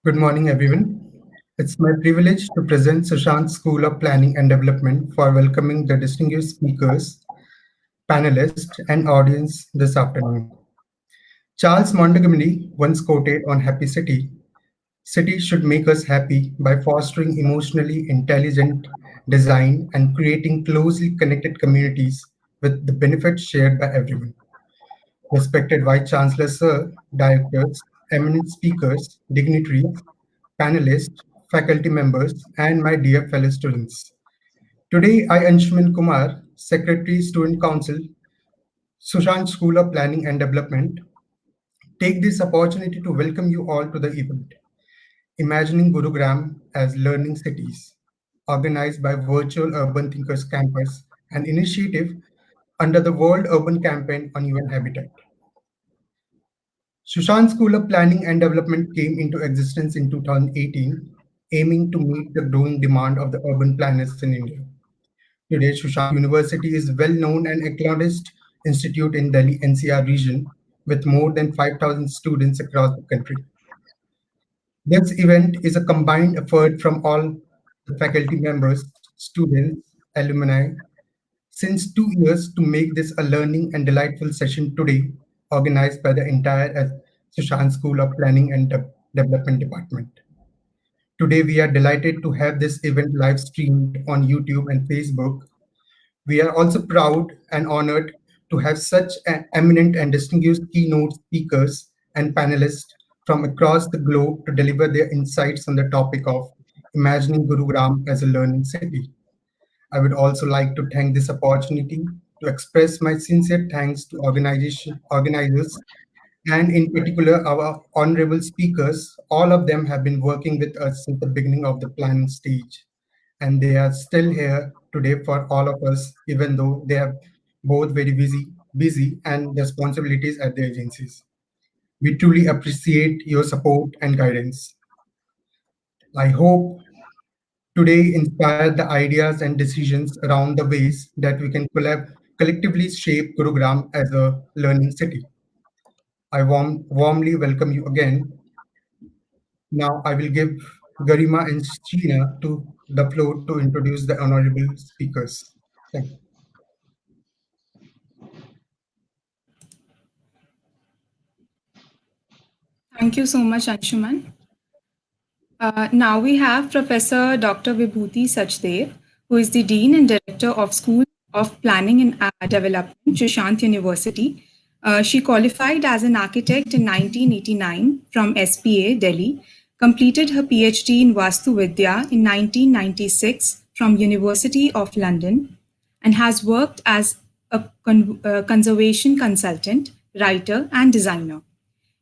Good morning, everyone. It's my privilege to present Sushant School of Planning and Development for welcoming the distinguished speakers, panelists, and audience this afternoon. Charles Montgomery once quoted on Happy City: cities should make us happy by fostering emotionally intelligent design and creating closely connected communities with the benefits shared by everyone. Respected Vice Chancellor Sir, directors, eminent speakers, dignitaries, panelists, faculty members, and my dear fellow students. Today, I, Anshuman Kumar, Secretary, Student Council, Sushant School of Planning and Development, take this opportunity to welcome you all to the event, Imagining Gurugram as Learning Cities, organized by Virtual Urban Thinkers Campus, an initiative under the World Urban Campaign on UN Habitat. Sushant School of Planning and Development came into existence in 2018, aiming to meet the growing demand of the urban planners in India. Today, Sushant University is well known and acknowledged institute in Delhi NCR region with more than 5,000 students across the country. This event is a combined effort from all the faculty members, students, alumni, since 2 years to make this a learning and delightful session today, organized by the entire Sushant School of Planning and Development Department. Today, we are delighted to have this event live streamed on YouTube and Facebook. We are also proud and honored to have such eminent and distinguished keynote speakers and panelists from across the globe to deliver their insights on the topic of imagining Gurugram as a learning city. I would also like to thank this opportunity to express my sincere thanks to organizers, and in particular our honorable speakers. All of them have been working with us since the beginning of the planning stage, and they are still here today for all of us, even though they are both very busy and responsibilities at the agencies. We truly appreciate your support and guidance. I hope today inspire the ideas and decisions around the ways that we can collectively shape Gurugram as a learning city. I warmly welcome you again. Now I will give Garima and Sheena to the floor to introduce the honorable speakers. Thank you. Thank you so much, Anshuman. Now we have Professor Dr. Vibhuti Sachdev, who is the Dean and Director of School of Planning and Development, Sushant University. She qualified as an architect in 1989 from SPA, Delhi, completed her PhD in Vastu Vidya in 1996 from University of London, and has worked as a conservation consultant, writer, and designer.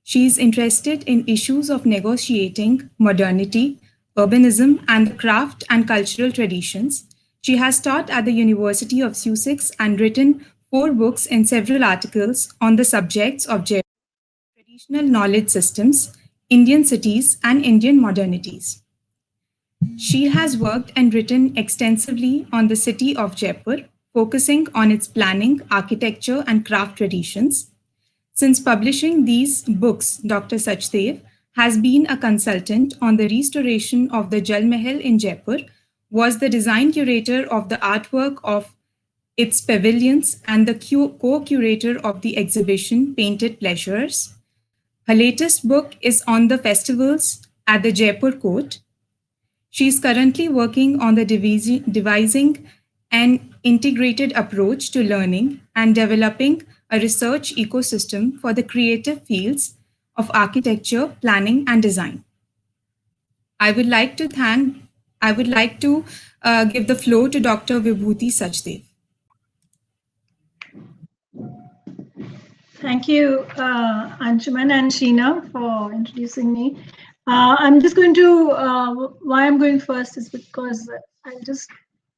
She is interested in issues of negotiating modernity, urbanism, and the craft and cultural traditions. She has taught at the University of Sussex and written 4 books and several articles on the subjects of traditional knowledge systems, Indian cities, and Indian modernities. She has worked and written extensively on the city of Jaipur, focusing on its planning, architecture, and craft traditions. Since publishing these books, Dr. Sachdev has been a consultant on the restoration of the Jal Mahal in Jaipur, was the design curator of the artwork of its pavilions, and the co-curator of the exhibition Painted Pleasures. Her latest book is on the festivals at the Jaipur Court. She is currently working on the devising an integrated approach to learning and developing a research ecosystem for the creative fields of architecture, planning, and design. I would like to give the floor to Dr. Vibhuti Sachdev. Thank you, Anshuman and Sheena, for introducing me. I'm just going to, why I'm going first is because I'll just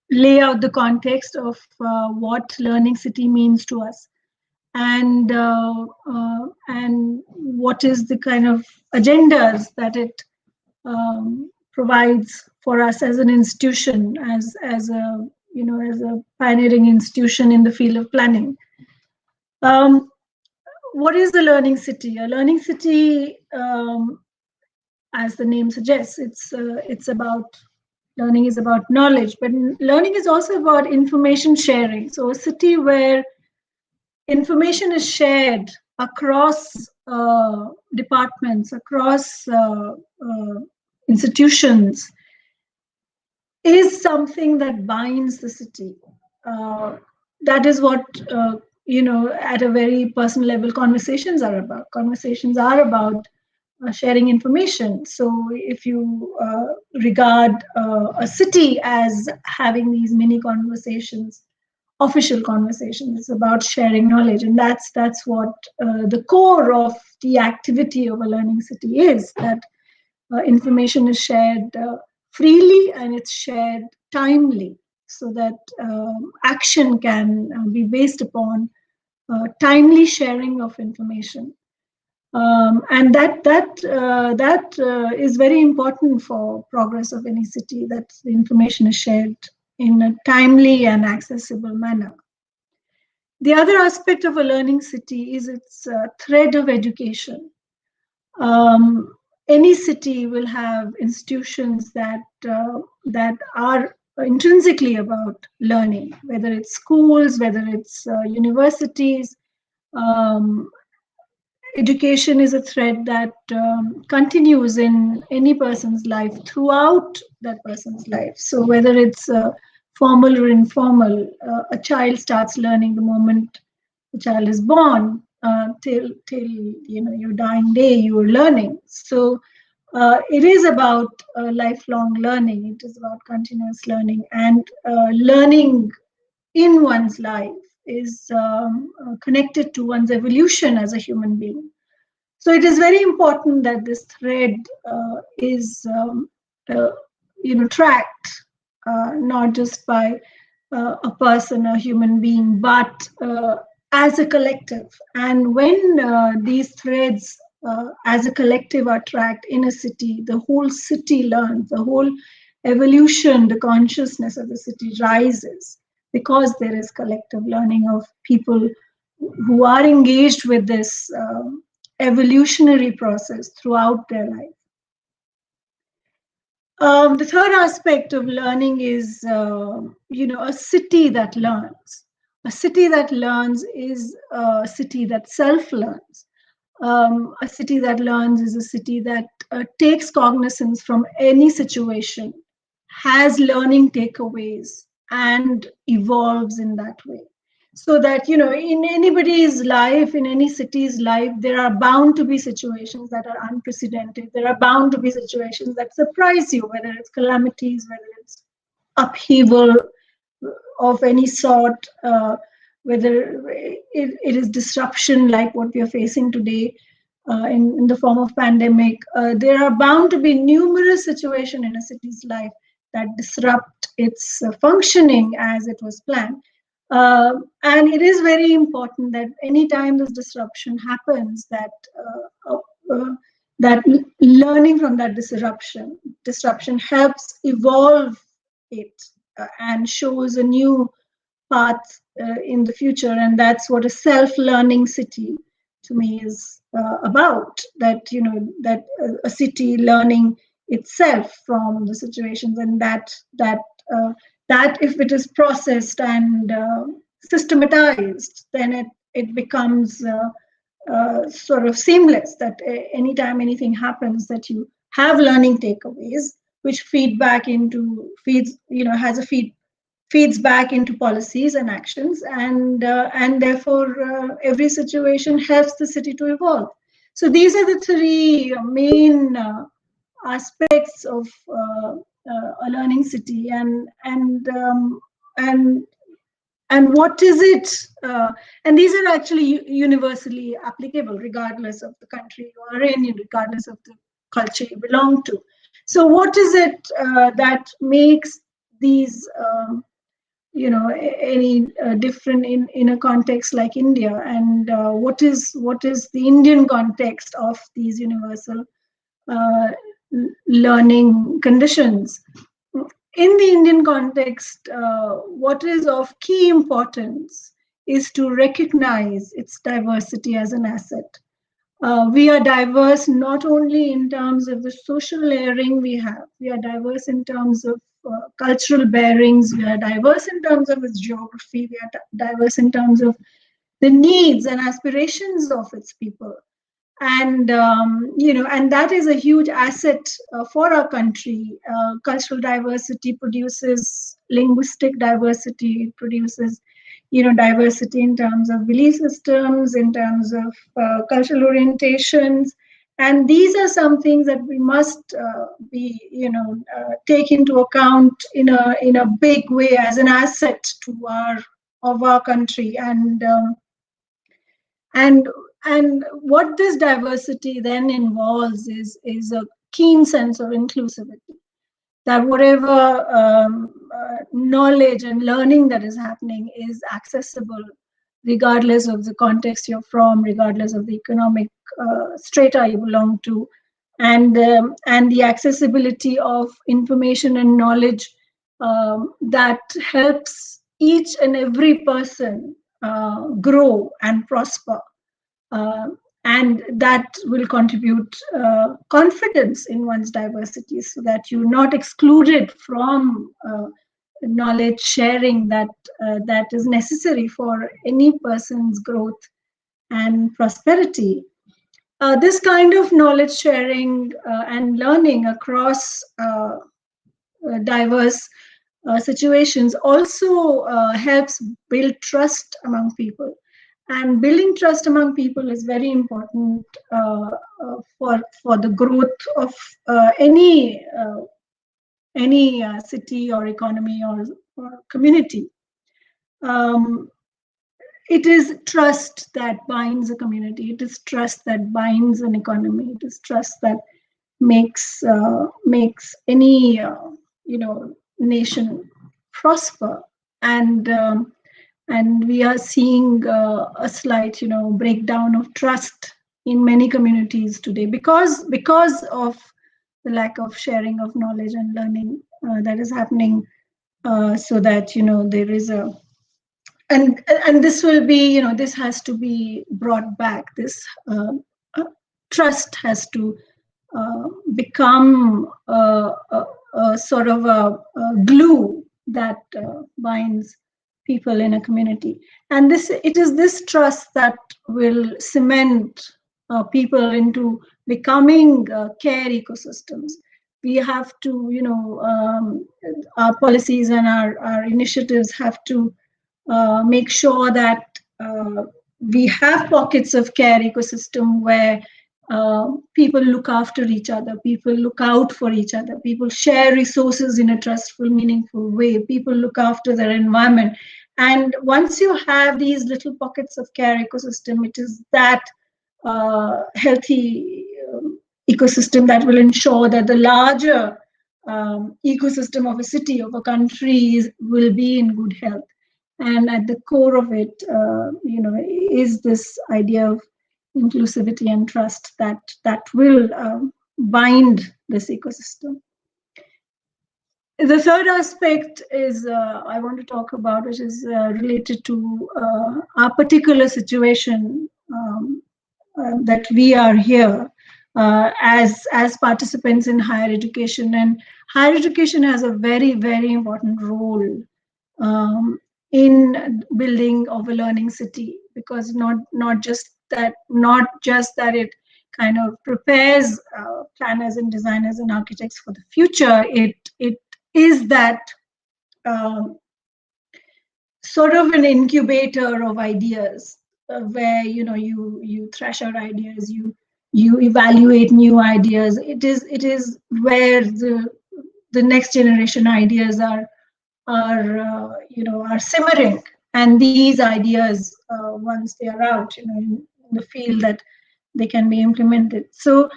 lay out the context of what Learning City means to us, and what is the kind of agendas that it provides for us as an institution, as a as a pioneering institution in the field of planning. What is the Learning City? A learning city, as the name suggests, it's about learning is about knowledge, but learning is also about information sharing. So a city where information is shared across departments, across institutions, is something that binds the city. That is what at a very personal level, conversations are about. Conversations are about sharing information. So if you regard a city as having these mini conversations, official conversations, it's about sharing knowledge, and that's what the core of the activity of a learning city is. That information is shared freely and it's shared timely, so that action can be based upon timely sharing of information. And that is very important for progress of any city, that the information is shared in a timely and accessible manner. The other aspect of a learning city is its thread of education. Any city will have institutions that are intrinsically about learning, whether it's schools, whether it's universities. Um, Education is a thread that continues in any person's life throughout that person's life. So whether it's formal or informal, a child starts learning the moment the child is born, till your dying day you are learning. So it is about lifelong learning. It is about continuous learning, and learning in one's life is connected to one's evolution as a human being. So it is very important that this thread is uh, tracked, not just by a person, a human being, but as a collective. And when these threads as a collective are tracked in a city, the whole city learns, the whole evolution, the consciousness of the city rises, because there is collective learning of people who are engaged with this evolutionary process throughout their life. The third aspect of learning is, a city that learns. A city that learns is a city that self-learns. A city that learns is a city that takes cognizance from any situation, has learning takeaways, and evolves in that way. So that, in anybody's life, in any city's life, there are bound to be situations that are unprecedented. There are bound to be situations that surprise you, whether it's calamities, whether it's upheaval of any sort, whether it is disruption like what we are facing today in the form of pandemic. There are bound to be numerous situations in a city's life that disrupt its functioning as it was planned. And it is very important that anytime this disruption happens, that learning from that disruption helps evolve it and shows a new path in the future. And that's what a self-learning city to me is about. That a city learning itself from the situations, and that if it is processed and systematized, then it becomes sort of seamless. That anytime anything happens, that you have learning takeaways which feeds back into policies and actions, and therefore every situation helps the city to evolve. So these are the three main aspects of a learning city, and what is it? And these are actually universally applicable, regardless of the country you are in, regardless of the culture you belong to. So what is it that makes these any different in a context like India, and what is the Indian context of these universal uh, learning conditions? In the Indian context, what is of key importance is to recognize its diversity as an asset. We are diverse not only in terms of the social layering we are diverse in terms of cultural bearings, we are diverse in terms of its geography, we are diverse in terms of the needs and aspirations of its people. And and that is a huge asset for our country. Cultural diversity produces linguistic diversity, produces diversity in terms of belief systems, in terms of cultural orientations, and these are some things that we must be take into account in a big way as an asset to our country. And and what this diversity then involves is a keen sense of inclusivity, that whatever knowledge and learning that is happening is accessible regardless of the context you're from, regardless of the economic strata you belong to, and the accessibility of information and knowledge that helps each and every person grow and prosper. And that will contribute confidence in one's diversity, so that you're not excluded from knowledge sharing that is necessary for any person's growth and prosperity. This kind of knowledge sharing and learning across diverse situations also helps build trust among people. And building trust among people is very important for the growth of any city or economy or community. It is trust that binds a community. It is trust that binds an economy. It is trust that makes any nation prosper. And we are seeing a slight breakdown of trust in many communities today because of the lack of sharing of knowledge and learning that is happening, so that there is a and this will be this has to be brought back. This trust has to become a sort of a glue that binds people in a community. And it is this trust that will cement people into becoming care ecosystems. We have to, our policies and our initiatives have to make sure that we have pockets of care ecosystem where people look after each other, people look out for each other, people share resources in a trustful, meaningful way, people look after their environment. And once you have these little pockets of care ecosystem, it is that healthy ecosystem that will ensure that the larger ecosystem of a city, of a country will be in good health. And at the core of it, is this idea of inclusivity and trust that will bind this ecosystem. The third aspect is I want to talk about, which is related to our particular situation that we are here as participants in higher education. And higher education has a very, very important role in building of a learning city, because not just that it kind of prepares planners and designers and architects for the future. It is that sort of an incubator of ideas, where you thrash out ideas, you evaluate new ideas. It is where the next generation ideas are simmering, and these ideas once they are out in the field, that they can be implemented. So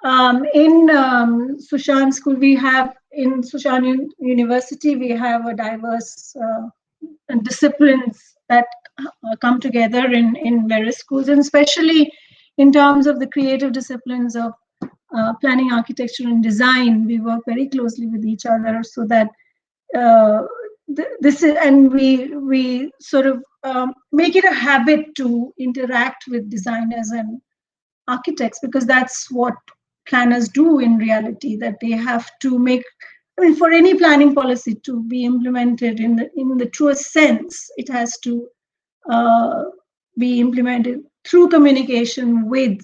in Sushan School, in Sushan University, we have a diverse disciplines that come together in various schools, and especially in terms of the creative disciplines of planning, architecture, and design. We work very closely with each other, so that this is, and we sort of make it a habit to interact with designers and architects, because that's what planners do in reality, that they have to make, I mean, for any planning policy to be implemented in the truest sense, it has to uh, be implemented through communication with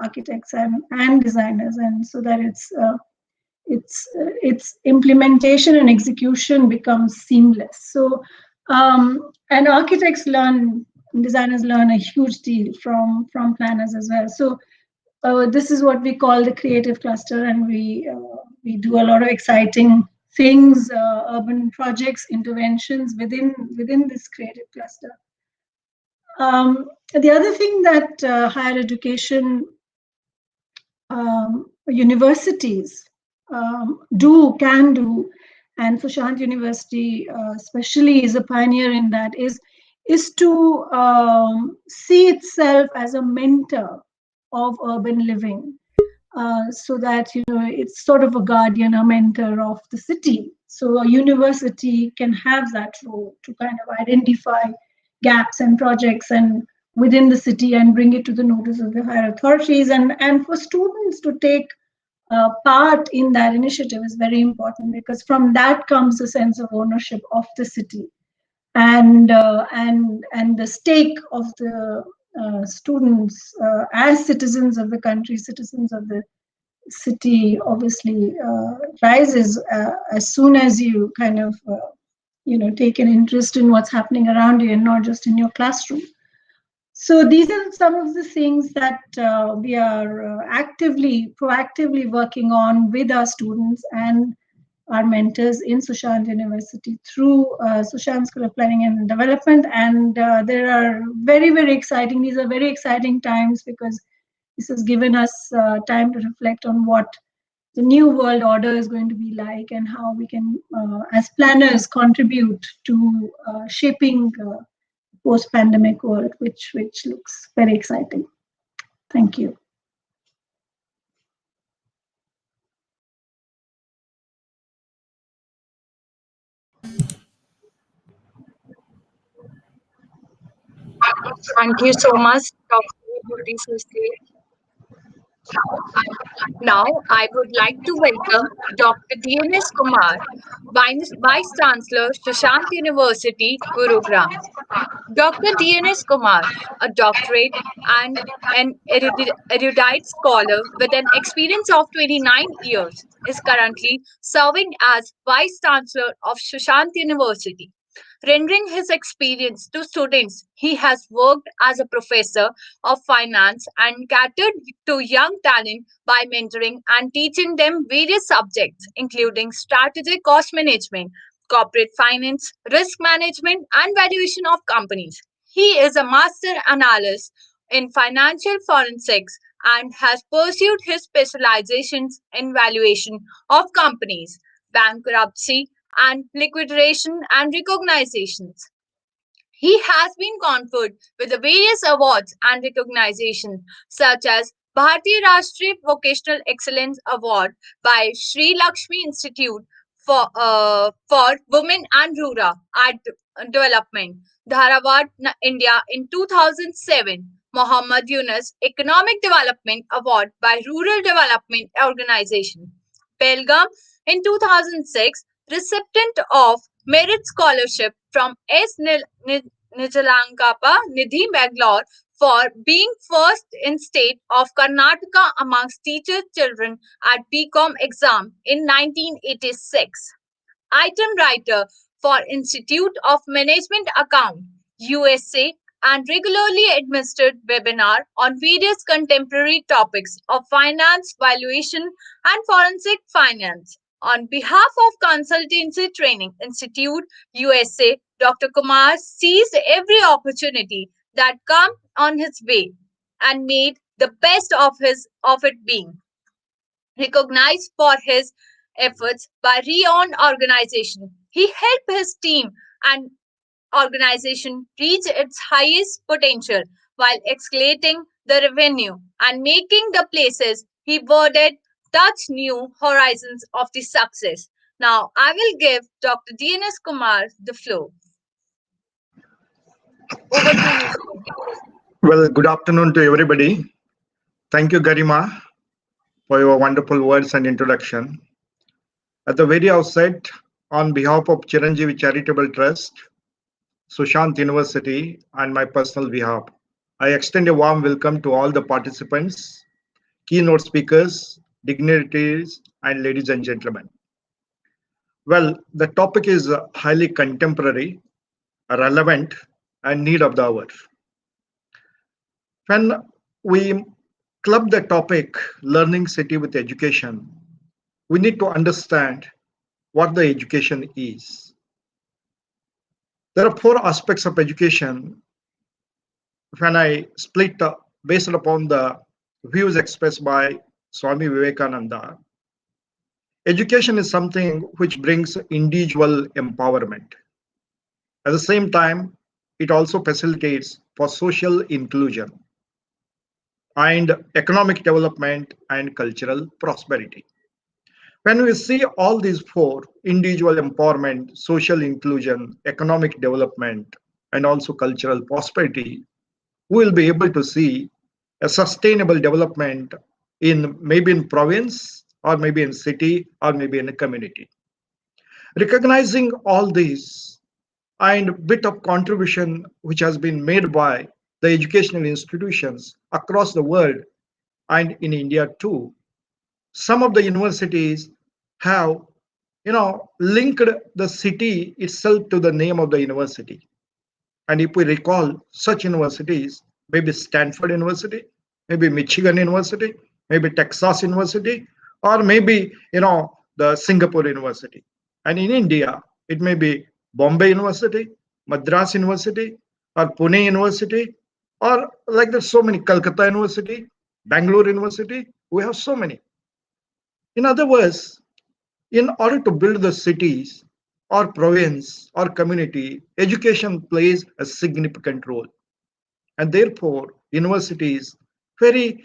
architects and designers, and so that its implementation and execution becomes seamless. So, and architects learn, designers learn a huge deal from planners as well. So this is what we call the creative cluster, and we do a lot of exciting things, urban projects, interventions within this creative cluster. The other thing that higher education universities can do, and Sushant University especially is a pioneer in that, is to see itself as a mentor of urban living, so that it's sort of a guardian, a mentor of the city. So a university can have that role to kind of identify gaps and projects and within the city and bring it to the notice of the higher authorities, and for students to take part in that initiative is very important, because from that comes a sense of ownership of the city, and the stake of the students as citizens of the country, citizens of the city, obviously rises as soon as you kind of take an interest in what's happening around you and not just in your classroom. So these are some of the things that we are proactively working on with our students and our mentors in Sushant University through Sushant School of Planning and Development. And there are these are very exciting times, because this has given us time to reflect on what the new world order is going to be like, and how we can, as planners, contribute to shaping post-pandemic world, which looks very exciting. Thank you. Thank you so much, Dr. Bhuti Susli. Now, I would like to welcome Dr. DNS Kumar, Vice Chancellor, Shashant University, Gurugram. Dr. DNS Kumar, a doctorate and an erudite scholar with an experience of 29 years, is currently serving as Vice Chancellor of Shashant University. Rendering his experience to students, he has worked as a professor of finance and catered to young talent by mentoring and teaching them various subjects, including strategic cost management, corporate finance, risk management, and valuation of companies. He is a master analyst in financial forensics and has pursued his specializations in valuation of companies, bankruptcy, and liquidation and recognitions. He has been conferred with the various awards and recognitions, such as Bharatiya Rashtriya Vocational Excellence Award by Sri Lakshmi Institute for Women and Rural Development, Dharawad, India in 2007, Muhammad Yunus Economic Development Award by Rural Development Organization, Belgaum in 2006, recipient of Merit Scholarship from Nijalankappa Nidhi Bangalore for being first in state of Karnataka amongst teacher children at BCom exam in 1986. Item writer for Institute of Management Account, USA, and regularly administered webinar on various contemporary topics of finance, valuation, and forensic finance. On behalf of Consultancy Training Institute, USA, Dr. Kumar seized every opportunity that came on his way and made the best of it being recognized for his efforts by renowned organization. He helped his team and organization reach its highest potential while escalating the revenue and making the places he boarded touch new horizons of the success. Now, I will give Dr. DNS Kumar the floor. Over to you, sir. Well, good afternoon to everybody. Thank you, Garima, for your wonderful words and introduction. At the very outset, on behalf of Chiranjeevi Charitable Trust, Sushant University, and my personal behalf, I extend a warm welcome to all the participants, keynote speakers, dignitaries, and ladies and gentlemen. Well, the topic is highly contemporary, relevant, and need of the hour. When we club the topic learning city with education, we need to understand what the education is. There are four aspects of education. When I split based upon the views expressed by Swami Vivekananda, education is something which brings individual empowerment. At the same time, it also facilitates for social inclusion and economic development and cultural prosperity. When we see all these four individual empowerment, social inclusion, economic development, and also cultural prosperity, we will be able to see a sustainable development in maybe in province or maybe in city or maybe in a community. Recognizing all these and bit of contribution which has been made by the educational institutions across the world and in India too, some of the universities have linked the city itself to the name of the university. And if we recall such universities, maybe Stanford University, maybe Michigan University, maybe Texas University, or maybe the Singapore University. And in India, it may be Bombay University, Madras University, or Pune University, or like there's so many, Calcutta University, Bangalore University. We have so many. In other words, in order to build the cities or province or community, education plays a significant role. And therefore, universities very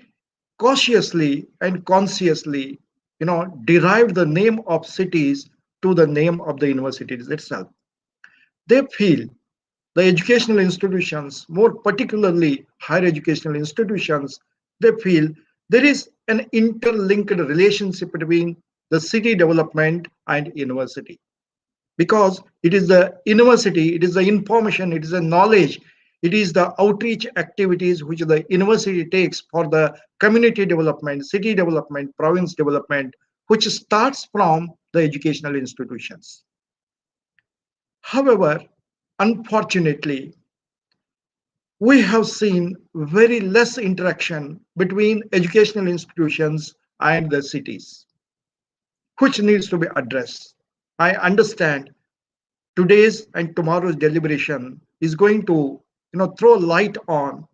cautiously and consciously, derived the name of cities to the name of the universities itself. They feel the educational institutions, more particularly higher educational institutions, they feel there is an interlinked relationship between the city development and university. Because it is the university, it is the information, it is the knowledge, it is the outreach activities which the university takes for the community development, city development, province development, which starts from the educational institutions. However, unfortunately, we have seen very less interaction between educational institutions and the cities, which needs to be addressed. I understand today's and tomorrow's deliberation is going to throw light on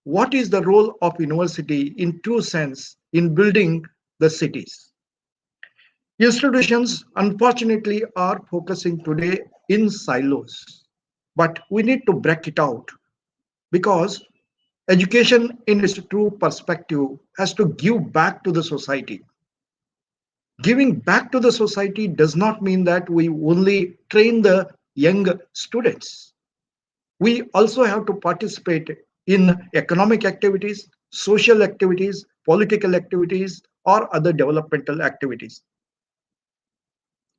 what is the role of university in true sense in building the cities. Institutions unfortunately are focusing today in silos, but we need to break it out because education in its true perspective has to give back to the society. Giving back to the society does not mean that we only train the young students. We also have to participate in economic activities, social activities, political activities, or other developmental activities.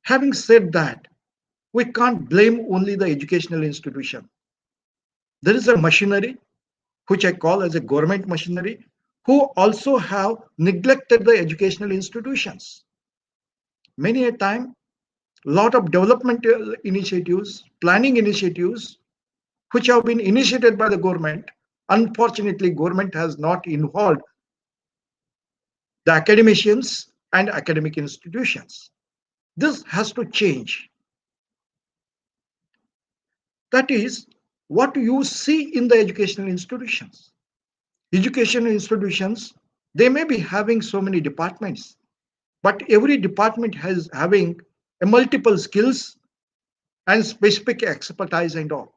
Having said that, we can't blame only the educational institution. There is a machinery, which I call as a government machinery, who also have neglected the educational institutions. Many a time, lot of developmental initiatives, planning initiatives, which have been initiated by the government. Unfortunately, government has not involved the academicians and academic institutions. This has to change. That is what you see in the educational institutions. Educational institutions, they may be having so many departments, but every department has having a multiple skills and specific expertise and all.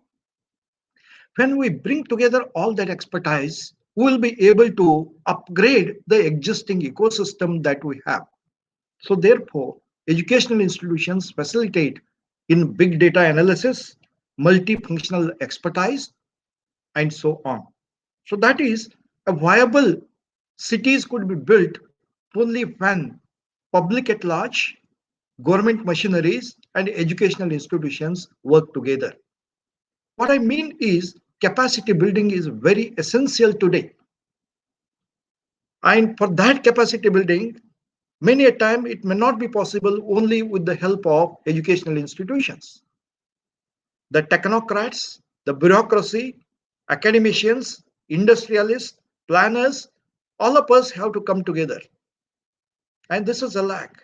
When we bring together all that expertise, we will be able to upgrade the existing ecosystem that we have. So therefore, educational institutions facilitate in big data analysis, multifunctional expertise, and so on. So that is a viable Cities could be built only when public at large, government machineries, and educational institutions work together. What I mean is capacity building is very essential today. And for that capacity building, many a time it may not be possible only with the help of educational institutions. The technocrats, the bureaucracy, academicians, industrialists, planners, all of us have to come together. And this is a lack.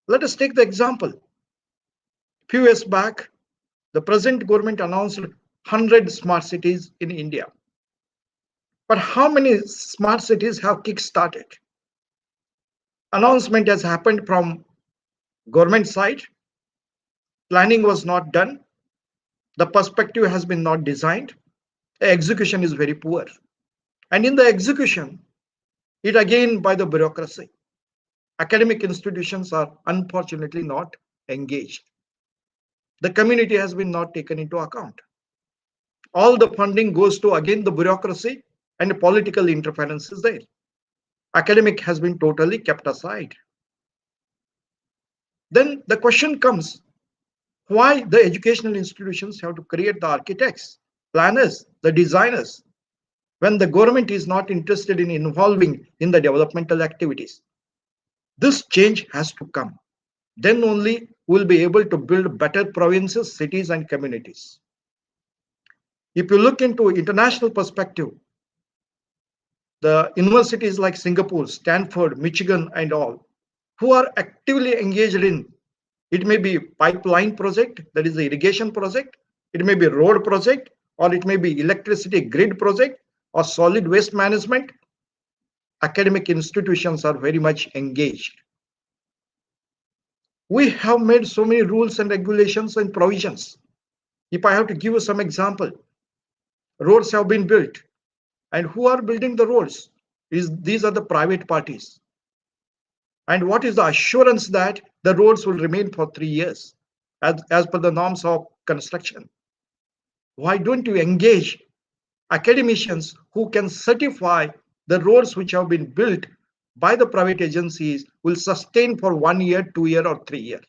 Let us take the example. Few years back, the present government announced 100 smart cities in India. But how many smart cities have kick-started? Announcement has happened from government side. Planning was not done. The perspective has been not designed. The execution is very poor. And in the execution, it again by the bureaucracy. Academic institutions are unfortunately not engaged. The community has been not taken into account. All the funding goes to again the bureaucracy and political interference is there. Academic has been totally kept aside. Then the question comes, why the educational institutions have to create the architects, planners, the designers, when the government is not interested in involving in the developmental activities? This change has to come. Then only we'll be able to build better provinces, cities, and communities. If you look into international perspective, the universities like Singapore, Stanford, Michigan, and all, who are actively engaged in, it may be pipeline project, that is the irrigation project, it may be road project, or it may be electricity grid project, or solid waste management. Academic institutions are very much engaged. We have made so many rules and regulations and provisions. If I have to give you some example, roads have been built. And who are building the roads? These are the private parties. And what is the assurance that the roads will remain for 3 years as per the norms of construction? Why don't you engage academicians who can certify the roads which have been built by the private agencies will sustain for 1 year, 2 year, or 3 year?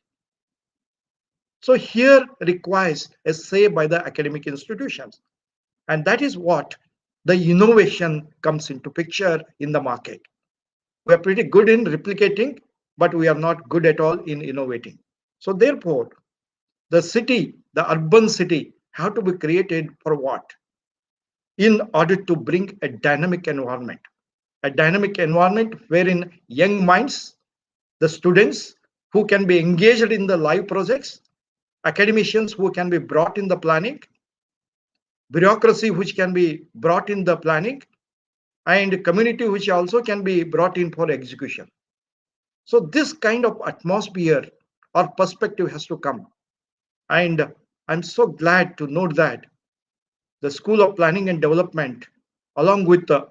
So here requires a say by the academic institutions. And that is what the innovation comes into picture in the market. We are pretty good in replicating, but we are not good at all in innovating. So therefore, the city, the urban city, have to be created for what? In order to bring a dynamic environment wherein young minds, the students who can be engaged in the live projects, academicians who can be brought in the planning, bureaucracy which can be brought in the planning, and community which also can be brought in for execution. So this kind of atmosphere or perspective has to come. And I'm so glad to note that the School of Planning and Development, along with the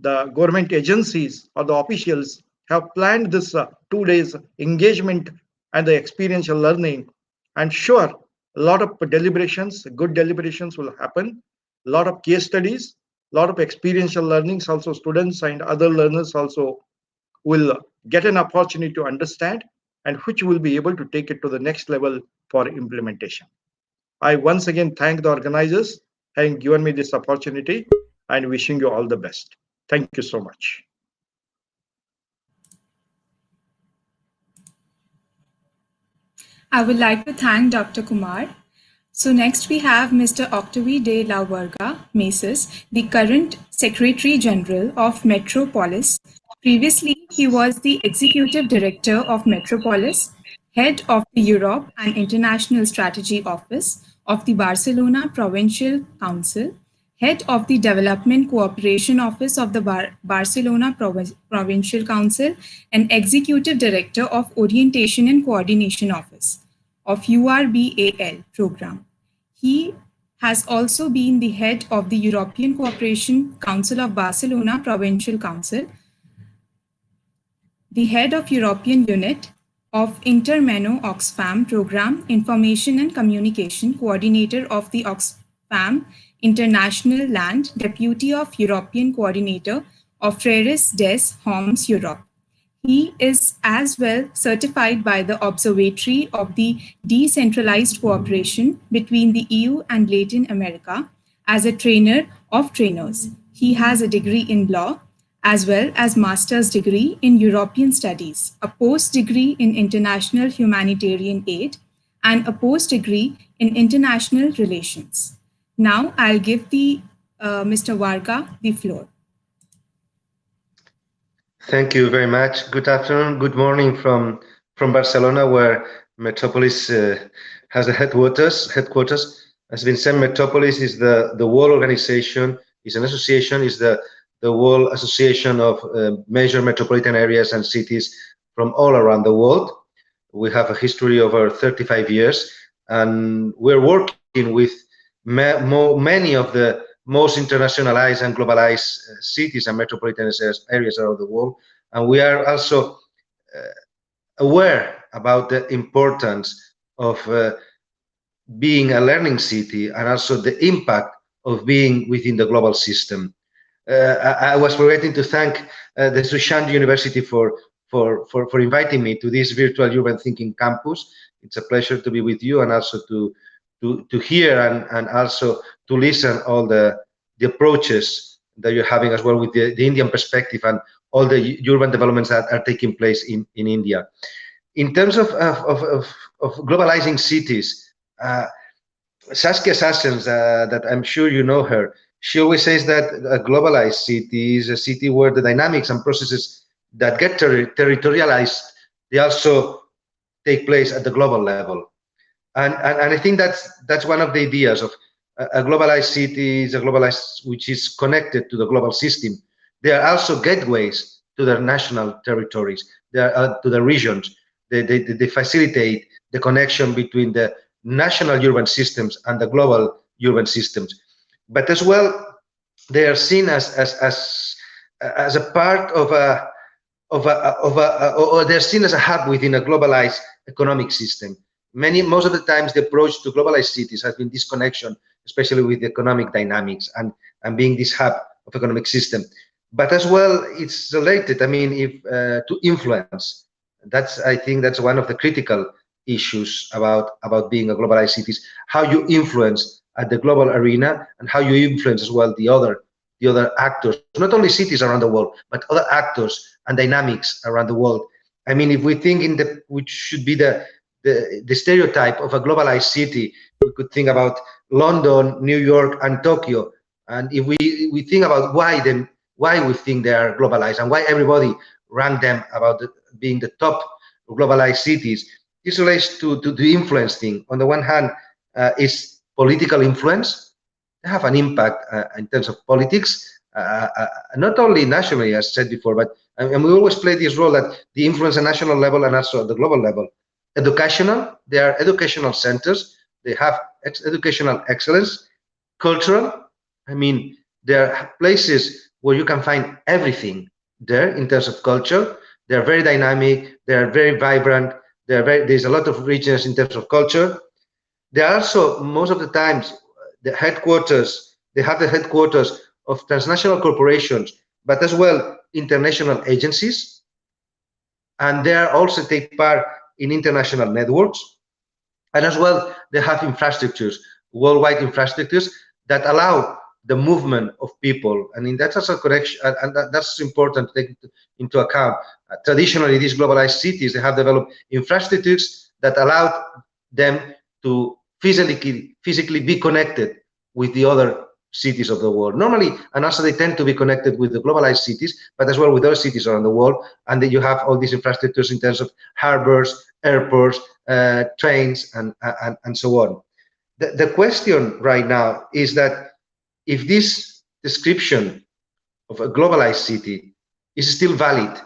government agencies or the officials, have planned this 2 days engagement and the experiential learning. I'm sure a lot of deliberations, good deliberations will happen, a lot of case studies, a lot of experiential learnings. Also students and other learners also will get an opportunity to understand, and which will be able to take it to the next level for implementation. I once again thank the organizers having given me this opportunity and wishing you all the best. Thank you so much. I would like to thank Dr. Kumar. So next we have Mr. Octavie de la Verga Meses, the current Secretary General of Metropolis. Previously, he was the Executive Director of Metropolis, Head of the Europe and International Strategy Office of the Barcelona Provincial Council, Head of the Development Cooperation Office of the Barcelona Provincial Council, and Executive Director of Orientation and Coordination Office of URBAL program. He has also been the head of the European Cooperation Council of Barcelona Provincial Council, the head of European Unit of Intermeno Oxfam Program, Information and Communication Coordinator of the Oxfam International Land, Deputy of European Coordinator of Freres des Hommes Europe. He is as well certified by the Observatory of the Decentralized Cooperation between the EU and Latin America as a trainer of trainers. He has a degree in law as well as master's degree in European studies, a post degree in international humanitarian aid, and a post degree in international relations. Now I'll give the Mr. Varga the floor. Thank you very much. Good afternoon, good morning from Barcelona, where Metropolis has the headquarters. As been said, Metropolis is the world organization, is an association, is the world association of major metropolitan areas and cities from all around the world. We have a history over 35 years, and we're working with many of the most internationalized and globalized cities and metropolitan areas around the world. And we are also aware about the importance of being a learning city and also the impact of being within the global system. I was forgetting to thank the Sushant University for inviting me to this virtual urban thinking campus. It's a pleasure to be with you and also to hear and also to listen all the approaches that you're having as well with the Indian perspective and all the urban developments that are taking place in India. In terms of globalizing cities, Saskia Sassens, that I'm sure you know her, she always says that a globalized city is a city where the dynamics and processes that get territorialized, they also take place at the global level. And I think that's one of the ideas of a globalized city is a globalized which is connected to the global system. There are also gateways to their national territories, to the regions. They facilitate the connection between the national urban systems and the global urban systems. But as well, they are seen as a part of or they're seen as a hub within a globalized economic system. Most of the times, the approach to globalized cities has been this connection, especially with the economic dynamics and being this hub of economic system. But as well, it's related. I mean, if to influence. I think that's one of the critical issues about being a globalized cities. How you influence at the global arena and how you influence as well the other actors, not only cities around the world, but other actors and dynamics around the world. I mean, if we think which should be the stereotype of a globalized city, we could think about London, New York, and Tokyo. And if we think about why we think they are globalized and why everybody rank them about being the top globalized cities, this relates to the influence thing. On the one hand, is political influence. They have an impact in terms of politics, not only nationally, as said before, but and we always play this role that the influence at national level and also at the global level. Educational, they are educational centers. They have educational excellence. Cultural, I mean, there are places where you can find everything there in terms of culture. They are very dynamic. They are very vibrant. There's a lot of richness in terms of culture. They are also, most of the times, they have the headquarters of transnational corporations, but as well international agencies. And they also take part in international networks. And as well, they have infrastructures, worldwide infrastructures that allow the movement of people. I mean, that's also correction, and that's important to take into account. Traditionally, these globalized cities, they have developed infrastructures that allowed them to physically be connected with the other cities of the world. Normally, and also they tend to be connected with the globalized cities, but as well with other cities around the world. And then you have all these infrastructures in terms of harbors, airports, trains, and so on. The question right now is that if this description of a globalized city is still valid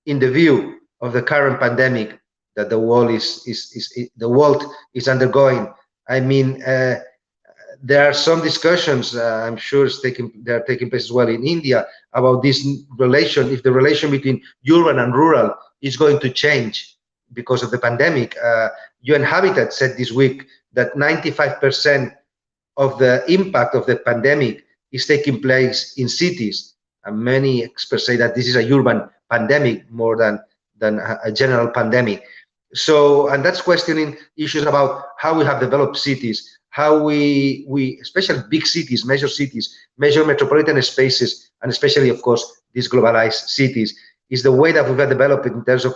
in the view of the current pandemic that the world is undergoing. I mean, there are some discussions, I'm sure they are taking place as well in India about this relation, if the relation between urban and rural is going to change because of the pandemic. UN Habitat said this week that 95% of the impact of the pandemic is taking place in cities. And many experts say that this is a urban pandemic more than a general pandemic. So, and that's questioning issues about how we have developed cities, how we especially big cities, major metropolitan spaces, and especially, of course, these globalized cities, is the way that we've developed in terms of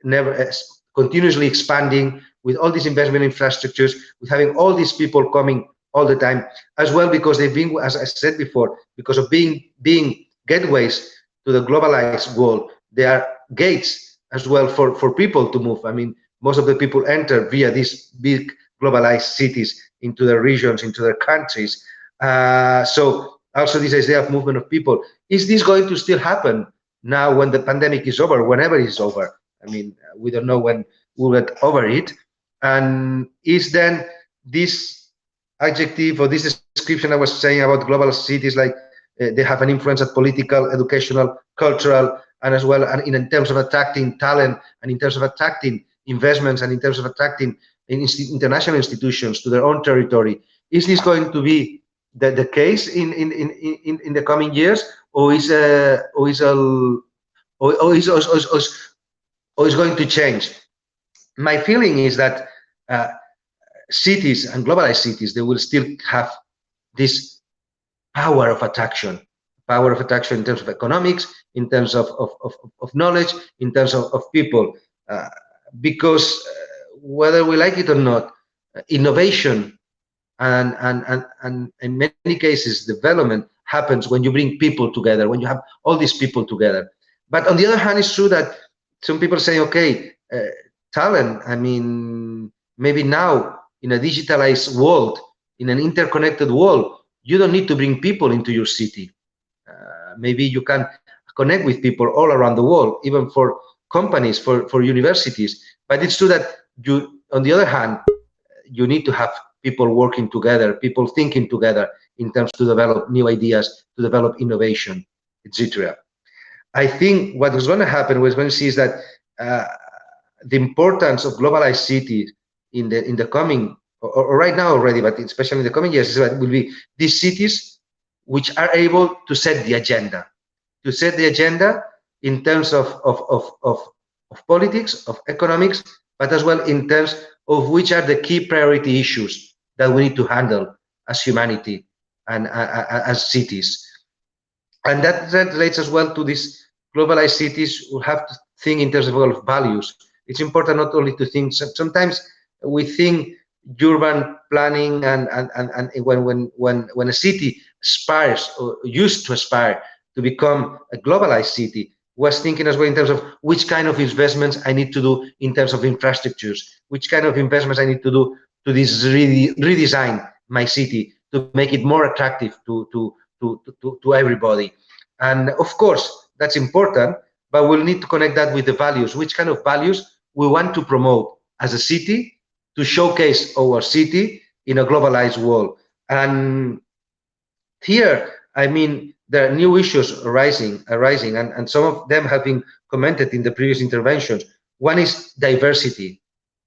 never continuously expanding with all these investment infrastructures, with having all these people coming all the time, as well, because they've been, as I said before, because of being gateways to the globalized world. They are gates as well for people to move. I mean, most of the people enter via these big globalized cities into their regions, into their countries. So also this idea of movement of people. Is this going to still happen now when the pandemic is over, whenever it's over? I mean, we don't know when we'll get over it. And is then this adjective or this description I was saying about global cities, like they have an influence at political, educational, cultural, and as well, and in terms of attracting talent, and in terms of attracting investments, and in terms of attracting international institutions to their own territory. Is this going to be the case in the coming years, or is going to change? My feeling is that cities and globalized cities, they will still have this power of attraction in terms of economics, in terms of knowledge, in terms of people, because whether we like it or not, innovation and in many cases development happens when you bring people together, when you have all these people together. But on the other hand, it's true that some people say, okay, talent, I mean, maybe now in a digitalized world, in an interconnected world, you don't need to bring people into your city. Maybe you can connect with people all around the world, even for companies, for universities. But it's true that you, on the other hand, you need to have people working together, people thinking together in terms to develop new ideas, to develop innovation, etc. I think what is going to happen, we're going to see, is that the importance of globalized cities in the coming, or right now already, but especially in the coming years, is that will be these cities which are able to set the agenda, in terms of politics, of economics, but as well in terms of which are the key priority issues that we need to handle as humanity and as cities. And that relates as well to these globalized cities who have to think in terms of values. It's important not only to think, sometimes we think urban planning and when a city aspires or used to aspire to become a globalized city, was thinking as well in terms of which kind of investments I need to do in terms of infrastructures, which kind of investments I need to do to redesign my city to make it more attractive to everybody. And of course, that's important, but we'll need to connect that with the values. Which kind of values we want to promote as a city to showcase our city in a globalized world? And here, I mean, there are new issues arising, and some of them have been commented in the previous interventions. One is diversity.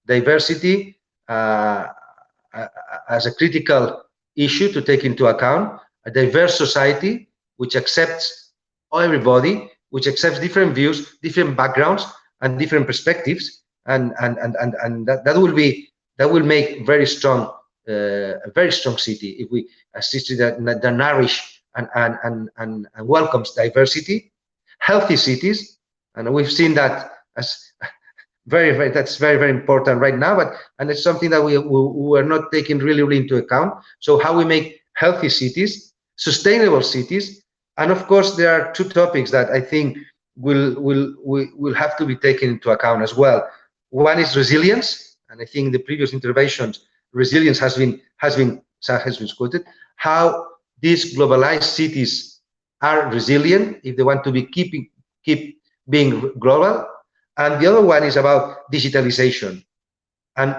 Diversity as a critical issue to take into account. A diverse society which accepts everybody, which accepts different views, different backgrounds, and different perspectives, and that will make very strong, a very strong city if we a city that nourish and welcomes diversity. Healthy cities, and we've seen that as that's very important right now, and it's something that we are not taking really into account. So how we make healthy cities, sustainable cities, and of course there are two topics that I think will have to be taken into account as well. One is resilience, and I think in the previous interventions, resilience has been quoted. How these globalized cities are resilient if they want to be keep being global. And the other one is about digitalization. And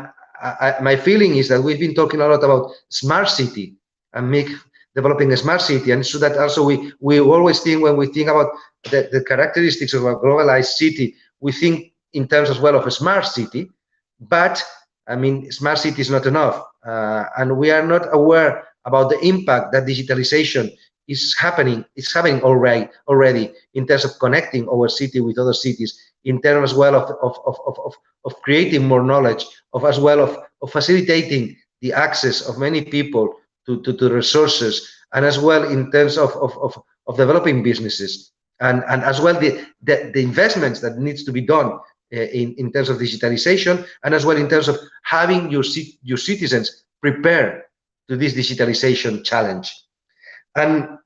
my feeling is that we've been talking a lot about smart city and developing a smart city, and so that also we always think, when we think about the characteristics of a globalized city, we think in terms as well of a smart city. But I mean, smart city is not enough, and we are not aware about the impact that digitalization is happening. It's happening already in terms of connecting our city with other cities, in terms as well of creating more knowledge, of as well of facilitating the access of many people to resources, and as well in terms of developing businesses, and as well the investments that needs to be done in terms of digitalization, and as well in terms of having your citizens prepare to this digitalization challenge. And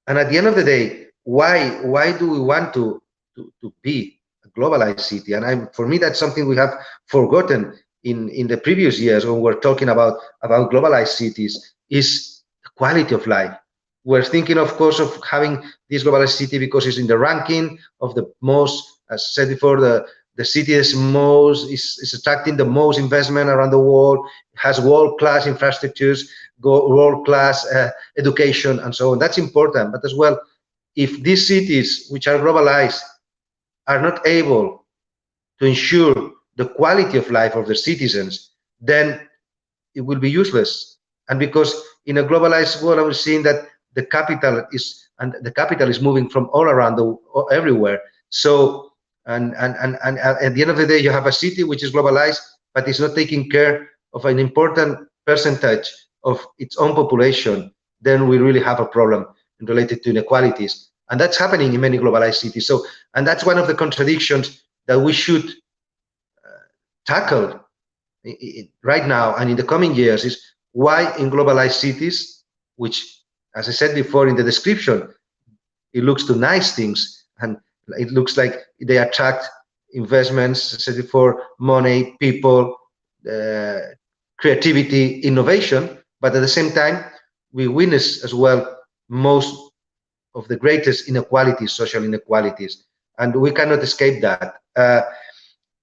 at the end of the day, why do we want to be a globalized city? And for me, that's something we have forgotten in the previous years when we're talking about globalized cities, is the quality of life. We're thinking, of course, of having this globalized city because it's in the ranking of the most, as said before, the city is attracting the most investment around the world, has world-class infrastructures, world-class education, and so on. That's important. But as well, if these cities, which are globalized, are not able to ensure the quality of life of the citizens, then it will be useless. And because in a globalized world, I was seeing that the capital is moving from all around everywhere. So and at the end of the day, you have a city which is globalized, but it's not taking care of an important percentage of its own population. Then we really have a problem related to inequalities, and that's happening in many globalized cities. So, and that's one of the contradictions that we should tackle right now and in the coming years, is why in globalized cities, which, as I said before in the description, it looks to nice things and it looks like they attract investments, as I said before, money, people, creativity, innovation, but at the same time, we witness as well most of the greatest inequalities, social inequalities, and we cannot escape that.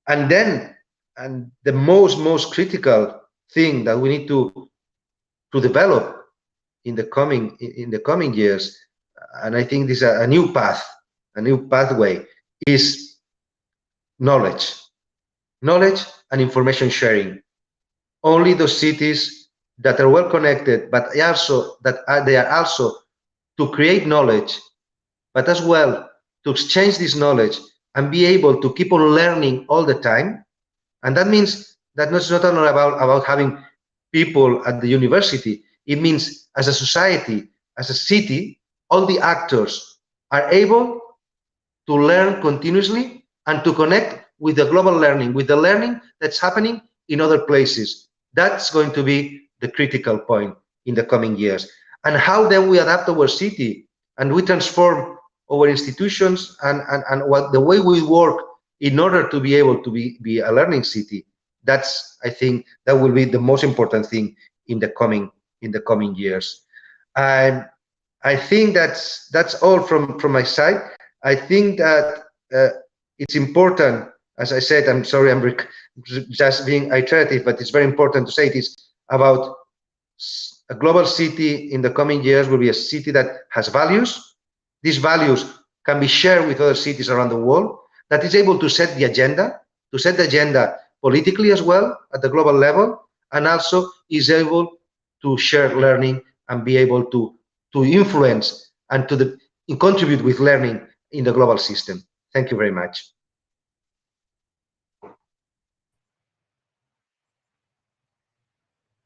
And then, and the most critical thing that we need to develop in the coming years, and I think this is a new path, a new pathway, is knowledge and information sharing. Only those cities that are well connected, but also they are also to create knowledge, but as well to exchange this knowledge and be able to keep on learning all the time. And that means that it's not only about having people at the university. It means as a society, as a city, all the actors are able to learn continuously and to connect with the global learning, with the learning that's happening in other places. That's going to be the critical point in the coming years. And how then we adapt our city and we transform our institutions and what the way we work in order to be able to be a learning city. That's, I think, that will be the most important thing in the coming years. And I think that's all from my side. I think that it's important, as I said, I'm sorry, I'm just being iterative, but it's very important to say this about a global city in the coming years will be a city that has values. These values can be shared with other cities around the world, that is able to set the agenda politically as well at the global level, and also is able to share learning and be able to influence and to contribute with learning in the global system. Thank you very much.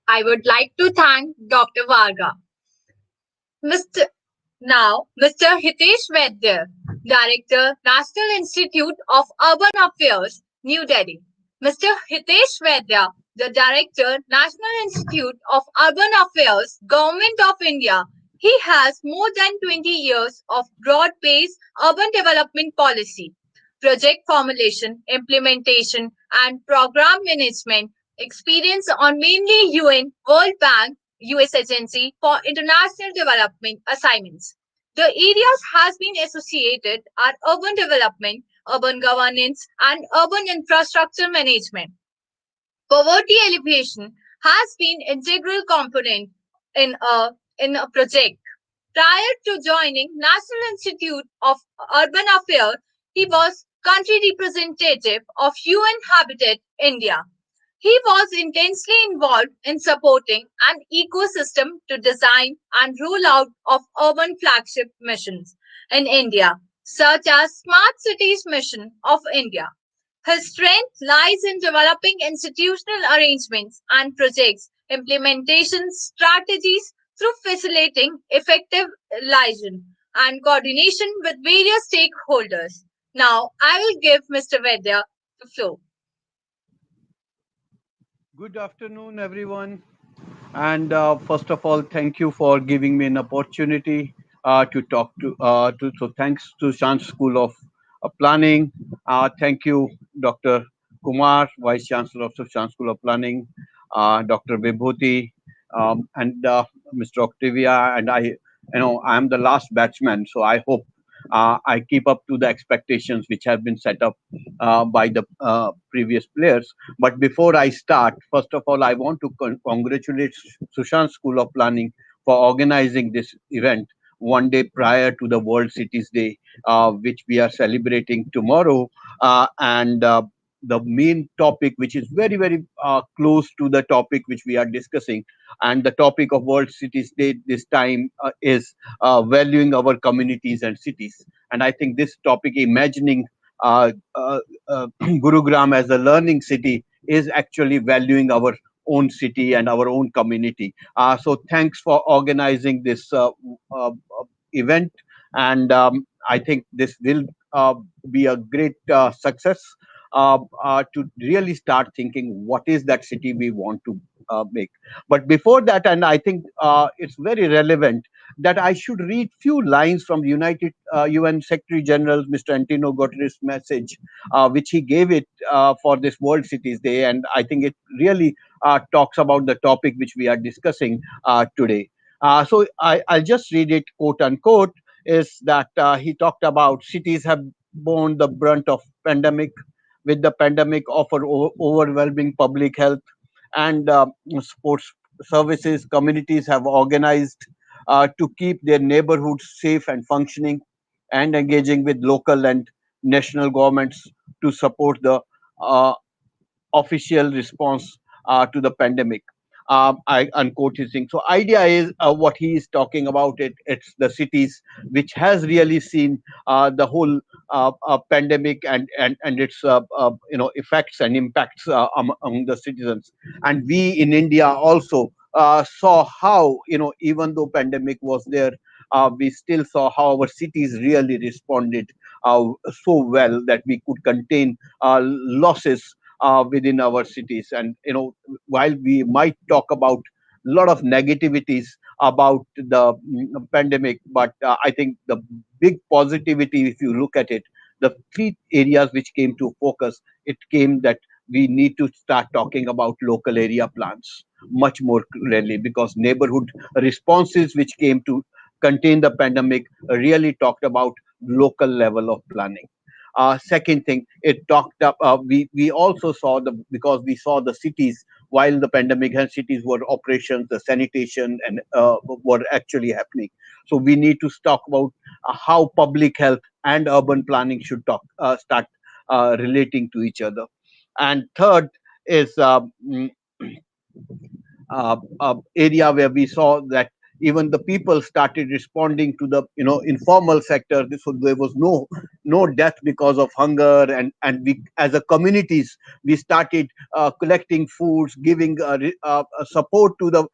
I would like to thank Dr. Varga. Mr. Now, Mr. Hitesh Vaidya, Director, National Institute of Urban Affairs, New Delhi. Mr. Hitesh Vaidya, the Director, National Institute of Urban Affairs, Government of India. He has more than 20 years of broad-based urban development policy, project formulation, implementation, and program management experience on mainly UN, World Bank, US Agency for International Development assignments. The areas has been associated are urban development, urban governance, and urban infrastructure management. Poverty alleviation has been integral component in a project. Prior to joining National Institute of Urban Affairs, he was country representative of UN Habitat India. He was intensely involved in supporting an ecosystem to design and roll out of urban flagship missions in India, such as Smart Cities Mission of India. His strength lies in developing institutional arrangements and projects implementation strategies through facilitating effective liaison and coordination with various stakeholders. Now, I will give Mr. Vedya the floor. Good afternoon, everyone. And first of all, thank you for giving me an opportunity to talk to. So thanks to Chance School of Planning. Thank you, Dr. Kumar, Vice Chancellor of Chance School of Planning, Dr. Vibhuti, and Mr. Octavia. And I am the last batchman, so I hope I keep up to the expectations which have been set up by the previous players. But before I start, first of all, I want to congratulate Sushant School of Planning for organizing this event one day prior to the World Cities Day, which we are celebrating tomorrow. And the main topic, which is very, very close to the topic which we are discussing, and the topic of World Cities Day this time is valuing our communities and cities. And I think this topic, imagining Gurugram as a learning city, is actually valuing our own city and our own community. So thanks for organizing this uh, event, and I think this will uh, be a great success to really start thinking what is that city we want to make. But before that, and I think it's very relevant that I should read few lines from United UN Secretary General Mr. Antonio Guterres' message, which he gave it for this World Cities Day, and I think it really talks about the topic which we are discussing today. I'll just read it, quote unquote, is that he talked about cities have borne the brunt of pandemic, with the pandemic offer overwhelming public health and sports services. Communities have organized to keep their neighborhoods safe and functioning, and engaging with local and national governments to support the uh, official response to the pandemic. I unquote his thing. So idea is what he is talking about. It's the cities which has really seen the whole pandemic and its effects and impacts among the citizens. And we in India also saw how, even though pandemic was there, we still saw how our cities really responded so well that we could contain losses within our cities. And while we might talk about a lot of negativities about the pandemic, but I think the big positivity, if you look at it, the three areas which came to focus, it came that we need to start talking about local area plans much more clearly, because neighborhood responses which came to contain the pandemic really talked about local level of planning. Second thing, it talked up. We also saw because we saw the cities while the pandemic and cities were operations, the sanitation and were actually happening. So we need to talk about how public health and urban planning should start relating to each other. And third is area where we saw that even the people started responding to the informal sector. So there was no death because of hunger, and we as a communities we started collecting foods, giving support to the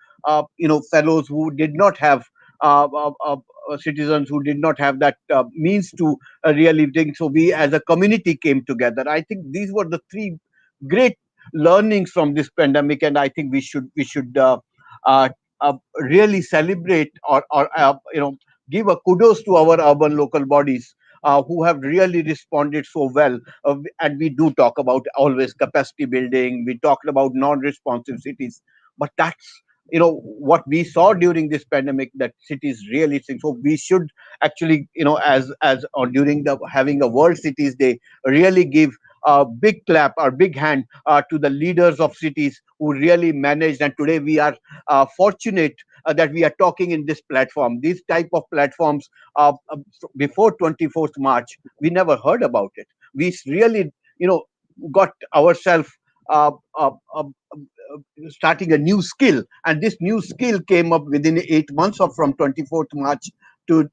fellows who did not have citizens who did not have that means to really think. So we as a community came together. I think these were the three great learnings from this pandemic, and I think we should uh, really celebrate, or give a kudos to our urban local bodies who have really responded so well. And we do talk about always capacity building. We talked about non-responsive cities, but that's what we saw during this pandemic, that cities really think. So we should actually, as or during the having a World Cities Day, really give a big clap or big hand to the leaders of cities who really managed. And today we are fortunate that we are talking in this platform. These type of platforms, before 24th March, we never heard about it. We really, got ourselves uh, uh, uh, starting a new skill, and this new skill came up within 8 months of from 24th March to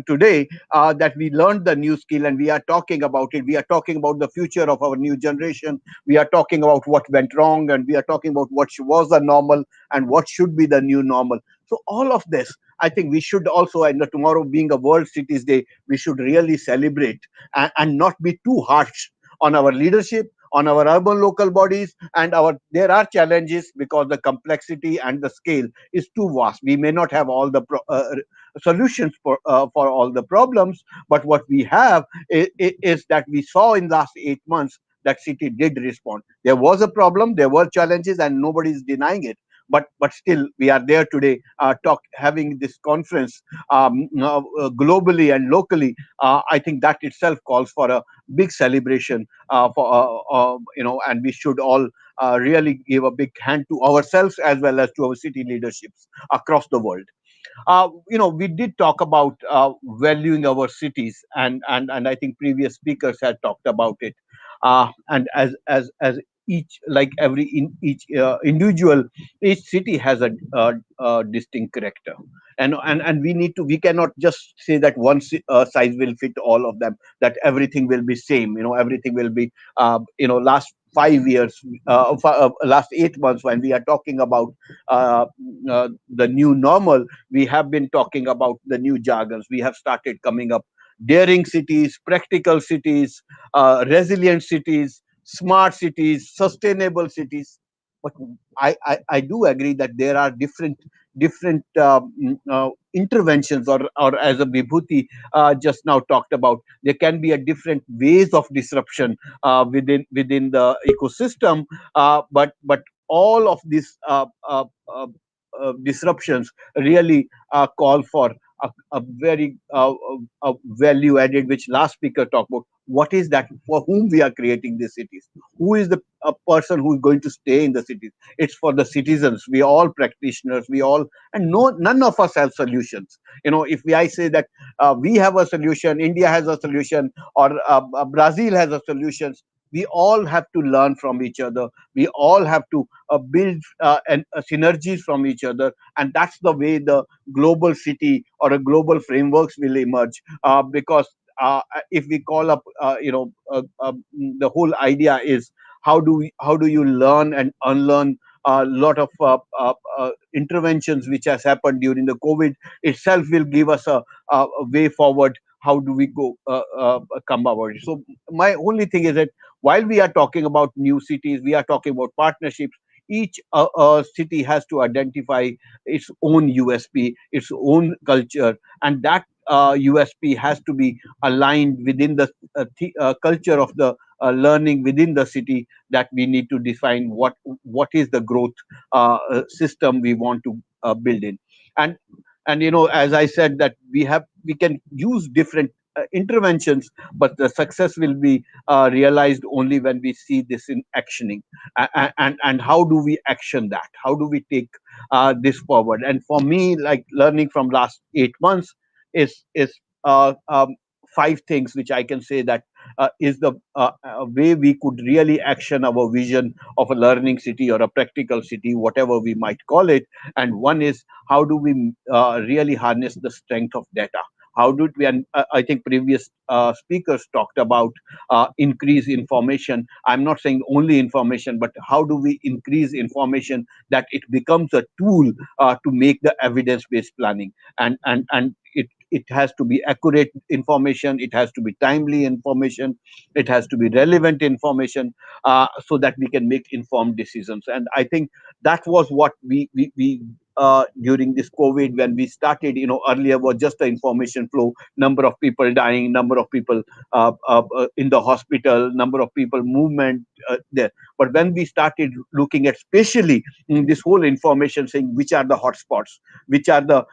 today, that we learned the new skill and we are talking about it. We are talking about the future of our new generation. We are talking about what went wrong, and we are talking about what was the normal and what should be the new normal. So all of this, I think we should also, and tomorrow being a World Cities Day, we should really celebrate, and not be too harsh on our leadership, on our urban local bodies, and our there are challenges because the complexity and the scale is too vast. We may not have all the solutions for all the problems, but what we have is that we saw in last 8 months that city did respond. There was a problem, there were challenges, and nobody is denying it. But still, we are there today, having this conference, globally and locally. I think that itself calls for a big celebration, and we should all really give a big hand to ourselves as well as to our city leaderships across the world. We did talk about valuing our cities, and I think previous speakers had talked about it. And as each, like every in each individual, each city has a distinct character, and we cannot just say that one size will fit all of them, that everything will be same, everything will be last 5 years, last 8 months, when we are talking about the new normal, we have been talking about the new jargons. We have started coming up daring cities, practical cities, resilient cities, smart cities, sustainable cities. But I do agree that there are different interventions, or as a Vibhuti just now talked about, there can be a different ways of disruption within the ecosystem. But all of these disruptions really call for a very value added, which last speaker talked about. What is that? For whom we are creating these cities? Who is the person who is going to stay in the cities? It's for the citizens. We all practitioners. We all, and no, none of us have solutions. If I say that we have a solution, India has a solution, or Brazil has a solution, we all have to learn from each other. We all have to build synergies from each other, and that's the way the global city or a global frameworks will emerge. Because if we call up, the whole idea is, how do you learn and unlearn a lot of interventions which has happened during the COVID itself will give us a way forward. How do we go come about it? So my only thing is that while we are talking about new cities, we are talking about partnerships. Each city has to identify its own USP, its own culture, and that USP has to be aligned within the culture of the learning within the city, that we need to define what is the growth system we want to build in. And and as I said, that we can use different interventions, but the success will be realized only when we see this in actioning. And how do we action that? How do we take this forward? And for me, like, learning from last 8 months is five things which I can say that is the way we could really action our vision of a learning city or a practical city, whatever we might call it. And one is, how do we really harness the strength of data? How do we, and I think previous speakers talked about increase information. I'm not saying only information, but how do we increase information that it becomes a tool to make the evidence based planning? And it has to be accurate information, it has to be timely information, it has to be relevant information, so that we can make informed decisions. And I think that was what we during this COVID, when we started, earlier was just the information flow, number of people dying, number of people in the hospital, number of people movement there. But when we started looking at spatially this whole information, saying which are the hotspots, which are the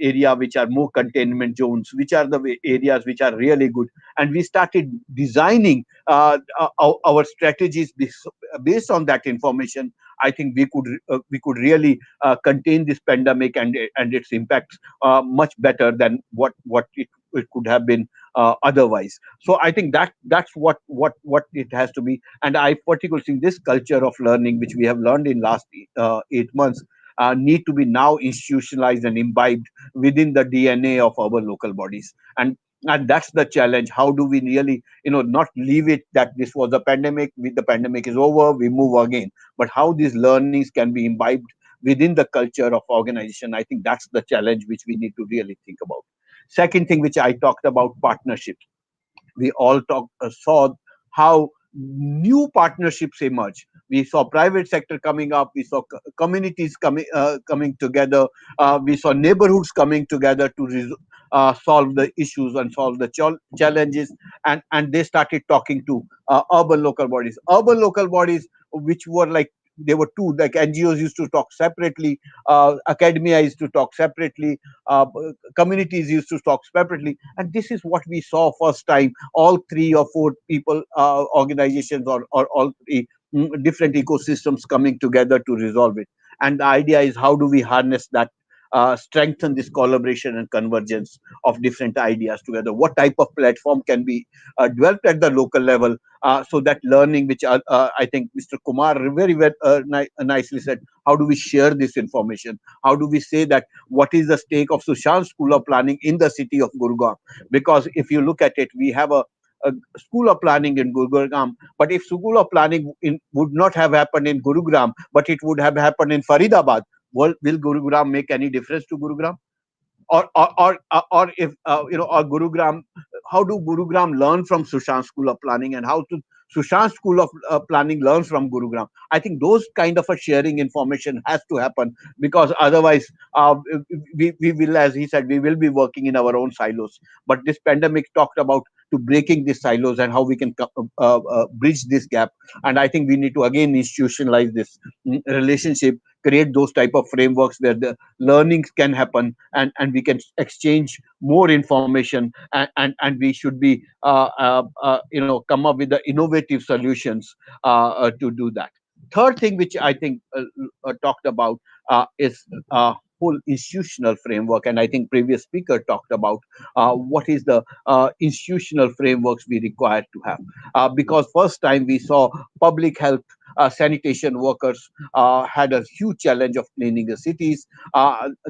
area which are more containment zones, which are the areas which are really good, and we started designing our strategies based on that information. I think we could really contain this pandemic and its impacts much better than what it it could have been otherwise. So I think that's what it has to be. And I particularly think this culture of learning, which we have learned in last 8 months, need to be now institutionalized and imbibed within the DNA of our local bodies. And that's the challenge. How do we really, not leave it that this was a pandemic, the pandemic is over, we move again, but how these learnings can be imbibed within the culture of organization. I think that's the challenge which we need to really think about. Second thing which I talked about, partnerships. We all saw how new partnerships emerge. We saw private sector coming up. We saw communities coming together. We saw neighborhoods coming together to solve the issues and solve the challenges. And they started talking to urban local bodies. Urban local bodies, which were like, there were two, like NGOs used to talk separately, academia used to talk separately, communities used to talk separately. And this is what we saw first time, all three or four people, organizations, or all three different ecosystems coming together to resolve it. And the idea is, how do we harness that, strengthen this collaboration and convergence of different ideas together? What type of platform can be developed at the local level, so that learning, which I think Mr. Kumar very well nicely said, how do we share this information? How do we say that what is the stake of Sushant School of Planning in the city of Gurugram? Because if you look at it, we have a school of planning in Gurugram, but if school of planning would not have happened in Gurugram, but it would have happened in Faridabad, will Gurugram make any difference to Gurugram? Or if or Gurugram, how do Gurugram learn from Sushant School of Planning, and how to Sushant School of Planning learns from Gurugram? I think those kind of a sharing information has to happen, because otherwise, we will, as he said, we will be working in our own silos. But this pandemic talked about to breaking these silos and how we can bridge this gap. And I think we need to again institutionalize this relationship, create those type of frameworks where the learnings can happen, and we can exchange more information, and we should be come up with the innovative solutions to do that. Third thing which I think talked about is whole institutional framework. And I think previous speaker talked about what is the institutional frameworks we require to have, because first time we saw public health, sanitation workers had a huge challenge of cleaning the cities.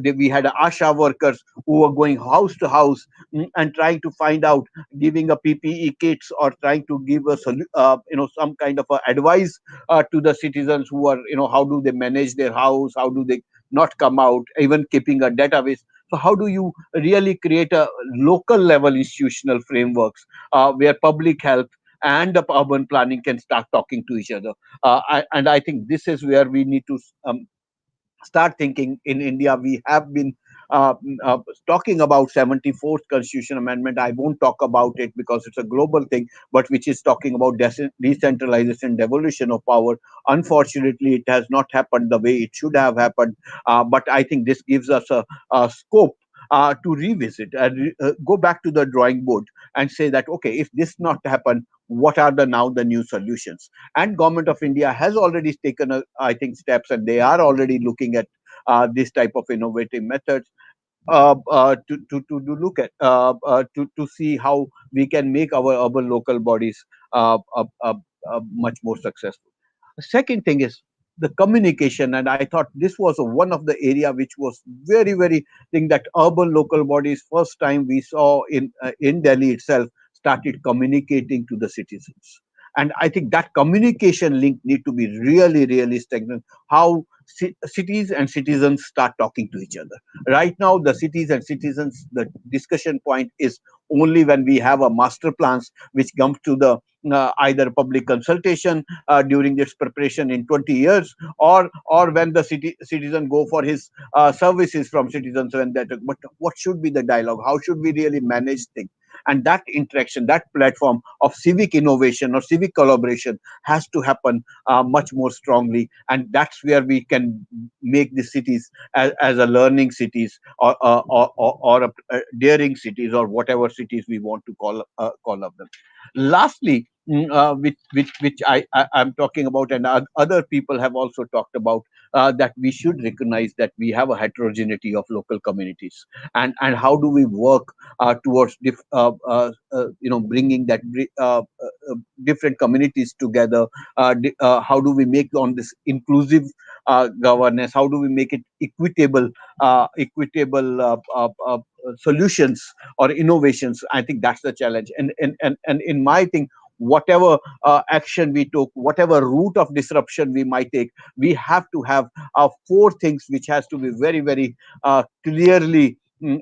We had ASHA workers who were going house to house, and trying to find out, giving a PPE kits, or trying to give some kind of advice to the citizens who are, how do they manage their house, how do they not come out, even keeping a database. So how do you really create a local level institutional frameworks where public health and the urban planning can start talking to each other? And I think this is where we need to start thinking. In India, we have been uh, uh, talking about 74th Constitution Amendment. I won't talk about it because it's a global thing, but which is talking about decentralization, devolution of power. Unfortunately, it has not happened the way it should have happened. But I think this gives us a scope to revisit and go back to the drawing board and say that, okay, if this not happen, what are the now the new solutions? And government of India has already taken I think steps, and they are already looking at this type of innovative methods, to look at, to see how we can make our urban local bodies much more successful. The second thing is the communication, and I thought this was one of the area which was very, very thing, that urban local bodies first time we saw in Delhi itself started communicating to the citizens. And I think that communication link need to be really, really stagnant. How cities and citizens start talking to each other. Right now, the cities and citizens, the discussion point is only when we have a master plans which comes to the either public consultation during its preparation in 20 years, or when the citizen go for his services from citizens. When that, but what should be the dialogue? How should we really manage things? And that interaction, that platform of civic innovation or civic collaboration has to happen much more strongly. And that's where we can make the cities as a learning cities, or a daring cities, or whatever cities we want to call of them. Lastly, I'm talking about, and other people have also talked about, that we should recognize that we have a heterogeneity of local communities, and how do we work towards bringing that different communities together. How do we make on this inclusive governance? How do we make it equitable solutions or innovations? I think that's the challenge. And in my thing, whatever action we took, whatever route of disruption we might take, we have to have four things which has to be very, very clearly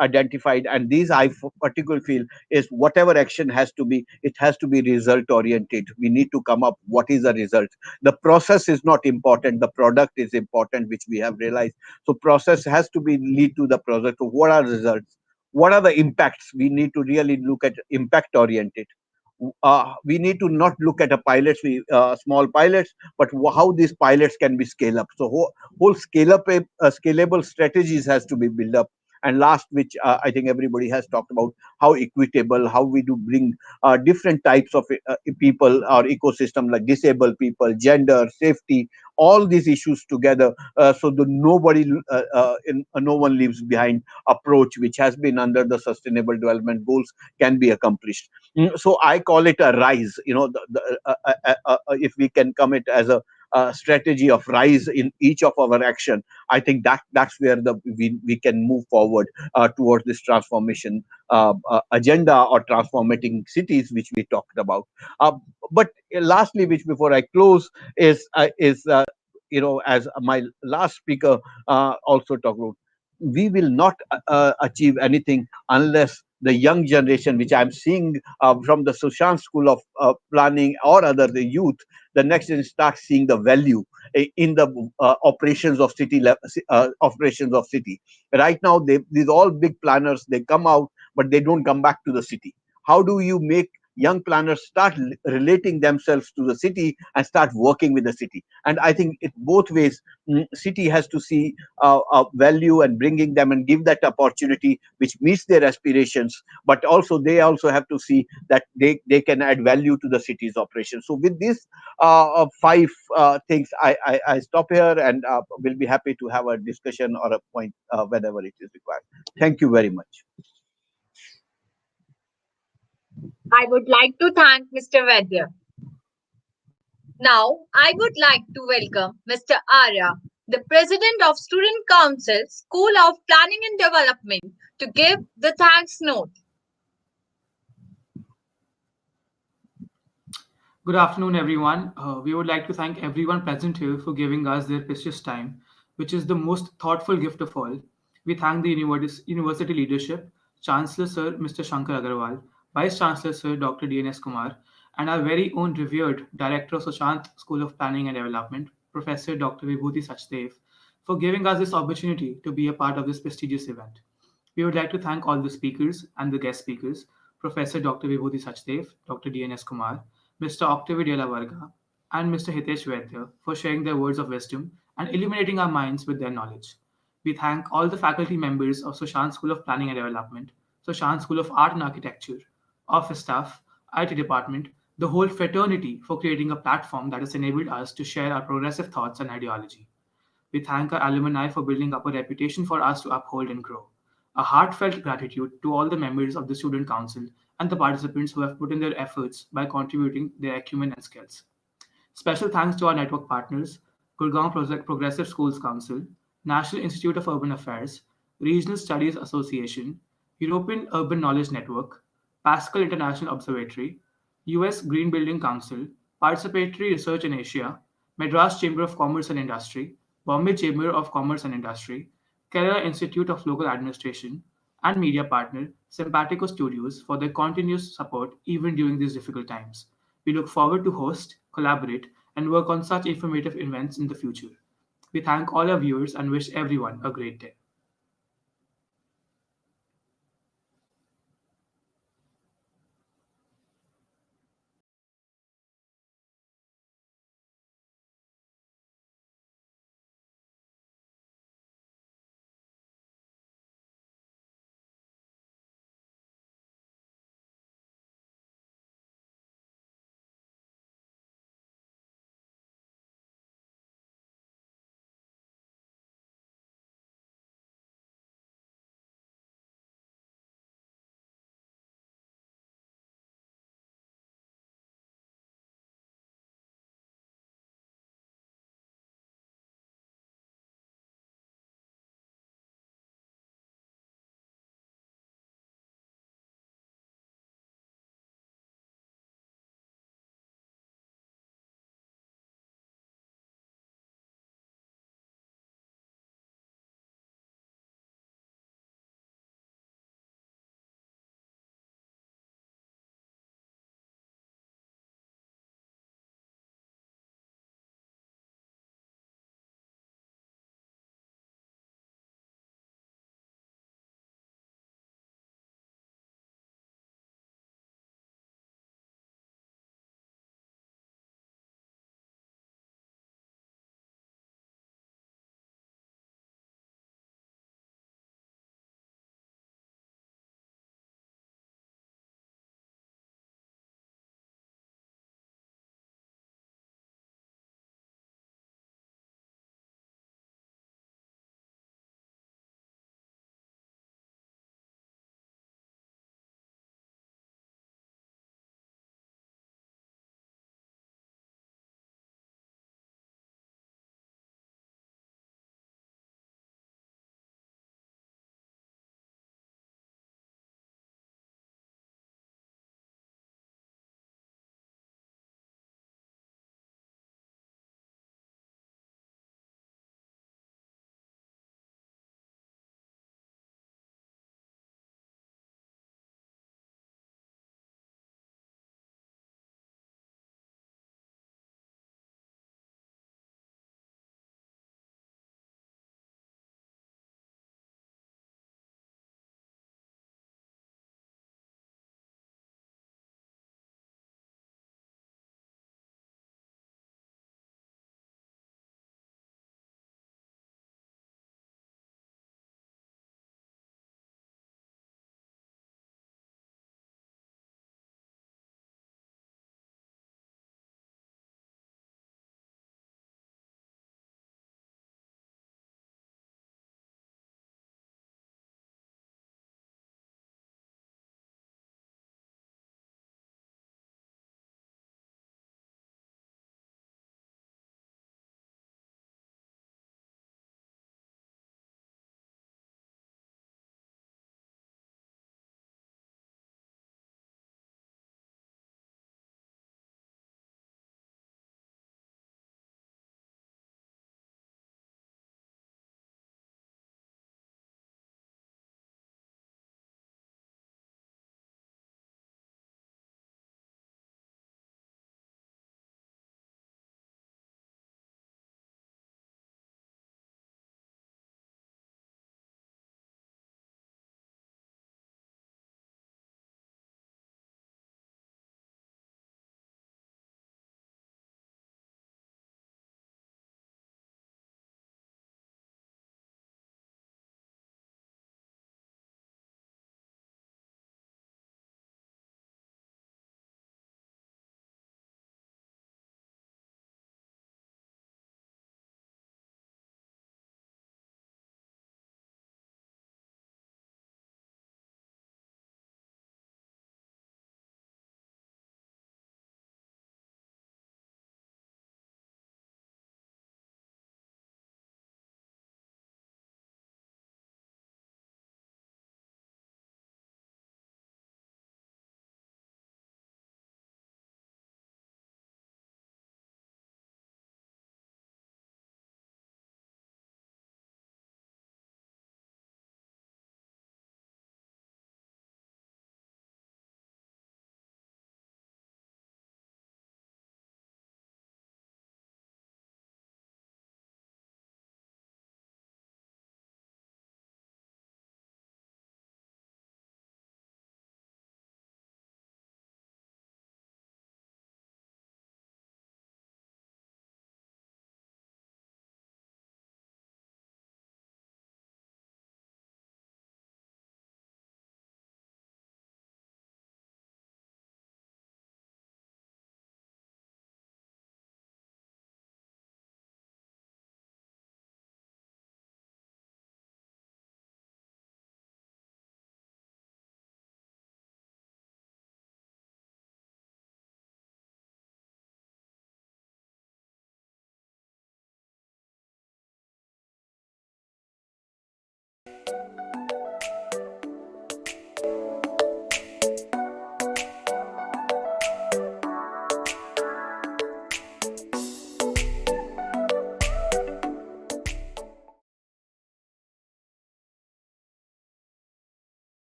identified. And these particularly feel is whatever action has to be, it has to be result oriented. We need to come up what is the result. The process is not important, the product is important, which we have realized. So process has to be lead to the product. So what are results, what are the impacts? We need to really look at impact oriented. We need to not look at a pilots, small pilots, but how these pilots can be scaled up. So whole scale up, scalable strategies has to be built up. And last, which I think everybody has talked about, how equitable, how we do bring different types of people or ecosystem, like disabled people, gender, safety, all these issues together, so the no one leaves behind approach, which has been under the sustainable development goals, can be accomplished. So I call it a rise. If we can come it as a strategy of rise in each of our action, I think that's where we can move forward towards this transformation agenda, or transforming cities, which we talked about. Uh, but lastly, which before I close, is as my last speaker also talked about, we will not achieve anything unless the young generation, which I'm seeing from the Sushant School of Planning or other the youth, the next generation starts seeing the value in the operations of city. Right now, these all big planners, they come out, but they don't come back to the city. How do you make young planners start relating themselves to the city and start working with the city? And I think it both ways. City has to see value and bringing them and give that opportunity which meets their aspirations, but also they also have to see that they can add value to the city's operation. So with these five things, I stop here, and will be happy to have a discussion or a point whenever it is required. Thank you very much. I would like to thank Mr. Vaidya. Now, I would like to welcome Mr. Arya, the President of Student Council, School of Planning and Development, to give the thanks note. Good afternoon, everyone. We would like to thank everyone present here for giving us their precious time, which is the most thoughtful gift of all. We thank the university leadership, Chancellor Sir Mr. Shankar Agarwal, Vice Chancellor Sir Dr. DNS Kumar, and our very own revered Director of Sushant School of Planning and Development, Professor Dr. Vibhuti Sachdev, for giving us this opportunity to be a part of this prestigious event. We would like to thank all the speakers and the guest speakers, Professor Dr. Vibhuti Sachdev, Dr. DNS Kumar, Mr. Octavio de la Varga, and Mr. Hitesh Vaidya for sharing their words of wisdom and illuminating our minds with their knowledge. We thank all the faculty members of Sushant School of Planning and Development, Sushant School of Art and Architecture, office staff, IT department, the whole fraternity for creating a platform that has enabled us to share our progressive thoughts and ideology. We thank our alumni for building up a reputation for us to uphold and grow. A heartfelt gratitude to all the members of the Student Council and the participants who have put in their efforts by contributing their acumen and skills. Special thanks to our network partners, Gurgaon Progressive Schools Council, National Institute of Urban Affairs, Regional Studies Association, European Urban Knowledge Network, Pascal International Observatory, US Green Building Council, Participatory Research in Asia, Madras Chamber of Commerce and Industry, Bombay Chamber of Commerce and Industry, Kerala Institute of Local Administration, and media partner Simpatico Studios for their continuous support even during these difficult times. We look forward to host, collaborate, and work on such informative events in the future. We thank all our viewers and wish everyone a great day.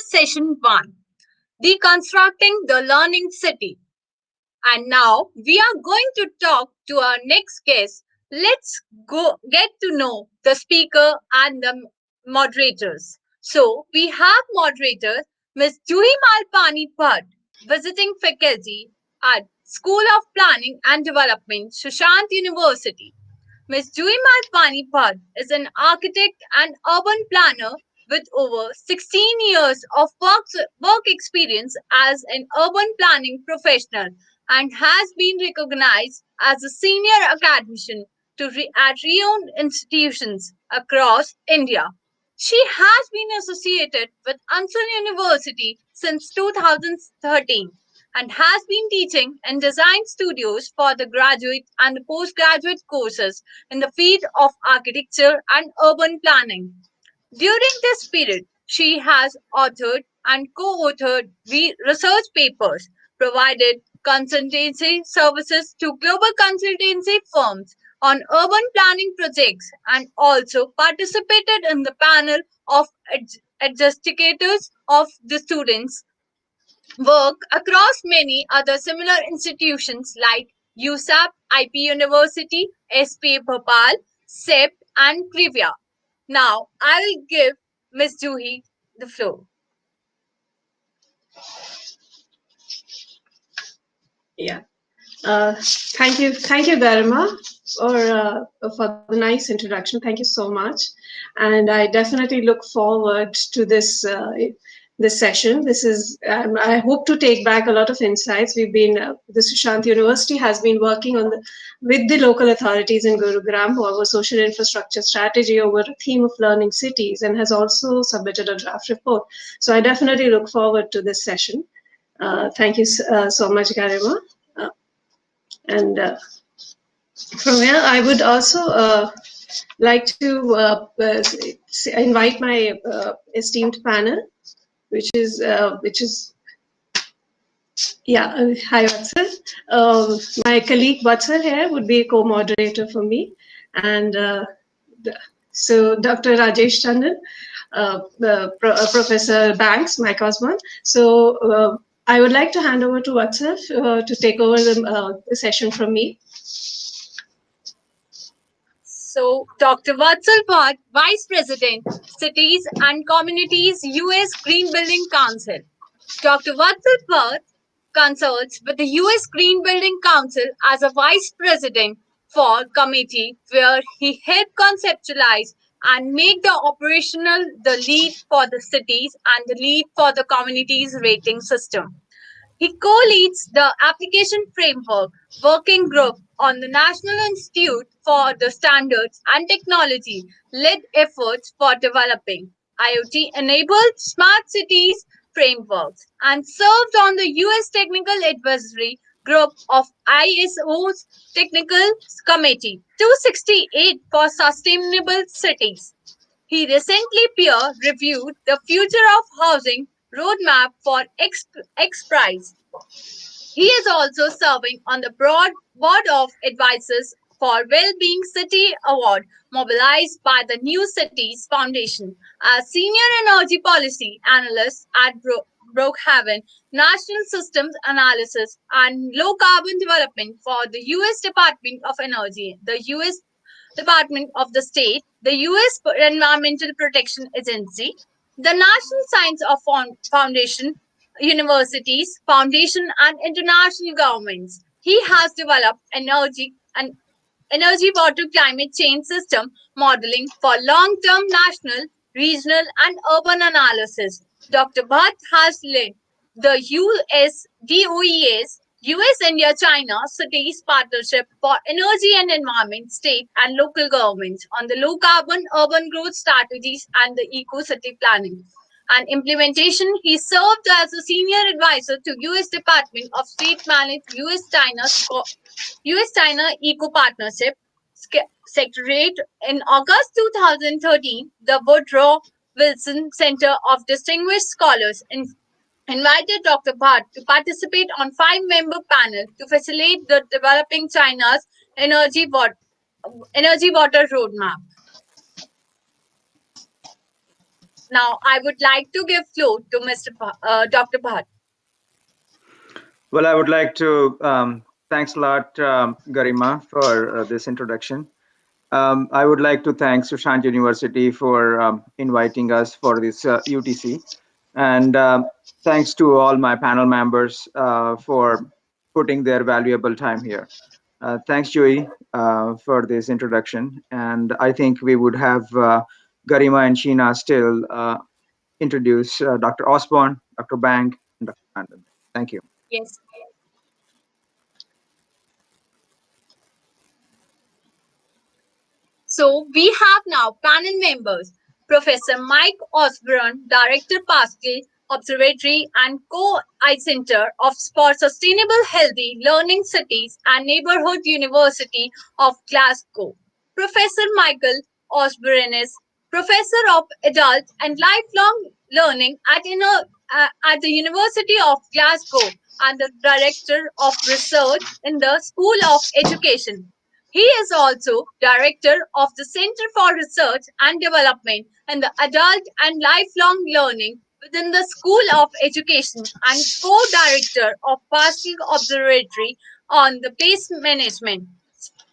Session 1, Deconstructing the Learning City. And now we are going to talk to our next guest. Let's go get to know the speaker and the moderators. So we have moderator Ms. Juhi Malpani Bhatt, visiting faculty at School of Planning and Development, Sushant University. Ms. Juhi Malpani Bhatt is an architect and urban planner with over 16 years of work experience as an urban planning professional and has been recognized as a senior academician at renowned institutions across India. She has been associated with Anson University since 2013 and has been teaching in design studios for the graduate and postgraduate courses in the field of architecture and urban planning. During this period, she has authored and co authored research papers, provided consultancy services to global consultancy firms on urban planning projects, and also participated in the panel of adjudicators of the students' work across many other similar institutions like USAP, IP University, SP Bhopal, SEP, and Krivya. Now, I'll give Miss Juhi the floor. Yeah. Thank you, Garima, for the nice introduction. Thank you so much, and I definitely look forward to this session. I hope to take back a lot of insights. The Sushant University has been working with the local authorities in Gurugram over social infrastructure strategy over a theme of learning cities, and has also submitted a draft report. So I definitely look forward to this session. Thank you so much, Garima. And from here, I would also like to invite my esteemed panel, which is Yeah, hi Vatsal. My colleague Vatsal here would be a co-moderator for me. And so Dr. Rajesh Chandan, Professor Banks, my husband. So I would like to hand over to Vatsal to take over the session from me. So, Dr. Vatsal Bhatt, Vice President, Cities and Communities, U.S. Green Building Council. Dr. Vatsal Bhatt consults with the U.S. Green Building Council as a Vice President for committee, where he helped conceptualize and make the operational the lead for the cities and the lead for the communities rating system. He co-leads the Application Framework Working Group on the National Institute for the Standards and Technology led efforts for developing IoT-enabled smart cities frameworks and served on the U.S. Technical Advisory Group of ISO's Technical Committee 268 for Sustainable Cities. He recently peer-reviewed the Future of Housing Roadmap for X Prize. He is also serving on the broad board of advisors for Wellbeing City Award, mobilized by the New Cities Foundation, as senior energy policy analyst at Brookhaven National Systems Analysis and Low Carbon Development for the U.S. Department of Energy, the U.S. Department of the State, the U.S. Environmental Protection Agency, the National Science of Foundation, universities, foundation, and international governments. He has developed energy water climate change system modeling for long-term national, regional, and urban analysis. Dr. Bhatt has led the USDOE's US India China Cities Partnership for Energy and Environment, state and local governments on the low carbon urban growth strategies and the eco city planning and implementation. He served as a senior advisor to US Department of State managed US China Eco Partnership Secretariat. In August 2013, the Woodrow Wilson Center of Distinguished Scholars invited Dr. Bhatt to participate on five-member panel to facilitate the developing China's energy water roadmap. Now, I would like to give floor to Dr. Bhatt. Well, I would like to thanks a lot, Garima, for this introduction. I would like to thank Sushant University for inviting us for this UTC, and thanks to all my panel members for putting their valuable time here. Thanks, Joey, for this introduction, and I think we would have Garima and Sheena still introduce Dr. Osborne, Dr. Bank, and Dr. Brandon. Thank you. Yes. So we have now panel members, Professor Mike Osborne, Director Pascal Observatory and Co-I Center for Sustainable Healthy Learning Cities and Neighborhood University of Glasgow. Professor Michael Osborne is Professor of Adult and Lifelong Learning at the University of Glasgow and the Director of Research in the School of Education. He is also director of the Center for Research and Development in the Adult and Lifelong Learning within the School of Education and co-director of Pascal Observatory on the Place Management,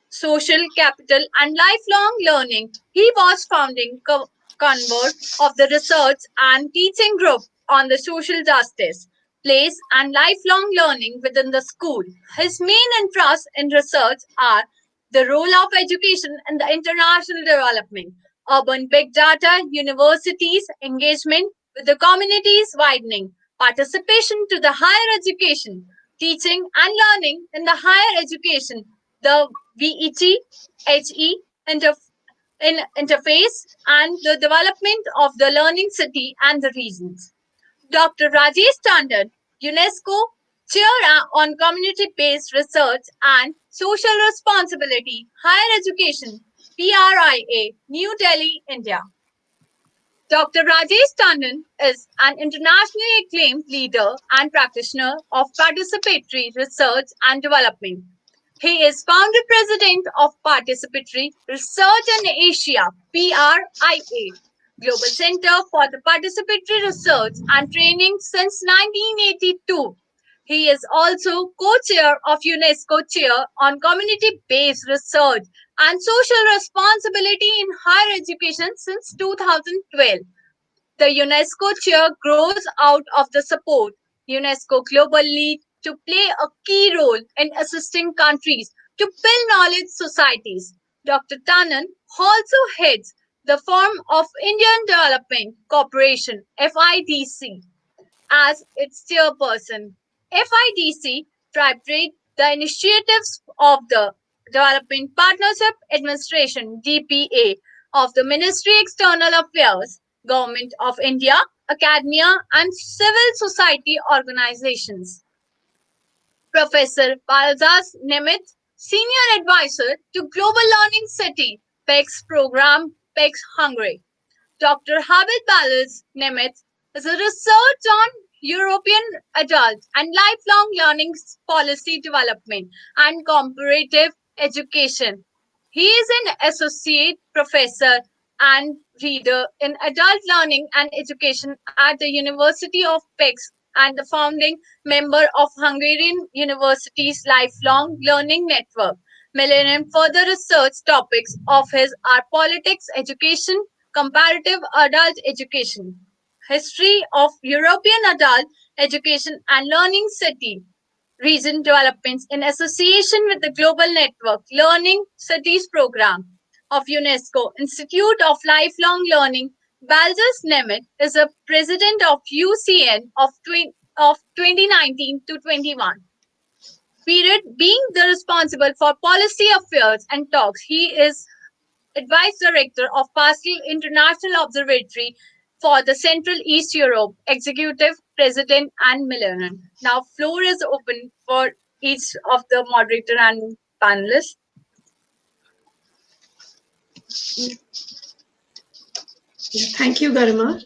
Social Capital and Lifelong Learning. He was founding convert of the research and teaching group on the social justice, place and lifelong learning within the school. His main interests in research are the role of education in the international development, urban big data, universities, engagement with the communities widening, participation to the higher education, teaching and learning in the higher education, the VET, HE interface, and the development of the learning city and the regions. Dr. Rajesh Tandon, UNESCO Chair on Community-Based Research and Social Responsibility, Higher Education, PRIA, New Delhi, India. Dr. Rajesh Tandon is an internationally acclaimed leader and practitioner of participatory research and development. He is founder president of Participatory Research in Asia (PRIA), Global Center for the Participatory Research and Training since 1982. He is also co-chair of UNESCO Chair on Community-Based Research and Social Responsibility in Higher Education since 2012. The UNESCO chair grows out of the support UNESCO Global Lead to play a key role in assisting countries to build knowledge societies. Dr. Tanan also heads the Forum of Indian Development Corporation (FIDC) as its chairperson. FIDC tripartite the initiatives of the Development Partnership Administration (DPA) of the Ministry External Affairs, Government of India, academia, and civil society organizations. Professor Balzas Nemeth, Senior Advisor to Global Learning City, PEX Program, PEX Hungary. Dr. Habib Balaz Nemeth is a research on European adult and lifelong learning policy development and comparative education. He is an associate professor and reader in adult learning and education at the University of Pécs and the founding member of Hungarian University's Lifelong Learning Network. Millennium further research topics of his are politics, education, comparative adult education, history of European adult education and learning city, region developments in association with the Global Network Learning Cities Program of UNESCO Institute of Lifelong Learning. Balzas Nemeth is a president of UCN of 2019 to 21 period, being the responsible for policy affairs and talks. He is advice director of Pascal International Observatory for the Central East Europe, executive president and millennium. Now, floor is open for each of the moderator and panelists. Thank you, Garima.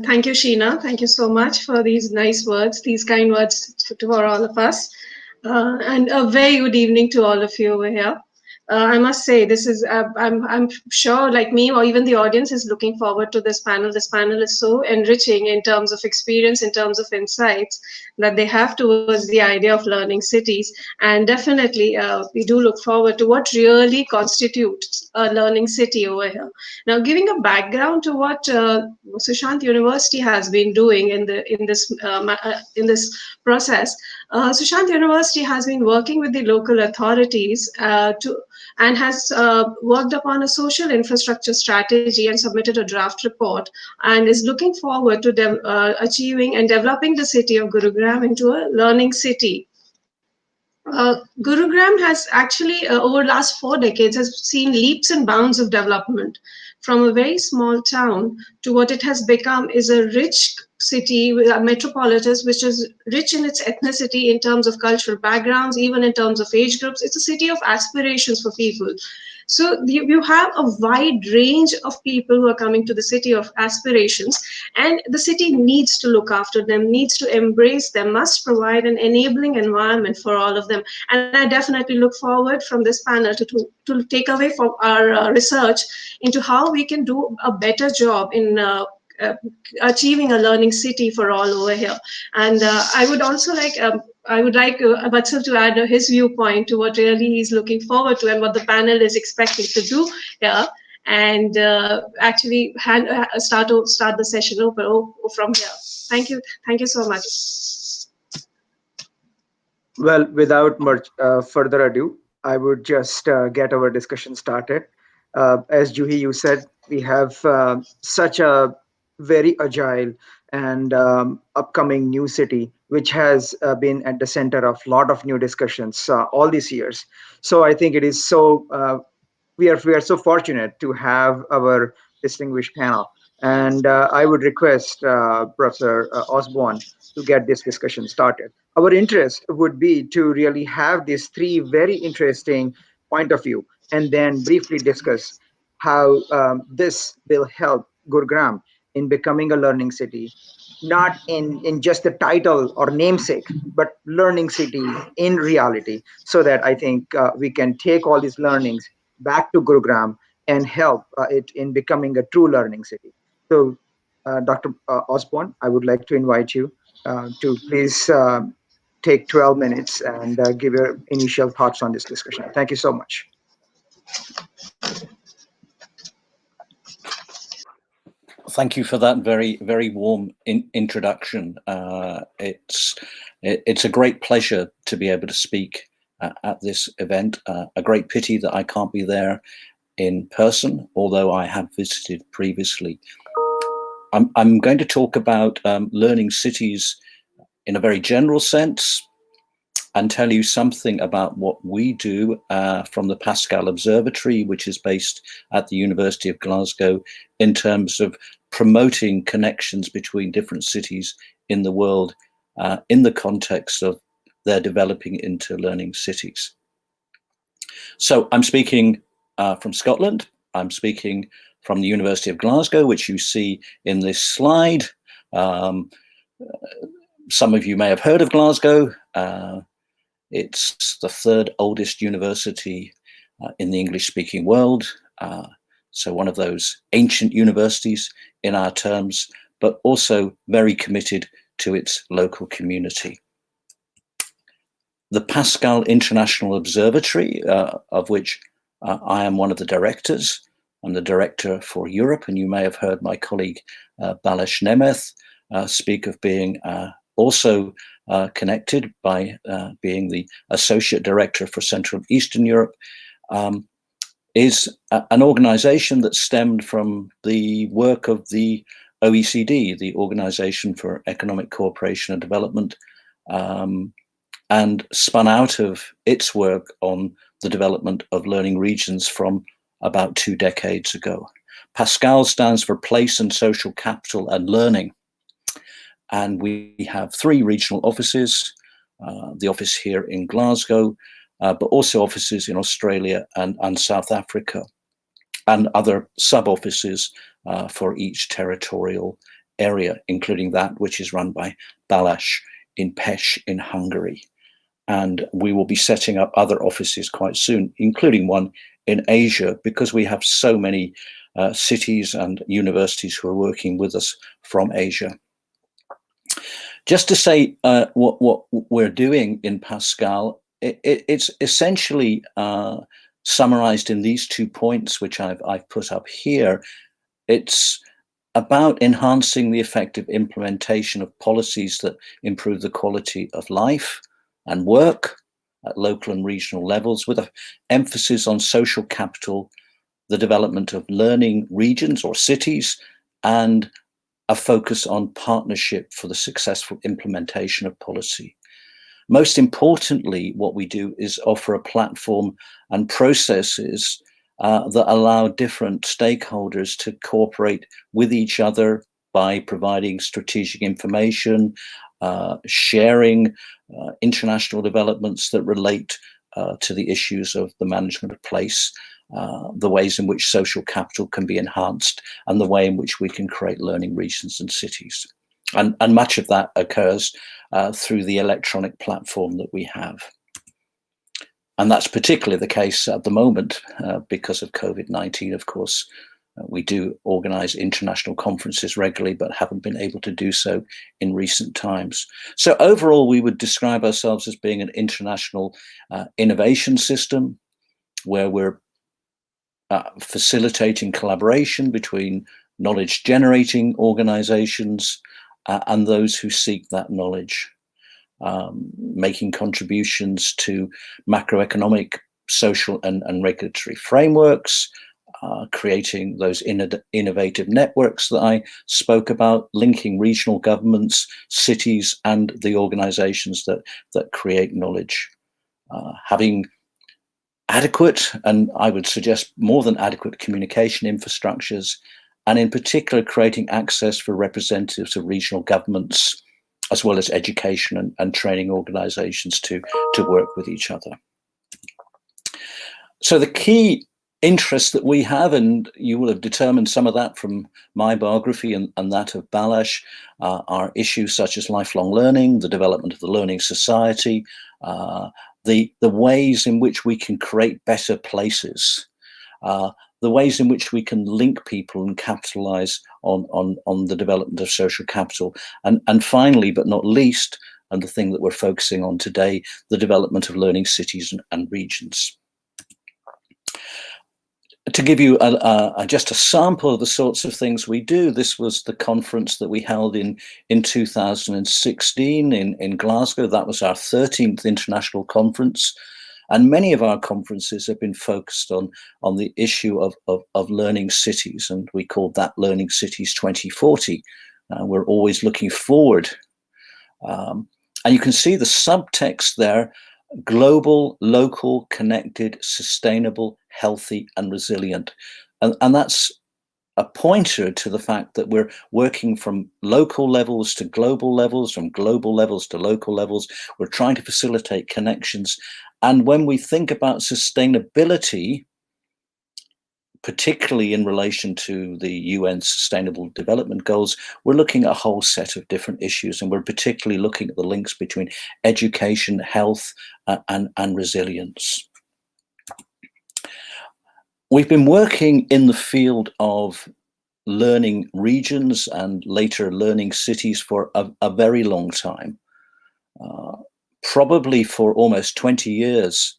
Thank you, Sheena. Thank you so much for these nice words, these kind words for all of us. And a very good evening to all of you over here. I must say, this is I'm sure, like me, or even the audience is looking forward to this panel. This panel is so enriching in terms of experience, in terms of insights that they have towards the idea of learning cities. And definitely, we do look forward to what really constitutes a learning city over here. Now, giving a background to what Sushant University has been doing in this process. Sushant University has been working with the local authorities and has worked upon a social infrastructure strategy and submitted a draft report and is looking forward to achieving and developing the city of Gurugram into a learning city. Gurugram has actually, over the last 4 decades, has seen leaps and bounds of development. From a very small town to what it has become is a rich city, a metropolis, which is rich in its ethnicity, in terms of cultural backgrounds, even in terms of age groups. It's a city of aspirations for people. So you have a wide range of people who are coming to the city of aspirations, and the city needs to look after them, needs to embrace them, must provide an enabling environment for all of them. And I definitely look forward from this panel to take away from our research into how we can do a better job in achieving a learning city for all over here. And I would also like Vatsal to add his viewpoint to what really he's looking forward to and what the panel is expecting to do here, and actually start the session over from here. Thank you so much. Well, without much further ado, I would just get our discussion started. As Juhi, you said, we have such a very agile and upcoming new city, which has been at the center of a lot of new discussions all these years. So I think it is so, we are so fortunate to have our distinguished panel. And I would request Professor Osborne to get this discussion started. Our interest would be to really have these 3 very interesting point of view, and then briefly discuss how this will help Gurugram in becoming a learning city, not in just the title or namesake, but learning city in reality, so that I think we can take all these learnings back to Gurugram and help it in becoming a true learning city. So, Dr. Osborne, I would like to invite you to please take 12 minutes and give your initial thoughts on this discussion. Thank you so much. Thank you for that very warm introduction. It's a great pleasure to be able to speak at this event. A great pity that I can't be there in person, although I have visited previously. I'm going to talk about learning cities in a very general sense, and tell you something about what we do from the Pascal Observatory, which is based at the University of Glasgow, in terms of promoting connections between different cities in the world in the context of their developing into learning cities. So I'm speaking from Scotland. I'm speaking from the University of Glasgow, which you see in this slide. Some of you may have heard of Glasgow. It's the third oldest university in the English-speaking world. So one of those ancient universities in our terms, but also very committed to its local community. The Pascal International Observatory, of which I am one of the directors. I'm the director for Europe, and you may have heard my colleague Balázs Nemeth speak of being also connected by being the Associate Director for Central and Eastern Europe, is an organization that stemmed from the work of the OECD, the Organization for Economic Cooperation and Development, and spun out of its work on the development of learning regions from about 2 decades ago. Pascal stands for Place and Social Capital and Learning. And we have 3 regional offices, the office here in Glasgow, but also offices in Australia and South Africa, and other sub-offices for each territorial area, including that which is run by Balázs in Pest in Hungary. And we will be setting up other offices quite soon, including one in Asia, because we have so many cities and universities who are working with us from Asia. Just to say what we're doing in Pascal, it's essentially summarized in these 2 points, which I've put up here. It's about enhancing the effective implementation of policies that improve the quality of life and work at local and regional levels, with an emphasis on social capital, the development of learning regions or cities, and a focus on partnership for the successful implementation of policy. Most importantly, what we do is offer a platform and processes that allow different stakeholders to cooperate with each other by providing strategic information, sharing international developments that relate to the issues of the management of place, the ways in which social capital can be enhanced, and the way in which we can create learning regions and cities. And much of that occurs through the electronic platform that we have. And that's particularly the case at the moment because of COVID-19, of course. We do organize international conferences regularly, but haven't been able to do so in recent times. So overall, we would describe ourselves as being an international innovation system, where we're facilitating collaboration between knowledge generating organizations and those who seek that knowledge, making contributions to macroeconomic, social and regulatory frameworks, creating those innovative networks that I spoke about, linking regional governments, cities, and the organizations that create knowledge. Having adequate, and I would suggest more than adequate, communication infrastructures, and in particular creating access for representatives of regional governments, as well as education and training organizations to work with each other. So the key interests that we have, and you will have determined some of that from my biography and that of Balázs, are issues such as lifelong learning, the development of the learning society, the ways in which we can create better places, the ways in which we can link people and capitalize on the development of social capital. And finally, but not least, and the thing that we're focusing on today, the development of learning cities and regions. To give you just a sample of the sorts of things we do, this was the conference that we held in 2016 in Glasgow. That was our 13th international conference. And many of our conferences have been focused on the issue of learning cities, and we called that Learning Cities 2040. We're always looking forward. And you can see the subtext there: global, local, connected, sustainable, healthy, and resilient. And that's a pointer to the fact that we're working from local levels to global levels, from global levels to local levels. We're trying to facilitate connections. And when we think about sustainability, particularly in relation to the UN Sustainable Development Goals, we're looking at a whole set of different issues, and we're particularly looking at the links between education, health, and resilience. We've been working in the field of learning regions and later learning cities for a very long time, probably for almost 20 years.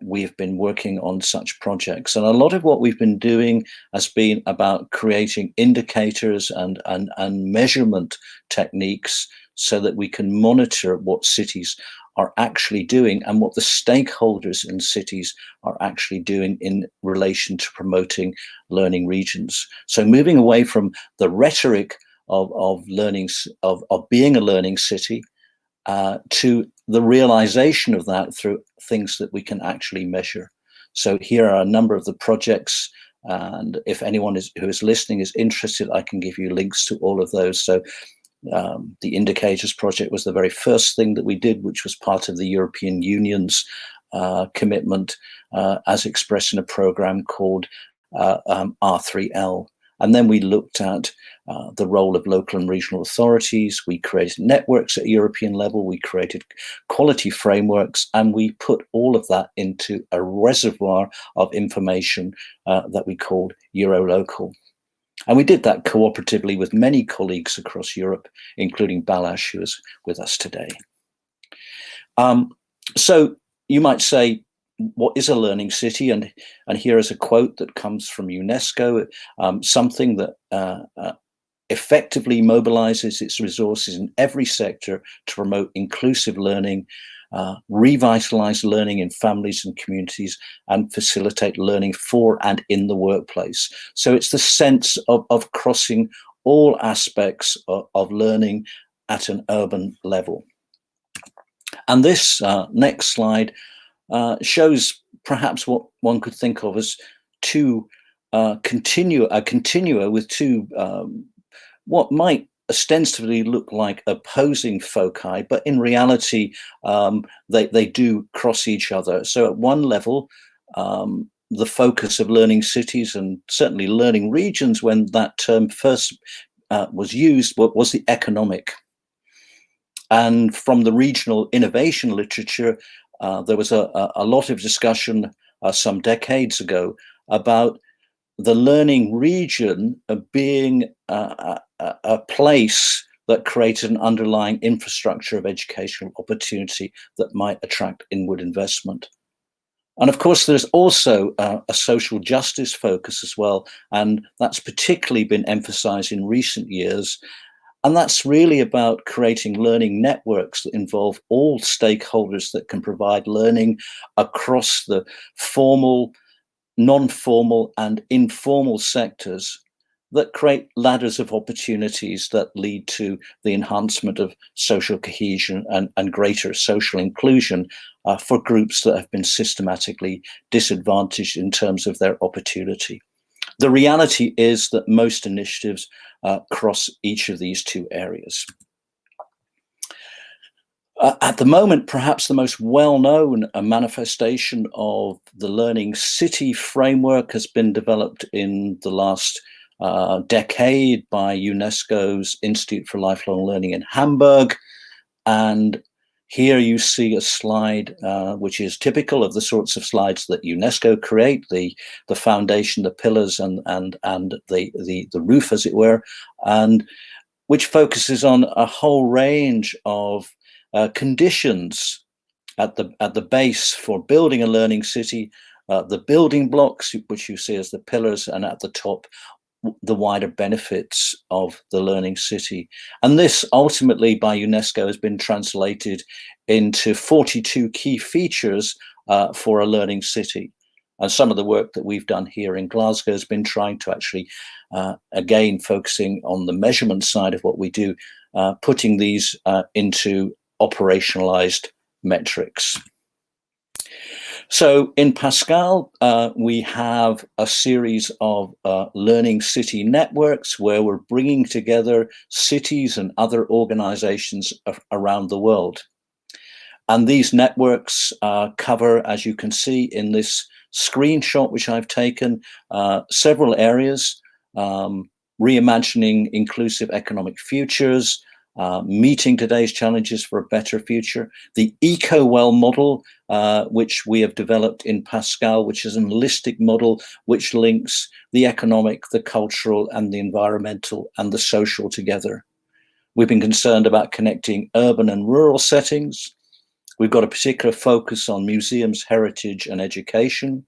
We've been working on such projects, and a lot of what we've been doing has been about creating indicators and measurement techniques so that we can monitor what cities are actually doing and what the stakeholders in cities are actually doing in relation to promoting learning regions. So moving away from the rhetoric of being a learning city to the realization of that through things that we can actually measure. So here are a number of the projects, and if anyone who is listening is interested, I can give you links to all of those. So the Indicators Project was the very first thing that we did, which was part of the European Union's commitment as expressed in a program called R3L. And then we looked at the role of local and regional authorities. We created networks at European level. We created quality frameworks, and we put all of that into a reservoir of information that we called Eurolocal. And we did that cooperatively with many colleagues across Europe, including Balázs, who is with us today. So you might say, what is a learning city? And here is a quote that comes from UNESCO, something that effectively mobilizes its resources in every sector to promote inclusive learning, revitalize learning in families and communities, and facilitate learning for and in the workplace. So it's the sense of crossing all aspects of learning at an urban level. And this next slide shows perhaps what one could think of as two continua with two what might ostensibly look like opposing foci, but in reality they do cross each other. So at one level, the focus of learning cities and certainly learning regions, when that term first was used, was the economic. And from the regional innovation literature, there was a lot of discussion some decades ago about the learning region being a place that created an underlying infrastructure of educational opportunity that might attract inward investment. And of course, there's also a social justice focus as well, and that's particularly been emphasized in recent years. And that's really about creating learning networks that involve all stakeholders that can provide learning across the formal, non-formal, and informal sectors that create ladders of opportunities that lead to the enhancement of social cohesion and greater social inclusion for groups that have been systematically disadvantaged in terms of their opportunity. The reality is that most initiatives cross each of these two areas. At the moment, perhaps the most well-known manifestation of the Learning City framework has been developed in the last decade by UNESCO's Institute for Lifelong Learning in Hamburg. And here you see a slide which is typical of the sorts of slides that UNESCO create, the foundation, the pillars, and the roof, as it were, and which focuses on a whole range of conditions at the base for building a learning city, the building blocks, which you see as the pillars, and at the top, the wider benefits of the learning city. And this ultimately by UNESCO has been translated into 42 key features for a learning city. And some of the work that we've done here in Glasgow has been trying to actually, again, focusing on the measurement side of what we do, putting these into operationalized metrics. So in Pascal, we have a series of learning city networks where we're bringing together cities and other organizations around the world. And these networks cover, as you can see in this screenshot, which I've taken, several areas: reimagining inclusive economic futures, meeting today's challenges for a better future, the eco-well model, which we have developed in Pascal, which is an holistic model which links the economic, the cultural, and the environmental and the social together. We've been concerned about connecting urban and rural settings. We've got a particular focus on museums, heritage, and education.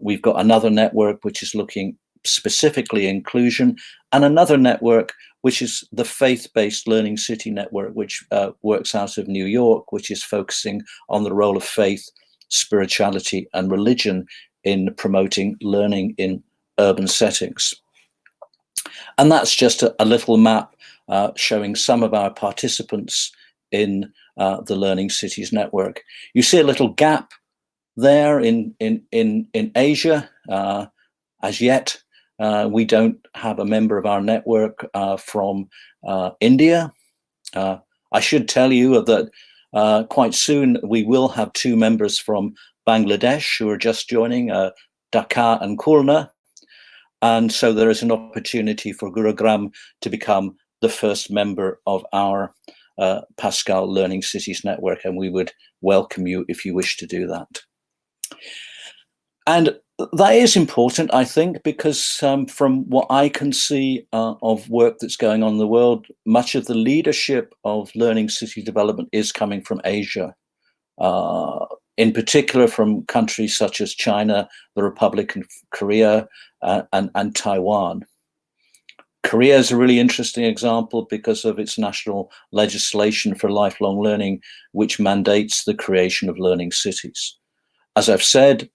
We've got another network which is looking specifically inclusion, and another network which is the faith-based learning city network, which works out of New York, which is focusing on the role of faith, spirituality, and religion in promoting learning in urban settings. And that's just a little map showing some of our participants in the Learning Cities network. You see a little gap there in Asia. As yet, we don't have a member of our network from India. I should tell you that quite soon we will have 2 members from Bangladesh who are just joining, Dhaka and Khulna. And so there is an opportunity for Gurugram to become the first member of our Pascal Learning Cities network, and we would welcome you if you wish to do that. And that is important, I think, because from what I can see of work that's going on in the world, much of the leadership of learning city development is coming from Asia, in particular from countries such as China, the Republic of Korea, and Taiwan. Korea is a really interesting example because of its national legislation for lifelong learning, which mandates the creation of learning cities. As I've said,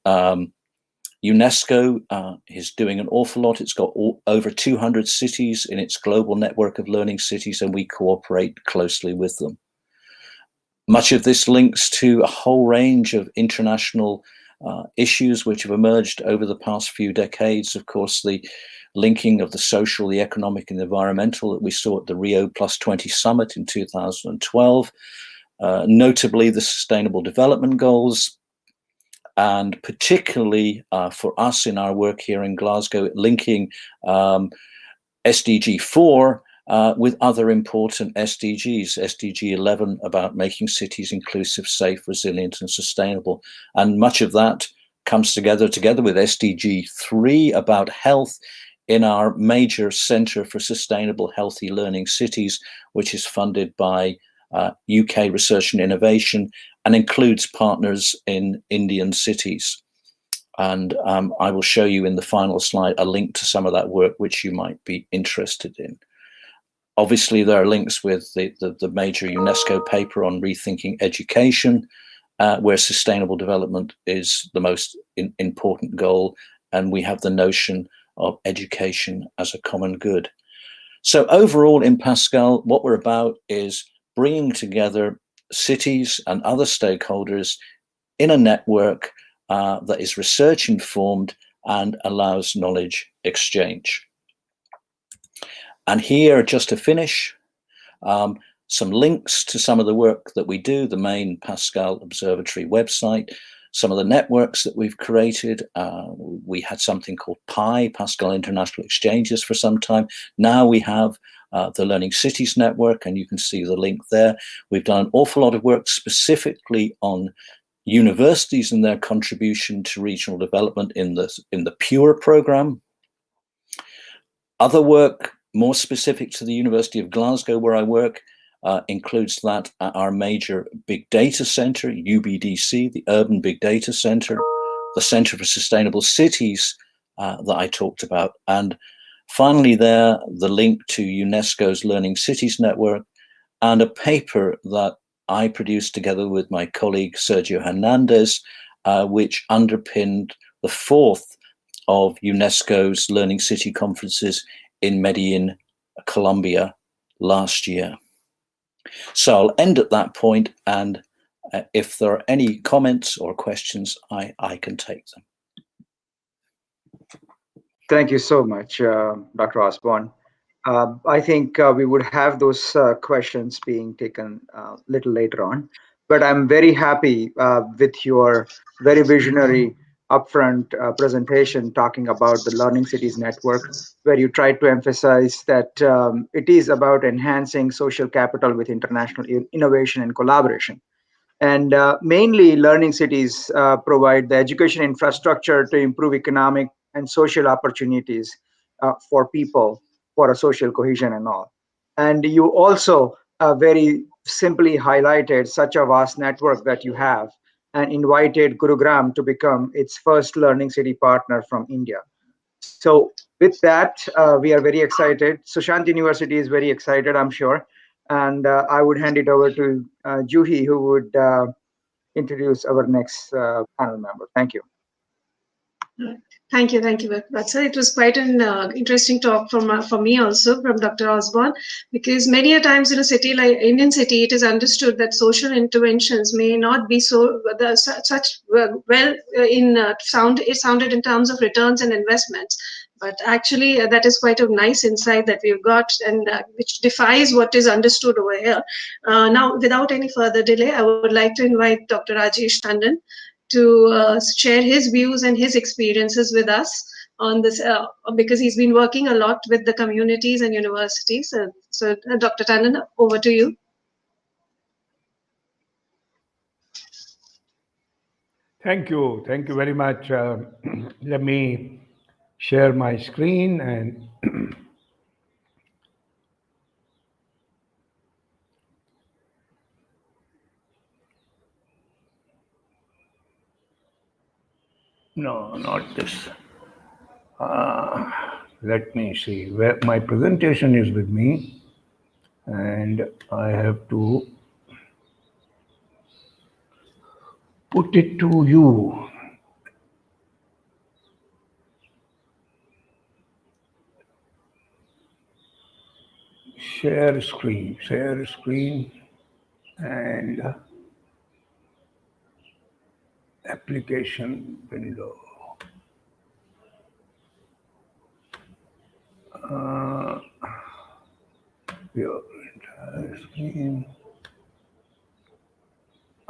UNESCO is doing an awful lot. It's got over 200 cities in its global network of learning cities, and we cooperate closely with them. Much of this links to a whole range of international issues which have emerged over the past few decades. Of course, the linking of the social, the economic, and the environmental that we saw at the Rio +20 summit in 2012, notably the Sustainable Development Goals, and particularly for us in our work here in Glasgow, linking SDG 4 with other important SDGs, SDG 11 about making cities inclusive, safe, resilient, and sustainable. And much of that comes together with SDG 3 about health in our major Centre for Sustainable Healthy Learning Cities, which is funded by UK Research and Innovation and includes partners in Indian cities. And I will show you in the final slide a link to some of that work which you might be interested in. Obviously, there are links with the major UNESCO paper on rethinking education, where sustainable development is the most important goal, and we have the notion of education as a common good. So overall in Pascal, what we're about is bringing together cities and other stakeholders in a network that is research informed and allows knowledge exchange. And here, just to finish, some links to some of the work that we do, the main Pascal Observatory website, some of the networks that we've created. We had something called PI, Pascal International Exchanges, for some time. Now we have the Learning Cities Network, and you can see the link there. We've done an awful lot of work specifically on universities and their contribution to regional development in the PURE program. Other work more specific to the University of Glasgow, where I work, includes that at our major big data center, UBDC, the Urban Big Data Center, the Center for Sustainable Cities that I talked about. And finally there, the link to UNESCO's Learning Cities Network and a paper that I produced together with my colleague Sergio Hernandez, which underpinned the fourth of UNESCO's Learning City conferences in Medellin, Colombia last year. So I'll end at that point, and if there are any comments or questions, I can take them. Thank you so much, Dr. Osborne. I think we would have those questions being taken a little later on, but I'm very happy with your very visionary upfront presentation talking about the Learning Cities Network, where you tried to emphasize that it is about enhancing social capital with international innovation and collaboration. And mainly Learning Cities provide the education infrastructure to improve economic and social opportunities for people, for a social cohesion and all. And you also very simply highlighted such a vast network that you have and invited Gurugram to become its first Learning City partner from India. So with that, we are very excited. Sushant University is very excited, I'm sure. And I would hand it over to Juhi, who would introduce our next panel member. Thank you. Thank you, Vatsa. It was quite an interesting talk for me also, from Dr. Osborne, because many a times in a city like Indian city, it is understood that social interventions may not be so sounded in terms of returns and investments. But actually, that is quite a nice insight that we've got, and which defies what is understood over here. Now, without any further delay, I would like to invite Dr. Rajesh Tandon to share his views and his experiences with us on this, because he's been working a lot with the communities and universities. So Dr. Tandon, over to you. Thank you very much. Let me share my screen and no, not this. Let me see where my presentation is with me, and I have to put it to you. Share screen, and application window. Your entire screen.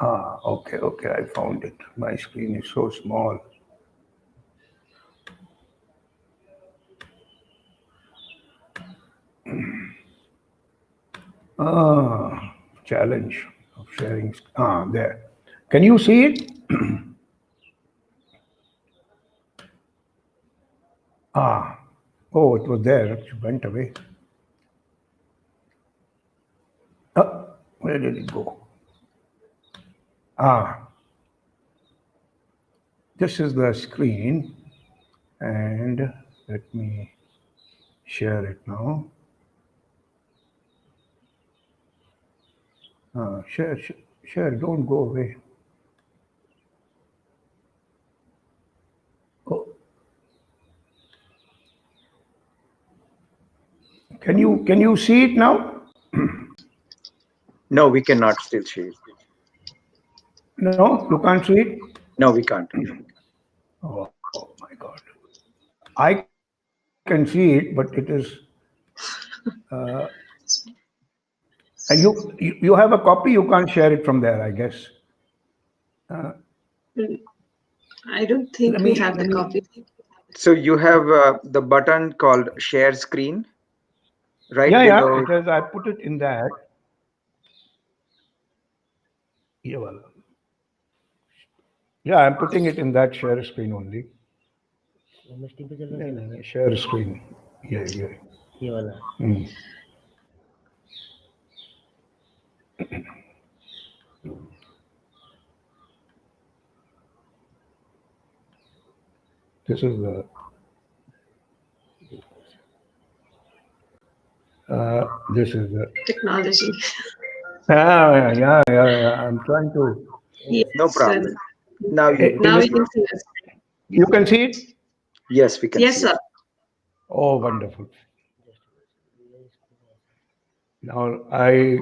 Okay, I found it. My screen is so small. Challenge of sharing. There. Can you see it? Oh, it was there. It went away. Where did it go? This is the screen, and let me share it now. Share, don't go away. Oh. Can you see it now? No, we cannot still see it. No, you can't see it? No, we can't. Oh my God. I can see it, but it is And you have a copy. You can't share it from there, I guess. I don't think Let we me have the copy. So you have the button called share screen right Yeah, below. it has. I put it in that. Yeah, well, yeah, I'm putting it in that share screen only. No, share screen. Yeah, yeah. Hmm. This is the. This is the. Technology. Yeah. I'm trying to. Yes. No problem. Now you Now Is we it, can see us. you can see it? yes, we can Yes, see sir. it. Oh, wonderful. Now I.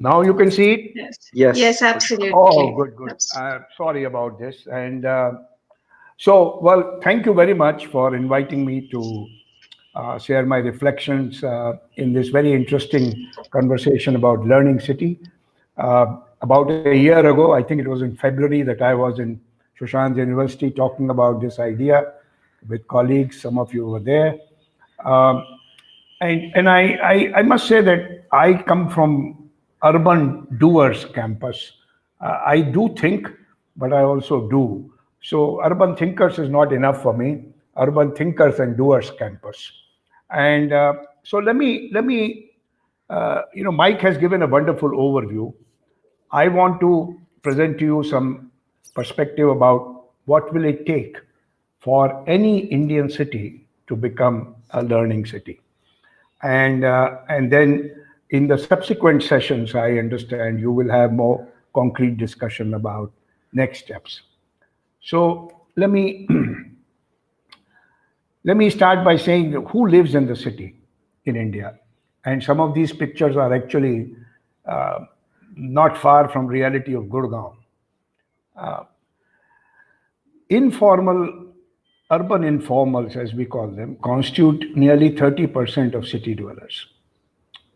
Now you can see it? Yes. Yes. Yes, absolutely. Oh, good. Absolutely. Sorry about this. And so, well, thank you very much for inviting me to share my reflections in this very interesting conversation about Learning City. About a year ago, I think it was in February, that I was in Shushan's University talking about this idea with colleagues. Some of you were there. Um, and I must say that I come from urban doers campus. I do think, but I also do. So urban thinkers is not enough for me. Urban thinkers and doers campus. And so let me Mike has given a wonderful overview. I want to present to you some perspective about what will it take for any Indian city to become a learning city. And then in the subsequent sessions, I understand you will have more concrete discussion about next steps. So let me start by saying who lives in the city in India. And some of these pictures are actually uh, not far from reality of Gurgaon. Informal, urban informals, as we call them, constitute nearly 30% of city dwellers.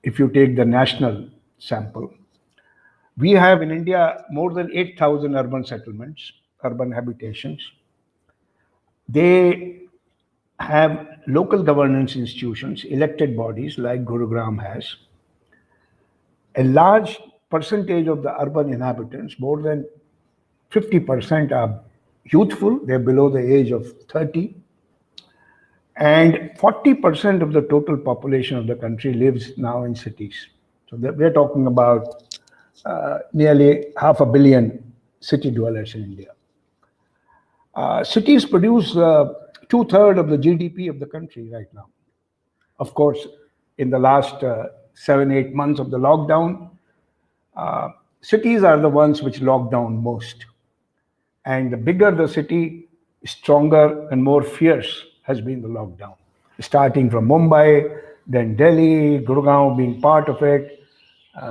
If you take the national sample, we have in India more than 8,000 urban settlements, urban habitations. They have local governance institutions, elected bodies like Gurugram has. A large percentage of the urban inhabitants, more than 50%, are youthful, they're below the age of 30. And 40% of the total population of the country lives now in cities. So we're talking about nearly 500 million city dwellers in India. Cities produce two-thirds of the GDP of the country right now. Of course, in the last 7, 8 months of the lockdown, cities are the ones which lock down most. And the bigger the city, stronger and more fierce has been the lockdown. Starting from Mumbai, then Delhi, Gurgaon being part of it,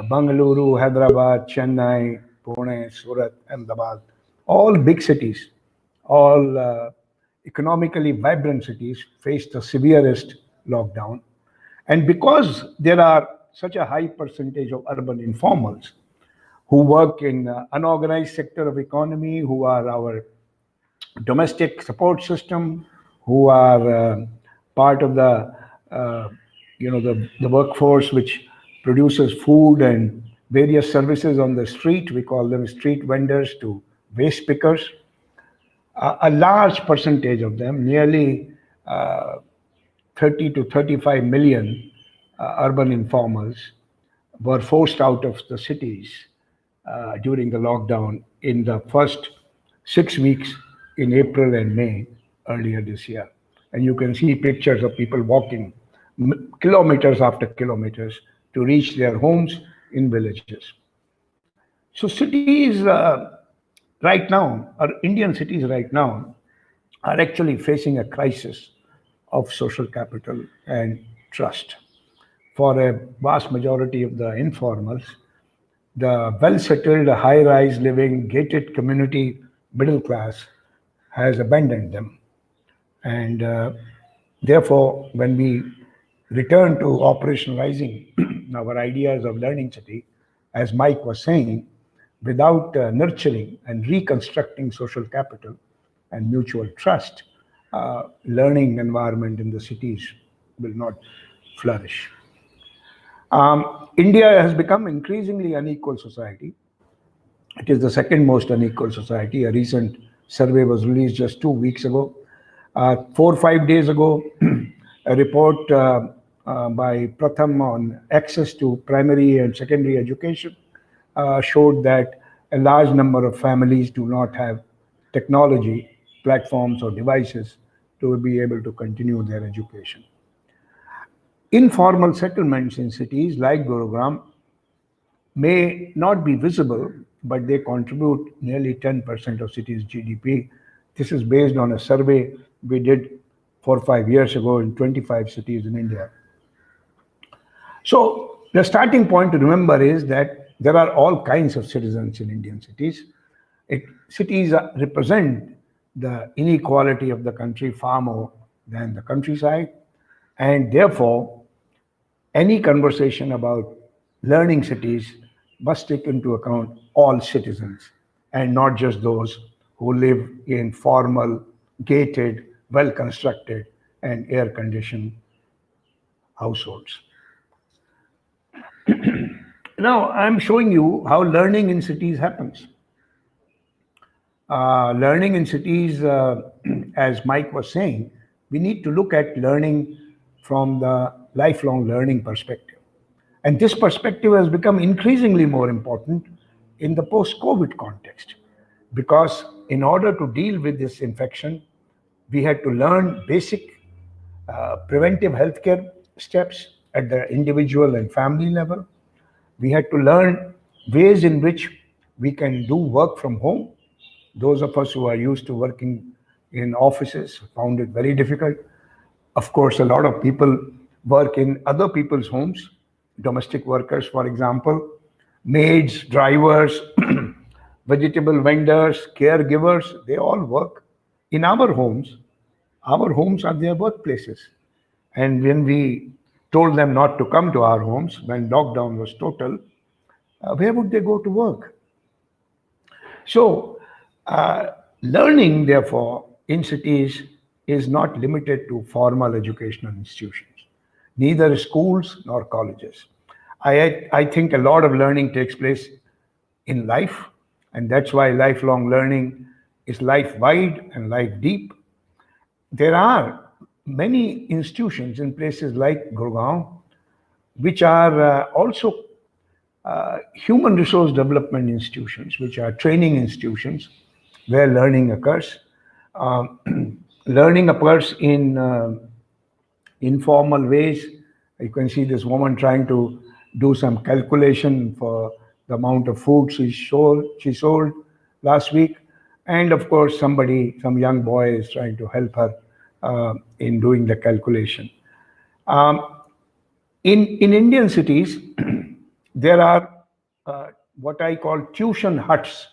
Bangalore, Hyderabad, Chennai, Pune, Surat, Ahmedabad, all big cities, all economically vibrant cities faced the severest lockdown. And because there are such a high percentage of urban informals who work in unorganized sector of economy, who are our domestic support system, who are part of the the workforce which produces food and various services on the street. We call them street vendors to waste pickers. A large percentage of them, nearly 30 to 35 million urban informers, were forced out of the cities during the lockdown in the first 6 weeks in April and May earlier this year. And you can see pictures of people walking kilometers after kilometers to reach their homes in villages. So cities right now, or Indian cities right now, are actually facing a crisis of social capital and trust. For a vast majority of the informals, the well settled, high rise living, gated community middle class has abandoned them. And therefore, when we return to operationalizing our ideas of learning city, as Mike was saying, without nurturing and reconstructing social capital and mutual trust, learning environment in the cities will not flourish. India has become increasingly unequal society. It is the second most unequal society. A recent survey was released just 2 weeks ago. 4 or 5 days ago, a report by Pratham on access to primary and secondary education showed that a large number of families do not have technology, platforms, or devices to be able to continue their education. Informal settlements in cities like Gurugram may not be visible, but they contribute nearly 10% of cities' GDP. This is based on a survey we did 4 or 5 years ago in 25 cities in India. So the starting point to remember is that there are all kinds of citizens in Indian cities. Cities represent the inequality of the country far more than the countryside, and therefore any conversation about learning cities must take into account all citizens and not just those who live in formal, gated, well constructed, and air conditioned households. Now, I'm showing you how learning in cities happens. Learning in cities, as Mike was saying, we need to look at learning from the lifelong learning perspective. And this perspective has become increasingly more important in the post-COVID context, because in order to deal with this infection, we had to learn basic preventive healthcare steps at the individual and family level. We had to learn ways in which we can do work from home. Those of us who are used to working in offices found it very difficult. Of course, a lot of people work in other people's homes, domestic workers, for example, maids, drivers, vegetable vendors, caregivers, they all work in our homes. Our homes are their workplaces. And when we told them not to come to our homes, when lockdown was total, where would they go to work? So, learning, therefore, in cities is not limited to formal educational institutions, neither schools nor colleges. I think a lot of learning takes place in life, and that's why lifelong learning is life wide and life deep. There are many institutions in places like Gurugram, which are also human resource development institutions, which are training institutions where learning occurs. Learning occurs in informal ways. You can see this woman trying to do some calculation for the amount of food she sold last week. And of course, some young boy is trying to help her in doing the calculation. In Indian cities, there are what I call tuition huts.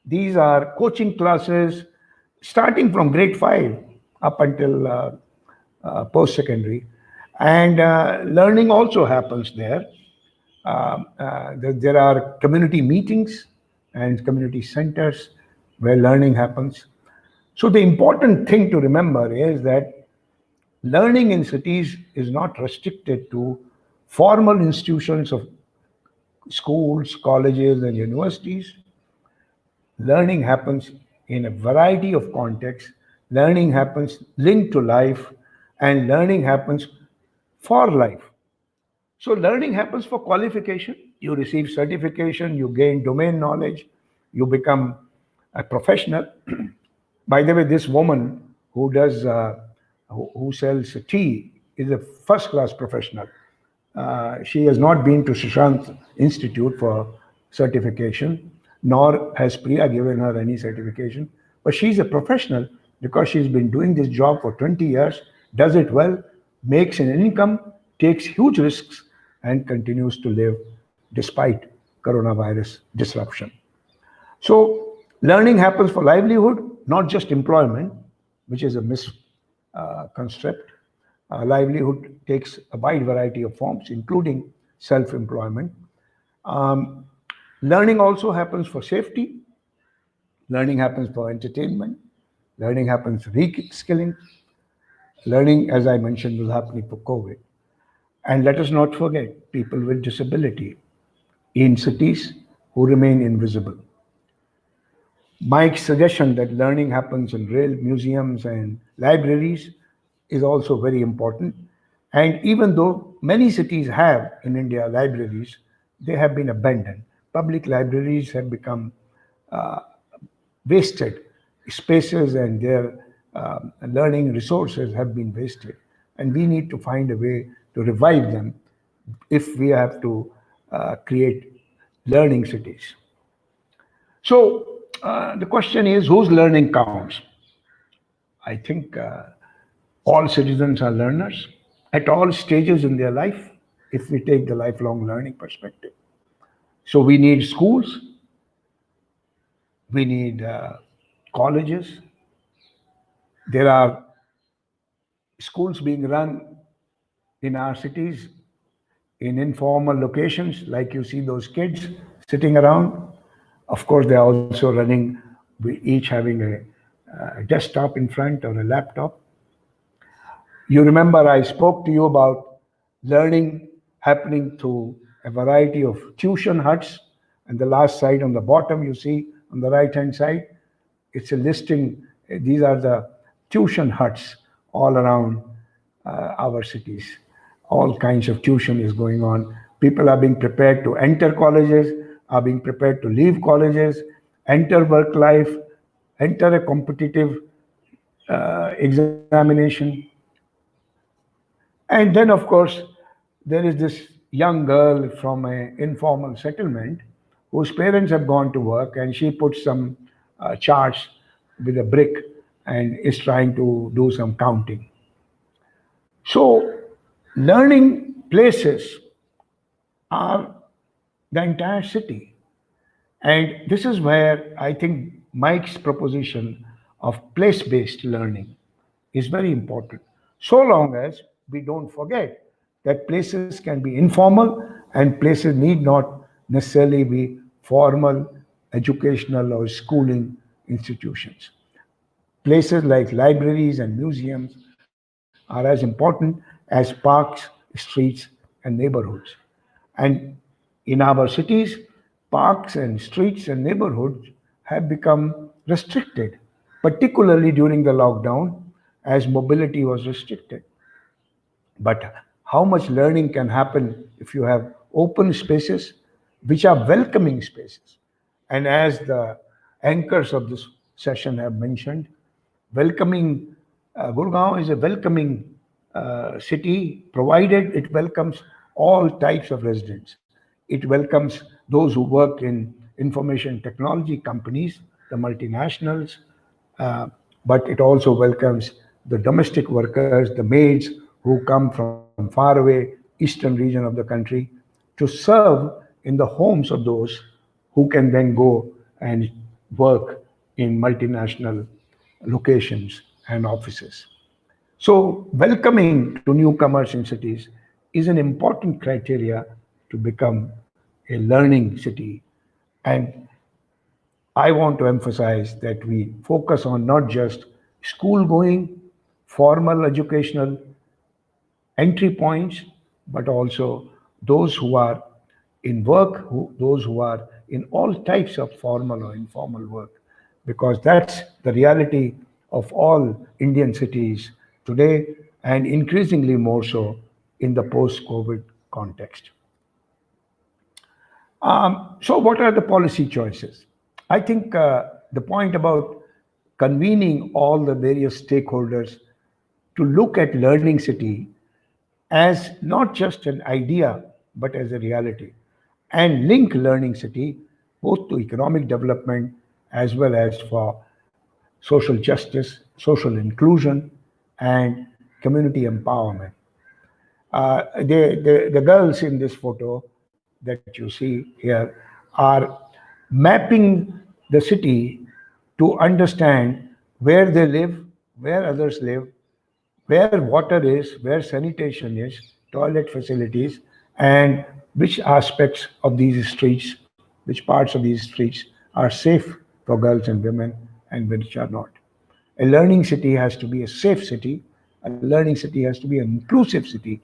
These are coaching classes starting from grade 5 up until post-secondary. And learning also happens there. There are community meetings and community centers where learning happens. So the important thing to remember is that learning in cities is not restricted to formal institutions of schools, colleges, and universities. Learning happens in a variety of contexts. Learning happens linked to life, and learning happens for life. So learning happens for qualification. You receive certification, you gain domain knowledge, you become a professional. By the way, this woman who sells tea is a first-class professional. She has not been to Sushant Institute for certification, nor has Priya given her any certification. But she's a professional because she's been doing this job for 20 years, does it well, makes an income, takes huge risks, and continues to live despite coronavirus disruption. So learning happens for livelihood, not just employment, which is a construct. Livelihood takes a wide variety of forms, including self-employment. Um, Learning also happens for safety. Learning happens for entertainment. Learning happens for reskilling. Learning, as I mentioned, was happening for COVID. And let us not forget people with disability in cities who remain invisible. Mike's suggestion that learning happens in real museums and libraries is also very important. And even though many cities have in India libraries, they have been abandoned. Public libraries have become uh, wasted spaces, and their learning resources have been wasted. And we need to find a way to revive them if we have to create learning cities. So the question is, whose learning counts? I think all citizens are learners at all stages in their life, if we take the lifelong learning perspective. So we need schools, we need colleges. There are schools being run in our cities in informal locations, like you see those kids sitting around. Of course, they're also running, each having a desktop in front or a laptop. You remember I spoke to you about learning happening through a variety of tuition huts. And the last slide on the bottom, you see on the right hand side, it's a listing. These are the tuition huts all around our cities. All kinds of tuition is going on. People are being prepared to enter colleges, are being prepared to leave colleges, enter work life, enter a competitive examination. And then, of course, there is this young girl from an informal settlement whose parents have gone to work, and she puts some charts with a brick and is trying to do some counting. So, learning places are the entire city. And this is where I think Mike's proposition of place based learning is very important. So long as we don't forget that places can be informal and places need not necessarily be formal educational or schooling institutions. Places like libraries and museums are as important as parks, streets, and neighborhoods. And in our cities, parks and streets and neighborhoods have become restricted, particularly during the lockdown as mobility was restricted. But how much learning can happen if you have open spaces which are welcoming spaces? And as the anchors of this session have mentioned, welcoming Gurgaon is a welcoming city, provided it welcomes all types of residents. It welcomes those who work in information technology companies, the multinationals, uh, but it also welcomes the domestic workers, the maids who come from faraway eastern region of the country to serve in the homes of those who can then go and work in multinational locations and offices. So, welcoming to newcomers in cities is an important criteria to become a learning city. And I want to emphasize that we focus on not just school going, formal educational entry points, but also those who are in work, those who are in all types of formal or informal work, because that's the reality of all Indian cities today, and increasingly more so in the post COVID context. So, what are the policy choices? I think the point about convening all the various stakeholders to look at Learning City as not just an idea, but as a reality, and link Learning City both to economic development as well as for social justice, social inclusion, and community empowerment. The girls in this photo that you see here are mapping the city to understand where they live, where others live, where water is, where sanitation is, toilet facilities, and which aspects of these streets, which parts of these streets are safe for girls and women and which are not. A learning city has to be a safe city. A learning city has to be an inclusive city.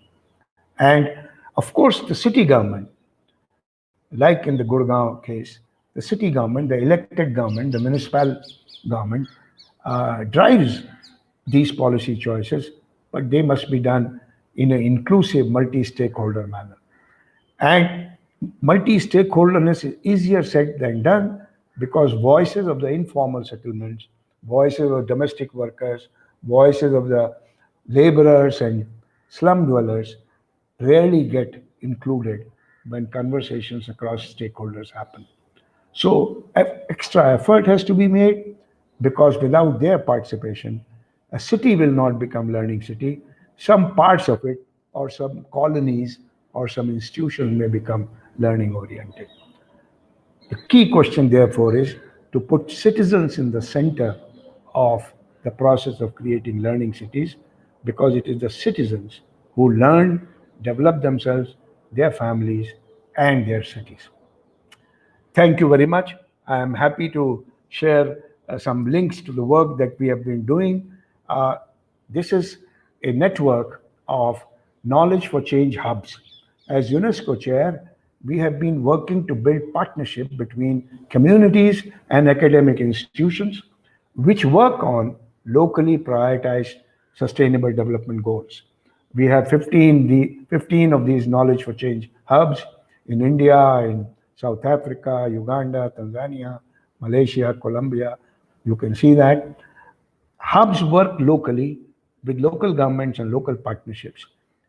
And of course, the city government, like in the Gurgaon case, the city government, the elected government, the municipal government drives these policy choices, but they must be done in an inclusive, multi stakeholder manner. And multi stakeholderness is easier said than done because voices of the informal settlements, voices of domestic workers, voices of the laborers and slum dwellers rarely get included when conversations across stakeholders happen. So extra effort has to be made because without their participation, a city will not become learning city. Some parts of it or some colonies or some institutions may become learning oriented. The key question, therefore, is to put citizens in the center of the process of creating learning cities because it is the citizens who learn, develop themselves, their families, and their cities. Thank you very much. I am happy to share some links to the work that we have been doing. Uh, this is a network of knowledge for change hubs. As UNESCO chair, we have been working to build partnership between communities and academic institutions which work on locally prioritized sustainable development goals. We have 15 of these knowledge for change hubs in India, in South Africa, Uganda, Tanzania, Malaysia, Colombia. You can see that. Hubs work locally with local governments and local partnerships.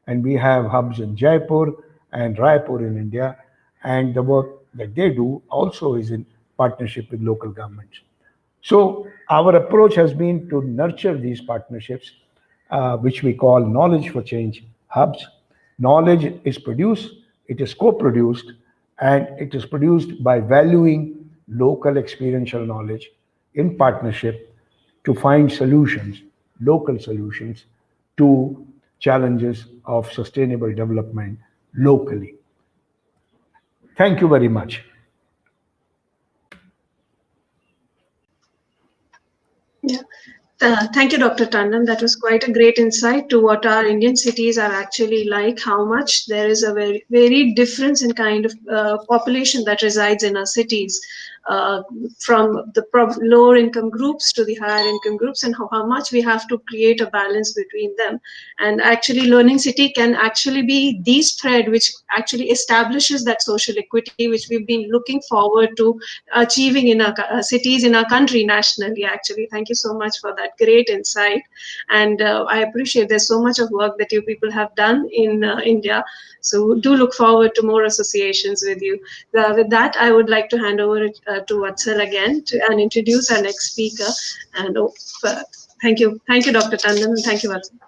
And we have hubs in Jaipur and Raipur in India. And the work that they do also is in partnership with local governments. So our approach has been to nurture these partnerships, which we call knowledge for change hubs. Knowledge is produced, it is co-produced, and it is produced by valuing local experiential knowledge in partnership to find solutions, local solutions to challenges of sustainable development locally. Thank you very much. Yeah. Thank you, Dr. Tandon. That was quite a great insight to what our Indian cities are actually like, how much there is a very, very difference in kind of population that resides in our cities, uh, from the lower income groups to the higher income groups, and how much we have to create a balance between them. And actually, Learning City can actually be the thread which actually establishes that social equity, which we've been looking forward to achieving in our cities, in our country, nationally. Actually, thank you so much for that great insight, and I appreciate there's so much of work that you people have done in India. So do look forward to more associations with you. With that, I would like to hand over to Vatsal again and introduce our next speaker. And thank you, Dr. Tandon, and thank you, Vatsal.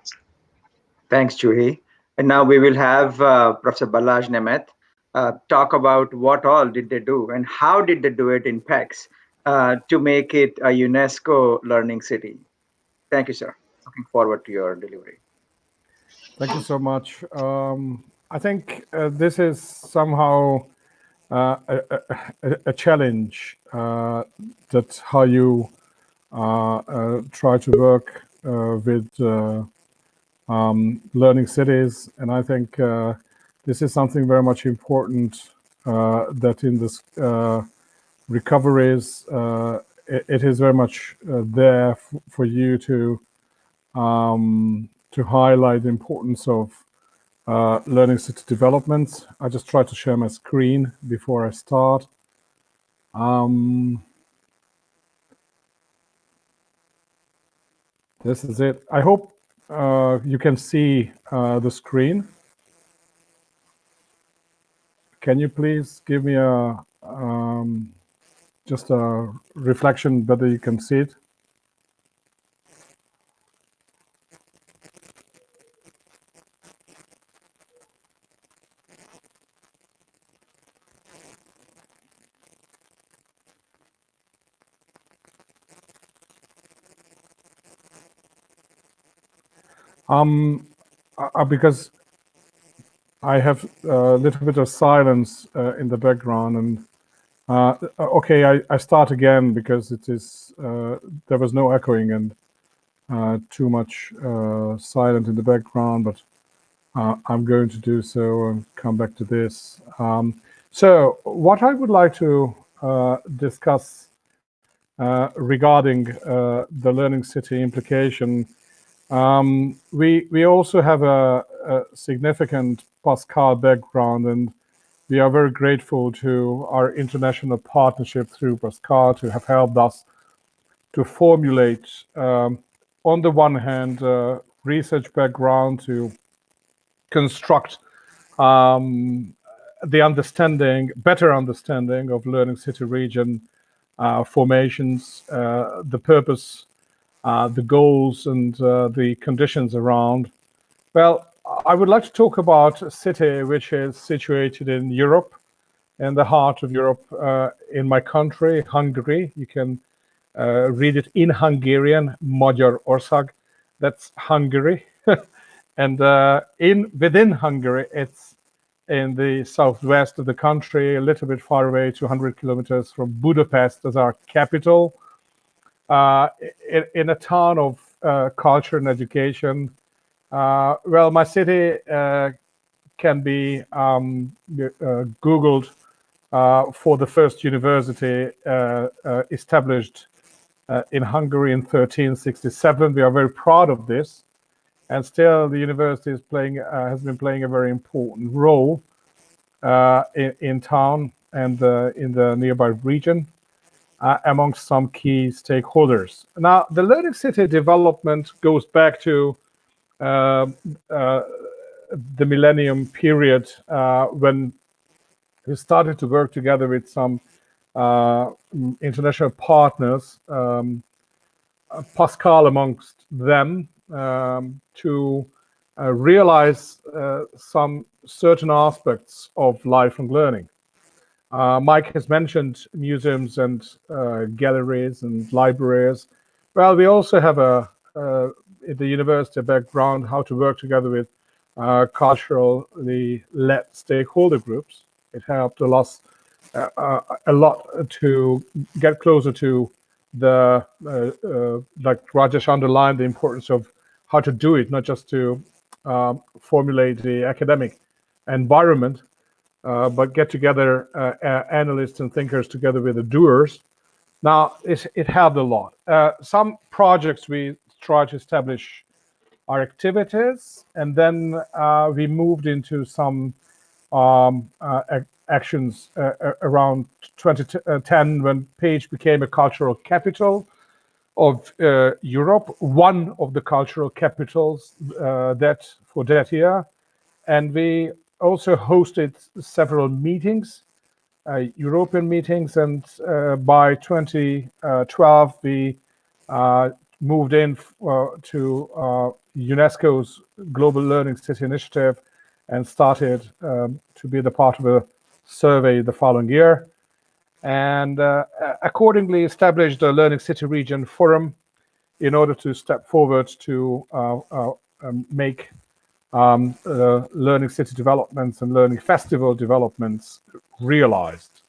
Thanks, Juhi. And now we will have Professor Balaj Nemeth talk about what all did they do and how did they do it in PEX to make it a UNESCO learning city. Thank you, sir. Looking forward to your delivery. Thank you so much. I think this is somehow a challenge that how you try to work with learning cities, and I think this is something very much important that in this recoveries it is very much there for you to highlight the importance of learning city development. I just try to share my screen before I start. This is it. I hope you can see the screen. Can you please give me a just a reflection whether you can see it? Because I have a little bit of silence in the background, and okay, I start again because it is there was no echoing and too much silent in the background, but I'm going to do so and come back to this. So what I would like to discuss regarding the Learning City implication, we also have a significant Pascal background, and we are very grateful to our international partnership through Pascal to have helped us to formulate, on the one hand, research background to construct the better understanding of Learning City region formations, the purpose, the goals, and the conditions around. Well, I would like to talk about a city which is situated in Europe, in the heart of Europe, in my country, Hungary. You can read it in Hungarian, Magyar Ország. That's Hungary. And within Hungary, it's in the southwest of the country, a little bit far away, 200 kilometers from Budapest as our capital, in a town of culture and education. Well, my city can be Googled for the first university established in Hungary in 1367. We are very proud of this. And still, the university is has been playing a very important role in town and in the nearby region, amongst some key stakeholders. Now, the Learning City development goes back to the millennium period when we started to work together with some international partners, Pascal amongst them, to realize some certain aspects of lifelong learning. Mike has mentioned museums and galleries and libraries. Well, we also have at the university background how to work together with culturally led stakeholder groups. It helped us a lot to get closer to the, like Rajesh underlined, the importance of how to do it, not just to formulate the academic environment, but get together analysts and thinkers together with the doers. Now, it helped a lot. Some projects we try to establish our activities, and then we moved into some actions around 2010 when Page became a cultural capital of Europe, one of the cultural capitals for that year. And we also hosted several meetings, European meetings, and by 2012 we moved in to UNESCO's Global Learning City Initiative and started to be the part of a survey the following year, and accordingly established the Learning City Region Forum in order to step forward to make learning city developments and learning festival developments realized.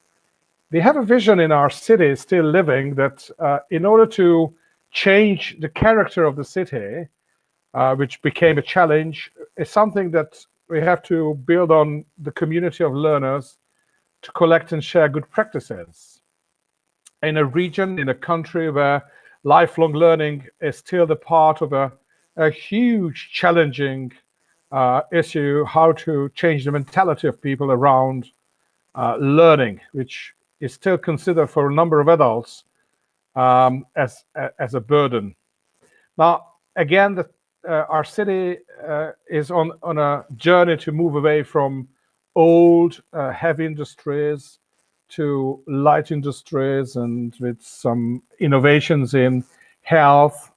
We have a vision in our city still living that in order to change the character of the city, which became a challenge, is something that we have to build on the community of learners to collect and share good practices. In a region, in a country where lifelong learning is still the part of a huge challenging issue, how to change the mentality of people around learning, which is still considered for a number of adults as a burden. Now, again, our city is on a journey to move away from old heavy industries to light industries, and with some innovations in health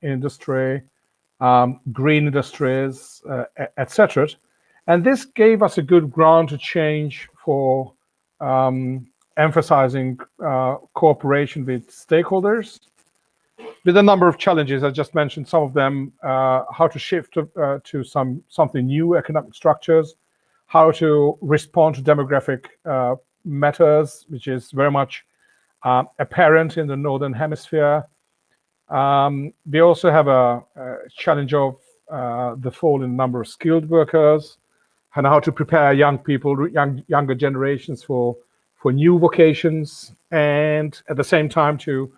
industry, green industries, etc. And this gave us a good ground to change for emphasizing cooperation with stakeholders. with a number of challenges. I just mentioned some of them: how to shift to something new, economic structures, how to respond to demographic matters, which is very much apparent in the Northern Hemisphere. We also have a challenge of the fall in the number of skilled workers, and how to prepare young people, younger generations for new vocations, and at the same time to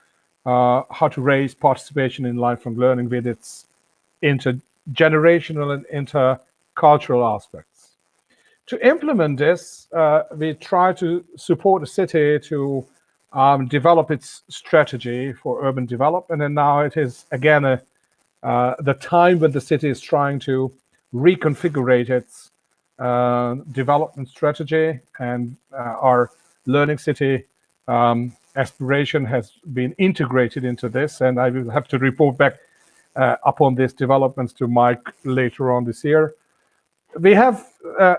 how to raise participation in lifelong learning with its intergenerational and intercultural aspects. To implement this, we try to support the city to develop its strategy for urban development, and now it is again the time when the city is trying to reconfigure its development strategy, and our learning city aspiration has been integrated into this, and I will have to report back upon these developments to Mike later on this year. We have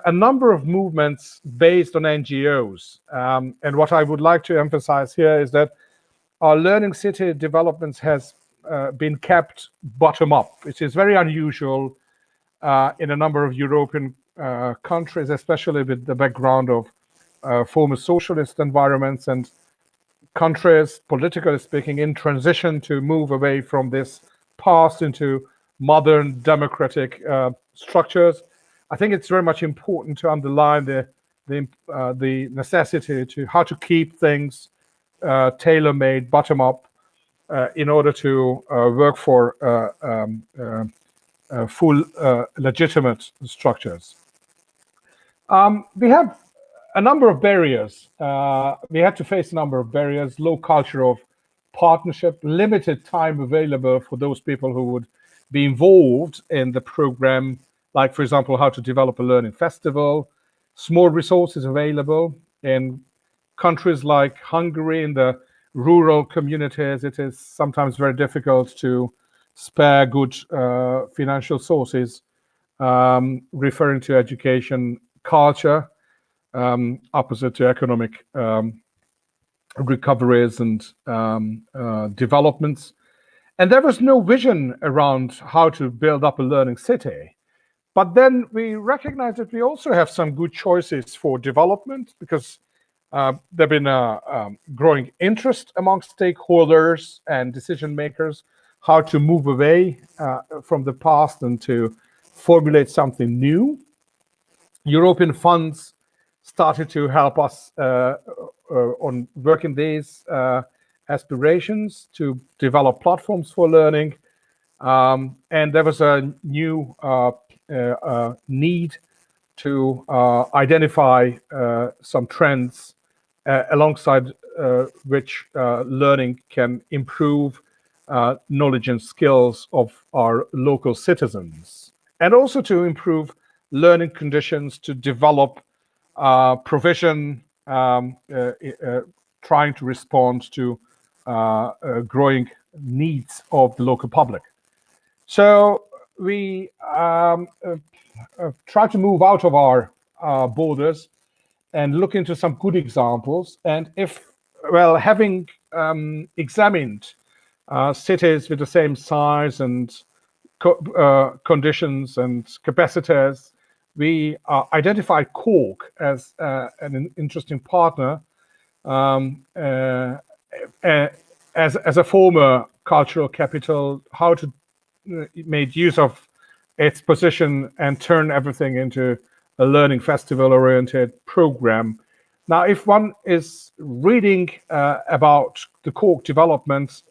a number of movements based on NGOs, and what I would like to emphasize here is that our learning city developments has been kept bottom up, which is very unusual in a number of European countries, especially with the background of former socialist environments and countries, politically speaking, in transition to move away from this past into modern democratic structures. I think it's very much important to underline the necessity to how to keep things tailor-made, bottom-up, in order to work for full legitimate structures. We have a number of barriers. We had to face a number of barriers: low culture of partnership, limited time available for those people who would be involved in the program, like, for example, how to develop a learning festival, small resources available. In countries like Hungary, in the rural communities, it is sometimes very difficult to spare good financial sources, referring to education culture, opposite to economic recoveries and developments. And there was no vision around how to build up a learning city. But then we recognize that we also have some good choices for development, because there have been a growing interest among stakeholders and decision makers how to move away from the past and to formulate something new. European funds started to help us on working these aspirations to develop platforms for learning. And there was a new need to identify some trends alongside which learning can improve knowledge and skills of our local citizens, and also to improve learning conditions, to develop provision, trying to respond to growing needs of the local public. So we try to move out of our borders and look into some good examples. And having examined cities with the same size and conditions and capacities, we identified Cork as an interesting partner, as a former cultural capital, how to make use of its position and turn everything into a learning festival-oriented program. Now, if one is reading about the Cork development,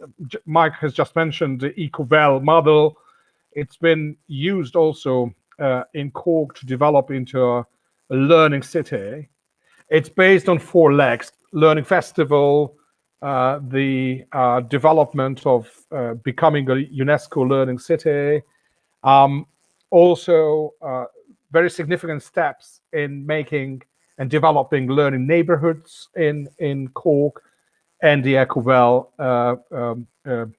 Mike has just mentioned the EcoVel model. It's been used also in Cork to develop into a learning city. It's based on 4 legs: learning festival, the development of becoming a UNESCO learning city, also very significant steps in making and developing learning neighborhoods in Cork, and the EcoVel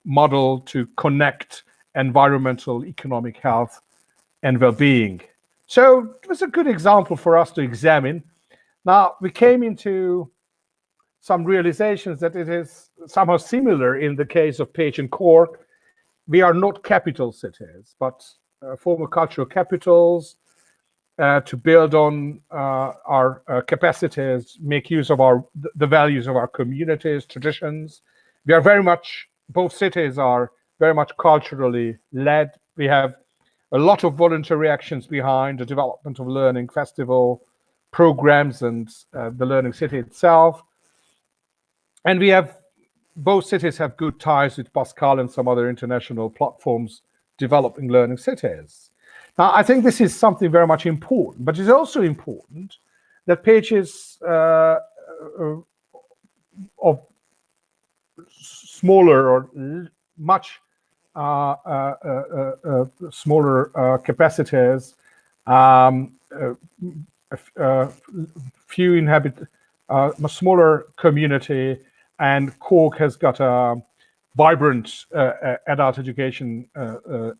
model to connect environmental, economic health and well-being. So it was a good example for us to examine. Now, we came into some realizations that it is somehow similar in the case of Page and Cork. we are not capital cities, but former cultural capitals, to build on our capacities, make use of the values of our communities, traditions. We are very much, both cities are very much culturally led. We have a lot of voluntary actions behind the development of learning festival programs and the learning city itself. And we have, both cities have good ties with Pascal and some other international platforms developing learning cities. Now, I think this is something very much important, but it's also important that pages of smaller or much smaller capacities, few inhabit, a smaller community, and Cork has got a vibrant adult education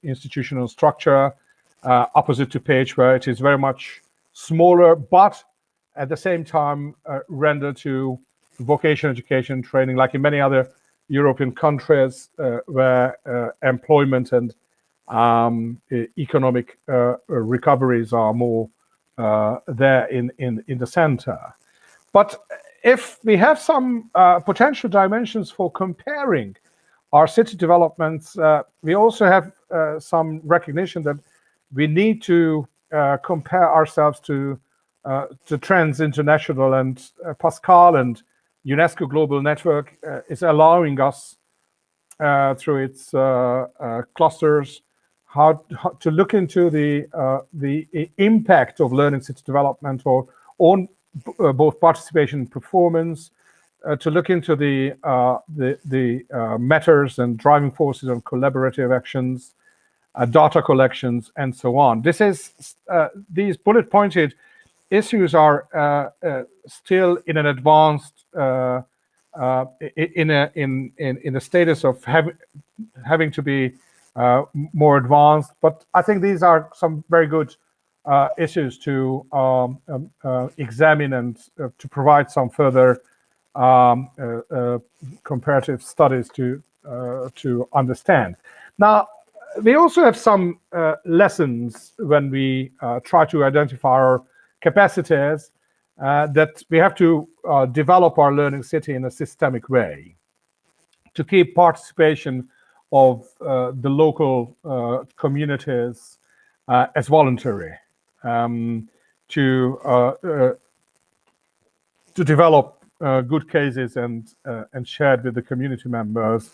institutional structure, opposite to Page, where it is very much smaller, but at the same time rendered to vocational education training, like in many other European countries, where employment and economic recoveries are more there in the center. But if we have some potential dimensions for comparing our city developments, we also have some recognition that we need to compare ourselves to Trends International, and Pascal and UNESCO Global Network is allowing us through its clusters how to look into the impact of learning city development or on both participation and performance, to look into the matters and driving forces on collaborative actions, data collections, and so on. This is these bullet-pointed issues are still in an advanced in a status of having to be more advanced. But I think these are some very good issues to examine and to provide some further comparative studies to understand. Now, we also have some lessons when we try to identify our capacities, that we have to develop our learning city in a systemic way to keep participation of the local communities as voluntary, to develop good cases and shared with the community members,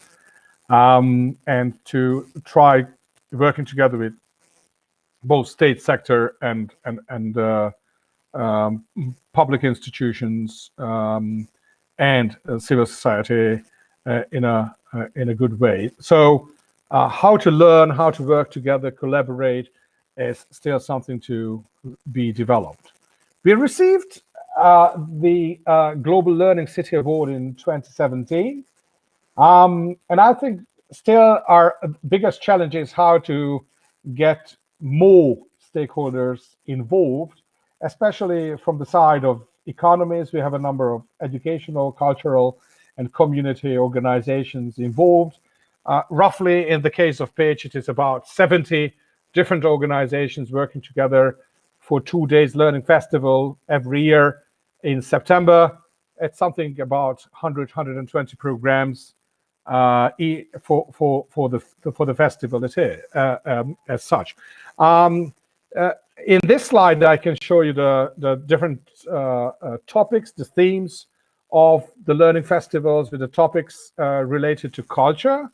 and to try working together with both state sector and public institutions and civil society in a good way. So how to learn, how to work together, collaborate is still something to be developed. We received the Global Learning City Award in 2017. And I think still our biggest challenge is how to get more stakeholders involved, especially from the side of economies. We have a number of educational, cultural, and community organizations involved. Roughly, in the case of Page, it is about 70 different organizations working together for 2 days learning festival every year in September. It's something about 120 programs for the festival it is, as such. In this slide, I can show you the different topics, the themes of the learning festivals, with the topics related to culture,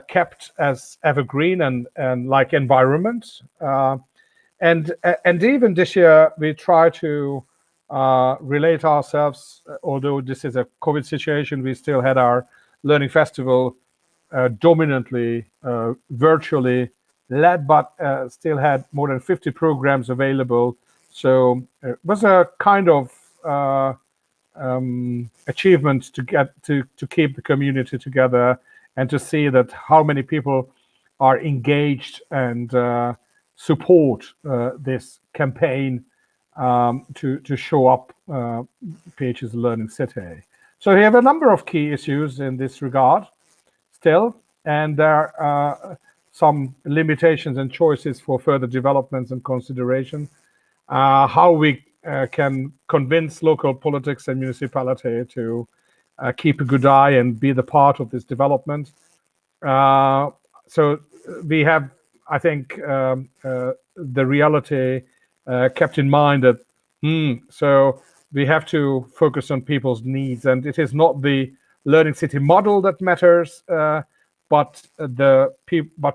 kept as evergreen and like environment. And even this year, we try to relate ourselves, although this is a COVID situation, we still had our learning festival dominantly virtually led, but still had more than 50 programs available. So it was a kind of achievement to get to keep the community together and to see that how many people are engaged and support this campaign to show up Page's Learning City. So we have a number of key issues in this regard still. and there are some limitations and choices for further developments and consideration. How we can convince local politics and municipality to keep a good eye and be the part of this development. So we have, I think, the reality kept in mind that so we have to focus on people's needs, and it is not the learning city model that matters, but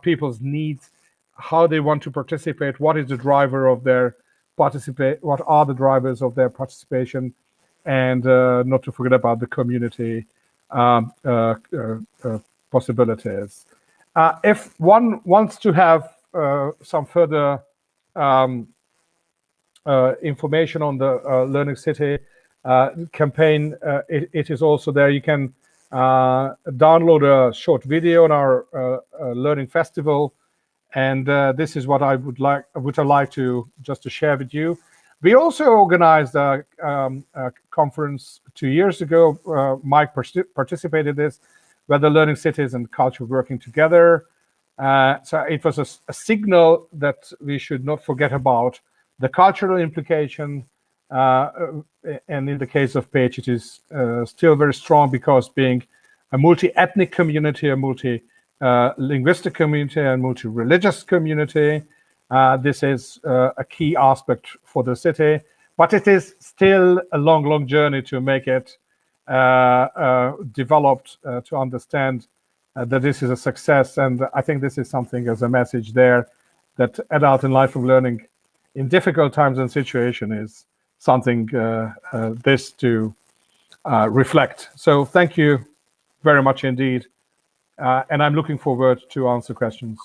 people's needs, how they want to participate, what is the driver of their what are the drivers of their participation, and not to forget about the community possibilities. If one wants to have some further information on the Learning City campaign, it is also there. You can download a short video on our Learning Festival, and this is what I would like to just to share with you. We also organized a conference 2 years ago. Mike participated in this, where the learning cities and culture working together. So it was a signal that we should not forget about the cultural implication. And in the case of Page, it is still very strong, because being a multi-ethnic community, a multi-linguistic community, and multi-religious community, this is a key aspect for the city. But it is still a long journey to make it developed, to understand that this is a success. And I think this is something as a message there, that adult and lifelong learning in difficult times and situation is something this to reflect. So thank you very much indeed. And I'm looking forward to answer questions.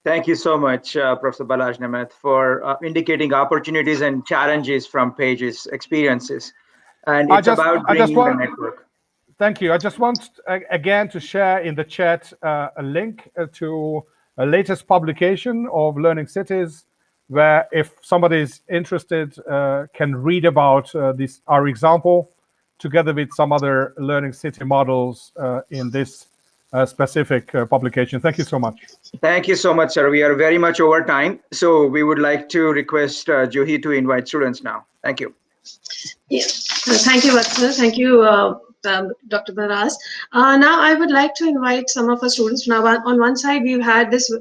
Thank you so much, Professor Balazs Nemeth, for indicating opportunities and challenges from Page's experiences. And it's about bringing the network. Thank you. I just want, again, to share in the chat a link to a latest publication of Learning Cities, where if somebody is interested, can read about our example, together with some other learning city models in this specific publication. Thank you so much. Thank you so much, sir. We are very much over time. So we would like to request Juhi to invite students now. Thank you. Yes, thank you, Vatsal. Thank you, Dr. Balazs. Now I would like to invite some of our students. Now, on one side, we've had this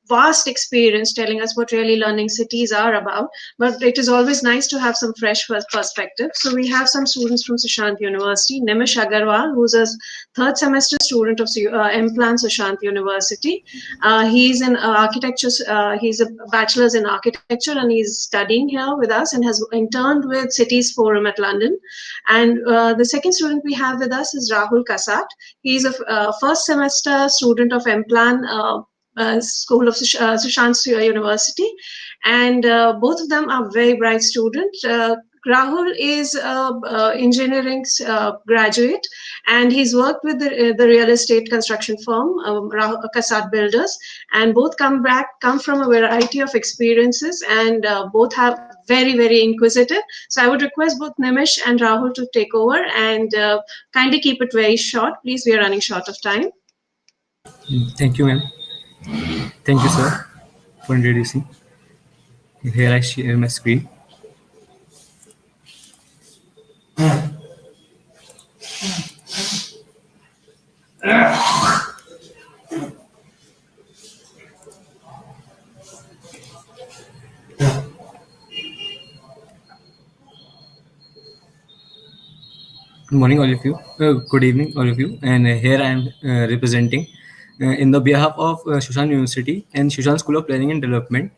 vast experience telling us what really learning cities are about, but it is always nice to have some fresh perspective. So we have some students from Sushant University. Nimish Agarwal, who's a third semester student of M-Plan Sushant University. He's in architecture, he's a bachelor's in architecture, and he's studying here with us and has interned with Cities Forum at London. And the second student we have with us is Rahul Kasat. He's a first semester student of M-Plan School of Sushant University, and both of them are very bright students. Rahul is engineering graduate, and he's worked with the real estate construction firm, Kasat Builders, and both come from a variety of experiences, and both have very inquisitive. So I would request both Nimish and Rahul to take over and kindly keep it very short. Please, we are running short of time. Thank you, ma'am. Thank you, sir, for introducing. Here I share my screen. Good morning, all of you. Good evening, all of you. And here I am representing in the behalf of Sushant University and Sushant School of Planning and Development.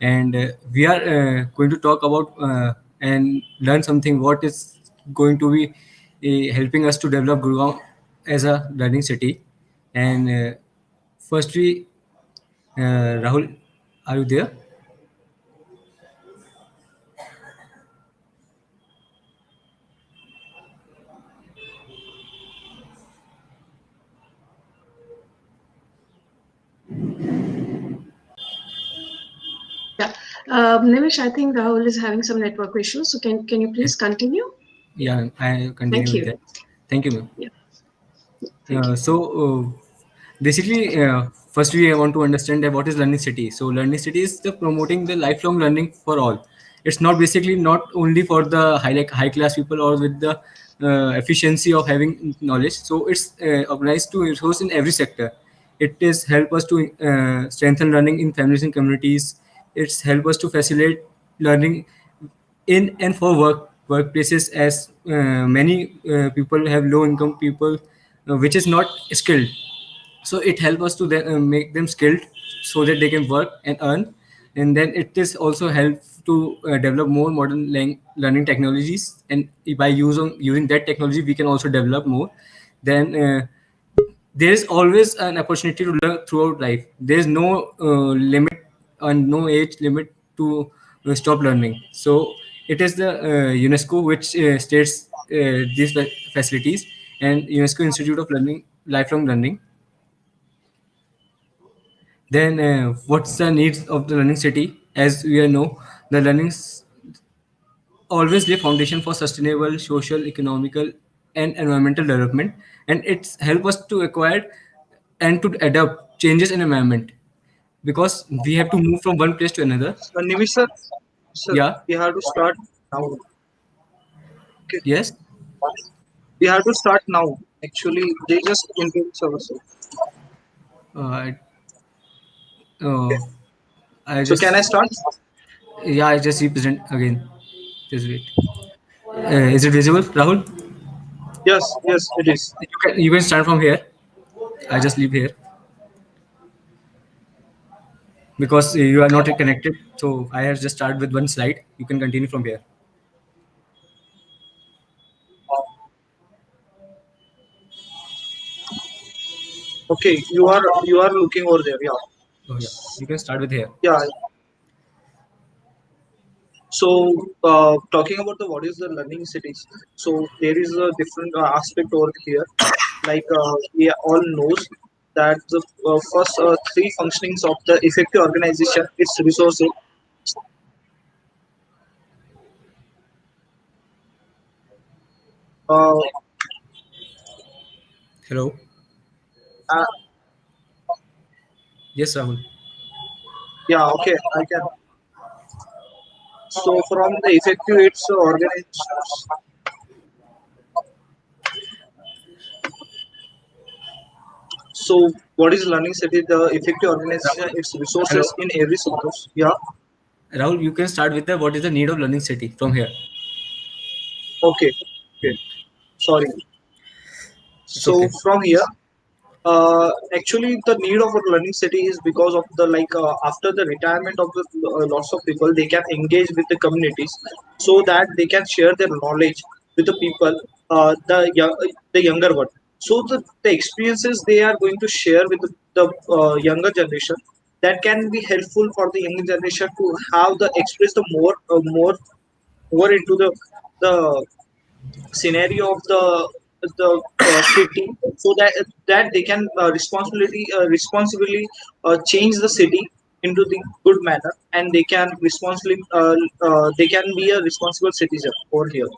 And we are going to talk about and learn something what is going to be helping us to develop Gurugram as a learning city. And firstly, Rahul, are you there? Yeah, Nimish, I think Rahul is having some network issues. So can you please continue? Yeah, I continue with that. Thank you, ma'am. Yeah. Basically, first we want to understand that what is learning city. So learning city is the promoting the lifelong learning for all. It's not basically not only for the high class people or with the efficiency of having knowledge. So it's organized to resource in every sector. It is help us to strengthen learning in families and communities. It's help us to facilitate learning in and for workplaces, as many people have low income people which is not skilled. So it helps us to make them skilled so that they can work and earn. And then it is also help to develop more modern learning technologies, and by using that technology we can also develop more. Then there is always an opportunity to learn throughout life. There is no limit and no age limit to stop learning. So it is the UNESCO which states these facilities, and UNESCO Institute of Learning, Lifelong Learning. Then, what's the needs of the learning city? As we all know, the learnings always lay foundation for sustainable social, economical, and environmental development, and it's help us to acquire and to adapt changes in environment, because we have to move from one place to another. Nimish sir, Yeah. we have to start now. Okay. Yes. We have to start now. Actually, they just introduce ourselves. Uh, Okay. I So can I just start? yeah, I just represent again. Just wait. Is it visible, Rahul? Yes, yes, it is. You can start from here. I just leave here because you are not connected. So I have just started with one slide. You can continue from here. Okay, you are looking over there. Yeah. Oh yeah, you can start with here. Yeah. So talking about the what is the learning cities. So there is a different aspect over here. Like we all knows that the first three functionings of the effective organization is resources. Uh, Hello. uh, Yes, Rahul. yeah. Okay, I can. So from the effective its organizations. So what is learning city? The effective organization its Hello. resources in every sector. Yeah. Rahul, you can start with the what is the need of learning city from here. Okay. Okay. Sorry. It's So okay. from here, actually the need of a learning city is because of the after the retirement of the lots of people, they can engage with the communities so that they can share their knowledge with the people, the younger one. So the experiences they are going to share with the younger generation, that can be helpful for the younger generation to have the express the more into the scenario of the city, so that they can responsibly change the city into the good manner, and they can responsibly they can be a responsible citizen over here.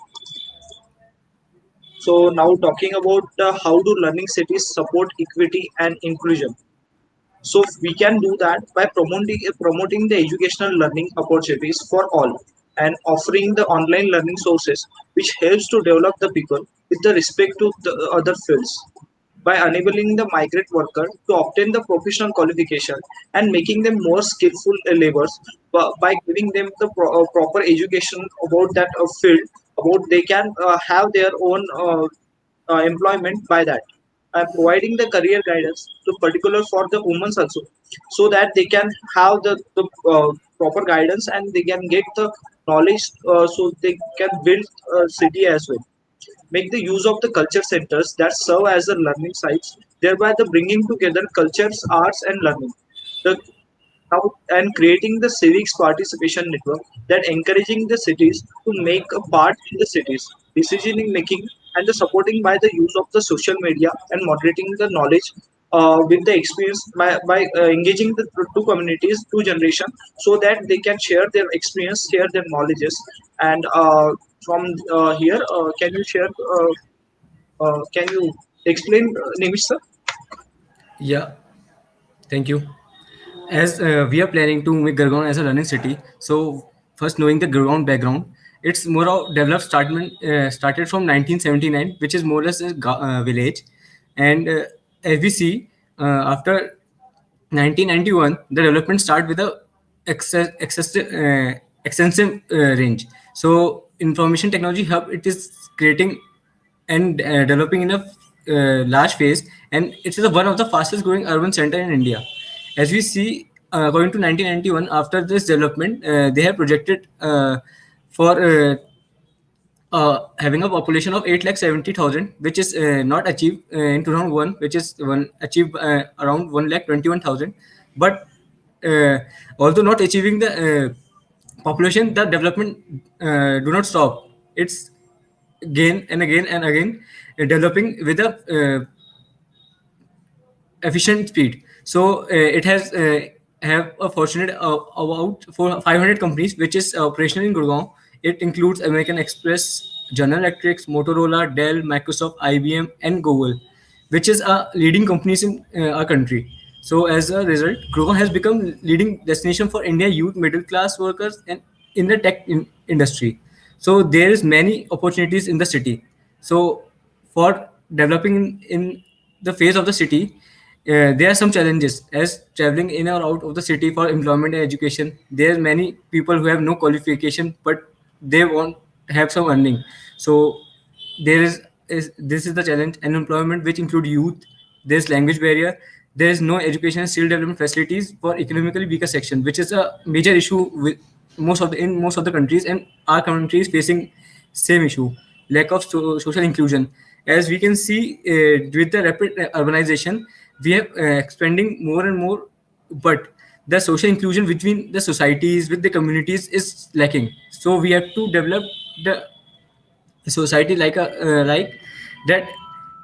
So now talking about how do learning cities support equity and inclusion. So we can do that by promoting the educational learning opportunities for all, and offering the online learning sources which helps to develop the people with the respect to the other fields, by enabling the migrant worker to obtain the professional qualification and making them more skillful laborers, by giving them the proper education about that field, about they can have their own employment by that, and providing the career guidance to particular for the women also, so that they can have the proper guidance and they can get the knowledge, so they can build a city as well. Make the use of the culture centers that serve as the learning sites, thereby the bringing together cultures, arts, and learning. The now and creating the civics participation network that encouraging the cities to make a part in the cities decision making, and the supporting by the use of the social media and moderating the knowledge with the experience by engaging the two communities, two generation, so that they can share their experience, share their knowledges. And from here, can you share can you explain, Nimish sir? Yeah, thank you. As we are planning to make Gurgaon as a learning city, so first knowing the Gurgaon background, it's more of developed started from 1979, which is more or less a village, and as we see after 1991, the development started with a extensive range. So information technology hub it is creating and developing in a large phase, and it is one of the fastest growing urban center in India. As we see, according to 1991, after this development, they have projected for having a population of 8,70,000, which is not achieved in 2001, which is one achieved around 1,21,000. But although not achieving the population, the development do not stop. It's again and again and again developing with a efficient speed. So it has have a fortunate about 500 companies which is operational in Gurgaon. It includes American Express, General Electric, Motorola, Dell, Microsoft, IBM, and Google, which is leading companies in our country. So as a result, Gurgaon has become leading destination for India youth, middle class workers, and in the tech industry. So there is many opportunities in the city. So for developing in the phase of the city, there are some challenges as traveling in or out of the city for employment and education. There are many people who have no qualification, but they want have some earning. So there is this is the challenge. Unemployment, which include youth. There's language barrier. There is no education and skill development facilities for economically weaker section, which is a major issue with most of the countries, and our country is facing same issue. Lack of social inclusion. As we can see, with the rapid urbanization, we are expanding more and more, but the social inclusion between the societies with the communities is lacking. So we have to develop the society like that.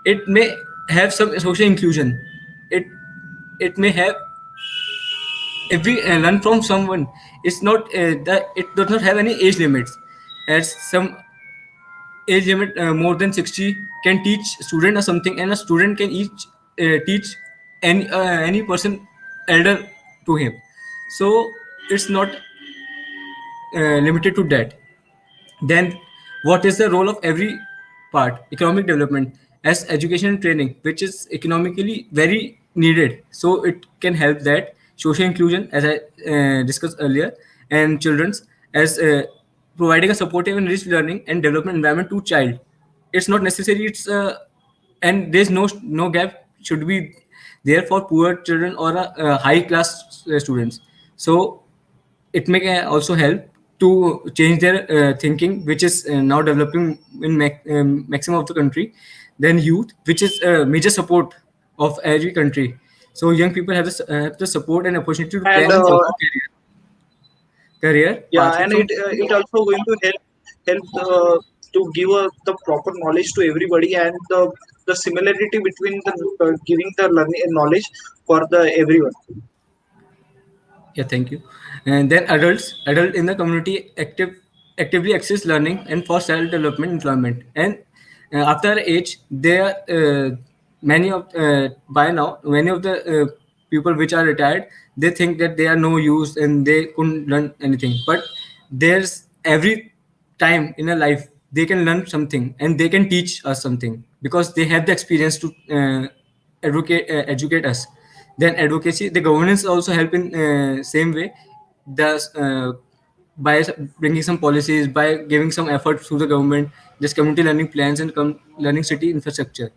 It may have some social inclusion. It may have, if we learn from someone, it's not that it does not have any age limits. As some age limit more than 60 can teach student or something, and a student can each teach any person elder to him. So it's not limited to that. Then what is the role of every part? Economic development as education and training, which is economically very needed. So it can help that social inclusion, as I discussed earlier, and children's as providing a supportive and rich learning and development environment to child. It's not necessary. It's and there's no gap should be there for poor children or high class students. So it may also help to change their thinking, which is now developing in maximum of the country. Then youth, which is a major support of every country. So young people have the support and opportunity to And plan a proper career yeah, pathway and from. it also going to help to give the proper knowledge to everybody, and the similarity between the giving the learning knowledge for the everyone. Yeah, thank you. And then adult in the community actively access learning and for self development, employment, and after age, there are many of by now many of the people which are retired, they think that they are no use and they couldn't learn anything. But there's every time in a life they can learn something and they can teach us something because they have the experience to educate us. Then advocacy, the governance also help in same way. Thus, by bringing some policies, by giving some effort through the government, just community learning plans and learning city infrastructure.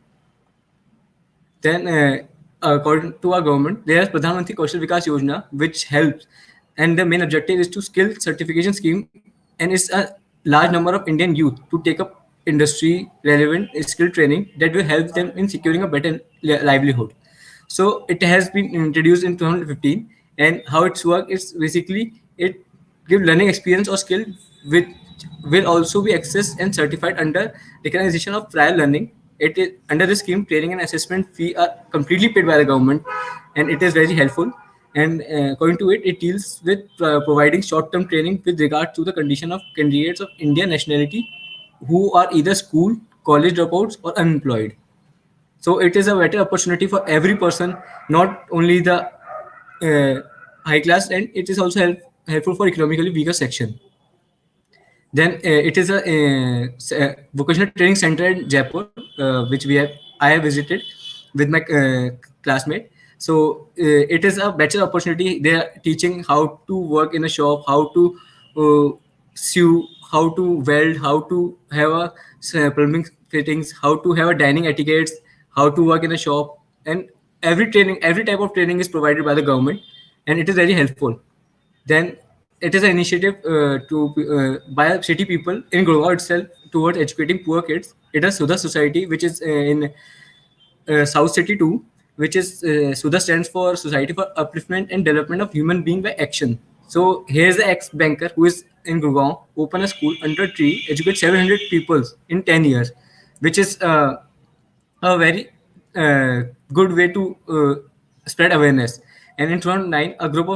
Then, according to our government, there is Pradhan Mantri Kaushal Vikas Yojana, which helps, and the main objective is to skill certification scheme, and it's a large number of Indian youth to take up industry relevant skill training that will help them in securing a better livelihood. So it has been introduced in 2015, and how it's work is basically it give learning experience or skill which will also be accessed and certified under recognition of prior learning. It is under the scheme, training and assessment fee are completely paid by the government, and it is very helpful. And according to it, it deals with providing short-term training with regard to the condition of candidates of Indian nationality who are either school, college dropouts, or unemployed. So it is a better opportunity for every person, not only the high class, and it is also helpful for economically weaker section. Then it is a vocational training center in Jaipur, which I have visited with my classmate. So it is a better opportunity. They are teaching how to work in a shop, how to sew, how to weld, how to have a plumbing fittings, how to have a dining etiquettes, how to work in a shop, and every type of training is provided by the government, and it is very helpful. Then it is an initiative by city people in Gurugram itself towards educating poor kids. It is Sudha Society, which is in South City too, which is Sudha stands for Society for Upliftment and Development of Human Being by Action. So here's the ex-banker who is in Gurugram, open a school under a tree, educate 700 people in 10 years, which is a very good way to spread awareness. And in 2009, a group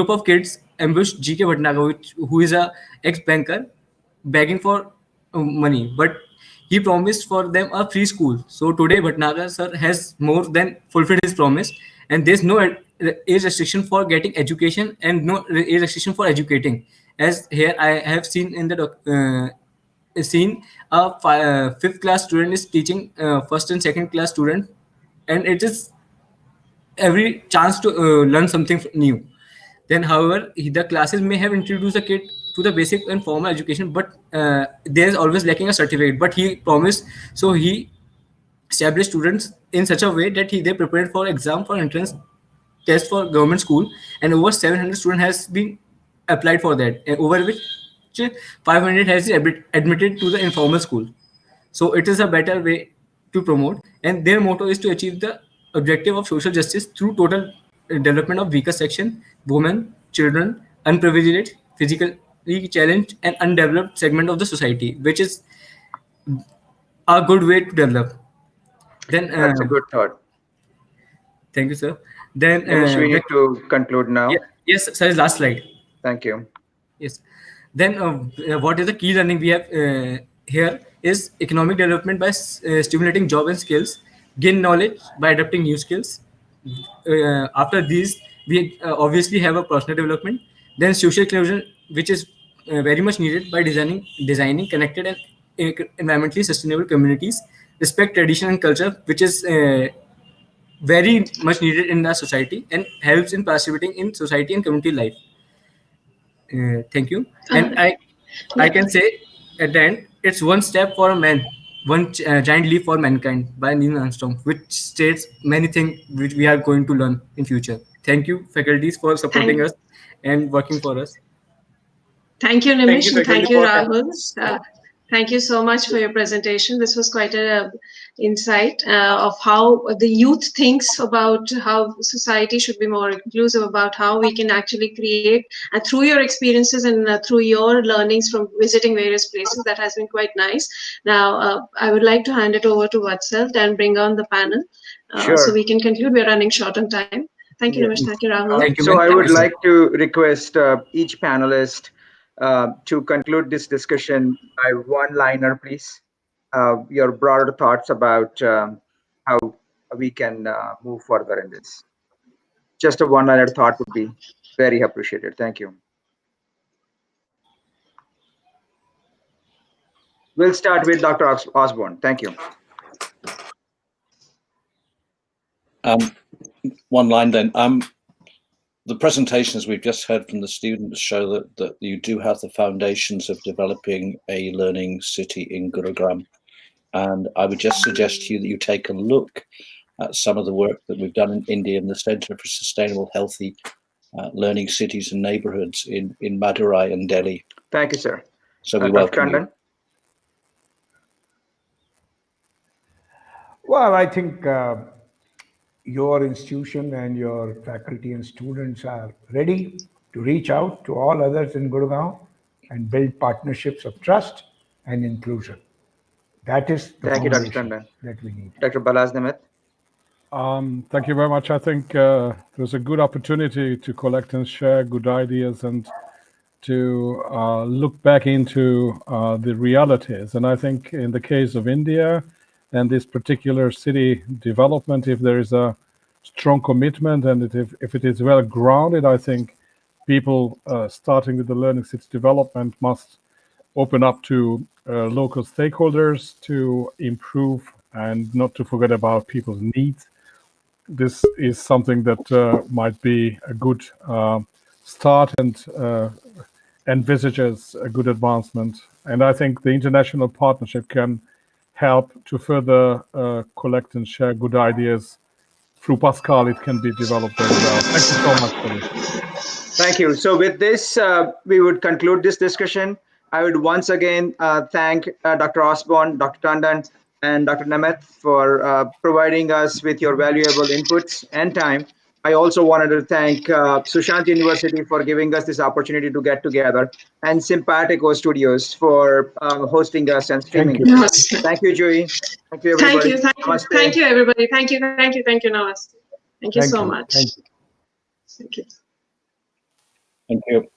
of kids ambushed GK Bhatnagar, who is a ex-banker, begging for money, but he promised for them a free school. So today, Bhatnagar sir has more than fulfilled his promise, and there's no age restriction for getting education and no age restriction for educating. As here I have seen in the seen a fifth class student is teaching first and second class student, and it is every chance to learn something new. Then however the classes may have introduced the kid to the basic and formal education, but there is always lacking a certificate. But he promised, so he established students in such a way that they prepared for exam for entrance test for government school, and over 700 students has been applied for that, over which 500 has been admitted to the informal school. So it is a better way to promote, and their motto is to achieve the objective of social justice through total development of weaker section, women, children, unprivileged, physically challenged, and undeveloped segment of the society, which is a good way to develop. Then That's a good thought. thank you, sir. Then Nimish, we need to conclude now. Yes, sir. Last slide. Thank you. Yes. Then what is the key learning we have here is economic development by stimulating job and skills, gain knowledge by adapting new skills. After these, we obviously have a personal development. Then social inclusion, which is very much needed by designing connected and environmentally sustainable communities. Respect tradition and culture, which is very much needed in the society and helps in participating in society and community life. Thank you. And I can say at the end, it's one step for a man, one giant leap for mankind by Neil Armstrong, which states many things which we are going to learn in future. Thank you, faculties, for supporting us and working for us. Thank you, Nimish, and thank you, faculty. Rahul. Thank you so much for your presentation. This was quite an insight of how the youth thinks about how society should be more inclusive, about how we can actually create, and through your experiences and through your learnings from visiting various places, that has been quite nice. Now, I would like to hand it over to Vatsal and bring on the panel so we can conclude. We're running short on time. Thank you, Nimish. Thank you, Rahul. Thank you, so I would like to request each panelist to conclude this discussion by one-liner, please. Your broader thoughts about how we can move further in this. Just a one-liner thought would be very appreciated. Thank you. We'll start with Dr. Osborne. Thank you. One line then. The presentations we've just heard from the students show that you do have the foundations of developing a learning city in Gurugram. And I would just suggest to you that you take a look at some of the work that we've done in India in the Center for Sustainable Healthy Learning Cities and Neighborhoods in Madurai and Delhi. Thank you, sir. So we welcome you. Well, I think your institution and your faculty and students are ready to reach out to all others in Gurugram and build partnerships of trust and inclusion. That is the Thank you, Dr. foundation Tandon. that we need. Dr. Balaz Nemeth. Thank you very much. I think there's a good opportunity to collect and share good ideas and to look back into the realities. And I think in the case of India, and this particular city development, if there is a strong commitment and if it is well grounded, I think people starting with the learning city development must open up to local stakeholders to improve and not to forget about people's needs. This is something that might be a good start and envisages a good advancement. And I think the international partnership can help to further collect and share good ideas. Through Pascal, it can be developed very well. Thank you so much for this. Thank you. So with this, we would conclude this discussion. I would once again thank Dr. Osborne, Dr. Tandon, and Dr. Nemeth for providing us with your valuable inputs and time. I also wanted to thank Sushant University for giving us this opportunity to get together, and Simpatico Studios for hosting us and streaming Thank you. this. Thank you, Joey. Thank you, Thank everybody. you, thank you, Namaste. thank you, everybody. Thank you, thank you, thank you, Namaste. Thank you Thank so you. much. Thank you. Thank you. Thank you.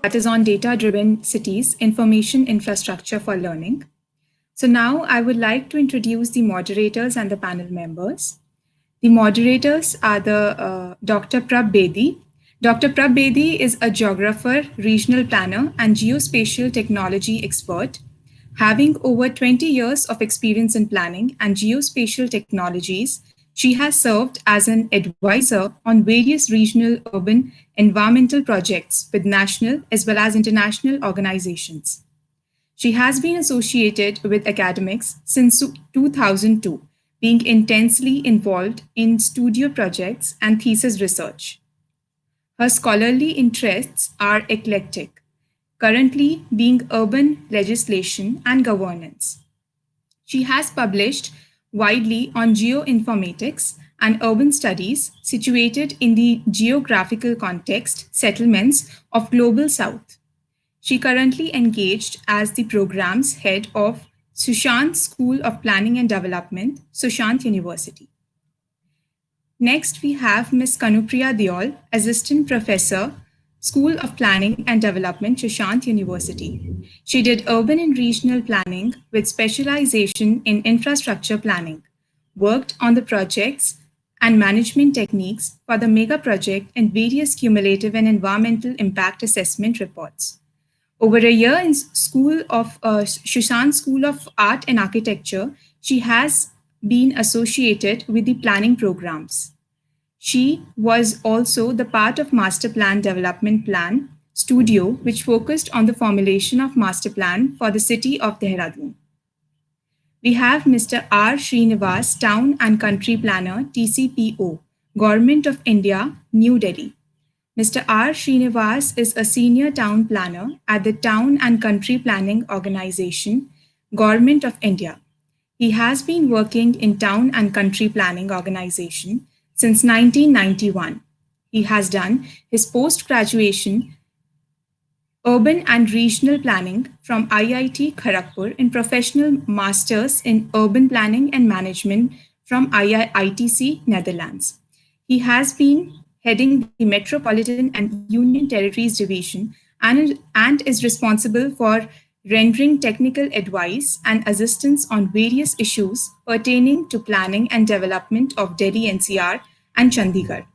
that is on data-driven cities, information infrastructure for learning. So now I would like to introduce the moderators and the panel members. The moderators are Dr. Prab Bedi. Dr. Prab Bedi is a geographer, regional planner, and geospatial technology expert. Having over 20 years of experience in planning and geospatial technologies, she has served as an advisor on various regional urban environmental projects with national as well as international organizations. She has been associated with academics since 2002, being intensely involved in studio projects and thesis research. Her scholarly interests are eclectic, currently being urban legislation and governance. She has published widely on geoinformatics and urban studies situated in the geographical context settlements of Global South. She currently engaged as the program's head of Sushant School of Planning and Development, Sushant University. Next, we have Ms. Kanupriya Diol, Assistant Professor, School of Planning and Development, Sushant University. She did urban and regional planning with specialization in infrastructure planning, worked on the projects and management techniques for the mega project and various cumulative and environmental impact assessment reports. Over a year in Sushant School of Art and Architecture, she has been associated with the planning programs. She was also the part of Master Plan Development Plan Studio, which focused on the formulation of master plan for the city of Dehradun. We have Mr. R. Srinivas, Town and Country Planner, TCPO, Government of India, New Delhi. Mr. R. Srinivas is a senior town planner at the Town and Country Planning Organization, Government of India. He has been working in Town and Country Planning Organization since 1991. He has done his post-graduation Urban and Regional Planning from IIT Kharagpur and Professional Masters in Urban Planning and Management from IITC, Netherlands. He has been heading the Metropolitan and Union Territories Division and is responsible for rendering technical advice and assistance on various issues pertaining to planning and development of Delhi NCR and Chandigarh,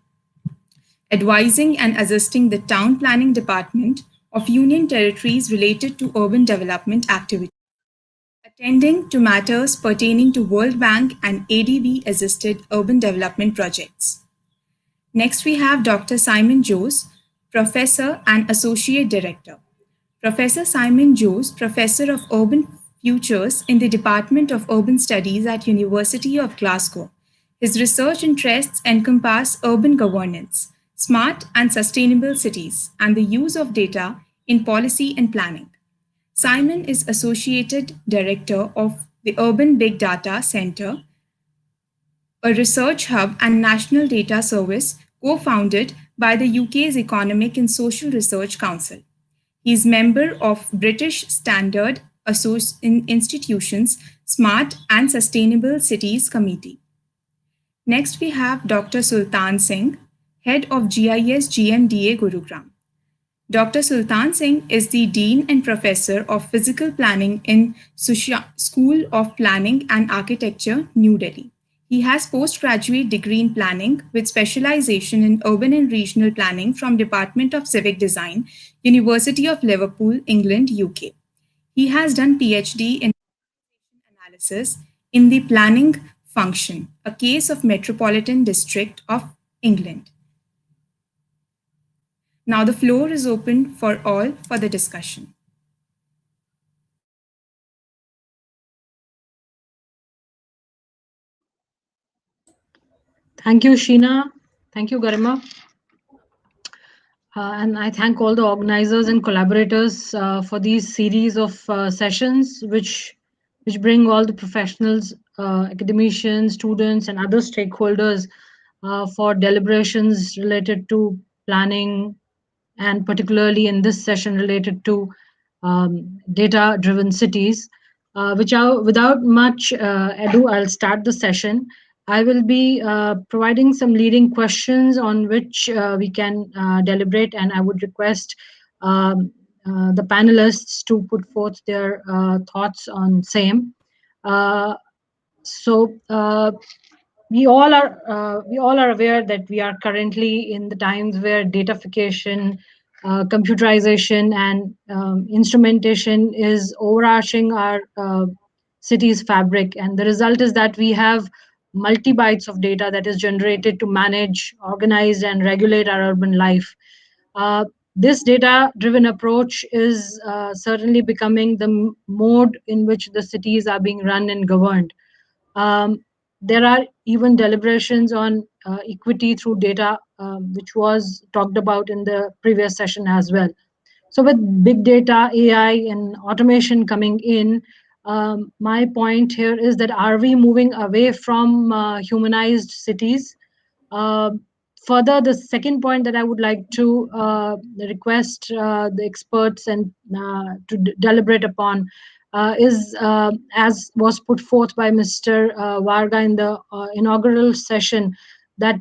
advising and assisting the Town Planning Department of Union Territories related to urban development activities, attending to matters pertaining to World Bank and ADB-assisted urban development projects. Next, we have Dr. Simon Jose, Professor and Associate Director. Professor Simon Jose, Professor of Urban Futures in the Department of Urban Studies at University of Glasgow. His research interests encompass urban governance, smart and sustainable cities, and the use of data in policy and planning. Simon is Associated Director of the Urban Big Data Center, a research hub and national data service co-founded by the UK's Economic and Social Research Council. He is member of British Standard Institutions Smart and Sustainable Cities Committee. Next, we have Dr. Sultan Singh, Head of GIS GMDA Gurugram. Dr. Sultan Singh is the Dean and Professor of Physical Planning in School of Planning and Architecture, New Delhi. He has postgraduate degree in planning with specialization in urban and regional planning from Department of Civic Design, University of Liverpool, England, UK. He has done PhD in analysis in the planning function, a case of Metropolitan District of England. Now the floor is open for all for the discussion. Thank you, Sheena. Thank you, Garima. And I thank all the organizers and collaborators for these series of sessions, which bring all the professionals, academicians, students, and other stakeholders for deliberations related to planning, and particularly in this session related to data-driven cities. Without much ado, I'll start the session. I will be providing some leading questions on which we can deliberate, and I would request the panelists to put forth their thoughts on same. So we all are aware that we are currently in the times where datafication, computerization, and instrumentation is overarching our city's fabric, and the result is that we have multi-bytes of data that is generated to manage, organize, and regulate our urban life. This data-driven approach is certainly becoming the mode in which the cities are being run and governed. There are even deliberations on equity through data, which was talked about in the previous session as well. So with big data, AI, and automation coming in, my point here is that are we moving away from humanized cities? Uh, Further, the second point that I would like to request the experts and to deliberate upon is, as was put forth by Mr. Varga in the inaugural session, that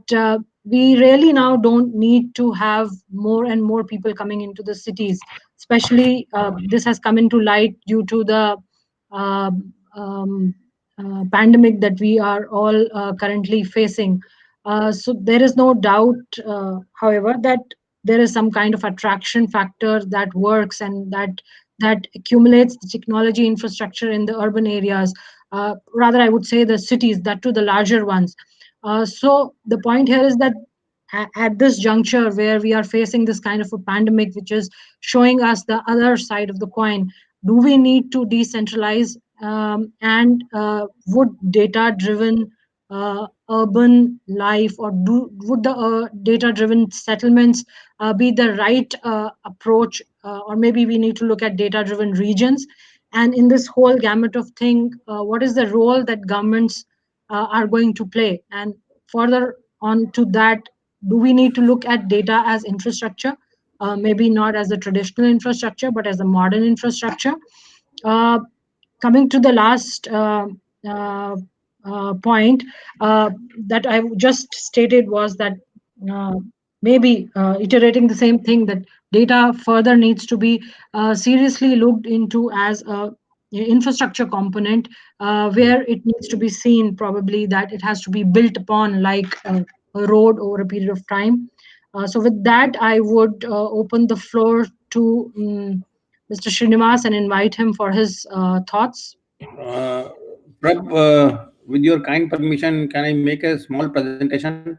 we really now don't need to have more and more people coming into the cities. Especially, this has come into light due to the uh, um, pandemic that we are all currently facing. So there is no doubt, however, that there is some kind of attraction factor that works and that accumulates the technology infrastructure in the urban areas. Rather, I would say the cities, that to the larger ones. So the point here is that at this juncture where we are facing this kind of a pandemic, which is showing us the other side of the coin, do we need to decentralize, and would data-driven urban life, or would the data-driven settlements be the right approach, or maybe we need to look at data-driven regions? And in this whole gamut of thing, what is the role that governments are going to play? And further on to that, do we need to look at data as infrastructure, maybe not as a traditional infrastructure, but as a modern infrastructure? Uh, Coming to the last uh, point that I just stated was that uh, maybe iterating the same thing, that data further needs to be seriously looked into as a infrastructure component, where it needs to be seen probably that it has to be built upon like a road over a period of time. So with that, I would open the floor to Mr. Srinivas and invite him for his thoughts. Prab, with your kind permission, can I make a small presentation? Of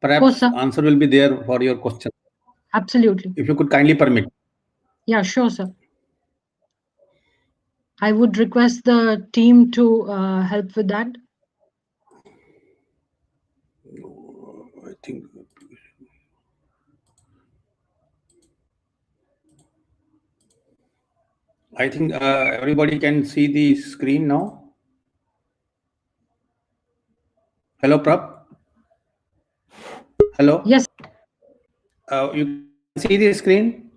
Perhaps course, sir. answer will be there for your question. Absolutely. If you could kindly permit. Yeah, sure, sir. I would request the team to help with that. I think everybody can see the screen now. Hello, Prab. Hello. Yes. You can see the screen.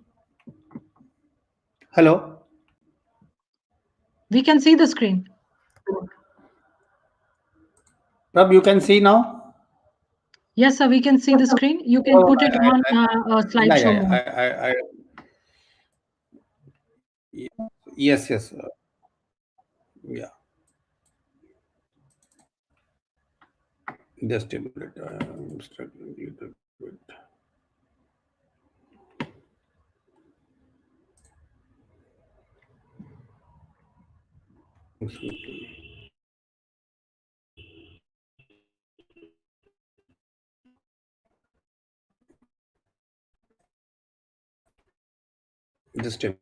Hello. We can see the screen. Prab, you can see now. Yes, sir. We can see the screen. You can put it on slideshow mode. Yes, yes. Yeah. Just a minute. I'm struggling a little bit. Just a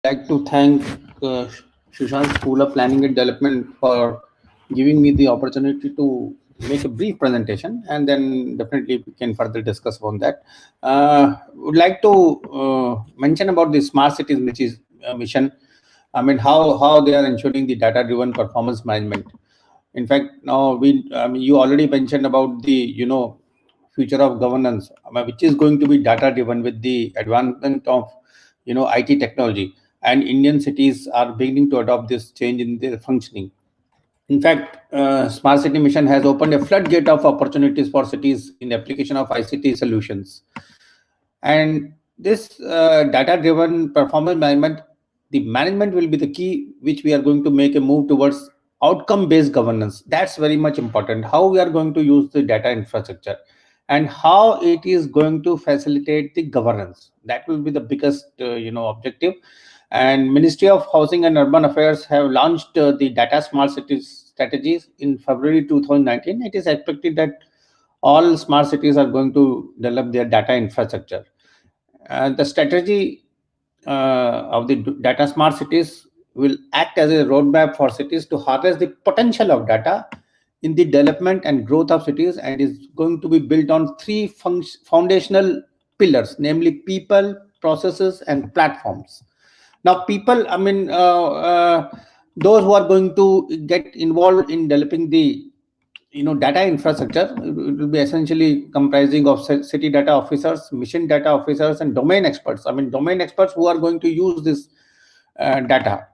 like to thank Sushant School of Planning and Development for giving me the opportunity to make a brief presentation, and then definitely we can further discuss on that. Would like to mention about the smart cities mission. I mean, how they are ensuring the data-driven performance management. In fact, now you already mentioned about the future of governance, which is going to be data-driven with the advancement of IT technology. and Indian cities are beginning to adopt this change in their functioning. In fact, Smart City Mission has opened a floodgate of opportunities for cities in application of ICT solutions. And this data-driven performance management, the management will be the key, which we are going to make a move towards outcome-based governance. That's very much important. How we are going to use the data infrastructure and how it is going to facilitate the governance. That will be the biggest, objective. And Ministry of Housing and Urban Affairs have launched the Data Smart Cities strategies in February 2019. It is expected that all smart cities are going to develop their data infrastructure. The strategy of the data smart cities will act as a roadmap for cities to harness the potential of data in the development and growth of cities, and is going to be built on three foundational pillars, namely people, processes, and platforms. Now, people, those who are going to get involved in developing the data infrastructure, it will be essentially comprising of city data officers, mission data officers, and domain experts. Domain experts who are going to use this data.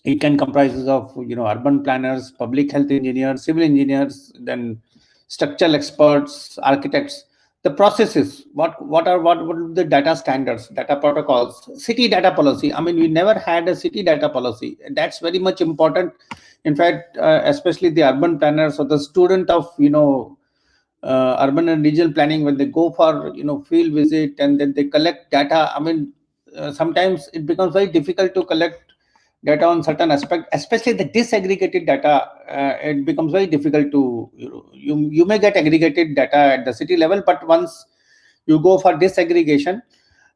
It can comprise of urban planners, public health engineers, civil engineers, then structural experts, architects. The processes, what are the data standards, data protocols, city data policy. We never had a city data policy. That's very much important. In fact, especially the urban planners or the student of urban and regional planning, when they go for field visit and then they collect data, sometimes it becomes very difficult to collect data on certain aspect, especially the disaggregated data. It becomes very difficult to you may get aggregated data at the city level, but once you go for disaggregation,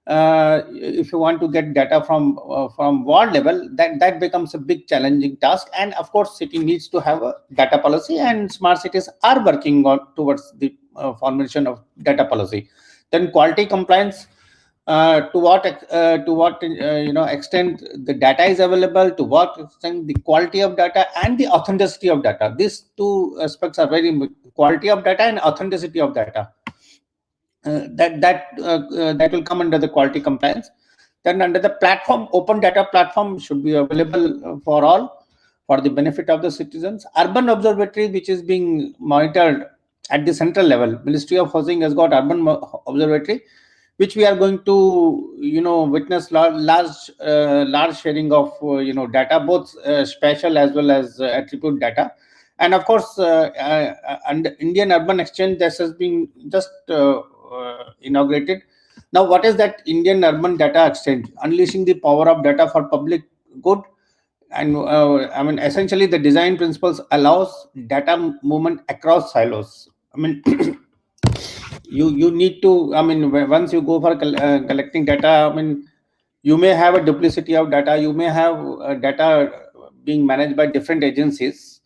if you want to get data from ward level, that becomes a big challenging task. And of course, city needs to have a data policy, and smart cities are working on towards the formulation of data policy. Then quality compliance. To what extent the data is available, to what extent the quality of data and the authenticity of data. These two aspects are very quality of data and authenticity of data. That will come under the quality compliance. Then under the platform, open data platform should be available for all, for the benefit of the citizens. Urban observatory, which is being monitored at the central level. Ministry of Housing has got urban observatory, which we are going to witness large sharing of data, both spatial as well as attribute data. And of course, and Indian Urban Exchange, this has been just inaugurated. Now, what is that Indian Urban Data Exchange? Unleashing the power of data for public good. And essentially the design principles allows data movement across silos. You need to, once you go for collecting data, you may have a duplicity of data, you may have data being managed by different agencies.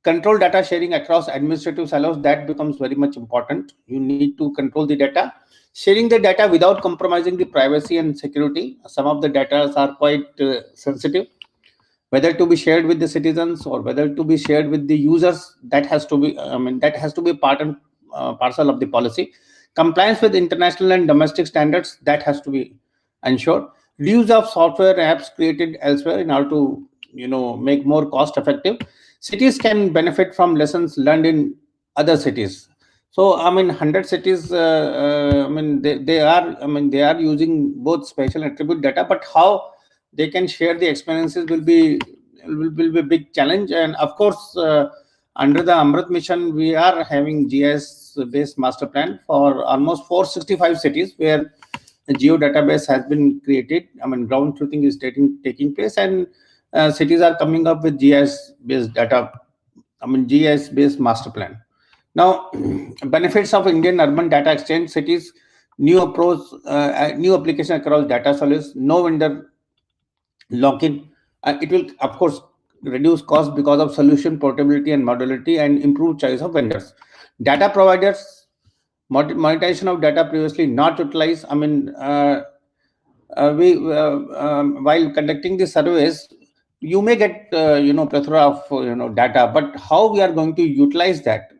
Control data sharing across administrative silos, that becomes very much important. You need to control the data. Sharing the data without compromising the privacy and security. Some of the data are quite sensitive, whether to be shared with the citizens or whether to be shared with the users. That has to be, that has to be part and parcel of the policy. Compliance with international and domestic standards, that has to be ensured. Reuse of software apps created elsewhere in order to make more cost effective. Cities can benefit from lessons learned in other cities. So 100 cities, they are using both spatial attribute data, but how they can share the experiences will be a big challenge. And of course, under the Amrit mission, we are having GIS based master plan for almost 465 cities, where a geo database has been created. Ground truthing is taking place, and cities are coming up with GIS based data. GIS based master plan. Now, benefits of Indian Urban Data Exchange cities: new approach, new application across data sources, no vendor lock-in. It will, of course, reduce cost because of solution portability and modularity, and improve choice of vendors. Data providers, monetization of data previously not utilized. While conducting the surveys, you may get plethora of data, but how we are going to utilize that?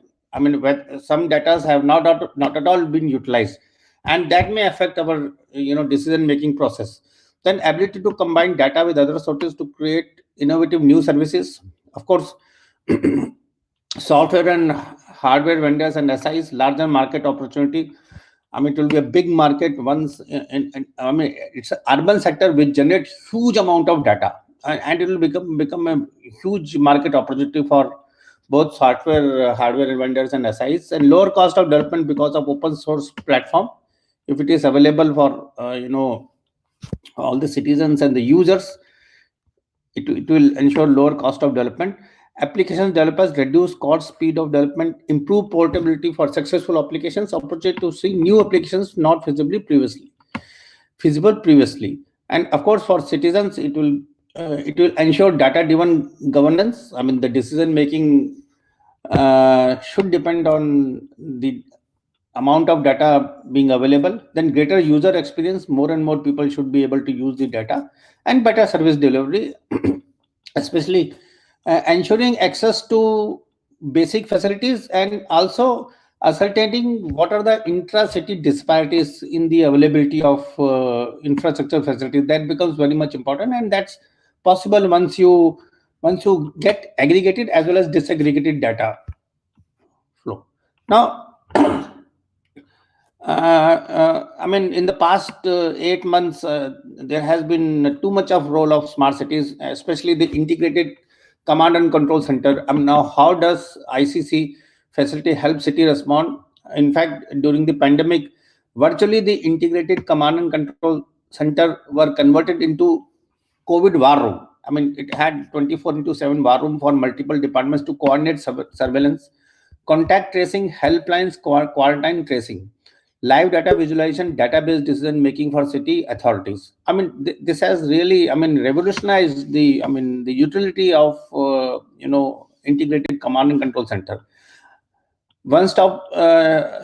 Some data have not at all been utilized, and that may affect our decision making process. then ability to combine data with other sources to create innovative new services. Of course, software and hardware vendors and SIs, larger market opportunity. I mean, it will be a big market once. I mean, it's an urban sector which generates huge amount of data, and it will become a huge market opportunity for both software, hardware vendors and SIs, and lower cost of development because of open source platform. If it is available for all the citizens and the users, it will ensure lower cost of development. Application developers reduce cost, speed of development, improve portability for successful applications, opportunity to see new applications not feasible previously. And of course, for citizens, it will ensure data-driven governance. I mean, the decision making should depend on the amount of data being available. Then greater user experience, more and more people should be able to use the data, and better service delivery, especially ensuring access to basic facilities, and also ascertaining what are the intra-city disparities in the availability of infrastructure facilities. That becomes very much important, and that's possible once you get aggregated as well as disaggregated data flow. Now, I mean, in the past 8 months, there has been too much of role of smart cities, especially the integrated command and control center. Now, how does ICC facility help city respond? In fact, during the pandemic, virtually the integrated command and control center were converted into COVID war room. I mean, it had 24/7 war room for multiple departments to coordinate surveillance, contact tracing, helplines, quarantine tracing, live data visualization, database decision making for city authorities. I mean, this has really, I mean, revolutionized the, I mean, the utility of integrated command and control center. One-stop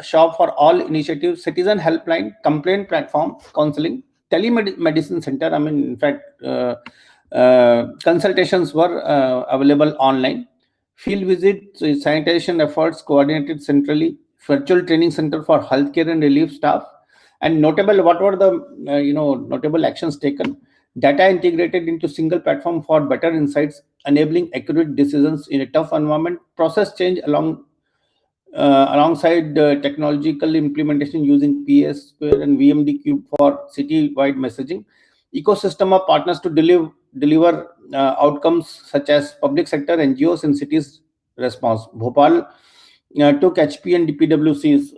shop for all initiatives, citizen helpline, complaint platform, counseling, telemedicine center. I mean, in fact, consultations were available online. Field visits, sanitation efforts coordinated centrally, virtual training center for healthcare and relief staff. And notable, what were the notable actions taken? Data integrated into single platform for better insights, enabling accurate decisions in a tough environment. Process change alongside technological implementation using PS Square and VMD Cube for city-wide messaging. Ecosystem of partners to deliver outcomes such as public sector, NGOs, and cities response. Bhopal took HP and DPWC's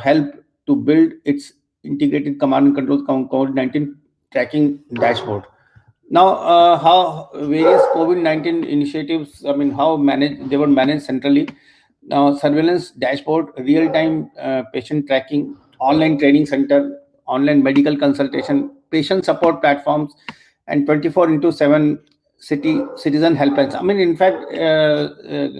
help to build its integrated command and control COVID-19 tracking dashboard. Now, how various COVID-19 initiatives, I mean, how they were managed centrally. Now, surveillance dashboard, real-time patient tracking, online training center, online medical consultation, patient support platforms, and 24/7 citizen helplines. I mean, in fact,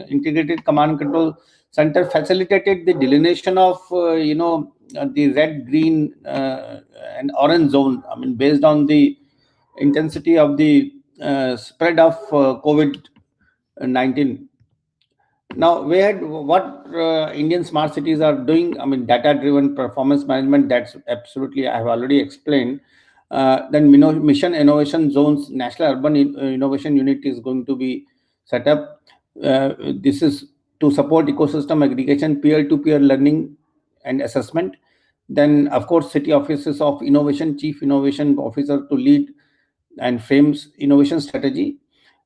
integrated command and control center facilitated the delineation of the red, green, and orange zone. I mean, based on the intensity of the spread of COVID-19. Now, what Indian smart cities are doing, I mean, data-driven performance management, that's absolutely, I have already explained. Then mission innovation zones, National Urban Innovation Unit is going to be set up. This is to support ecosystem aggregation, peer-to-peer learning and assessment. Then, of course, city offices of innovation, chief innovation officer to lead and frames innovation strategy.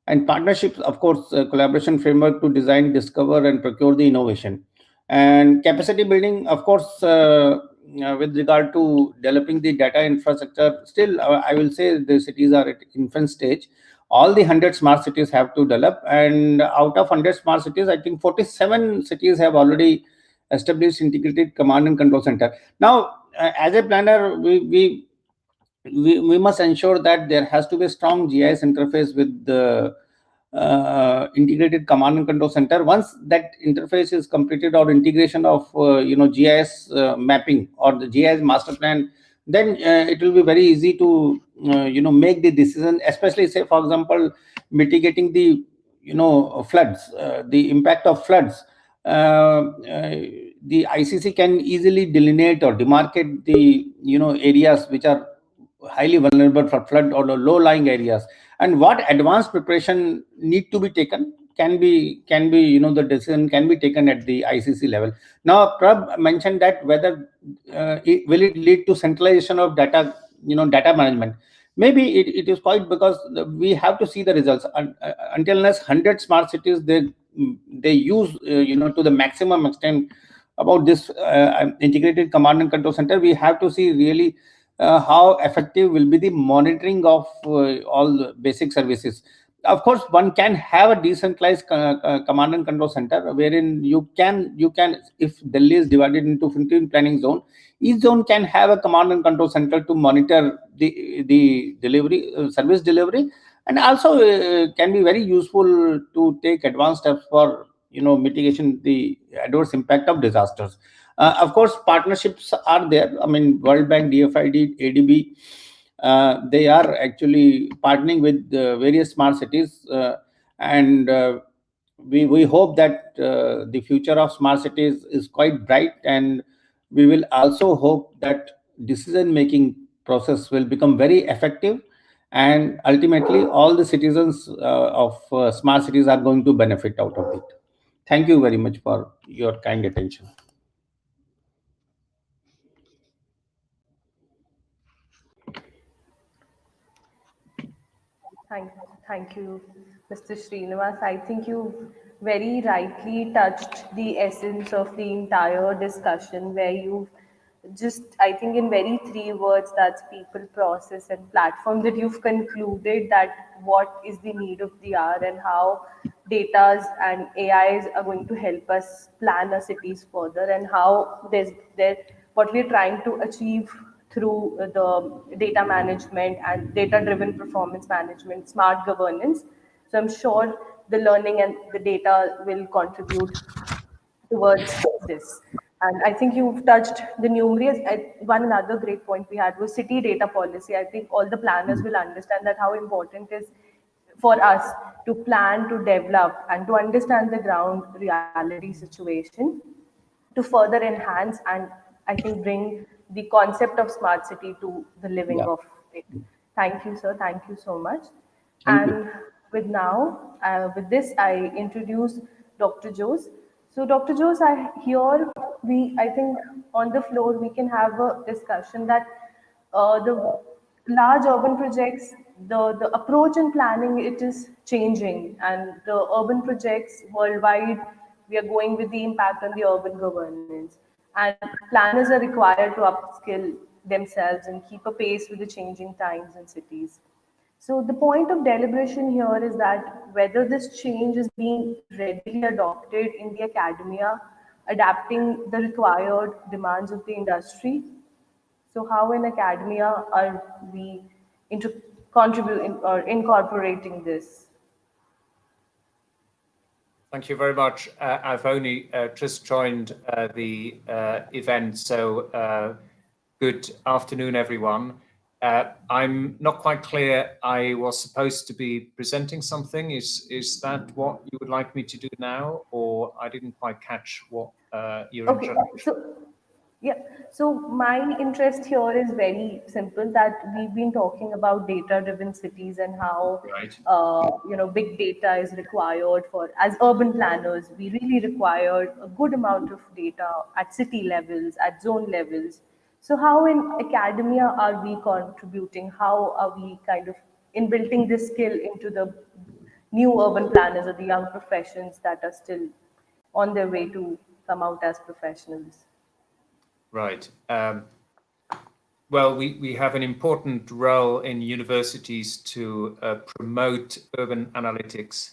And partnerships, of course, collaboration framework to design, discover, and procure the innovation. And capacity building, of course, with regard to developing the data infrastructure, still, I will say the cities are at infant stage. All the 100 smart cities have to develop. And out of 100 smart cities, I think 47 cities have already established integrated command and control center. Now, as a planner, we must ensure that there has to be a strong GIS interface with the integrated command and control center. Once that interface is completed, or integration of GIS mapping or the GIS master plan, then it will be very easy to make the decision, especially, say, for example, mitigating the floods, the impact of floods. The ICC can easily delineate or demarcate the areas which are highly vulnerable for flood or low-lying areas, and what advanced preparation need to be taken can be the decision can be taken at the ICC level. Now, Prab mentioned that whether will it lead to centralization of data, data management. Maybe it is quite, because we have to see the results. Until unless 100 smart cities they use to the maximum extent about this integrated command and control center, we have to see really how effective will be the monitoring of all the basic services. Of course, one can have a decentralized command and control center, wherein you can, if Delhi is divided into 15 planning zone, each zone can have a command and control center to monitor the delivery, service delivery, and also can be very useful to take advanced steps for mitigation the adverse impact of disasters. Of course, partnerships are there. I mean, World Bank, DFID, ADB, they are actually partnering with various smart cities, and we hope that the future of smart cities is quite bright, and we will also hope that decision making process will become very effective, and ultimately all the citizens of smart cities are going to benefit out of it. Thank you very much for your kind attention. Thank, thank you, Mr. Srinivas. I think you very rightly touched the essence of the entire discussion, where you just, I think, in very three words, that's people, process, and platform, that you've concluded that what is the need of the hour and how datas and AIs are going to help us plan our cities further, and how there what we're trying to achieve through the data management and data driven performance management, smart governance. So I'm sure the learning and the data will contribute towards this. And I think you've touched the numerous. One another great point we had was city data policy. I think all the planners will understand that how important it is for us to plan, to develop, and to understand the ground reality situation to further enhance and I think bring the concept of smart city to the living Yeah. of it. Thank you, sir. Thank you so much. Thank you. And with this, I introduce Dr. Jose. So, Dr. Jose, I think on the floor we can have a discussion that the large urban projects, the approach in planning, it is changing, and the urban projects worldwide, we are going with the impact on the urban governance. And planners are required to upskill themselves and keep a pace with the changing times and cities. So the point of deliberation here is that whether this change is being readily adopted in the academia, adapting the required demands of the industry. So how in academia are we into contributing or incorporating this? Thank you very much. I've only just joined the event, so good afternoon, everyone. I'm not quite clear. I was supposed to be presenting something. Is that what you would like me to do now, or I didn't quite catch what your Okay, introduction? yeah. So my interest here is very simple. That we've been talking about data-driven cities and how Right. big data is required for as urban planners. We really require a good amount of data at city levels, at zone levels. So how in academia are we contributing? How are we kind of inbuilding this skill into the new urban planners or the young professions that are still on their way to come out as professionals? Right. Well, we have an important role in universities to promote urban analytics,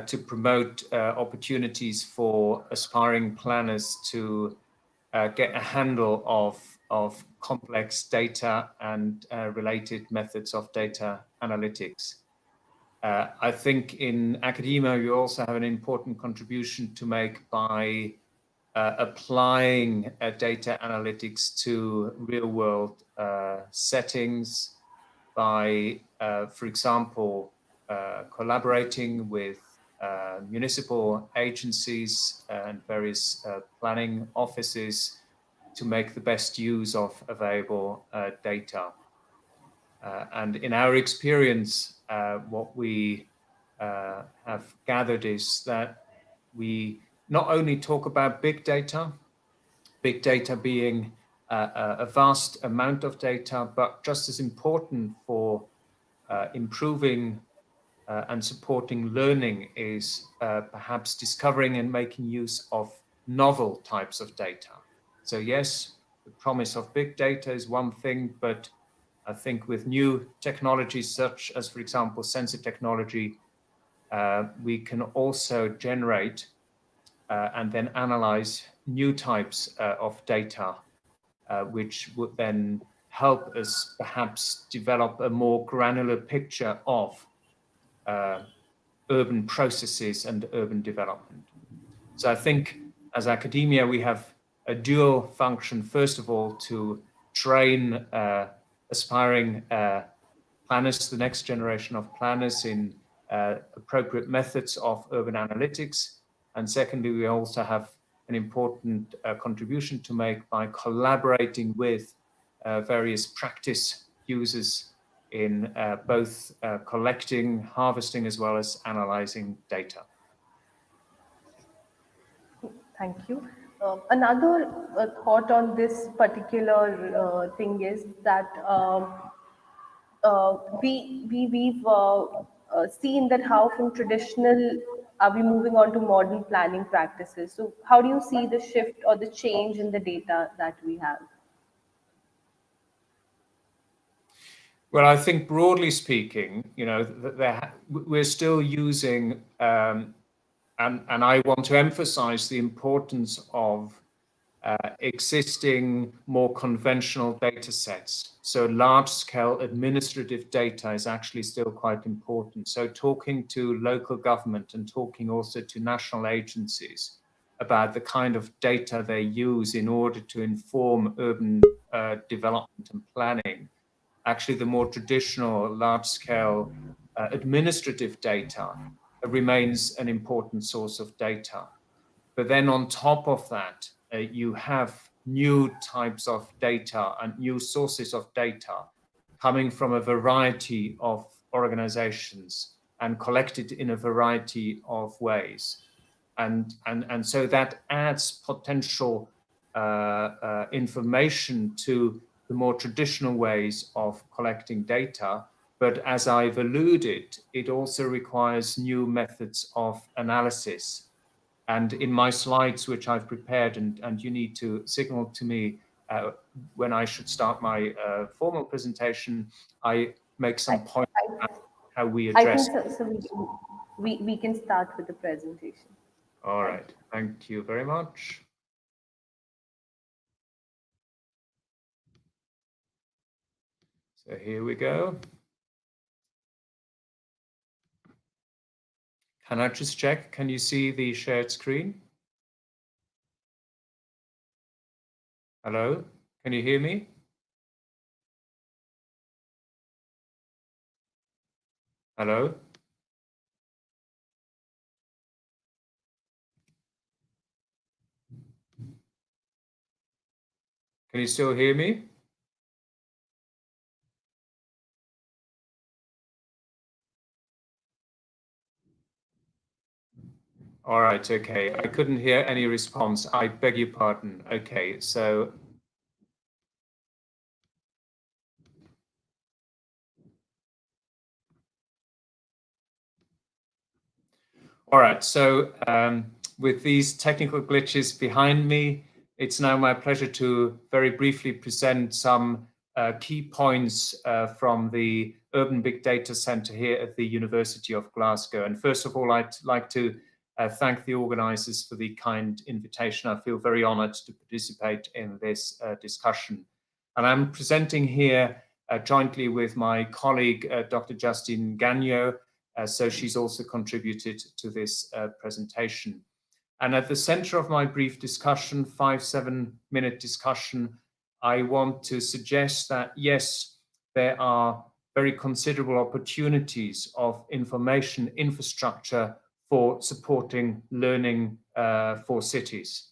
to promote opportunities for aspiring planners to get a handle of complex data and related methods of data analytics. I think in academia, you also have an important contribution to make by applying data analytics to real-world settings by, for example, collaborating with municipal agencies and various planning offices to make the best use of available data. And in our experience, what we have gathered is that we not only talk about big data being a vast amount of data, but just as important for improving and supporting learning is perhaps discovering and making use of novel types of data. So yes, the promise of big data is one thing, but I think with new technologies such as, for example, sensor technology, we can also generate and then analyze new types of data, which would then help us perhaps develop a more granular picture of urban processes and urban development. So I think as academia, we have a dual function, first of all, to train aspiring planners, the next generation of planners, in appropriate methods of urban analytics. And secondly, we also have an important contribution to make by collaborating with various practice users in both collecting, harvesting, as well as analyzing data. Thank you. Another thought on this particular thing is that we've seen that how from traditional are we moving on to modern planning practices. So how do you see the shift or the change in the data that we have? Well, I think broadly speaking, we're still using, and I want to emphasize the importance of existing more conventional data sets. So large-scale administrative data is actually still quite important. So talking to local government and talking also to national agencies about the kind of data they use in order to inform urban development and planning. Actually, the more traditional large-scale administrative data remains an important source of data. But then on top of that, you have new types of data and new sources of data coming from a variety of organizations and collected in a variety of ways. And so that adds potential information to the more traditional ways of collecting data. But as I've alluded, it also requires new methods of analysis. And in my slides, which I've prepared, and you need to signal to me when I should start my formal presentation, I make some points about how we address. I think so we can start with the presentation. All right, thank you very much. So here we go. Can I just check? Can you see the shared screen? Hello? Can you hear me? Hello? Can you still hear me? All right, okay. I couldn't hear any response. I beg your pardon. Okay, so all right, so with these technical glitches behind me, it's now my pleasure to very briefly present some key points from the Urban Big Data Centre here at the University of Glasgow. And first of all, I'd like to thank the organisers for the kind invitation. I feel very honoured to participate in this discussion. And I'm presenting here jointly with my colleague, Dr. Justine Gagnon. So she's also contributed to this presentation. And at the center of my brief discussion, 5-7-minute discussion, I want to suggest that, yes, there are very considerable opportunities of information infrastructure for supporting learning for cities.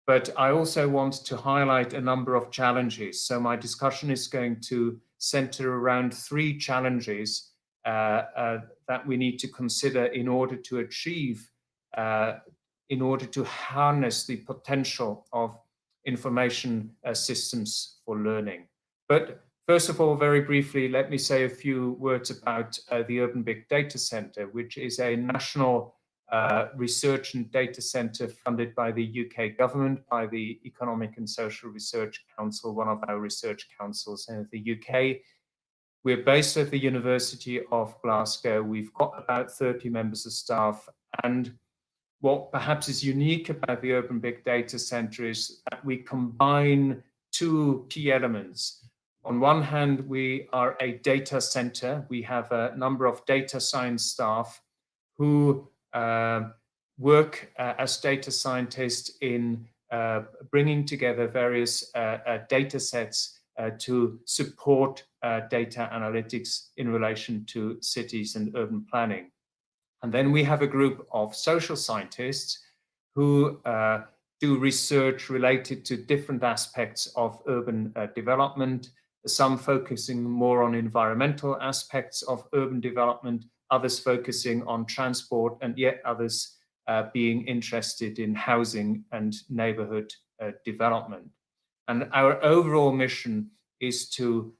But I also want to highlight a number of challenges. So my discussion is going to center around 3 challenges that we need to consider in order to achieve, in order to harness the potential of information systems for learning. But first of all, very briefly, let me say a few words about the Urban Big Data Center, which is a national research and data center funded by the UK government, by the Economic and Social Research Council, one of our research councils in the UK. We're based at the University of Glasgow. We've got about 30 members of staff, and what perhaps is unique about the Urban Big Data Center is that we combine 2 key elements. On one hand, we are a data center. We have a number of data science staff who work as data scientists in bringing together various data sets to support data analytics in relation to cities and urban planning. And then we have a group of social scientists who do research related to different aspects of urban development, some focusing more on environmental aspects of urban development, others focusing on transport, and yet others being interested in housing and neighborhood development. And our overall mission is to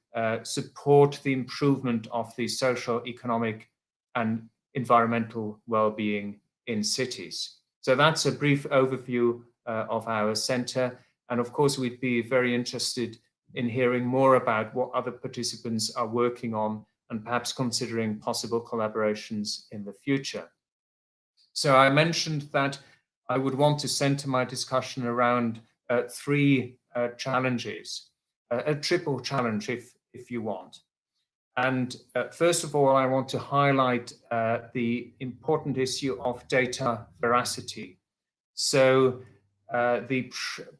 support the improvement of the social, economic, and environmental well-being in cities. So that's a brief overview of our center. And of course, we'd be very interested in hearing more about what other participants are working on and perhaps considering possible collaborations in the future. So I mentioned that I would want to center my discussion around 3 challenges, a triple challenge if you want. And first of all, I want to highlight the important issue of data veracity. So the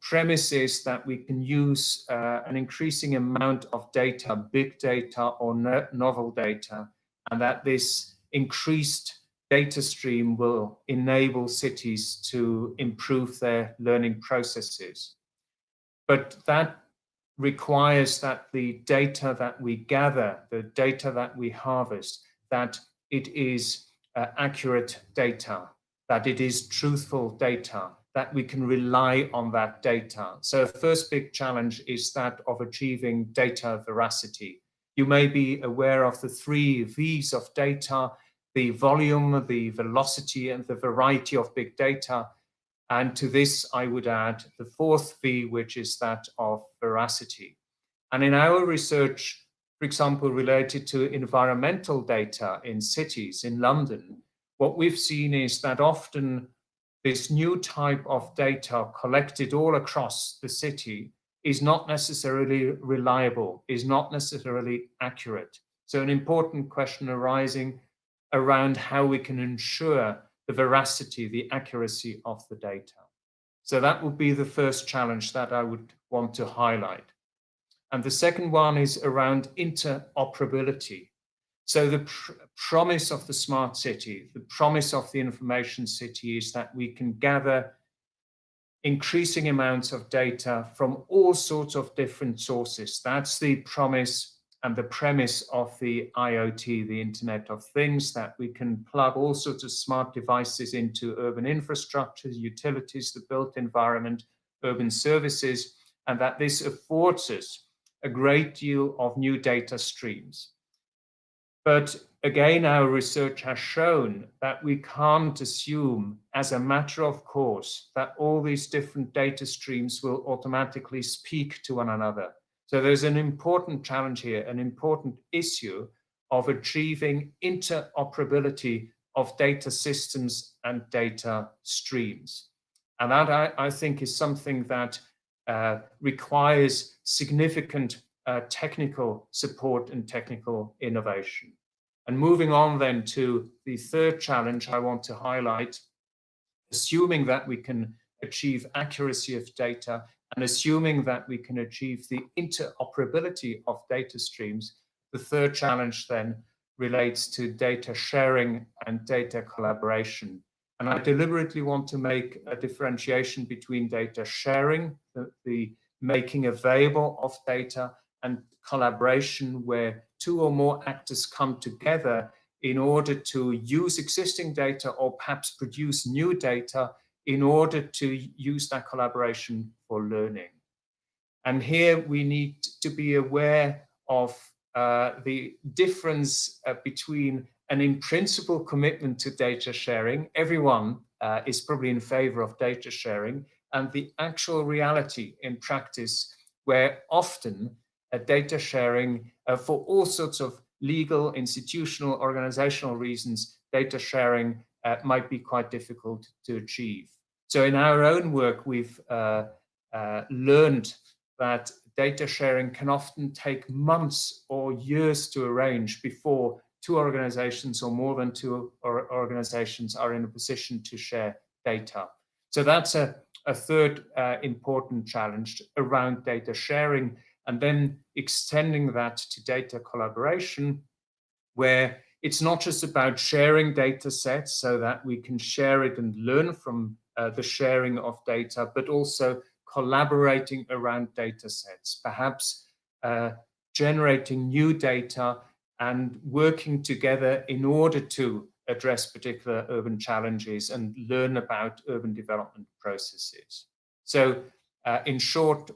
premise is that we can use an increasing amount of data, big data or novel data, and that this increased data stream will enable cities to improve their learning processes. But that requires that the data that we gather, the data that we harvest, that it is accurate data, that it is truthful data, that we can rely on that data. So the first big challenge is that of achieving data veracity. You may be aware of the 3 V's of data: the volume, the velocity, and the variety of big data. And to this, I would add the 4th V, which is that of veracity. And in our research, for example, related to environmental data in cities, in London, what we've seen is that often this new type of data collected all across the city is not necessarily reliable, is not necessarily accurate. So an important question arising around how we can ensure the veracity, the accuracy of the data. So that would be the first challenge that I would want to highlight. And the second one is around interoperability. So the promise of the smart city, the promise of the information city is that we can gather increasing amounts of data from all sorts of different sources. That's the promise and the premise of the IoT, the Internet of Things, that we can plug all sorts of smart devices into urban infrastructures, utilities, the built environment, urban services, and that this affords us a great deal of new data streams. But again, our research has shown that we can't assume as a matter of course that all these different data streams will automatically speak to one another. So there's an important challenge here, an important issue of achieving interoperability of data systems and data streams. And that I think is something that requires significant technical support and technical innovation. And moving on then to the third challenge I want to highlight, assuming that we can achieve accuracy of data and assuming that we can achieve the interoperability of data streams, the third challenge then relates to data sharing and data collaboration. And I deliberately want to make a differentiation between data sharing, the making available of data, and collaboration, where two or more actors come together in order to use existing data or perhaps produce new data in order to use that collaboration for learning. And here we need to be aware of the difference between an in-principle commitment to data sharing. Everyone is probably in favor of data sharing, and the actual reality in practice, where often data sharing for all sorts of legal, institutional, organizational reasons, data sharing might be quite difficult to achieve. So in our own work, we've learned that data sharing can often take months or years to arrange before two organizations or more than two organizations are in a position to share data. So that's a third important challenge around data sharing, and then extending that to data collaboration, where it's not just about sharing data sets so that we can share it and learn from the sharing of data, but also collaborating around data sets, perhaps generating new data and working together in order to address particular urban challenges and learn about urban development processes. So in short,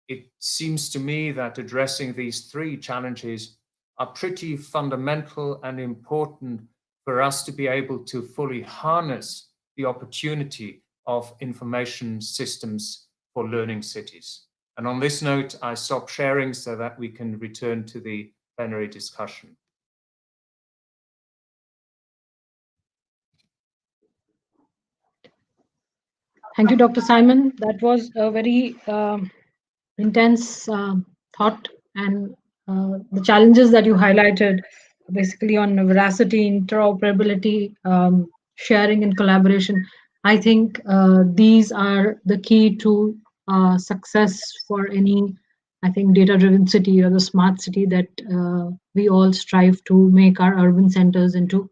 it seems to me that addressing these three challenges are pretty fundamental and important for us to be able to fully harness the opportunity of information systems for learning cities. And on this note, I stop sharing so that we can return to the plenary discussion. Thank you, Dr. Simon. That was a very intense thought, and the challenges that you highlighted, basically on veracity, interoperability, sharing and collaboration. I think these are the key to success for any, I think, data-driven city or the smart city that we all strive to make our urban centers into.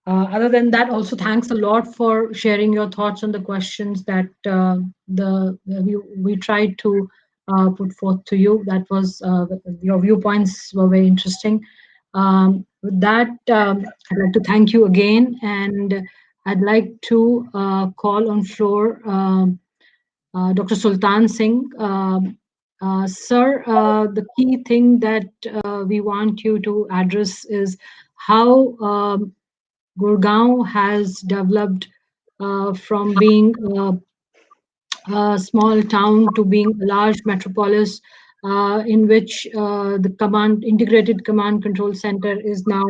Other than that, also thanks a lot for sharing your thoughts on the questions that we tried to put forth to you. That was your viewpoints were very interesting. With that, I'd like to thank you again, and I'd like to call on floor Dr. Sultan Singh. Sir, the key thing that we want you to address is how Gurgaon has developed from being a small town to being a large metropolis, in which the integrated command control center is now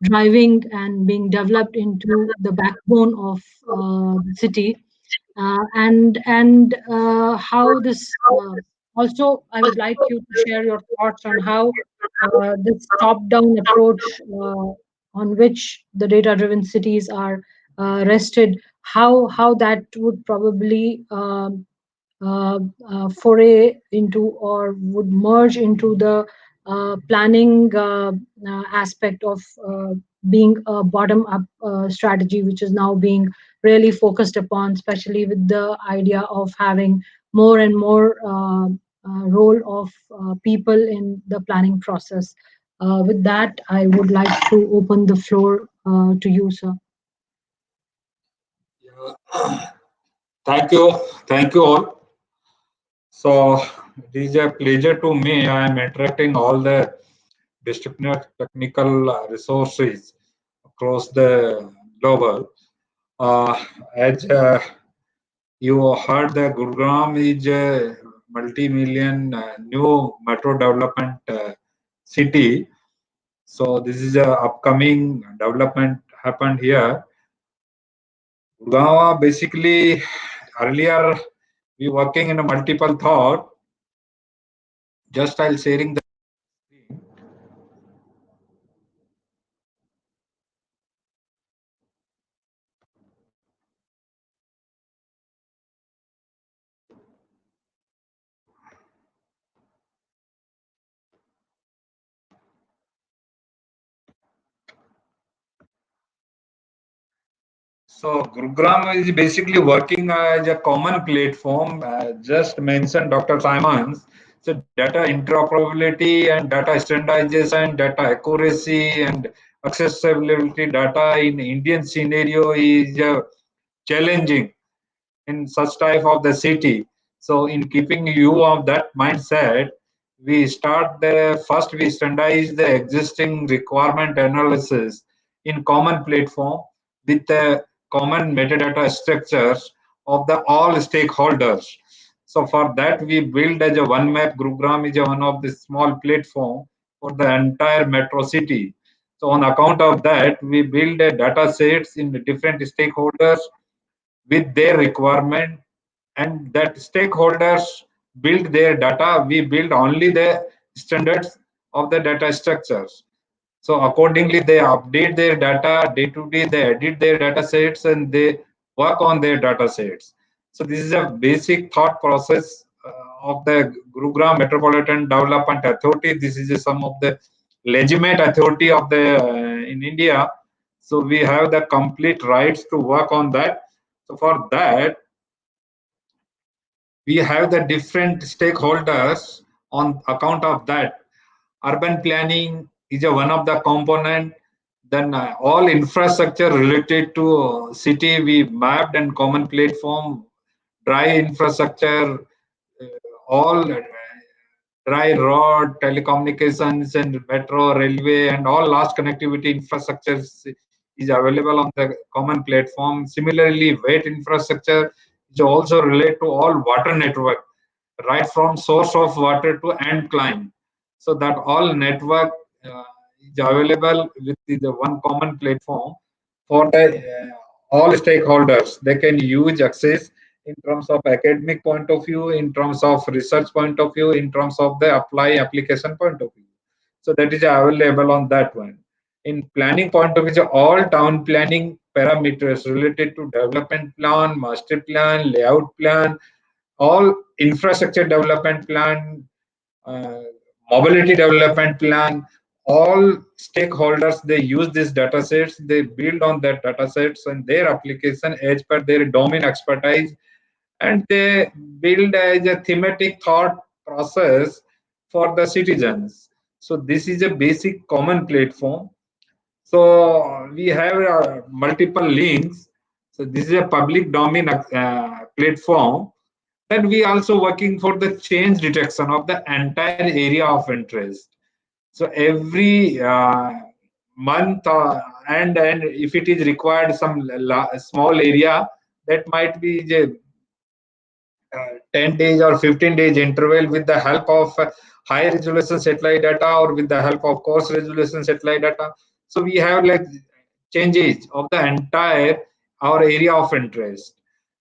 driving and being developed into the backbone of the city, and how this also, I would like you to share your thoughts on how this top-down approach on which the data-driven cities are rested, how that would probably foray into or would merge into the planning aspect of being a bottom-up strategy, which is now being really focused upon, especially with the idea of having more and more role of people in the planning process. With that, I would like to open the floor to you, sir. Thank you all. So it is a pleasure to me. I am attracting all the disciplinary technical resources across the global. As you heard, the Gurugram is a multi-million new metro development city. So this is a upcoming development happened here. Gurgaon basically earlier we working in a multiple thought. Just I'll sharing the So Gurugram is basically working as a common platform. Just mentioned Dr. Simons. So data interoperability and data standardization, data accuracy and accessibility data in Indian scenario is challenging in such type of the city. So in keeping you of that mindset, we standardize the existing requirement analysis in common platform with the common metadata structures of the all stakeholders. So for that we build as a one map. Gurugram is a one of the small platform for the entire metro city. So on account of that, we build a data sets in the different stakeholders with their requirement, and that stakeholders build their data. We build only the standards of the data structures. So accordingly, they update their data day to day, they edit their data sets and they work on their data sets. So this is a basic thought process of the Gurugram Metropolitan Development Authority. This is some of the legitimate authority of the in India. So we have the complete rights to work on that. So for that, we have the different stakeholders. On account of that, urban planning is a one of the component. Then all infrastructure related to city we mapped and common platform, dry infrastructure, all dry road, telecommunications and metro, railway and all last connectivity infrastructures is available on the common platform. Similarly, wet infrastructure is also related to all water network, right from source of water to end client. So that all network is available with the one common platform for the all stakeholders. They can use access in terms of academic point of view, in terms of research point of view, in terms of the apply application point of view. So that is available on that one. In planning point of view, all town planning parameters related to development plan, master plan, layout plan, all infrastructure development plan, uh, mobility development plan, all stakeholders, they use these data sets, they build on that data sets and their application as per their domain expertise, and they build as a thematic thought process for the citizens. So this is a basic common platform. So we have multiple links. So this is a public domain platform. Then we also working for the change detection of the entire area of interest. So every month and if it is required some small area, that might be the 10 days or 15 days interval with the help of high resolution satellite data or with the help of coarse resolution satellite data. So we have like changes of the entire our area of interest.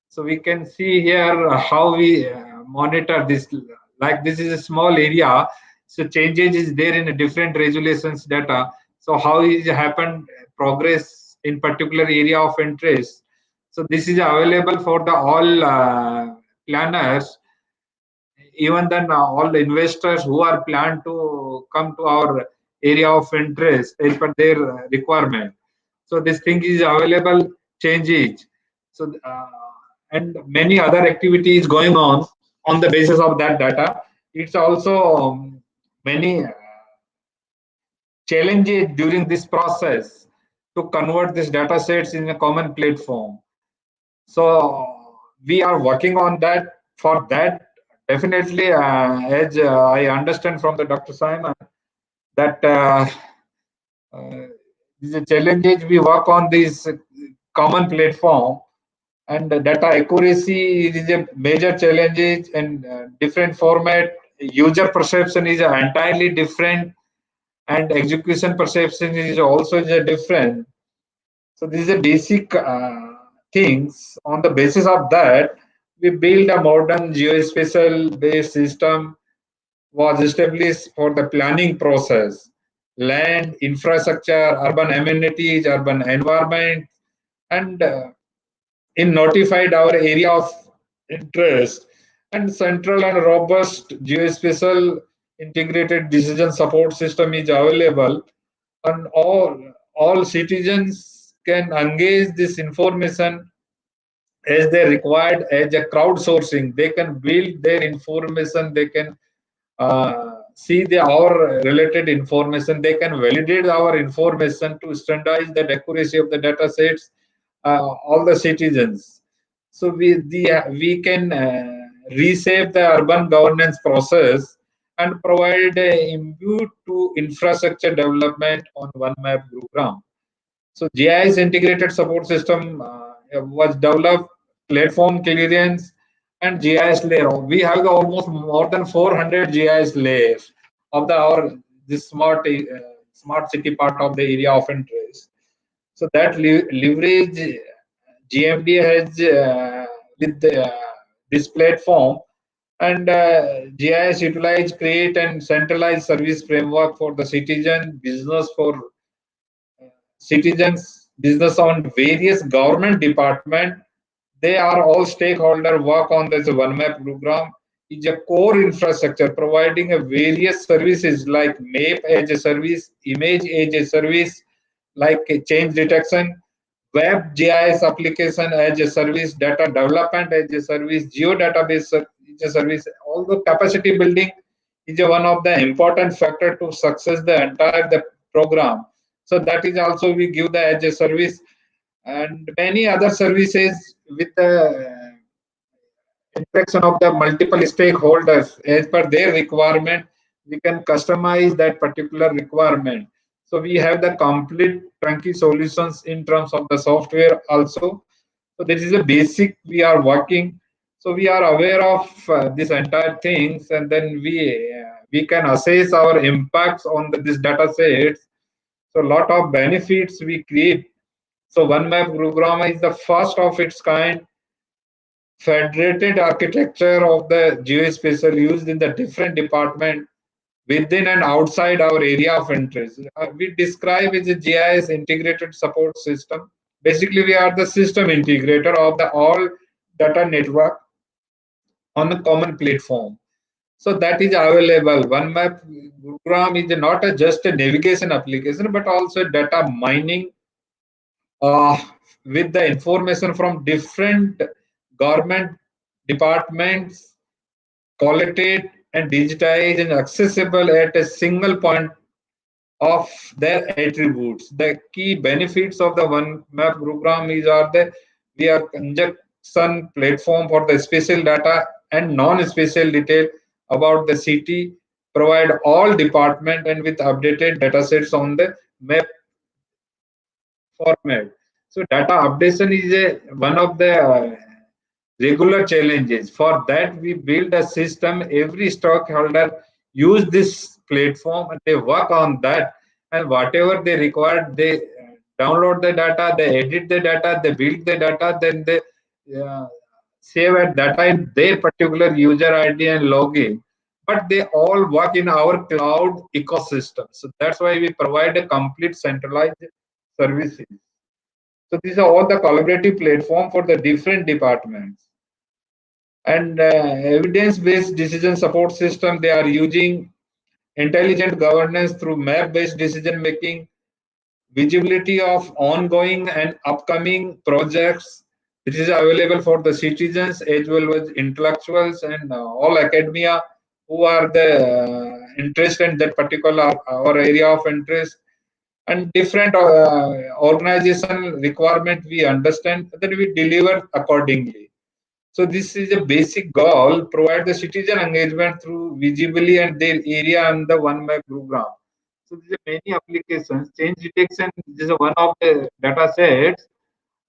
So we can see here how we monitor this. Like this is a small area, so changes is there in a different resolutions data. So how is happened progress in particular area of interest. So this is available for the all planners, even then all the investors who are planned to come to our area of interest as per their requirement. So this thing is available changes. So and many other activities going on the basis of that data. It's also many challenges during this process to convert these data sets in a common platform. So we are working on that. For that, definitely, as I understand from the Dr. Simon, that the challenges we work on this common platform, and the data accuracy is a major challenge in different format. User perception is entirely different, and execution perception is also different. So this is a basic things. On the basis of that, we build a modern geospatial based system was established for the planning process, land, infrastructure, urban amenities, urban environment, and in notified our area of interest, and central and robust geospatial integrated decision support system is available, and all citizens can engage this information as they required as a crowdsourcing. They can build their information, they can see our related information, they can validate our information to standardize the accuracy of the data sets, all the citizens. So we can reshape the urban governance process and provide a input to infrastructure development on one map Gurugram. So GIS integrated support system was developed, platform clearance, and GIS layer. We have almost more than 400 GIS layers of our this smart city part of the area of interest. So that leverage GMD has with this platform, and GIS utilize, create, and centralize service framework for the citizen, business for citizens, business on various government department. They are all stakeholder work on this one map program is a core infrastructure providing a various services like map as a service, image as a service, like change detection, web GIS application as a service, data development as a service, geodatabase is a service. Although capacity building is one of the important factor to success the entire the program. So that is also we give the as a service, and many other services with the interaction of the multiple stakeholders as per their requirement. We can customize that particular requirement. So we have the complete turnkey solutions in terms of the software also. So this is a basic we are working. So we are aware of this entire things, and then we can assess our impacts on this data sets. So a lot of benefits we create. So one map program is the first of its kind federated architecture of the geospatial used in the different department within and outside our area of interest. We describe as a GIS integrated support system. Basically, we are the system integrator of the all data network on a common platform. So that is available. One map program is not just a navigation application, but also data mining uh, with the information from different government departments, collected and digitized and accessible at a single point of their attributes. The key benefits of the one map program is are the we are conjunction platform for the spatial data and non-spatial detail about the city, provide all department and with updated data sets on the map format. So data updation is one of the regular challenges. For that, we build a system. Every stockholder use this platform and they work on that. And whatever they require, they download the data, they edit the data, they build the data, then they uh, save at data in their particular user ID and login. But they all work in our cloud ecosystem. So that's why we provide a complete centralized services. So these are all the collaborative platform for the different departments. And evidence-based decision support system, they are using intelligent governance through map-based decision making, visibility of ongoing and upcoming projects. This is available for the citizens as well as intellectuals and all academia who are the interested in that particular our area of interest, and different organization requirement we understand, then we deliver accordingly. So this is a basic goal, provide the citizen engagement through visibly and their area and the one map program. So there are many applications. Change detection is one of the data sets.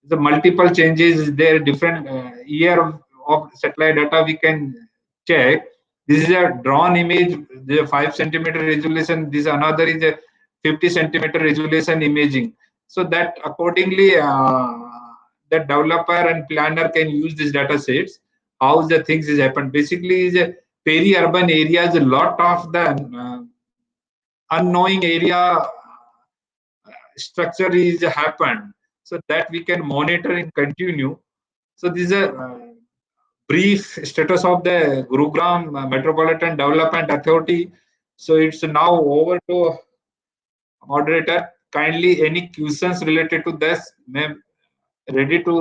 The multiple changes there, different year of satellite data we can check. This is a drawn image, the 5 centimeter resolution. This another is a 50 centimeter resolution imaging. So that accordingly, the developer and planner can use these data sets. How the things is happened. Basically, is a peri-urban areas. A lot of the unknowing area structure is happened, so that we can monitor and continue. So this is a brief status of the Gurugram Metropolitan Development Authority. So it's now over to moderator. kindly any questions related to this, ma'am, ready to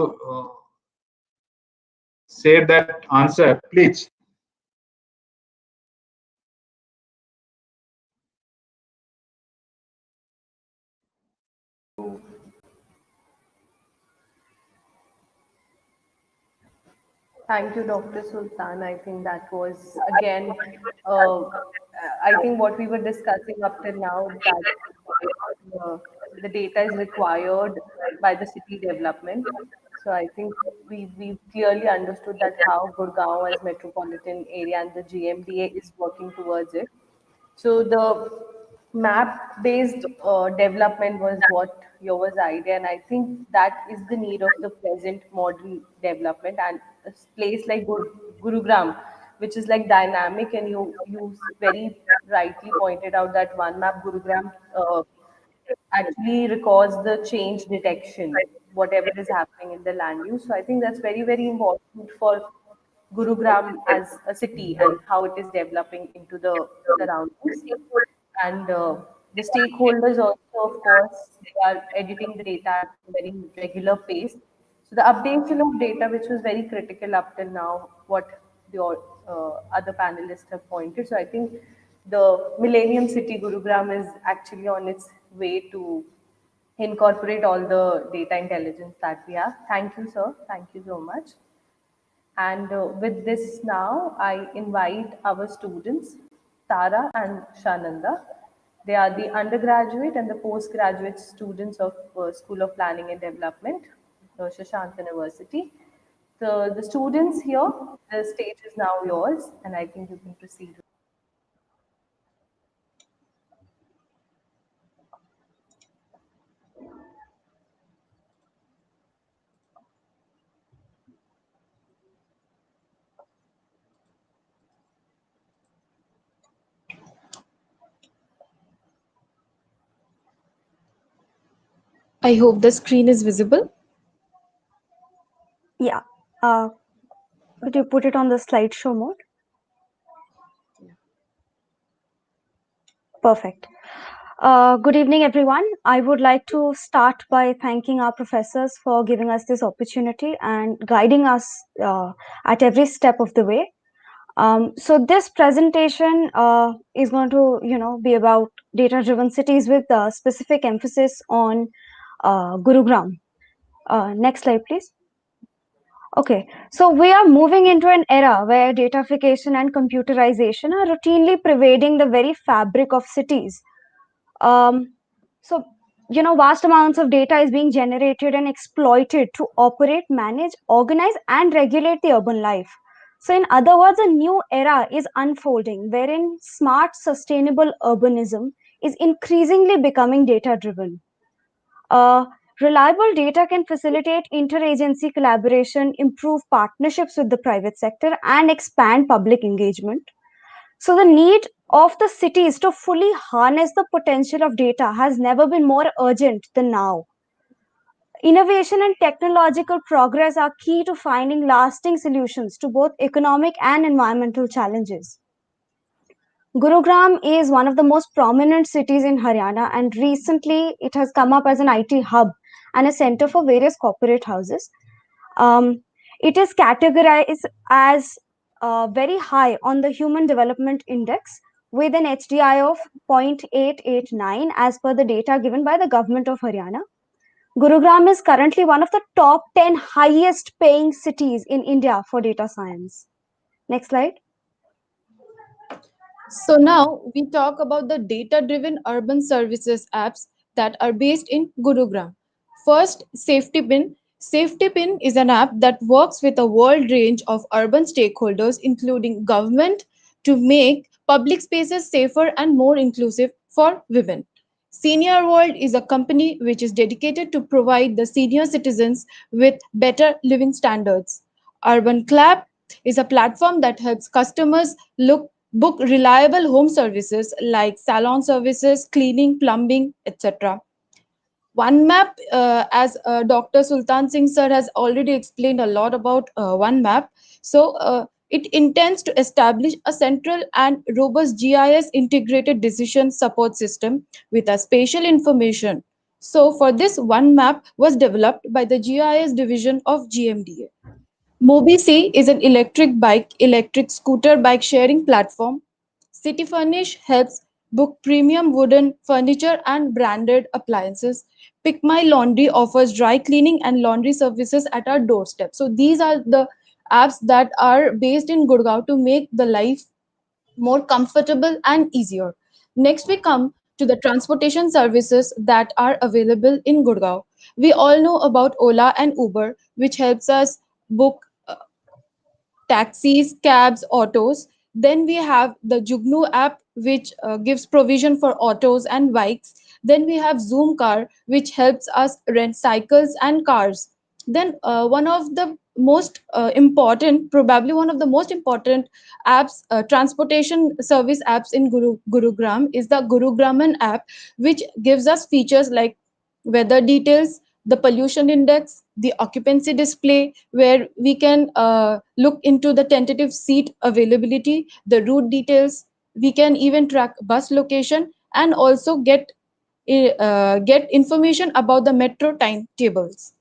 say that answer, please. Thank you, Dr. Sultan. I think that was again, I think what we were discussing up till now, that uh, the data is required by the city development. So I think we clearly understood that how Gurgaon as metropolitan area and the GMDA is working towards it. So the map-based development was what yours idea, and I think that is the need of the present modern development. And a place like Gurugram, which is like dynamic, and you very rightly pointed out that one map Gurugram actually records the change detection, whatever is happening in the land use. So I think that's very, very important for Gurugram as a city and how it is developing into the surroundings. And the stakeholders also, of course, they are editing the data at a very regular pace. So the updation of data, which was very critical up till now, what the other panelists have pointed. So I think the Millennium City Gurugram is actually on its way to incorporate all the data intelligence that we have. Thank you, sir. Thank you so much. And with this now, I invite our students, Tara and Shananda. They are the undergraduate and the postgraduate students of School of Planning and Development, Shashank University. The students here, the stage is now yours, and I think you can proceed. I hope the screen is visible. Yeah. Uh, could you put it on the slideshow mode? Perfect. Good evening, everyone. I would like to start by thanking our professors for giving us this opportunity and guiding us at every step of the way. So this presentation is going to, be about data-driven cities with specific emphasis on Gurugram. Next slide, please. Okay, so we are moving into an era where datafication and computerization are routinely pervading the very fabric of cities. So, vast amounts of data is being generated and exploited to operate, manage, organize, and regulate the urban life. So, in other words, a new era is unfolding wherein smart, sustainable urbanism is increasingly becoming data driven. Reliable data can facilitate interagency collaboration, improve partnerships with the private sector, and expand public engagement. So, the need of the cities to fully harness the potential of data has never been more urgent than now. Innovation and technological progress are key to finding lasting solutions to both economic and environmental challenges. Gurugram is one of the most prominent cities in Haryana, and recently it has come up as an IT hub and a center for various corporate houses. Um, it is categorized as very high on the Human Development Index with an HDI of 0.889 as per the data given by the government of Haryana. Gurugram is currently one of the top 10 highest paying cities in India for data science. Next slide. So now we talk about the data-driven urban services apps that are based in Gurugram. First, Safety Pin. Safety Pin is an app that works with a wide range of urban stakeholders, including government, to make public spaces safer and more inclusive for women. Senior World is a company which is dedicated to provide the senior citizens with better living standards. Urban Clap is a platform that helps customers book reliable home services like salon services, cleaning, plumbing, etc. One Map, as Dr. Sultan Singh sir has already explained a lot about One Map. So it intends to establish a central and robust GIS integrated decision support system with a spatial information So for this, one map was developed by the GIS division of GMDA. MobiC is an electric scooter bike sharing platform. City Furnish helps book premium wooden furniture and branded appliances. Pick My Laundry offers dry cleaning and laundry services at our doorstep. So these are the apps that are based in Gurgaon to make the life more comfortable and easier. Next, we come to the transportation services that are available in Gurgaon. We all know about Ola and Uber, which helps us book taxis, cabs, autos. Then we have the Jugnu app, which gives provision for autos and bikes. Then we have Zoom Car, which helps us rent cycles and cars. Then one of the most important, probably one of the most important apps, transportation service apps in Gurugram is the Gurugraman app, which gives us features like weather details, the pollution index, the occupancy display, where we can look into the tentative seat availability, the route details. We can even track bus location and also get information about the metro timetables.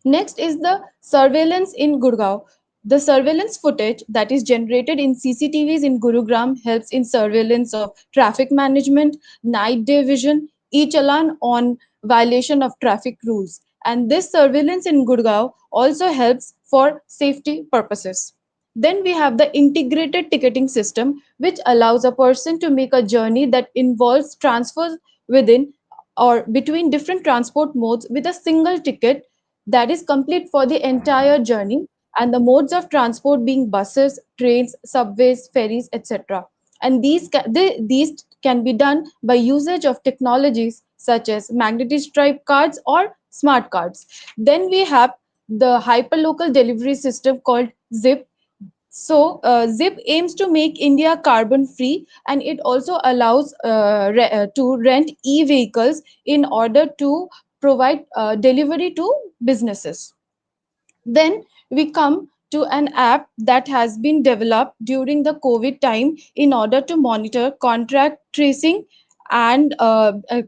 Next is the surveillance in Gurgaon. The surveillance footage that is generated in CCTVs in Gurugram helps in surveillance of traffic management, night day vision, e-challan on violation of traffic rules. And this surveillance in Gurgaon also helps for safety purposes. Then we have the integrated ticketing system, which allows a person to make a journey that involves transfers within or between different transport modes with a single ticket that is complete for the entire journey, and the modes of transport being buses, trains, subways, ferries, etc. And these can be done by usage of technologies such as magnetic stripe cards or smart cards. Then we have the hyperlocal delivery system called ZIP. So, ZIP aims to make India carbon free, and it also allows to rent e-vehicles in order to provide delivery to businesses. Then we come to an app that has been developed during the COVID time in order to monitor contract tracing and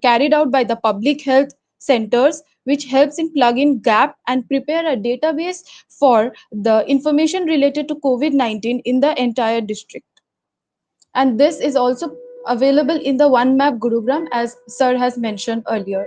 carried out by the public health centers, which helps in plug in gap and prepare a database for the information related to COVID-19 in the entire district. And this is also available in the One Map Gurugram, as Sir has mentioned earlier.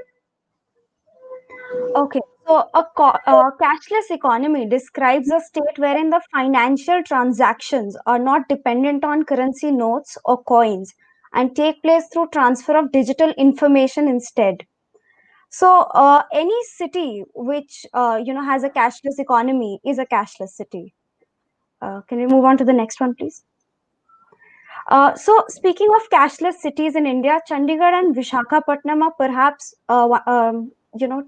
Okay, so a cashless economy describes a state wherein the financial transactions are not dependent on currency notes or coins and take place through transfer of digital information instead. So, any city which has a cashless economy is a cashless city. Can we move on to the next one, please? So, speaking of cashless cities in India, Chandigarh and Vishakhapatnam are perhaps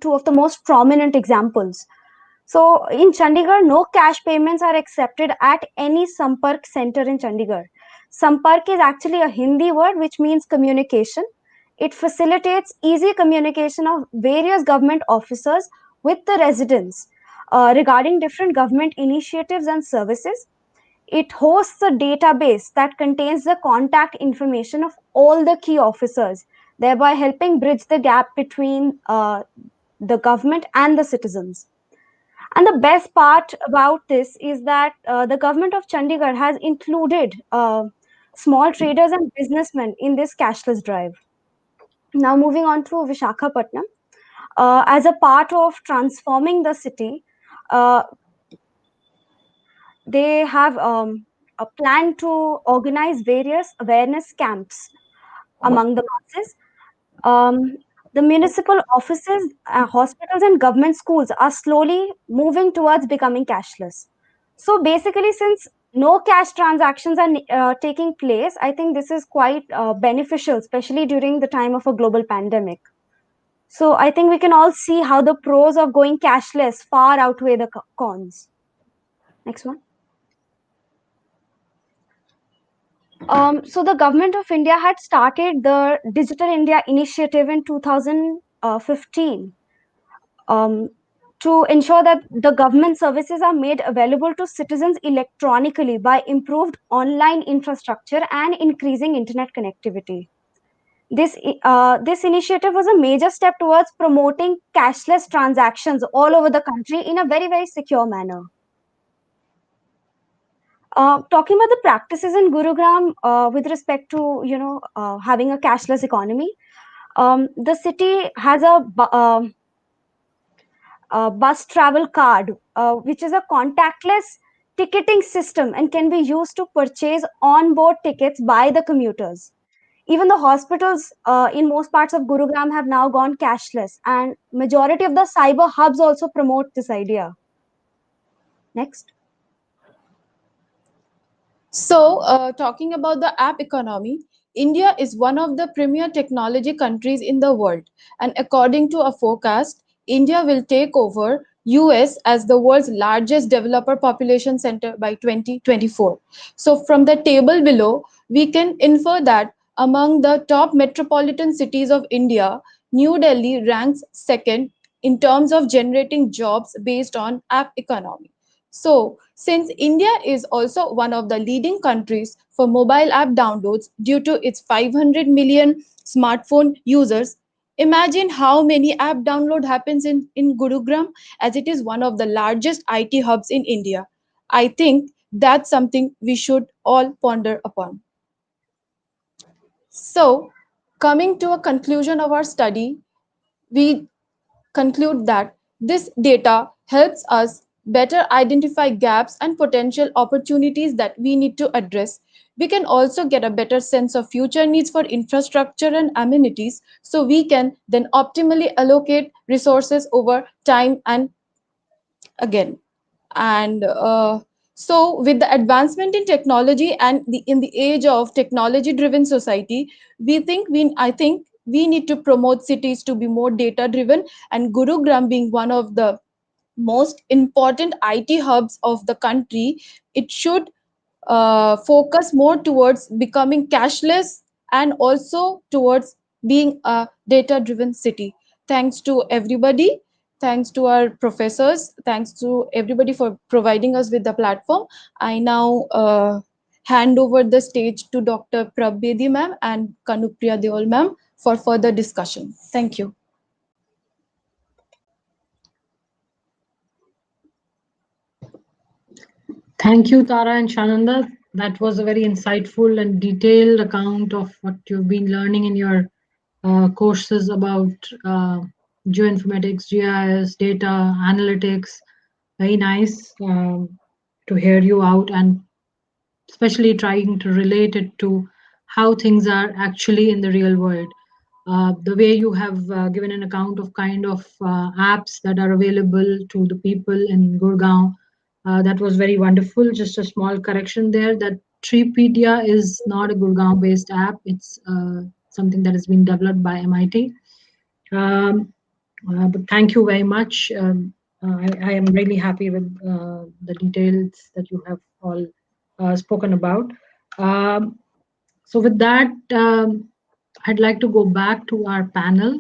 two of the most prominent examples. So, in Chandigarh, no cash payments are accepted at any Sampark center in Chandigarh. Sampark is actually a Hindi word which means communication. It facilitates easy communication of various government officers with the residents regarding different government initiatives and services. It hosts a database that contains the contact information of all the key officers, thereby helping bridge the gap between the government and the citizens. And the best part about this is that the government of Chandigarh has included small traders and businessmen in this cashless drive. Now, moving on to Vishakhapatnam. As a part of transforming the city, uh, they have a plan to organize various awareness camps among the masses. The municipal offices, hospitals, and government schools are slowly moving towards becoming cashless. So basically, since no cash transactions are taking place, I think this is quite beneficial, especially during the time of a global pandemic. So I think we can all see how the pros of going cashless far outweigh the cons. Next one. So the government of India had started the Digital India initiative in 2015 to ensure that the government services are made available to citizens electronically by improved online infrastructure and increasing internet connectivity. This initiative was a major step towards promoting cashless transactions all over the country in a very, very secure manner. Talking about the practices in Gurugram with respect to having a cashless economy, the city has a bus travel card, which is a contactless ticketing system and can be used to purchase on-board tickets by the commuters. Even the hospitals in most parts of Gurugram have now gone cashless, and majority of the cyber hubs also promote this idea. Next. So, talking about the app economy, India is one of the premier technology countries in the world, and according to a forecast, India will take over US as the world's largest developer population center by 2024. So, from the table below, we can infer that among the top metropolitan cities of India, New Delhi ranks second in terms of generating jobs based on app economy. So, since India is also one of the leading countries for mobile app downloads due to its 500 million smartphone users, imagine how many app download happens in Gurugram, as it is one of the largest IT hubs in India. I think that's something we should all ponder upon. So, coming to a conclusion of our study, we conclude that this data helps us better identify gaps and potential opportunities that we need to address. We can also get a better sense of future needs for infrastructure and amenities, so we can then optimally allocate resources over time and again. And so, with the advancement in technology and in the age of technology driven society, I think we need to promote cities to be more data driven, and Gurugram being one of the most important IT hubs of the country, it should focus more towards becoming cashless and also towards being a data driven city. Thanks to everybody. Thanks to our professors. Thanks to everybody for providing us with the platform. I now hand over the stage to Dr. Prabhedi ma'am and Kanupriya Deol ma'am for further discussion. Thank you. Thank you, Tara and Shananda. That was a very insightful and detailed account of what you've been learning in your courses about geoinformatics, GIS, data, analytics. Very nice to hear you out, and especially trying to relate it to how things are actually in the real world. The way you have given an account of kind of apps that are available to the people in Gurgaon, that was very wonderful. Just a small correction there, that Treepedia is not a Gurgaon-based app. It's something that has been developed by MIT. But thank you very much. I am really happy with the details that you have all spoken about. So with that, I'd like to go back to our panel,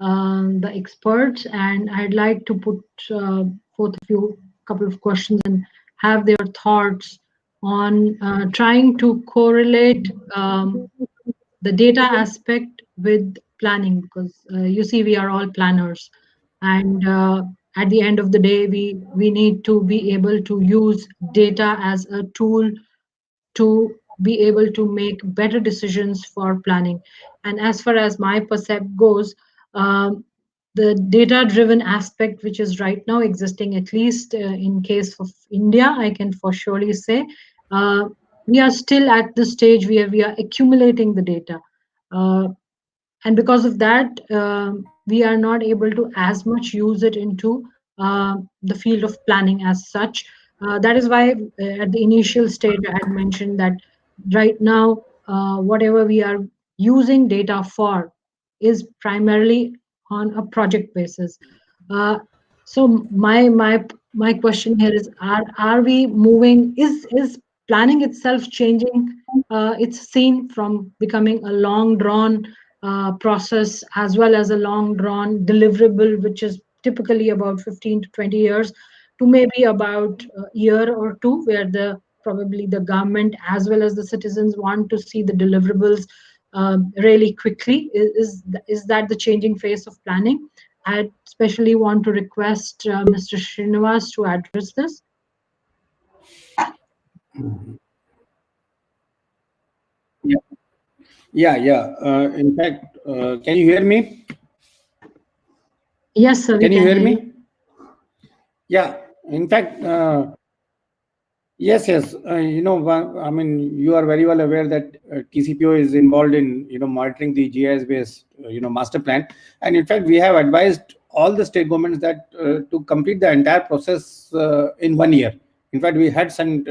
the experts, and I'd like to put forth a couple of questions and have their thoughts on trying to correlate the data aspect with planning, because you see, we are all planners, and at the end of the day, we need to be able to use data as a tool to be able to make better decisions for planning. And as far as my percept goes, the data driven aspect, which is right now existing, at least in case of India, I can for surely say, we are still at the stage where we are accumulating the data. And because of that, we are not able to as much use it into the field of planning as such. That is why at the initial stage I had mentioned that right now, whatever we are using data for is primarily on a project basis. So my question here is: Are we moving? Is planning itself changing its scene from becoming a long drawn process, as well as a long drawn deliverable, which is typically about 15 to 20 years, to maybe about a year or two, where probably the government as well as the citizens want to see the deliverables really quickly. Is that the changing face of planning? I especially want to request Mr. Srinivas to address this. Yeah, yeah. In fact, can you hear me? Yes, sir, we Can you can hear hear you. me? Yeah. In fact, yes. I mean, you are very well aware that TCPO is involved in monitoring the GIS-based master plan, and in fact, we have advised all the state governments that to complete the entire process in 1 year. In fact, we had sent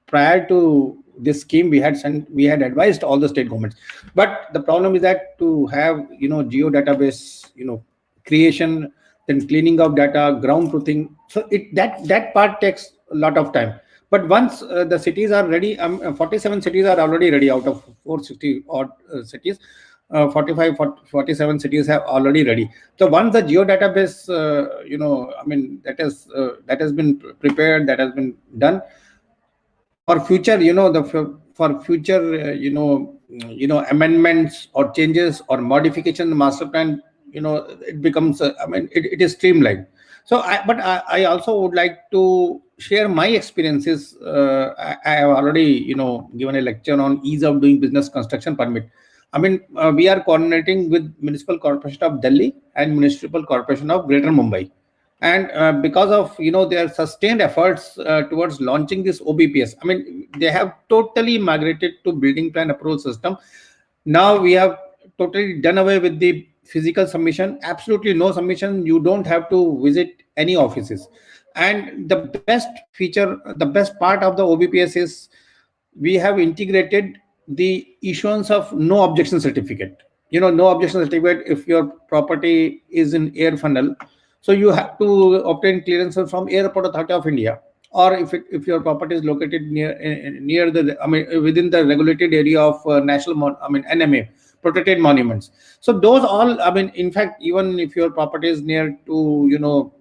prior to this scheme, we had advised all the state governments, but the problem is that to have geo database creation, then cleaning of data, ground truthing. So that part takes a lot of time. But once the cities are ready, 47 cities are already ready out of 460 odd cities. 47 cities have already ready. So once the geo database, that has been prepared, that has been done for future, for future, amendments or changes or modification in the master plan, it becomes, it is streamlined. So, I also would like to share my experiences. I have already, given a lecture on ease of doing business construction permit. We are coordinating with Municipal Corporation of Delhi and Municipal Corporation of Greater Mumbai, and because of their sustained efforts towards launching this OBPS, they have totally migrated to building plan approval system. Now we have totally done away with the physical submission, absolutely no submission. You don't have to visit any offices. And the best feature, the best part of the OBPS is we have integrated the issuance of no objection certificate. No objection certificate if your property is in air funnel. So you have to obtain clearances from Airport Authority of India, or if your property is located near the, within the regulated area of NMA, protected monuments. So those all, in fact, even if your property is near to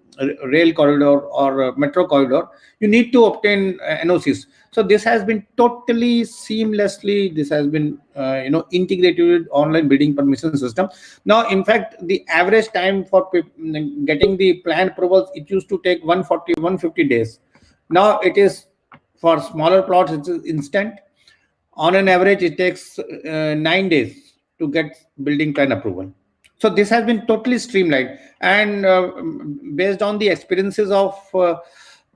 rail corridor or metro corridor, you need to obtain NOCs. So this has been totally seamlessly, this has been integrated with online building permission system. Now, in fact, the average time for getting the plan approvals, it used to take 140 150 days. Now it is, for smaller plots, it's instant. On an average, it takes 9 days to get building plan approval. So this has been totally streamlined, and based on the experiences of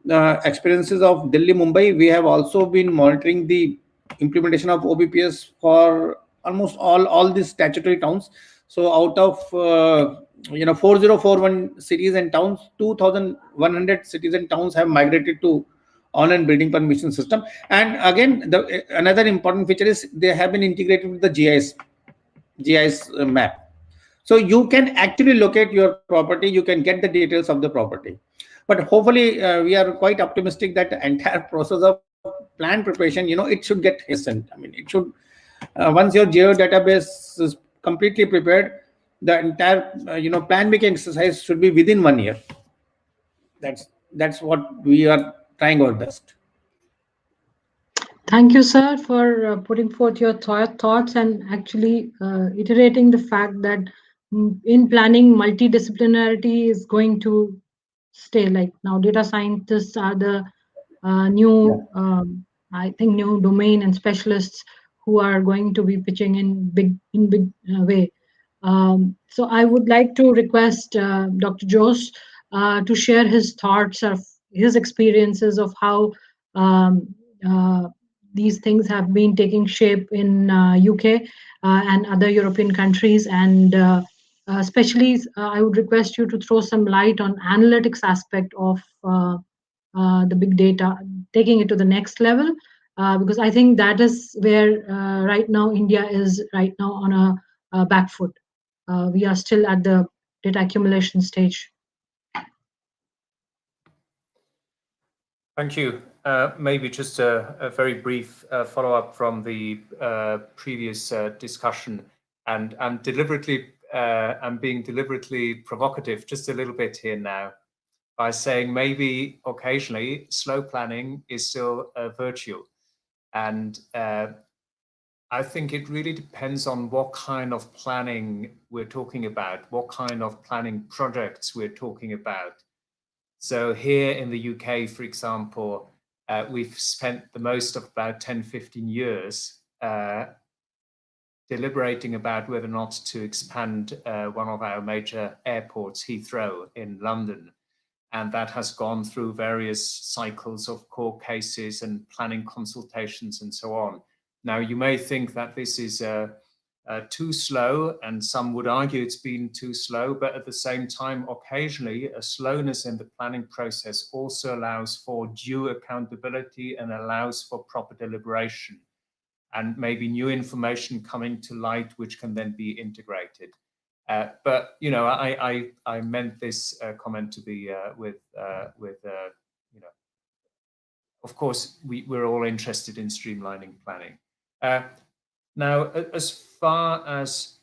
Delhi, Mumbai, we have also been monitoring the implementation of OBPS for almost all these statutory towns. So out of 4041 cities and towns, 2100 cities and towns have migrated to online building permission system. And again, another important feature is they have been integrated with the GIS map. So you can actually locate your property, you can get the details of the property. But hopefully, we are quite optimistic that the entire process of plan preparation, it should get hastened. It should, once your geo database is completely prepared, the entire, plan making exercise should be within 1 year. That's what we are trying our best. Thank you, sir, for putting forth your thoughts and actually iterating the fact that in planning, multidisciplinarity is going to stay. Like now, data scientists are the new, I think, new domain and specialists who are going to be pitching in big way. So I would like to request Dr. Jose to share his thoughts of his experiences of how these things have been taking shape in UK and other European countries, and especially I would request you to throw some light on analytics aspect of the big data, taking it to the next level, because I think that is where right now India is right now on a back foot. We are still at the data accumulation stage. Thank you. Maybe just a very brief follow-up from the previous discussion, and I'm being deliberately provocative just a little bit here now by saying maybe occasionally slow planning is still a virtue, and I think it really depends on what kind of planning we're talking about, what kind of planning projects we're talking about. So here in the UK, for example, we've spent the most of about 10, 15 years deliberating about whether or not to expand one of our major airports, Heathrow in London. And that has gone through various cycles of court cases and planning consultations and so on. Now, you may think that this is too slow, and some would argue it's been too slow, but at the same time, occasionally, a slowness in the planning process also allows for due accountability and allows for proper deliberation, and maybe new information coming to light, which can then be integrated. But you know, I meant this comment to be with you know, of course, we're all interested in streamlining planning. Now, as far as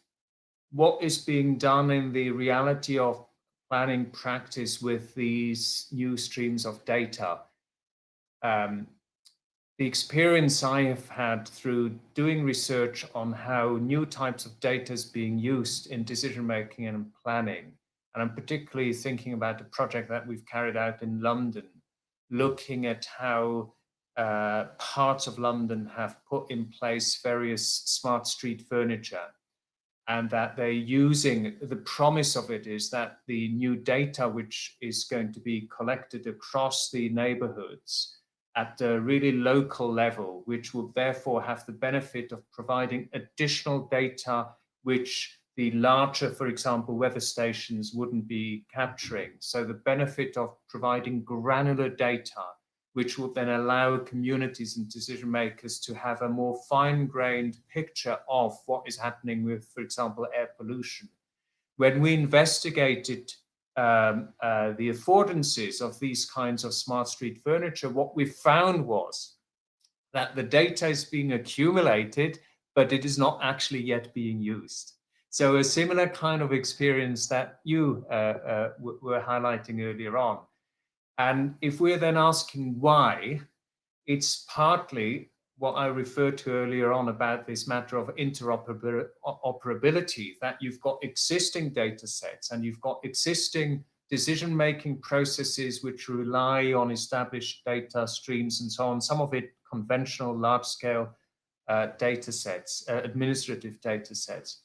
what is being done in the reality of planning practice with these new streams of data, the experience I have had through doing research on how new types of data is being used in decision-making and planning, and I'm particularly thinking about a project that we've carried out in London, looking at how parts of London have put in place various smart street furniture, and that they're using, the promise of it is that the new data which is going to be collected across the neighborhoods at a really local level, which will therefore have the benefit of providing additional data which the larger, for example, weather stations wouldn't be capturing. So the benefit of providing granular data, which will then allow communities and decision makers to have a more fine-grained picture of what is happening with, for example, air pollution. When we investigated the affordances of these kinds of smart street furniture, what we found was that the data is being accumulated, but it is not actually yet being used. So a similar kind of experience that you were highlighting earlier on. And if we're then asking why, it's partly what I referred to earlier on about this matter of interoperability, that you've got existing data sets and you've got existing decision-making processes which rely on established data streams and so on, some of it conventional large-scale data sets, administrative data sets.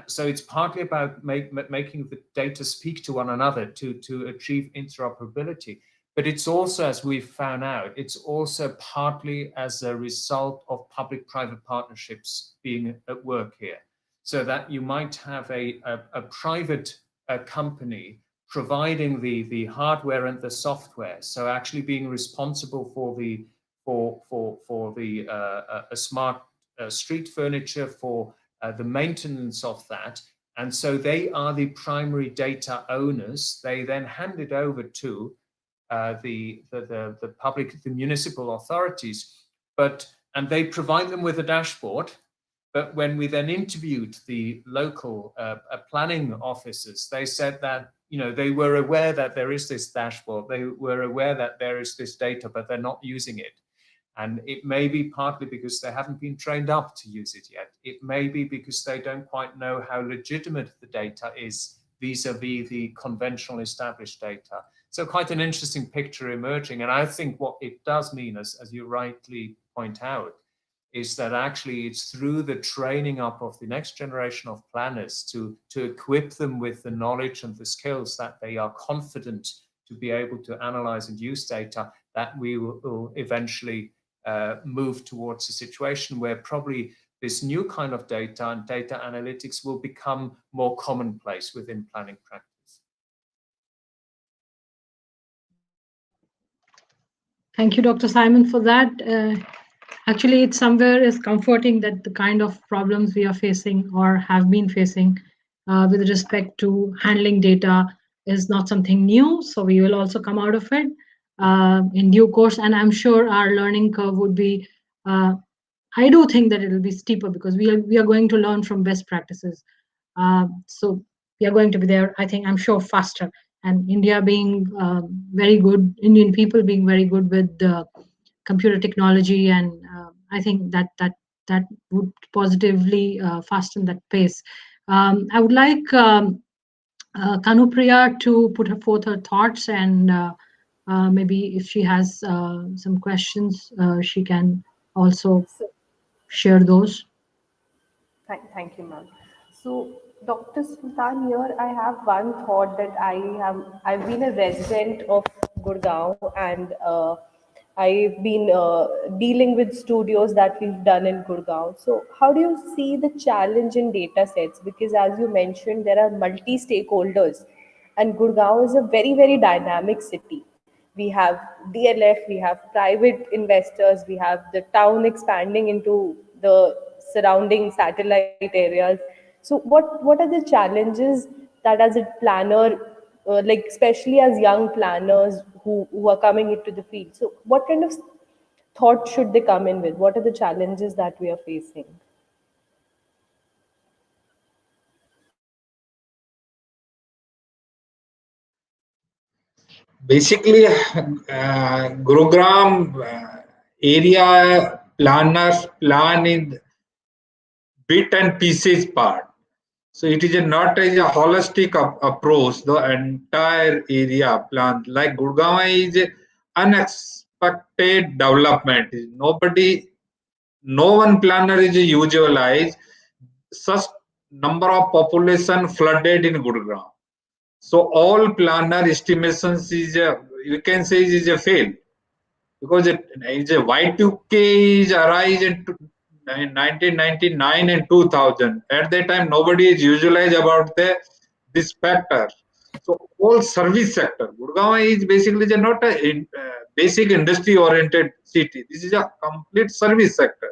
So it's partly about making the data speak to one another to achieve interoperability. But it's also, as we've found out, it's also partly as a result of public-private partnerships being at work here. So that you might have a private company providing the hardware and the software. So actually being responsible for the smart street furniture, for the maintenance of that. And so they are the primary data owners. They then hand it over to the public, the municipal authorities, and they provide them with a dashboard. But when we then interviewed the local planning officers, they said that, you know, they were aware that there is this dashboard, they were aware that there is this data, but they're not using it. And it may be partly because they haven't been trained up to use it yet. It may be because they don't quite know how legitimate the data is vis-a-vis the conventional established data. So quite an interesting picture emerging. And I think what it does mean, as you rightly point out, is that actually it's through the training up of the next generation of planners to equip them with the knowledge and the skills that they are confident to be able to analyze and use data, that we will eventually move towards a situation where probably this new kind of data and data analytics will become more commonplace within planning practice. Thank you, Dr. Simon, for that. Actually, it somewhere is comforting that the kind of problems we are facing or have been facing with respect to handling data is not something new. So we will also come out of it in due course. And I'm sure our learning curve would be, I do think that it will be steeper because we are going to learn from best practices. So we are going to be there, I think, I'm sure, faster. And India being very good, Indian people being very good with computer technology, and I think that that would positively fasten that pace. I would like Kanupriya to put forth her thoughts, and maybe if she has some questions, she can also So, share those. thank you, ma'am. So, Dr. Sultan, here I have one thought that I've been a resident of Gurgaon, and I've been dealing with studios that we've done in Gurgaon. So, how do you see the challenge in data sets? Because as you mentioned, there are multi stakeholders, and Gurgaon is a very, very dynamic city. We have DLF, we have private investors, we have the town expanding into the surrounding satellite areas. So what are the challenges that as a planner, like especially as young planners who are coming into the field, so what kind of thought should they come in with? What are the challenges that we are facing? Basically, Gurugram area planners plan in bit and pieces part. So it is not a holistic approach. The entire area plan, like Gurgaon, is a unexpected development. No one planner is usualized such number of population flooded in Gurugram. So all planner estimations is you can say is a fail, because it's a Y2K is arise in 1999 and 2000. At that time, nobody is usualized about this factor. So whole service sector, Gurgaon is basically not a basic industry oriented city. This is a complete service sector.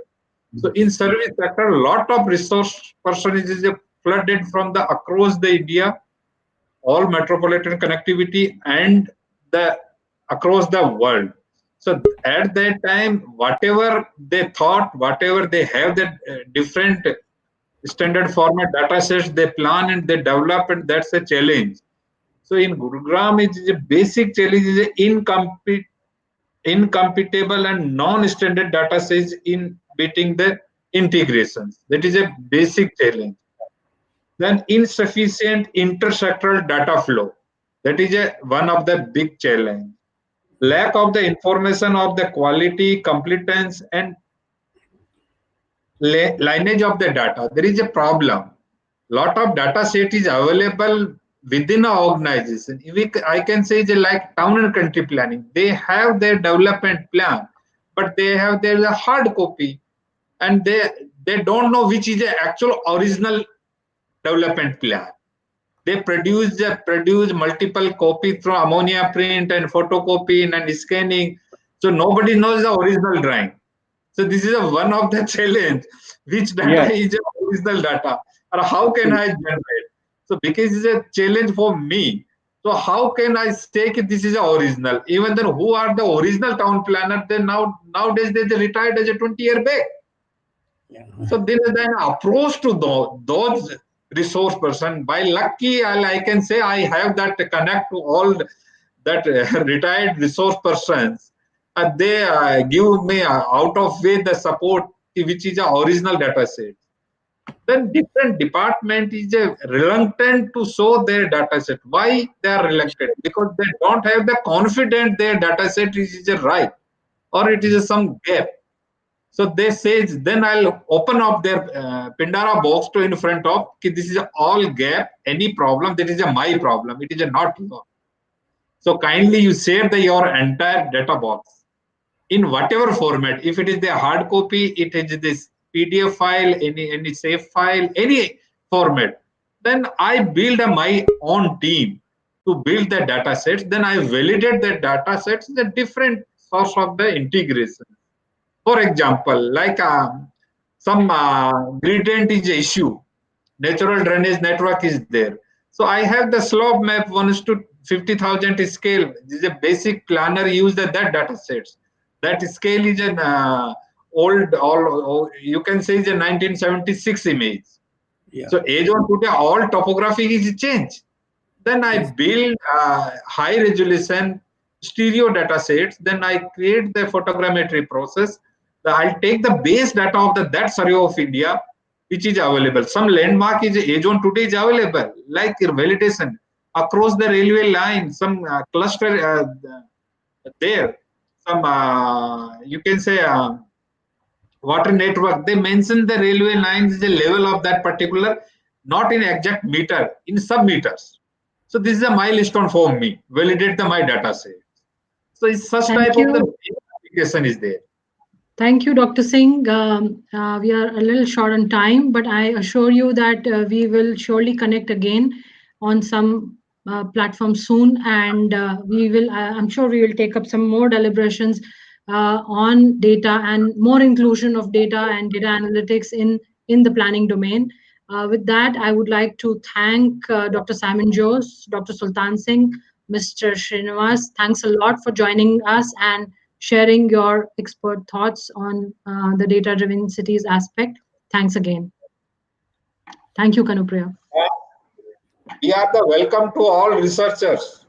So in service sector, a lot of resource person is flooded from the across the India, all metropolitan connectivity, and the across the world. So at that time, whatever they thought, whatever they have, the different standard format data sets, they plan and they develop, and that's a challenge. So in Gurugram, it is a basic challenge is a incompatible and non-standard data sets in beating the integrations. That is a basic challenge. Then insufficient intersectoral data flow. That is one of the big challenge. Lack of the information of the quality, competence, and lineage of the data. There is a problem. Lot of data set is available within an organization. I can say like town and country planning. They have their development plan, but they have their hard copy, and they don't know which is the actual original development plan. They produce multiple copy through ammonia print and photocopying and scanning. So nobody knows the original drawing. So this is one of the challenge. Which data is the original data, or how can I generate? So because it's a challenge for me. So how can I say that this is the original? Even then, who are the original town planner? Then nowadays they retired as a 20-year back. So there is an approach to those resource person. By lucky, I can say I have that connect to all that retired resource persons. They give me out of way the support which is the original data set. Then different department is reluctant to show their data set. Why they are reluctant? Because they don't have the confidence their data set is right, or it is some gap. So they say, then I'll open up their Pindara box to in front of, this is all gap, any problem, that is my problem, it is not yours. So kindly you share your entire data box in whatever format. If it is the hard copy, it is this PDF file, any save file, any format. Then I build my own team to build the data sets. Then I validate the data sets, the different source of the integration. For example, like some gradient is issue, natural drainage network is there. So I have the slope map 1:50,000 scale. This is a basic planner use that data sets. That scale is an you can say is a 1976 image. Yeah. So age on today, all topography is changed. Then I build high resolution stereo data sets. Then I create the photogrammetry process. I'll take the base data of that survey of India, which is available. Some landmark is age on today is available, like validation across the railway line, some cluster there, some you can say water network. They mention the railway lines the level of that particular, not in exact meter, in sub meters. So this is a milestone for me. Validate my data set. So it's such Thank type of the you. application is there. Thank you, Dr. Singh. We are a little short on time, but I assure you that we will surely connect again on some platform soon, and we will. I'm sure we will take up some more deliberations on data and more inclusion of data and data analytics in the planning domain. With that, I would like to thank Dr. Simon Jose, Dr. Sultan Singh, Mr. Srinivas. Thanks a lot for joining us and sharing your expert thoughts on the data-driven cities aspect. Thanks again. Thank you, Kanupriya. We are the welcome to all researchers.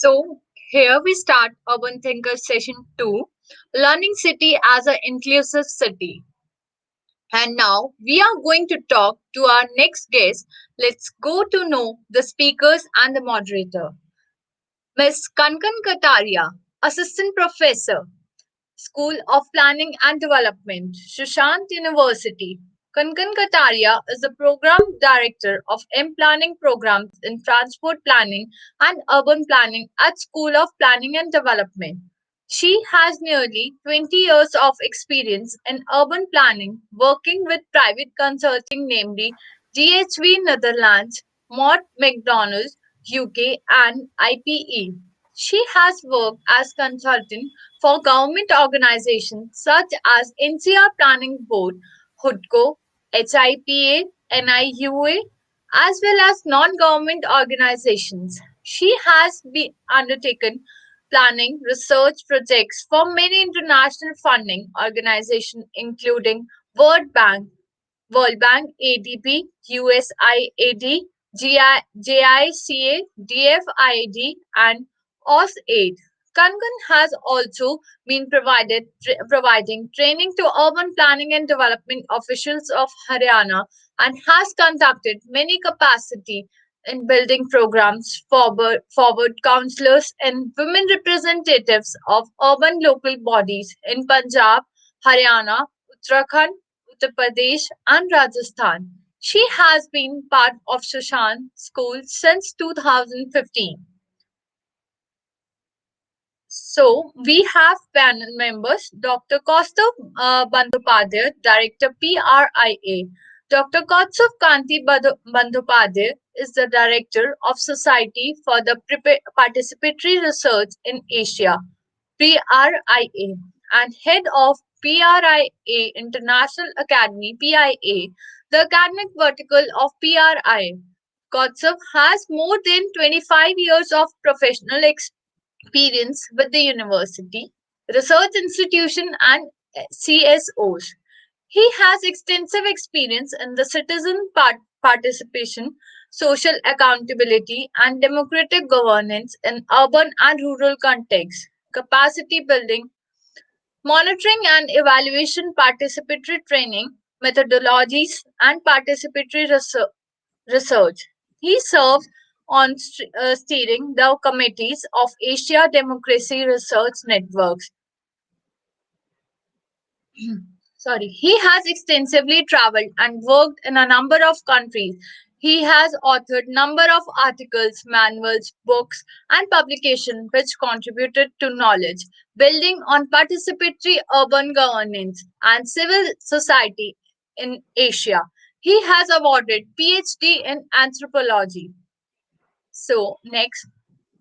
So, here we start Urban Thinker Session 2, Learning City as an Inclusive City. And now we are going to talk to our next guest. Let's go to know the speakers and the moderator. Ms. Kankan Kataria, Assistant Professor, School of Planning and Development, Sushant University. Kankan Kataria is the Program Director of M-Planning Programs in Transport Planning and Urban Planning at School of Planning and Development. She has nearly 20 years of experience in urban planning, working with private consulting, namely DHV Netherlands, Mott McDonald UK, and IPE. She has worked as consultant for government organizations such as NCR Planning Board, HUDCO, HIPA, NIUA, as well as non-government organizations. She has been undertaken planning research projects for many international funding organizations, including World Bank, ADB, USAID, JICA, DFID, and OSAID. Kangan has also been providing training to urban planning and development officials of Haryana and has conducted many capacity in building programs forward counselors and women representatives of urban local bodies in Punjab, Haryana, Uttarakhand, Uttar Pradesh, and Rajasthan. She has been part of Shushan School since 2015. So we have panel members Dr. Kaustav Bandyopadhyay, Director PRIA. Dr. Kaustav Kanti Bandyopadhyay is the Director of Society for the Participatory Research in Asia, PRIA, and Head of PRIA International Academy, PIA, the academic vertical of PRI. Kaustav has more than 25 years of professional experience with the university, research institution, and CSOs. He has extensive experience in the citizen participation, social accountability, and democratic governance in urban and rural contexts, capacity building, monitoring and evaluation, participatory training, methodologies, and participatory research. He serves on steering the committees of Asia Democracy Research Networks. Sorry, he has extensively traveled and worked in a number of countries. He has authored number of articles, manuals, books, and publications which contributed to knowledge building on participatory urban governance and civil society in Asia. He has awarded PhD in anthropology. So next,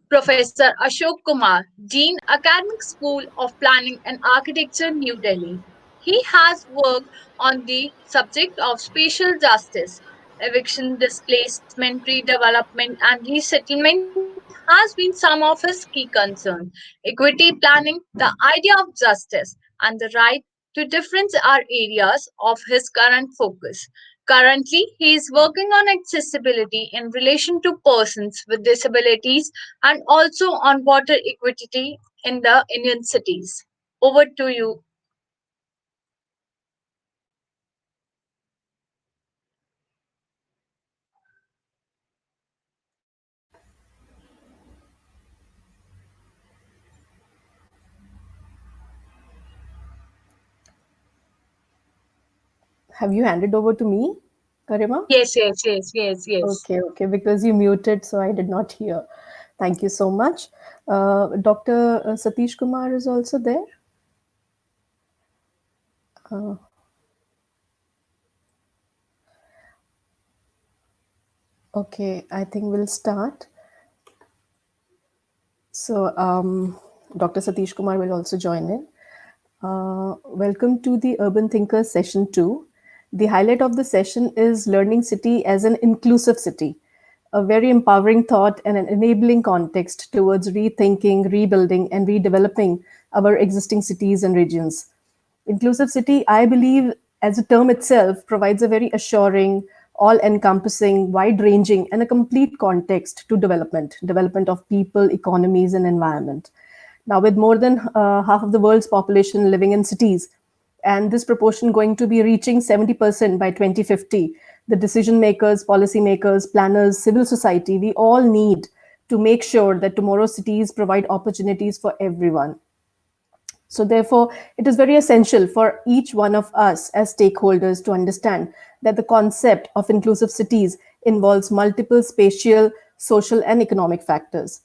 Professor Ashok Kumar, Dean, Academic School of Planning and Architecture, New Delhi. He has worked on the subject of spatial justice, eviction, displacement, redevelopment, and resettlement has been some of his key concerns. Equity planning, the idea of justice, and the right to difference are areas of his current focus. Currently, he is working on accessibility in relation to persons with disabilities and also on water equity in the Indian cities. Over to you. Have you handed over to me, Garima? Yes. Okay, because you muted, so I did not hear. Thank you so much. Dr. Satish Kumar is also there. Okay, I think we'll start. So, Dr. Satish Kumar will also join in. Welcome to the Urban Thinkers Session 2. The highlight of the session is Learning City as an Inclusive City, a very empowering thought and an enabling context towards rethinking, rebuilding, and redeveloping our existing cities and regions. Inclusive city, I believe, as a term itself, provides a very assuring, all encompassing, wide ranging, and a complete context to development of people, economies, and environment. Now, with more than half of the world's population living in cities, and this proportion going to be reaching 70% by 2050, the decision makers, policy makers, planners, civil society, we all need to make sure that tomorrow's cities provide opportunities for everyone. So therefore, it is very essential for each one of us as stakeholders to understand that the concept of inclusive cities involves multiple spatial, social, and economic factors.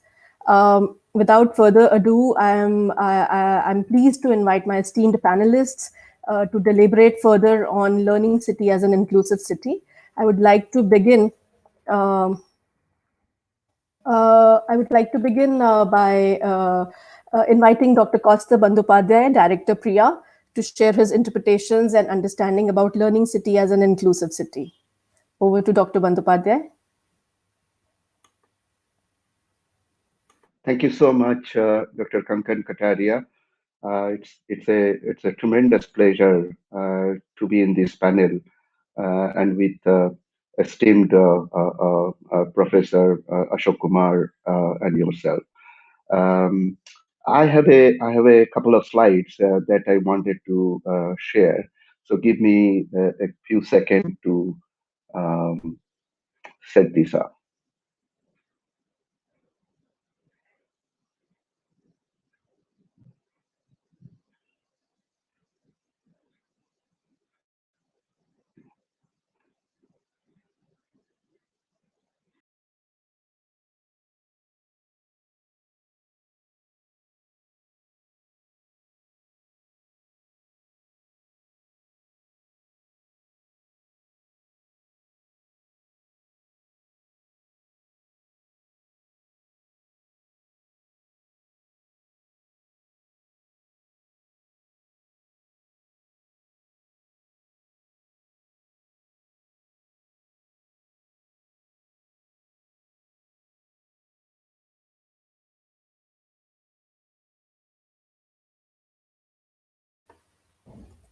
Without further ado, I'm pleased to invite my esteemed panelists to deliberate further on learning city as an inclusive city. I would like to begin by inviting Dr. Costa Bandyopadhyay, Director Priya, to share his interpretations and understanding about learning city as an inclusive city. Over to Dr. Bandyopadhyay. Thank you so much, Dr. Kankan Kataria. It's a tremendous pleasure to be in this panel and with esteemed Professor Ashok Kumar and yourself. I have a couple of slides that I wanted to share. So give me a few seconds to set this up.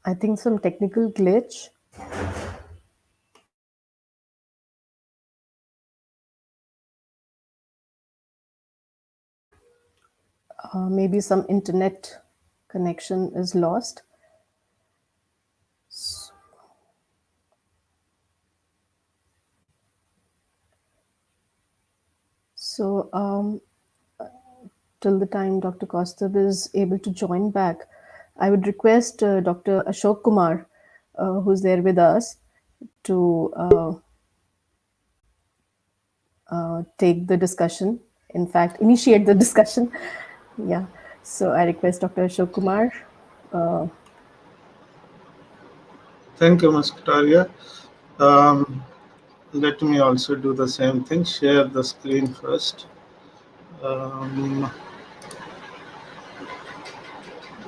I think some technical glitch. Maybe some internet connection is lost. So till the time Dr. Kaustav is able to join back, I would request Dr. Ashok Kumar, who's there with us, to take the discussion. In fact, initiate the discussion. Yeah. So I request Dr. Ashok Kumar. Thank you, Ms. Kataria. Let me also do the same thing. Share the screen first.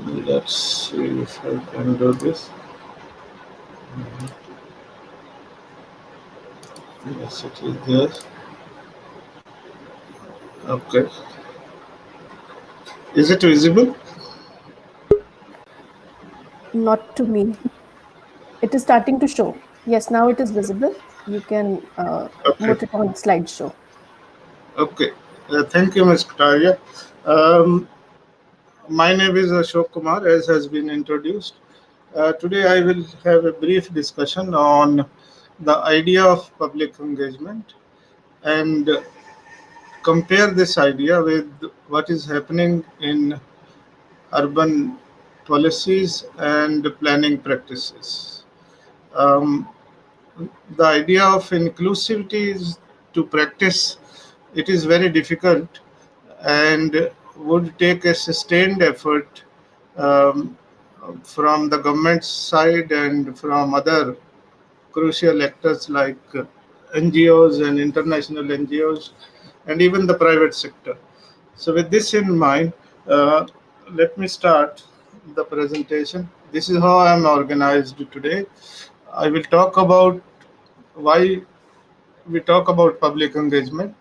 Let's see if I can do this. Yes, it is there. Okay. Is it visible? Not to me. It is starting to show. Yes, now it is visible. You can put it on slideshow. Okay. Thank you, Ms. Kataria. My name is Ashok Kumar, as has been introduced. Today I will have a brief discussion on the idea of public engagement and compare this idea with what is happening in urban policies and planning practices. The idea of inclusivity is to practice. It is very difficult and would take a sustained effort um, from the government side and from other crucial actors like NGOs and international NGOs and even the private sector. So with this in mind, let me start the presentation. This is how I am organized today. I will talk about why we talk about public engagement,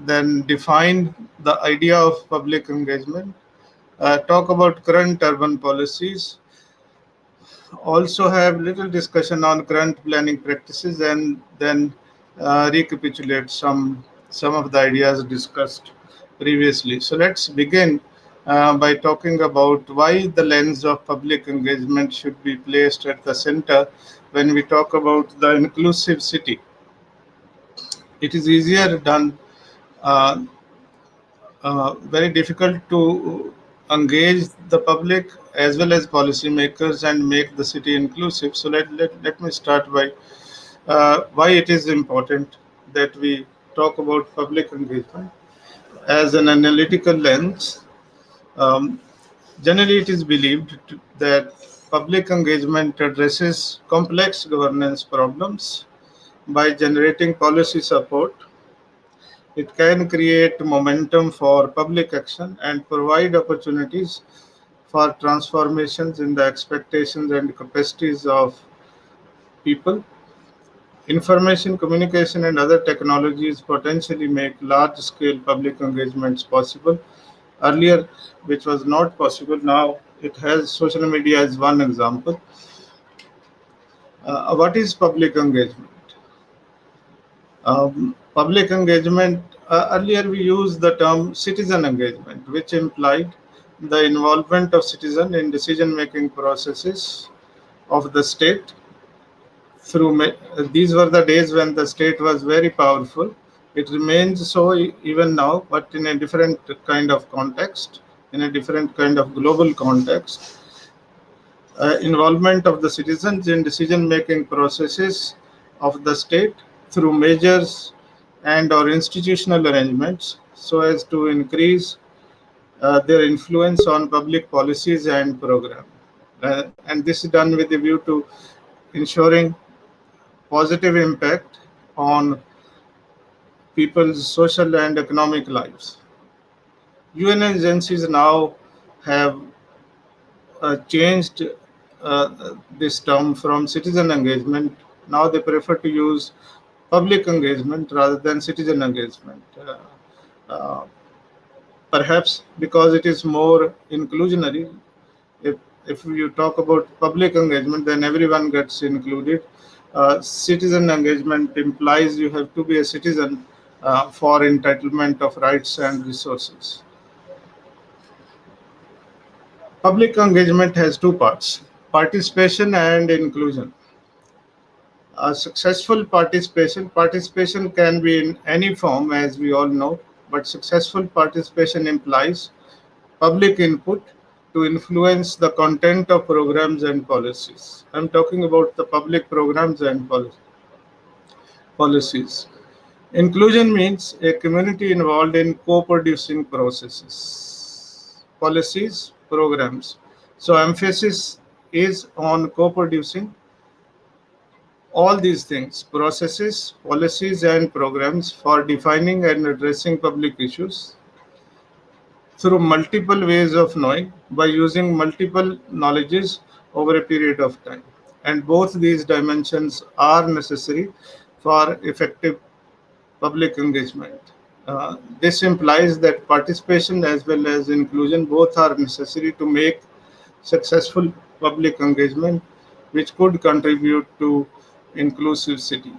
then define the idea of public engagement, talk about current urban policies, also have little discussion on current planning practices and then recapitulate some of the ideas discussed previously. So let's begin by talking about why the lens of public engagement should be placed at the center when we talk about the inclusive city. It is easier done, uh, very difficult to engage the public as well as policymakers and make the city inclusive. So let me start by why it is important that we talk about public engagement as an analytical lens. Um, Generally, it is believed that public engagement addresses complex governance problems by generating policy support. It can create momentum for public action and provide opportunities for transformations in the expectations and capacities of people. Information communication and other technologies potentially make large scale public engagements possible. Earlier, which was not possible, now it has social media as one example. What is public engagement? Public engagement, earlier we used the term citizen engagement, which implied the involvement of citizen in decision making processes of the state. These were the days when the state was very powerful. It remains so even now, but in a different kind of context, in a different kind of global context. Involvement of the citizens in decision-making processes of the state through measures and or institutional arrangements so as to increase their influence on public policies and program. And this is done with a view to ensuring positive impact on people's social and economic lives. UN agencies now have changed this term from citizen engagement. Now they prefer to use public engagement rather than citizen engagement. Uh, Perhaps because it is more inclusionary. If, if you talk about public engagement, then everyone gets included. Citizen engagement implies you have to be a citizen for entitlement of rights and resources. Public engagement has two parts: participation and inclusion. Successful participation can be in any form, as we all know, but successful participation implies public input to influence the content of programs and policies. I'm talking about the public programs and policies. Inclusion means a community involved in co-producing processes, policies, programs. So emphasis is on co-producing all these things: processes, policies, and programs for defining and addressing public issues through multiple ways of knowing by using multiple knowledges over a period of time. And both these dimensions are necessary for effective public engagement. This implies that participation as well as inclusion both are necessary to make successful public engagement, which could contribute to inclusive city.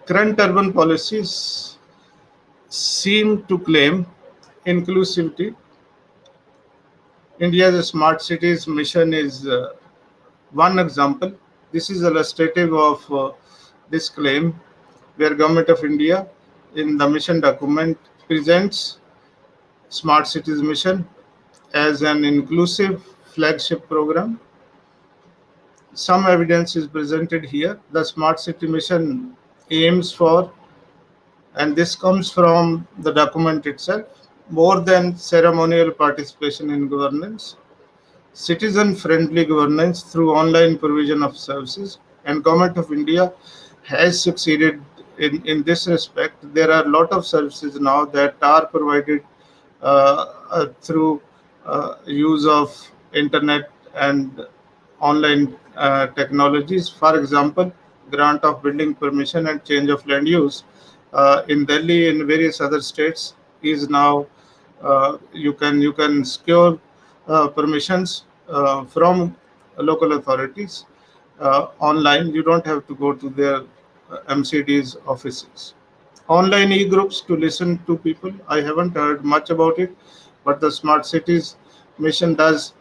Current urban policies seem to claim inclusivity. India's smart cities mission is one example. This is illustrative of this claim, where Government of India in the mission document presents Smart Cities Mission as an inclusive flagship program. Some evidence is presented here. The Smart City Mission aims for, and this comes from the document itself, more than ceremonial participation in governance, citizen-friendly governance through online provision of services, and Government of India has succeeded in this respect. There are a lot of services now that are provided through use of internet and online technologies. For example, grant of building permission and change of land use in Delhi and various other states is now you can secure permissions from local authorities online. You don't have to go to their MCD's offices. Online e-groups to listen to people. I haven't heard much about it, but the Smart Cities mission does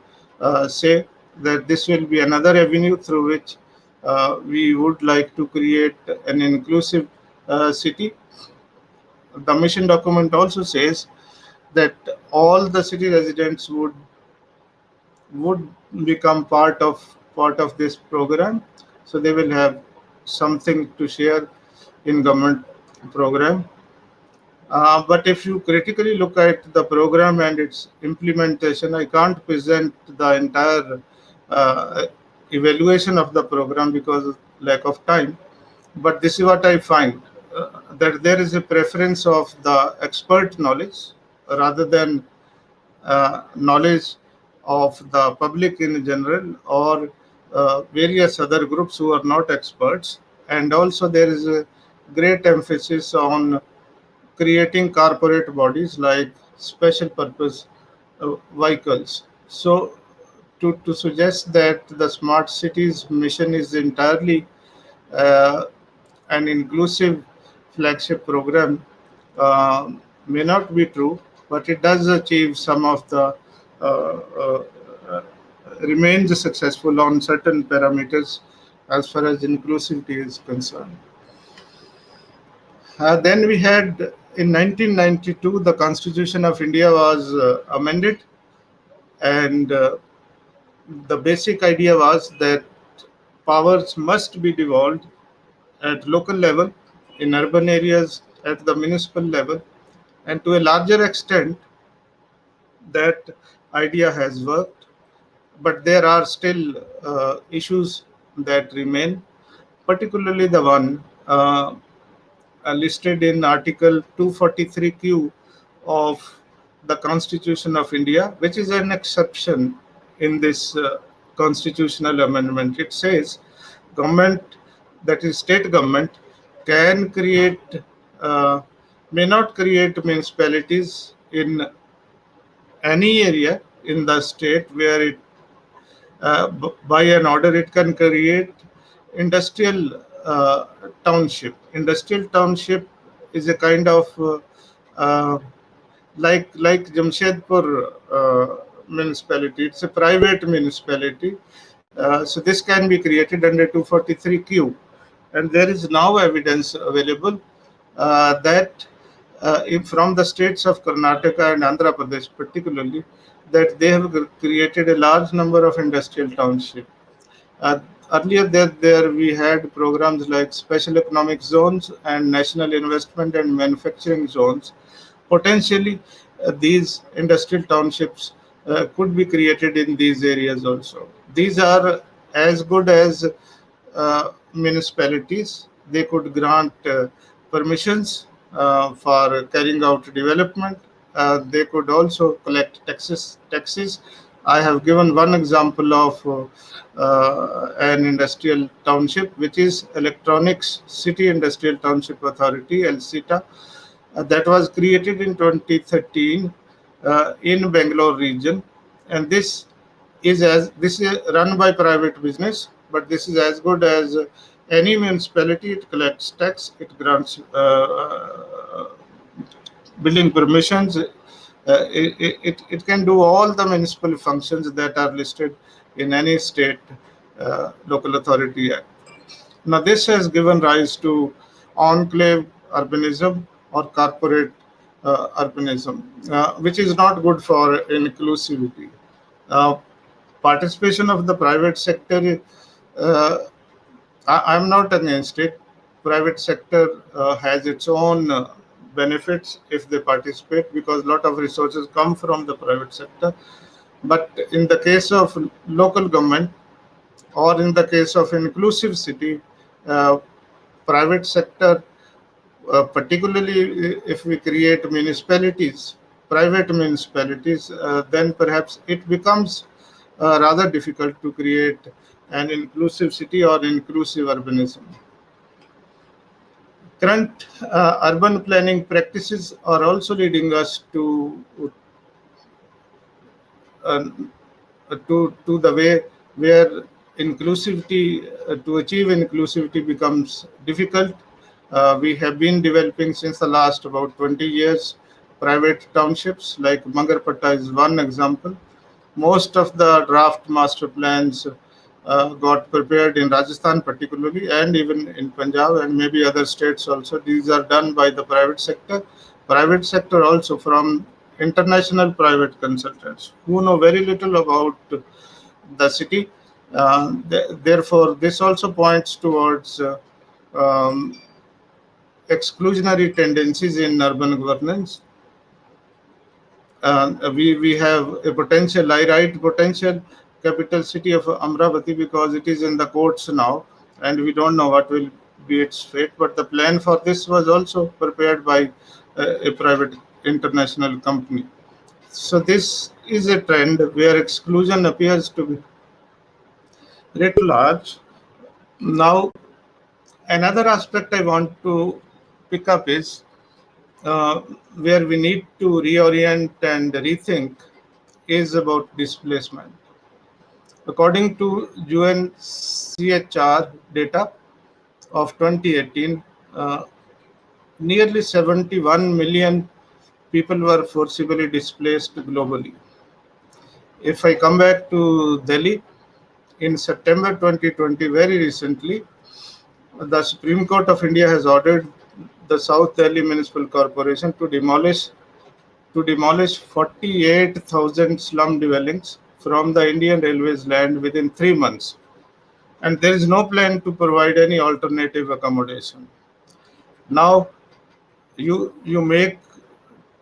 say that this will be another avenue through which we would like to create an inclusive city. The mission document also says that all the city residents would become part of this program, so they will have something to share in government program. But if you critically look at the program and its implementation, I can't present the entire evaluation of the program because of lack of time. But this is what I find, that there is a preference of the expert knowledge rather than knowledge of the public in general, or various other groups who are not experts. And also there is a great emphasis on creating corporate bodies like special purpose vehicles. So to suggest that the smart cities mission is entirely uh, an inclusive flagship program uh, may not be true, but it does achieve some of the uh, uh, uh, remains successful on certain parameters as far as inclusivity is concerned. Then we had in 1992 the Constitution of India was amended, and the basic idea was that powers must be devolved at local level, in urban areas at the municipal level, and to a larger extent that idea has worked, but there are still issues that remain, particularly the one listed in Article 243Q of the Constitution of India, which is an exception in this constitutional amendment. It says government, that is state government, can create, uh, may not create municipalities in any area in the state where it, by an order, it can create industrial township. Industrial township is a kind of like Jamshedpur municipality. It's a private municipality. So this can be created under 243Q. And there is now evidence available that from the states of Karnataka and Andhra Pradesh particularly, that they have created a large number of industrial townships. Uh, Earlier there we had programs like special economic zones and national investment and manufacturing zones. Potentially, these industrial townships could be created in these areas also. These are as good as municipalities. They could grant permissions for carrying out development. They could also collect taxes. I have given one example of an industrial township, which is Electronics City Industrial Township Authority, LCTA, that was created in 2013 in Bangalore region, and this is run by private business, but this is as good as any municipality. It collects tax, it grants building permissions. It can do all the municipal functions that are listed in any state local authority act. Now, this has given rise to enclave urbanism or corporate urbanism, which is not good for inclusivity. Uh, Participation of the private sector, uh, I'm not against it. Private sector has its own benefits if they participate, because a lot of resources come from the private sector. But in the case of local government, or in the case of inclusive city, uh, private sector, particularly if we create municipalities, private municipalities, then perhaps it becomes rather difficult to create an inclusive city or inclusive urbanism. Current urban planning practices are also leading us to uh, to the way where inclusivity to achieve inclusivity becomes difficult. We have been developing since the last about 20 years private townships, like Mangarpatta is one example. Most of the draft master plans got prepared in Rajasthan particularly, and even in Punjab and maybe other states also. These are done by the private sector. Private sector also from international private consultants who know very little about the city. Therefore, this also points towards um, exclusionary tendencies in urban governance. We have a potential, I write potential capital city of Amravati because it is in the courts now, and we don't know what will be its fate. But the plan for this was also prepared by a private international company. So this is a trend where exclusion appears to be writ large. Now, another aspect I want to pick up is uh, where we need to reorient and rethink is about displacement. According to UNCHR data of 2018, nearly 71 million people were forcibly displaced globally. If I come back to Delhi, in September 2020, very recently, the Supreme Court of India has ordered the South Delhi Municipal Corporation to demolish 48,000 slum dwellings from the Indian Railways land within 3 months. And there is no plan to provide any alternative accommodation. Now, you make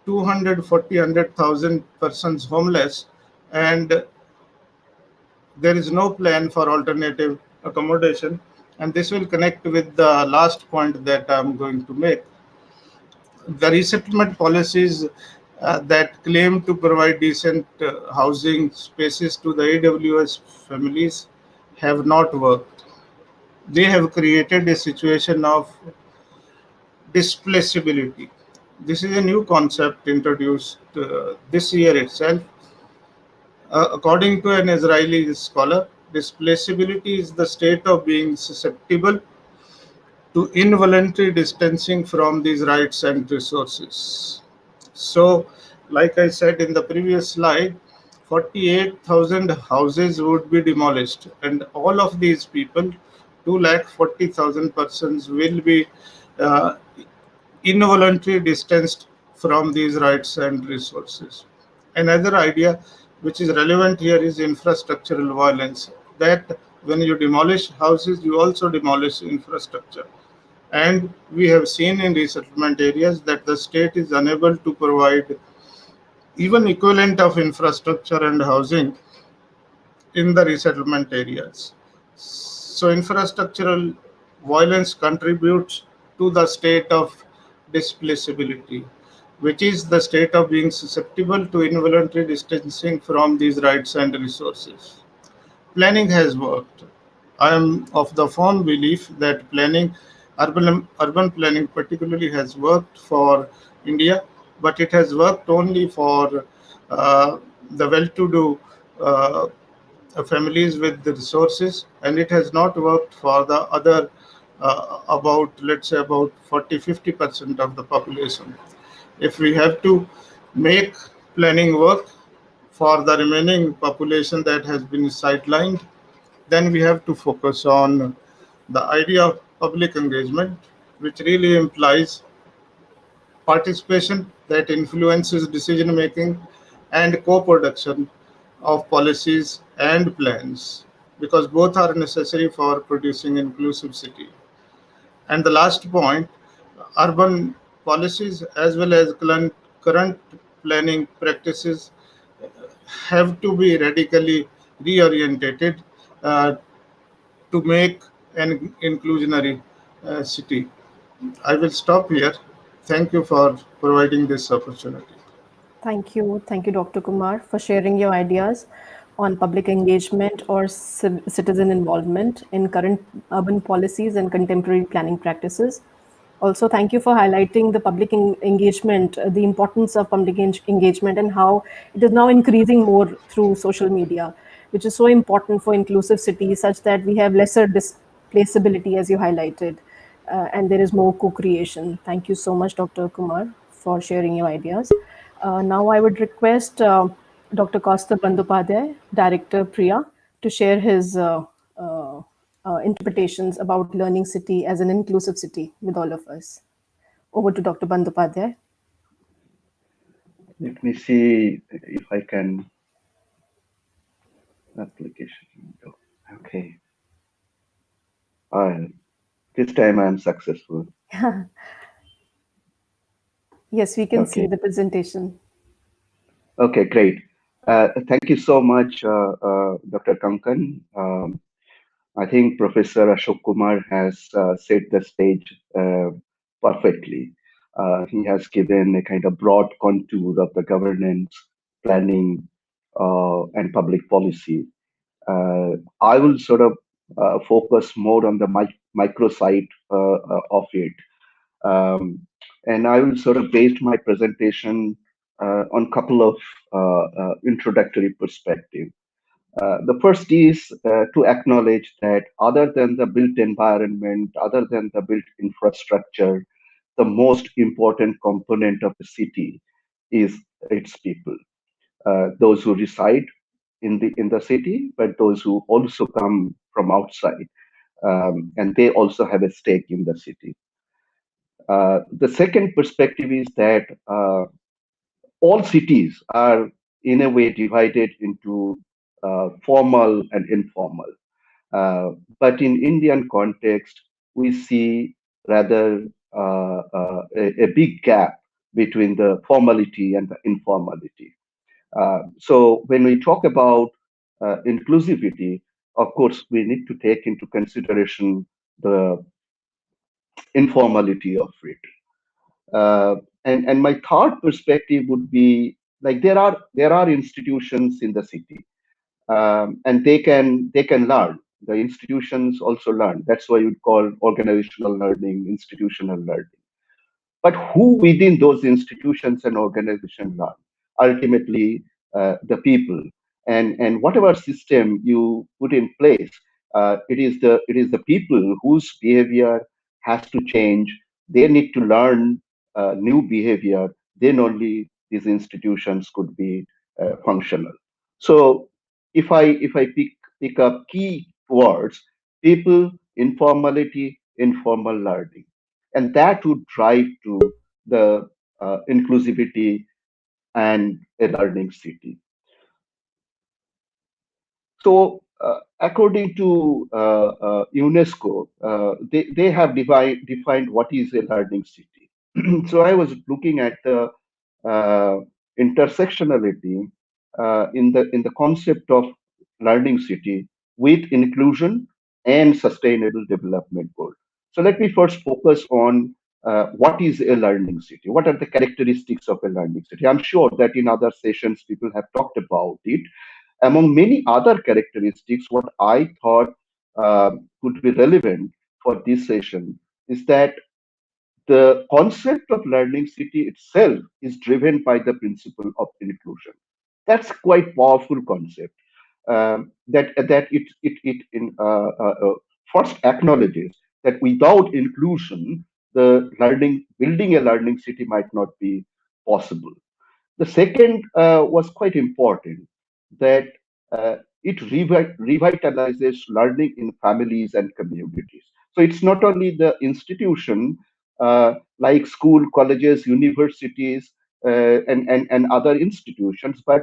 100,000 persons homeless, and there is no plan for alternative accommodation. And this will connect with the last point that I'm going to make. The resettlement policies that claim to provide decent housing spaces to the AWS families have not worked. They have created a situation of displaceability. This is a new concept introduced this year itself. According to an Israeli scholar, displaceability is the state of being susceptible to involuntary distancing from these rights and resources. So, like I said in the previous slide, 48,000 houses would be demolished, and all of these people, 240,000 persons, will be uh, involuntarily distanced from these rights and resources. Another idea which is relevant here is infrastructural violence. That when you demolish houses, you also demolish infrastructure. And we have seen in resettlement areas that the state is unable to provide even equivalent of infrastructure and housing in the resettlement areas. So infrastructural violence contributes to the state of displaceability, which is the state of being susceptible to involuntary distancing from these rights and resources. Planning has worked. I am of the firm belief that urban planning particularly has worked for India, but it has worked only for the well-to-do families with the resources, and it has not worked for the other about, let's say, about 40-50% of the population. If we have to make planning work for the remaining population that has been sidelined, then we have to focus on the idea of public engagement, which really implies participation that influences decision making and co-production of policies and plans, because both are necessary for producing inclusive city. And the last point, urban policies as well as current planning practices have to be radically reorientated uh, to make an inclusionary city. I will stop here. Thank you for providing this opportunity. Thank you. Thank you, Dr. Kumar, for sharing your ideas on public engagement or citizen involvement in current urban policies and contemporary planning practices. Also, thank you for highlighting the public engagement, the importance of public engagement, and how it is now increasing more through social media. which is so important for inclusive cities, such that we have lesser displaceability, as you highlighted, and there is more co-creation. Thank you so much, Dr. Kumar, for sharing your ideas. Now I would request Dr. Kaustav Bandyopadhyay, Director Priya, to share his interpretations about learning city as an inclusive city with all of us. Over to Dr. Bandyopadhyay. Let me see if I can application window. Okay. This time I'm successful. Yes, we can see Okay. the presentation. Okay, great. Thank you so much, Dr. Kankan. I think Professor Ashok Kumar has set the stage perfectly. He has given a kind of broad contour of the governance, planning, and public policy. I will sort of focus more on the micro side of it. And I will sort of base my presentation on a couple of introductory perspectives. The first is to acknowledge that other than the built environment, other than the built infrastructure, the most important component of the city is its people, those who reside in the city, but those who also come from outside, and they also have a stake in the city. The second perspective is that all cities are in a way divided into formal and informal. But in Indian context, we see rather a big gap between the formality and the informality. So when we talk about inclusivity, of course, we need to take into consideration the informality of it. And my third perspective would be like there are institutions in the city, and they can learn. The institutions also learn. That's why you'd call organizational learning institutional learning. But who within those institutions and organizations learn? Ultimately, the people. And whatever system you put in place, it is the people whose behavior has to change. They need to learn new behavior. Then only these institutions could be functional. So if I pick up key words: people, informality, informal learning, and that would drive to the inclusivity and a learning city. So according to UNESCO, they have defined what is a learning city. So I was looking at the uh, intersectionality in the concept of learning city with inclusion and sustainable development goal. So let me first focus on what is a learning city. What are the characteristics of a learning city? I'm sure that in other sessions people have talked about it. Among many other characteristics, what I thought could be relevant for this session is that the concept of learning city itself is driven by the principle of inclusion. That's quite powerful concept. That first acknowledges that without inclusion, the building a learning city might not be possible. The second was quite important, that it revitalizes learning in families and communities. So it's not only the institution like school, colleges, universities, and other institutions, but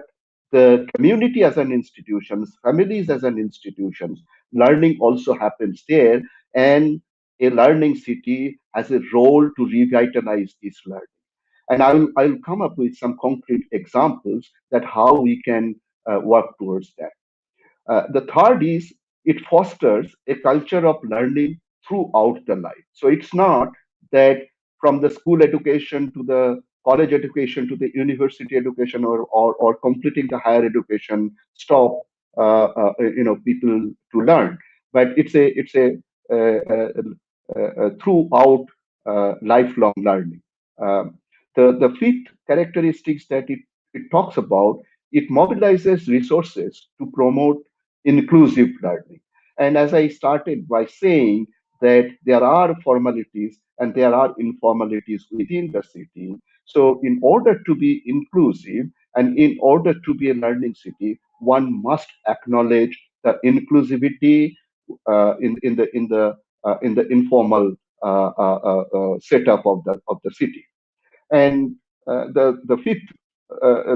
the community as an institution, families as an institution. Learning also happens there, and a learning city has a role to revitalize this learning. And I'll come up with some concrete examples that how we can work towards that. The third is it fosters a culture of learning throughout the life. So it's not that from the school education to the college education to the university education, or completing the higher education stop people to learn, but it's a throughout lifelong learning. Um, the fifth characteristics that it talks about, it mobilizes resources to promote inclusive learning. And as I started by saying that there are formalities and there are informalities within the city. So in order to be inclusive and in order to be a learning city, one must acknowledge the inclusivity in the informal setup of the city. And the fifth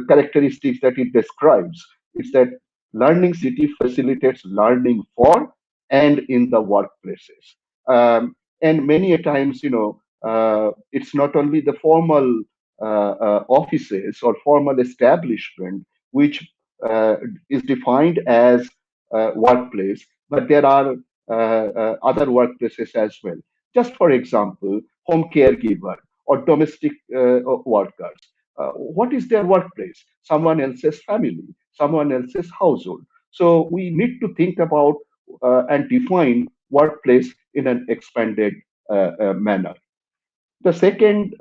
characteristics that it describes is that learning city facilitates learning for and in the workplaces. And many a times, it's not only the formal offices or formal establishment which is defined as workplace, but there are other workplaces as well. Just for example, home caregiver or domestic workers. What is their workplace? Someone else's family, someone else's household. So we need to think about and define workplace in an expanded manner. The second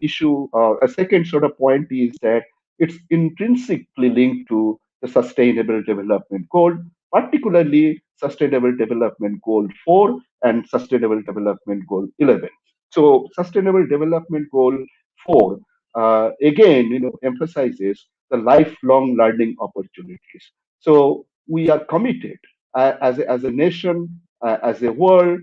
issue, a second sort of point is that it's intrinsically linked to the Sustainable Development Goal, particularly Sustainable Development Goal 4 and Sustainable Development Goal 11. So, Sustainable Development Goal 4 again, emphasizes the lifelong learning opportunities. So, we are committed as a nation, as a world,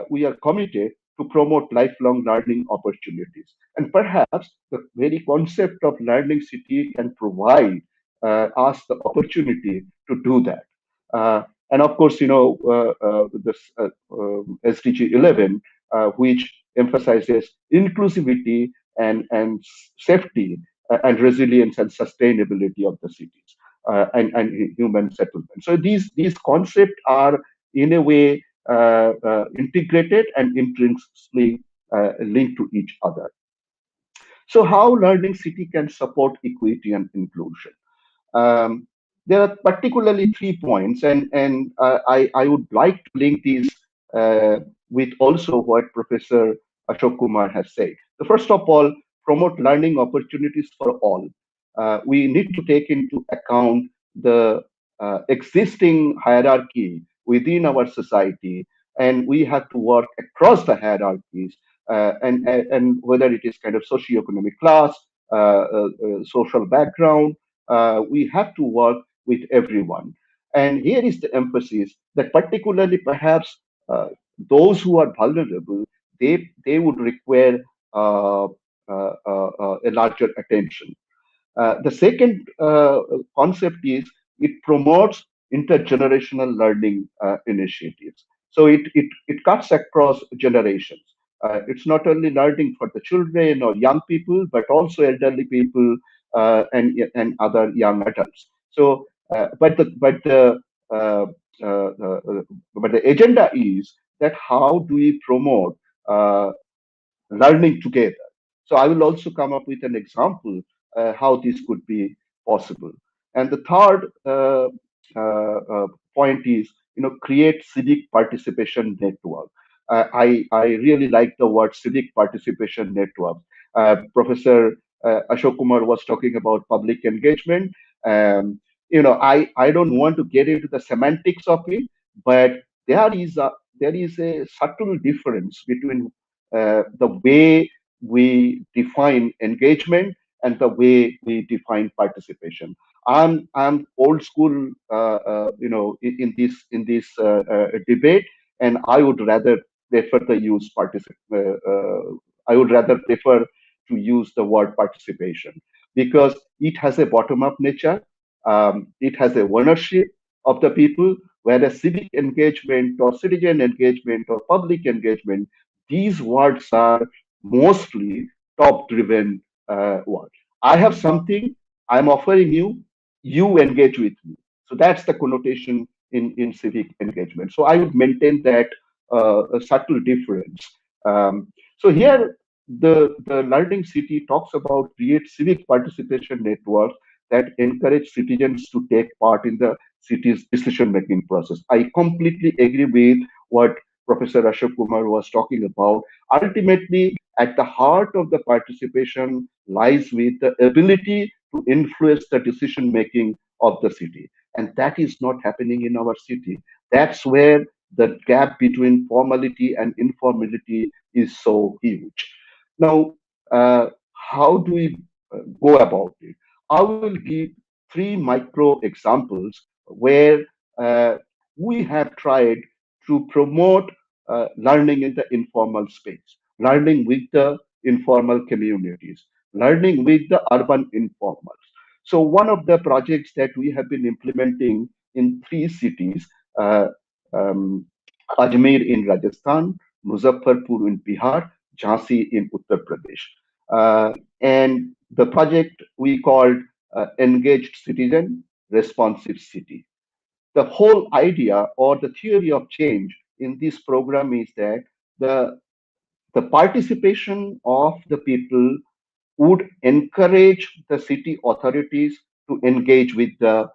we are committed to promote lifelong learning opportunities. And perhaps the very concept of learning city can provide us the opportunity to do that. And of course, this SDG 11, which emphasizes inclusivity and safety and resilience and sustainability of the cities and human settlement. So these concepts are in a way integrated and intrinsically linked to each other. So how learning city can support equity and inclusion? Um, there are particularly 3 points, and I would like to link these with also what Professor Ashok Kumar has said. The first of all, promote learning opportunities for all. We need to take into account the existing hierarchy within our society, and we have to work across the hierarchies, and whether it is kind of socioeconomic class, social background, we have to work with everyone. And here is the emphasis that particularly perhaps those who are vulnerable, they would require a larger attention. The second concept is it promotes intergenerational learning initiatives. So it cuts across generations. It's not only learning for the children or young people, but also elderly people and other young adults. So, uh, but the agenda is that how do we promote learning together? So I will also come up with an example how this could be possible. And the third point is, create civic participation network. I really like the word civic participation network. Professor Ashok Kumar was talking about public engagement. I don't want to get into the semantics of it, but there is a subtle difference between the way we define engagement and the way we define participation. I'm old school, in this debate, and I would rather prefer the use I would rather prefer to use the word participation because it has a bottom-up nature. It has a ownership of the people, whereas civic engagement or citizen engagement or public engagement, these words are mostly top-driven words. I have something, I'm offering you, you engage with me. So that's the connotation in civic engagement. So I would maintain that a subtle difference. So here, the Learning City talks about create civic participation networks that encourage citizens to take part in the city's decision-making process. I completely agree with what Professor Ashok Kumar was talking about. Ultimately, at the heart of the participation lies with the ability to influence the decision making of the city. and that is not happening in our city. That's where the gap between formality and informality is so huge. Now, how do we go about it? I will give three micro examples where uh, we have tried to promote learning in the informal space, learning with the informal communities, learning with the urban informals. So one of the projects that we have been implementing in three cities, uh, um, Ajmer in Rajasthan, Muzaffarpur in Bihar, Jhansi in Uttar Pradesh. And the project we called Engaged Citizen, Responsive City. The whole idea or the theory of change in this program is that the, the participation of the people would encourage the city authorities to engage with the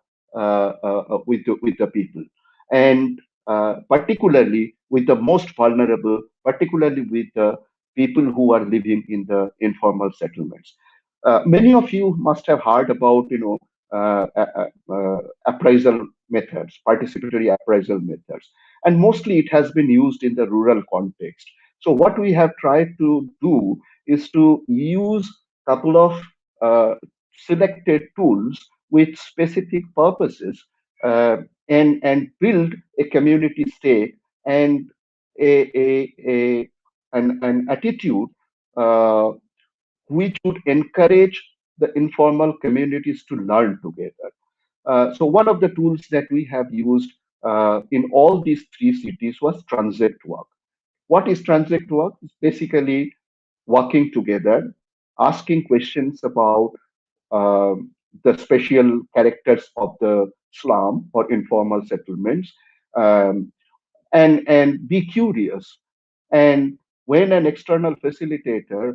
people, and particularly with the most vulnerable, particularly with the people who are living in the informal settlements. Many of you must have heard about, appraisal methods, participatory appraisal methods, and mostly it has been used in the rural context. So what we have tried to do is to use couple of selected tools with specific purposes, uh, and build a community state and a an attitude uh, which would encourage the informal communities to learn together. So one of the tools that we have used in all these three cities was transit work. What is transit work? It's basically working together, asking questions about the special characters of the slum or informal settlements, um, and be curious. And when an external facilitator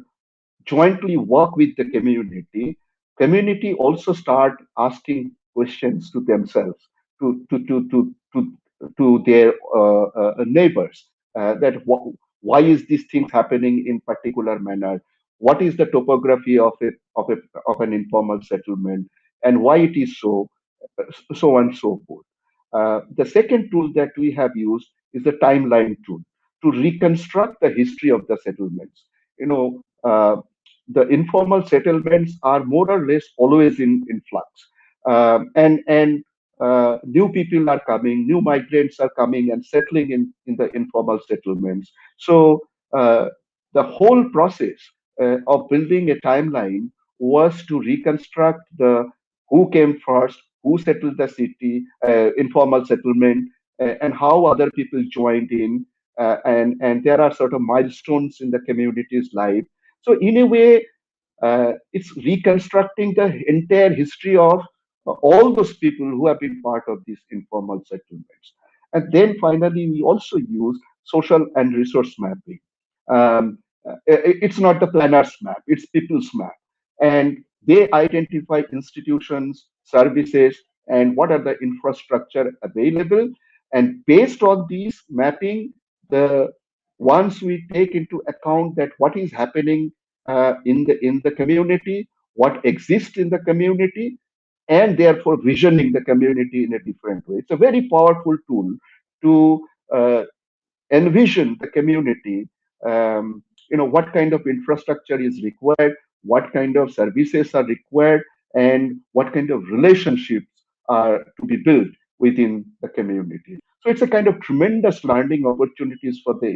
jointly work with the community, community also start asking questions to themselves, to their neighbors, that why is these things happening in particular manner? What is the topography of an informal settlement, and why it is so, so on and so forth. The second tool that we have used is the timeline tool to reconstruct the history of the settlements. The informal settlements are more or less always in flux, and new people are coming, new migrants are coming and settling in the informal settlements. So the whole process of building a timeline was to reconstruct the who came first, who settled the city, informal settlement, and how other people joined in, and there are sort of milestones in the community's life. So in a way, it's reconstructing the entire history of all those people who have been part of these informal settlements. And then finally, we also use social and resource mapping. It's not the planner's map, it's people's map. And they identify institutions, services, and what are the infrastructure available. And based on these mapping, the once we take into account that what is happening in the community, what exists in the community, and therefore visioning the community in a different way. It's a very powerful tool to envision the community. What kind of infrastructure is required, what kind of services are required, and what kind of relationships are to be built within the community. So it's a kind of tremendous learning opportunities for the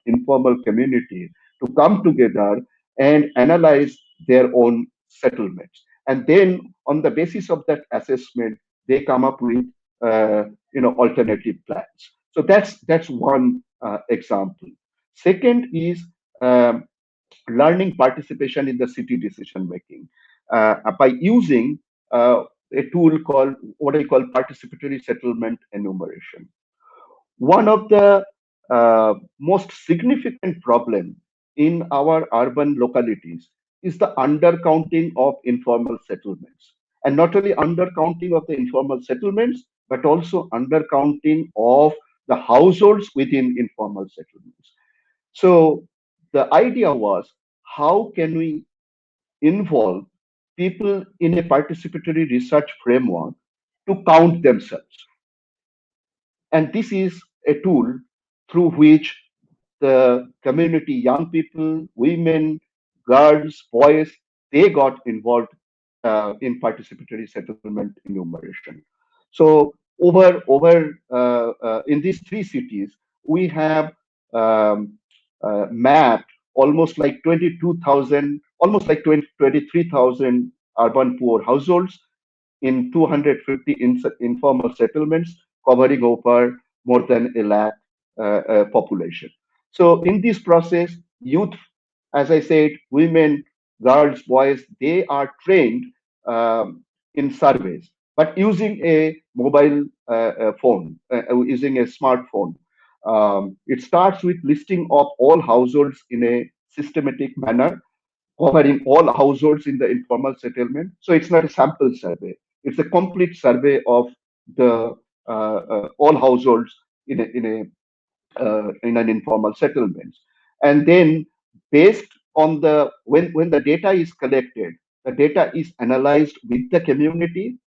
informal community to come together and analyze their own settlements. And then on the basis of that assessment, they come up with alternative plans. So that's one example. Second is learning participation in the city decision making by using a tool called what I call participatory settlement enumeration. One of the most significant problem in our urban localities is the undercounting of informal settlements. And not only undercounting of the informal settlements, but also undercounting of the households within informal settlements. So the idea was, how can we involve people in a participatory research framework to count themselves. And this is a tool through which the community, young people, women, girls, boys, they got involved in participatory settlement enumeration. So in these three cities, we have mapped almost like 22,000, almost like 23,000 urban poor households in 250 informal settlements covering over more than a lakh population. So in this process, youth, as I said, women, girls, boys, they are trained in surveys, but using a mobile phone, using a smartphone. It starts with listing of all households in a systematic manner, covering all households in the informal settlement. So it's not a sample survey; it's a complete survey of the all households in an informal settlement. And then, based on the when the data is collected, the data is analyzed with the community,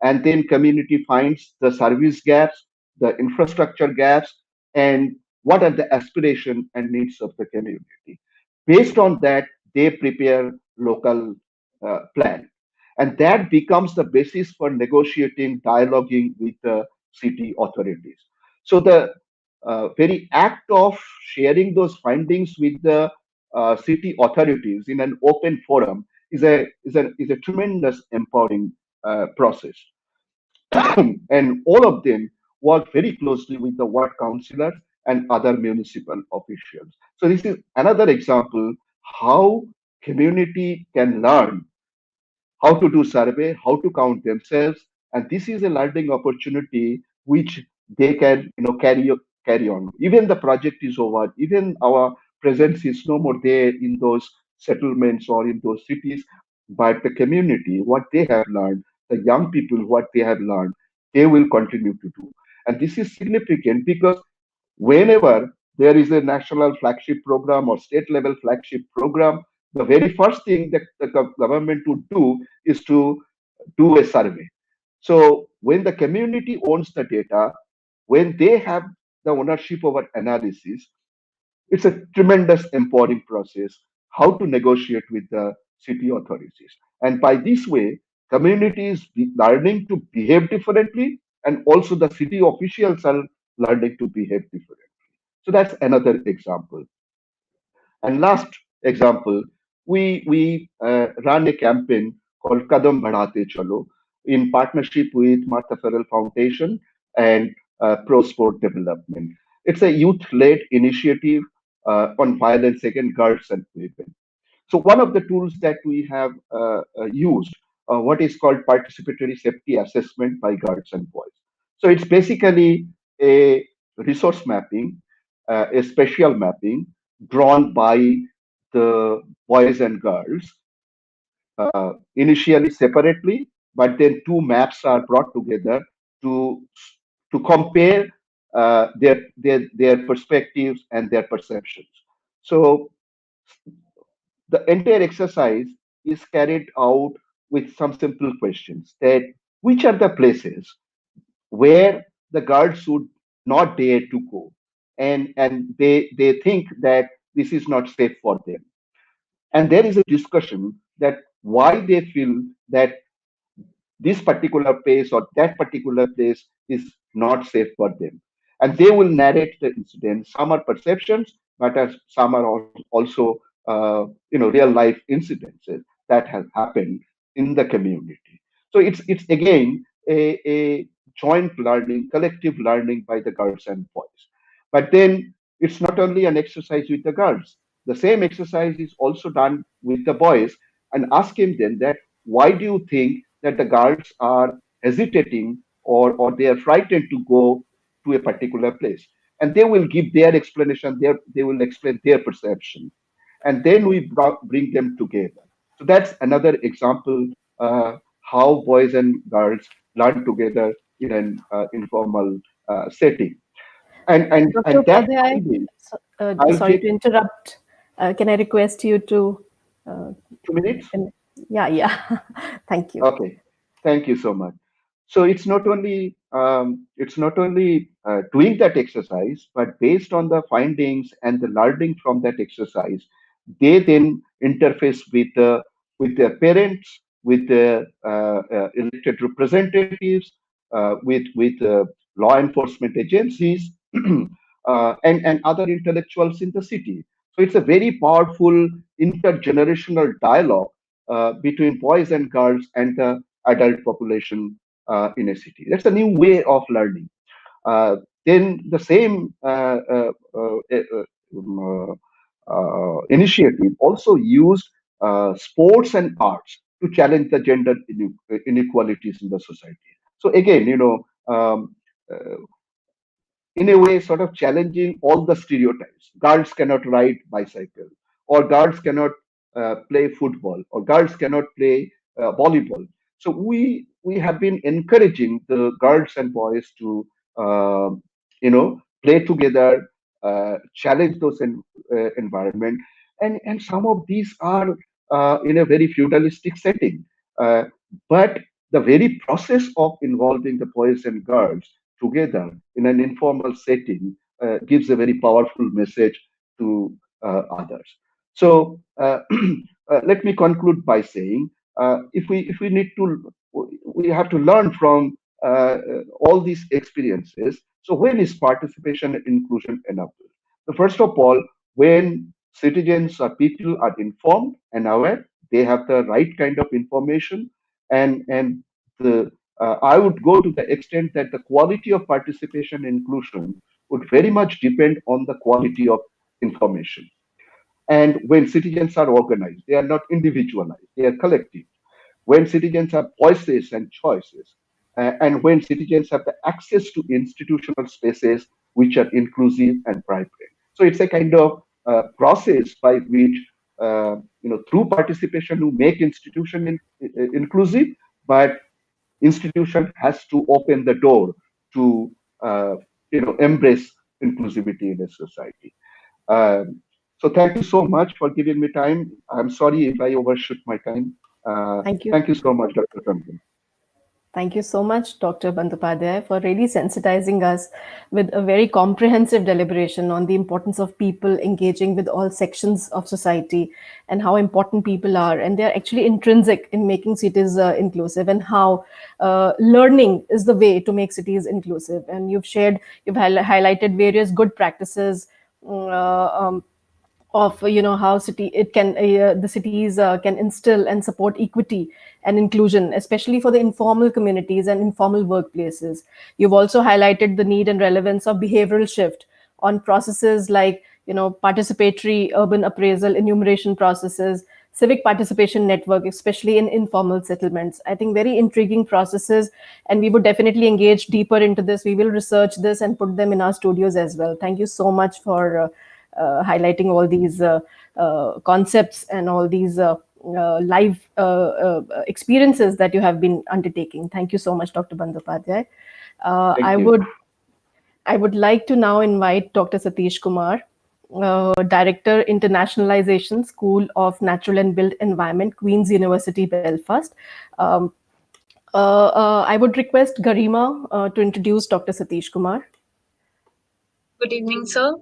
and then community finds the service gaps, the infrastructure gaps, and what are the aspiration and needs of the community. Based on that, they prepare local plan, and that becomes the basis for negotiating, dialoguing with the city authorities. So the very act of sharing those findings with the city authorities in an open forum is a tremendous empowering process. And all of them work very closely with the ward councillors and other municipal officials. So this is another example how community can learn how to do survey, how to count themselves, and this is a learning opportunity which they can carry on. Even the project is over, even our presence is no more there in those settlements or in those cities, but the community, what they have learned, the young people, what they have learned, they will continue to do. And this is significant because whenever there is a national flagship program or state level flagship program, the very first thing that the government would do is to do a survey. So when the community owns the data, when they have the ownership over analysis, it's a tremendous empowering process how to negotiate with the city authorities. And by this way, communities learning to behave differently, and also the city officials are learning to behave differently. So that's another example. And last example, we run a campaign called Kadam Badhate Chalo in partnership with Martha Farrell Foundation and Pro Sport Development. It's a youth-led initiative on violence against girls and women. So one of the tools that we have used, what is called participatory safety assessment by girls and boys. So it's basically a resource mapping, a spatial mapping drawn by the boys and girls, initially separately, but then two maps are brought together to compare their perspectives and their perceptions. So the entire exercise is carried out with some simple questions that which are the places where the guards would not dare to go, and they think that this is not safe for them, and there is a discussion that why they feel that this particular place or that particular place is not safe for them. And they will narrate the incident. Some are perceptions, but some are also real life incidences that have happened in the community. So it's again a joint learning, collective learning by the girls and boys. But then it's not only an exercise with the girls. The same exercise is also done with the boys, and asking them that why do you think that the guards are hesitating or they are frightened to go to a particular place, and they will give their explanation, they will explain their perception, and then we bring them together. So that's another example how boys and girls learn together in an informal setting. Dr. And that Upadhyay, finding, I'll sorry take to interrupt. Can I request you to? 2 minutes. Yeah, yeah. Thank you. Okay, thank you so much. So it's not only doing that exercise, but based on the findings and the learning from that exercise, they then interface with their parents, with the elected representatives, with law enforcement agencies, and other intellectuals in the city. So it's a very powerful intergenerational dialogue between boys and girls and the adult population in a city. That's a new way of learning. Then the same initiative also used sports and arts to challenge the gender inequalities in the society. So again, uh, in a way sort of challenging all the stereotypes. Girls cannot ride bicycle, or girls cannot play football, or girls cannot play volleyball. So we have been encouraging the girls and boys to uh, play together, challenge those environment, and some of these are in a very feudalistic setting, uh, but the very process of involving the boys and girls together in an informal setting gives a very powerful message to others. So let me conclude by saying, if we need to, we have to learn from all these experiences. So when is participation and inclusion enough? So first of all, when citizens or people are informed and aware, they have the right kind of information, and the I would go to the extent that the quality of participation and inclusion would very much depend on the quality of information. And when citizens are organized, they are not individualized, they are collective. When citizens have voices and choices, and when citizens have the access to institutional spaces which are inclusive and vibrant. So it's a kind of process by which, through participation, you make institution inclusive, but institution has to open the door to embrace inclusivity in a society. So thank you so much for giving me time. I'm sorry if I overshoot my time. Thank you. Thank you so much, Dr. Kamran. Thank you so much, Dr. Bandopadhyay, for really sensitizing us with a very comprehensive deliberation on the importance of people engaging with all sections of society and how important people are. And they're actually intrinsic in making cities inclusive, and how learning is the way to make cities inclusive. And you've highlighted various good practices. Of how the cities can instill and support equity and inclusion, especially for the informal communities and informal workplaces. You've also highlighted the need and relevance of behavioral shift on processes like participatory urban appraisal, enumeration processes, civic participation network, especially in informal settlements. I think very intriguing processes, and we would definitely engage deeper into this. We will research this and put them in our studios as well. Thank you so much for highlighting all these concepts and all these live experiences that you have been undertaking. Thank you so much, Dr. Bandopadhyay. Thank I you. would like to now invite Dr. Satish Kumar, Director, Internationalization, School of Natural and Built Environment, Queen's University, Belfast. I would request Garima to introduce Dr. Satish Kumar. Good evening, sir.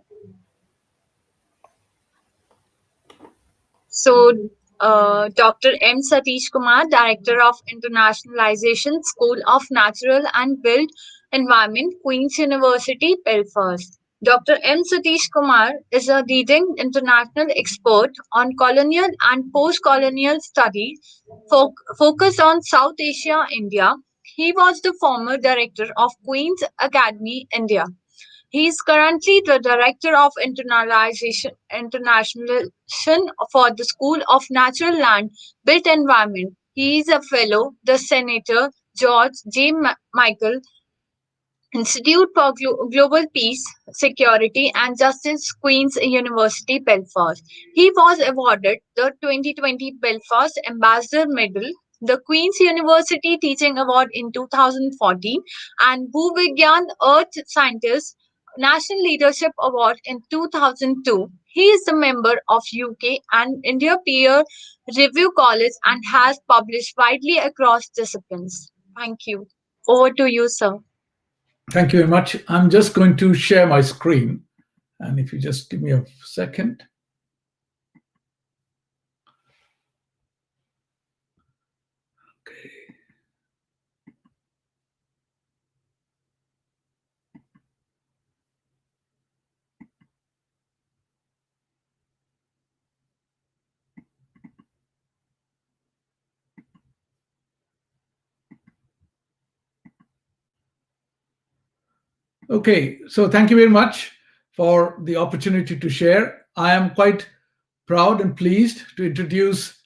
So, Dr. M. Satish Kumar, Director of Internationalization, School of Natural and Built Environment, Queen's University, Belfast. Dr. M. Satish Kumar is a leading international expert on colonial and post-colonial studies focused on South Asia, India. He was the former director of Queen's Academy, India. He is currently the Director of Internationalization for the School of Natural Land Built Environment. He is a fellow, the Senator George J. Michael Institute for Global Peace, Security and Justice, Queen's University, Belfast. He was awarded the 2020 Belfast Ambassador Medal, the Queen's University Teaching Award in 2014, and Bhuvigyan Earth Scientist National Leadership Award in 2002. He is a member of UK and India Peer Review College and has published widely across disciplines. Thank you. Over to you, sir. Thank you very much. I'm just going to share my screen. And if you just give me a second. Okay, so thank you very much for the opportunity to share. I am quite proud and pleased to introduce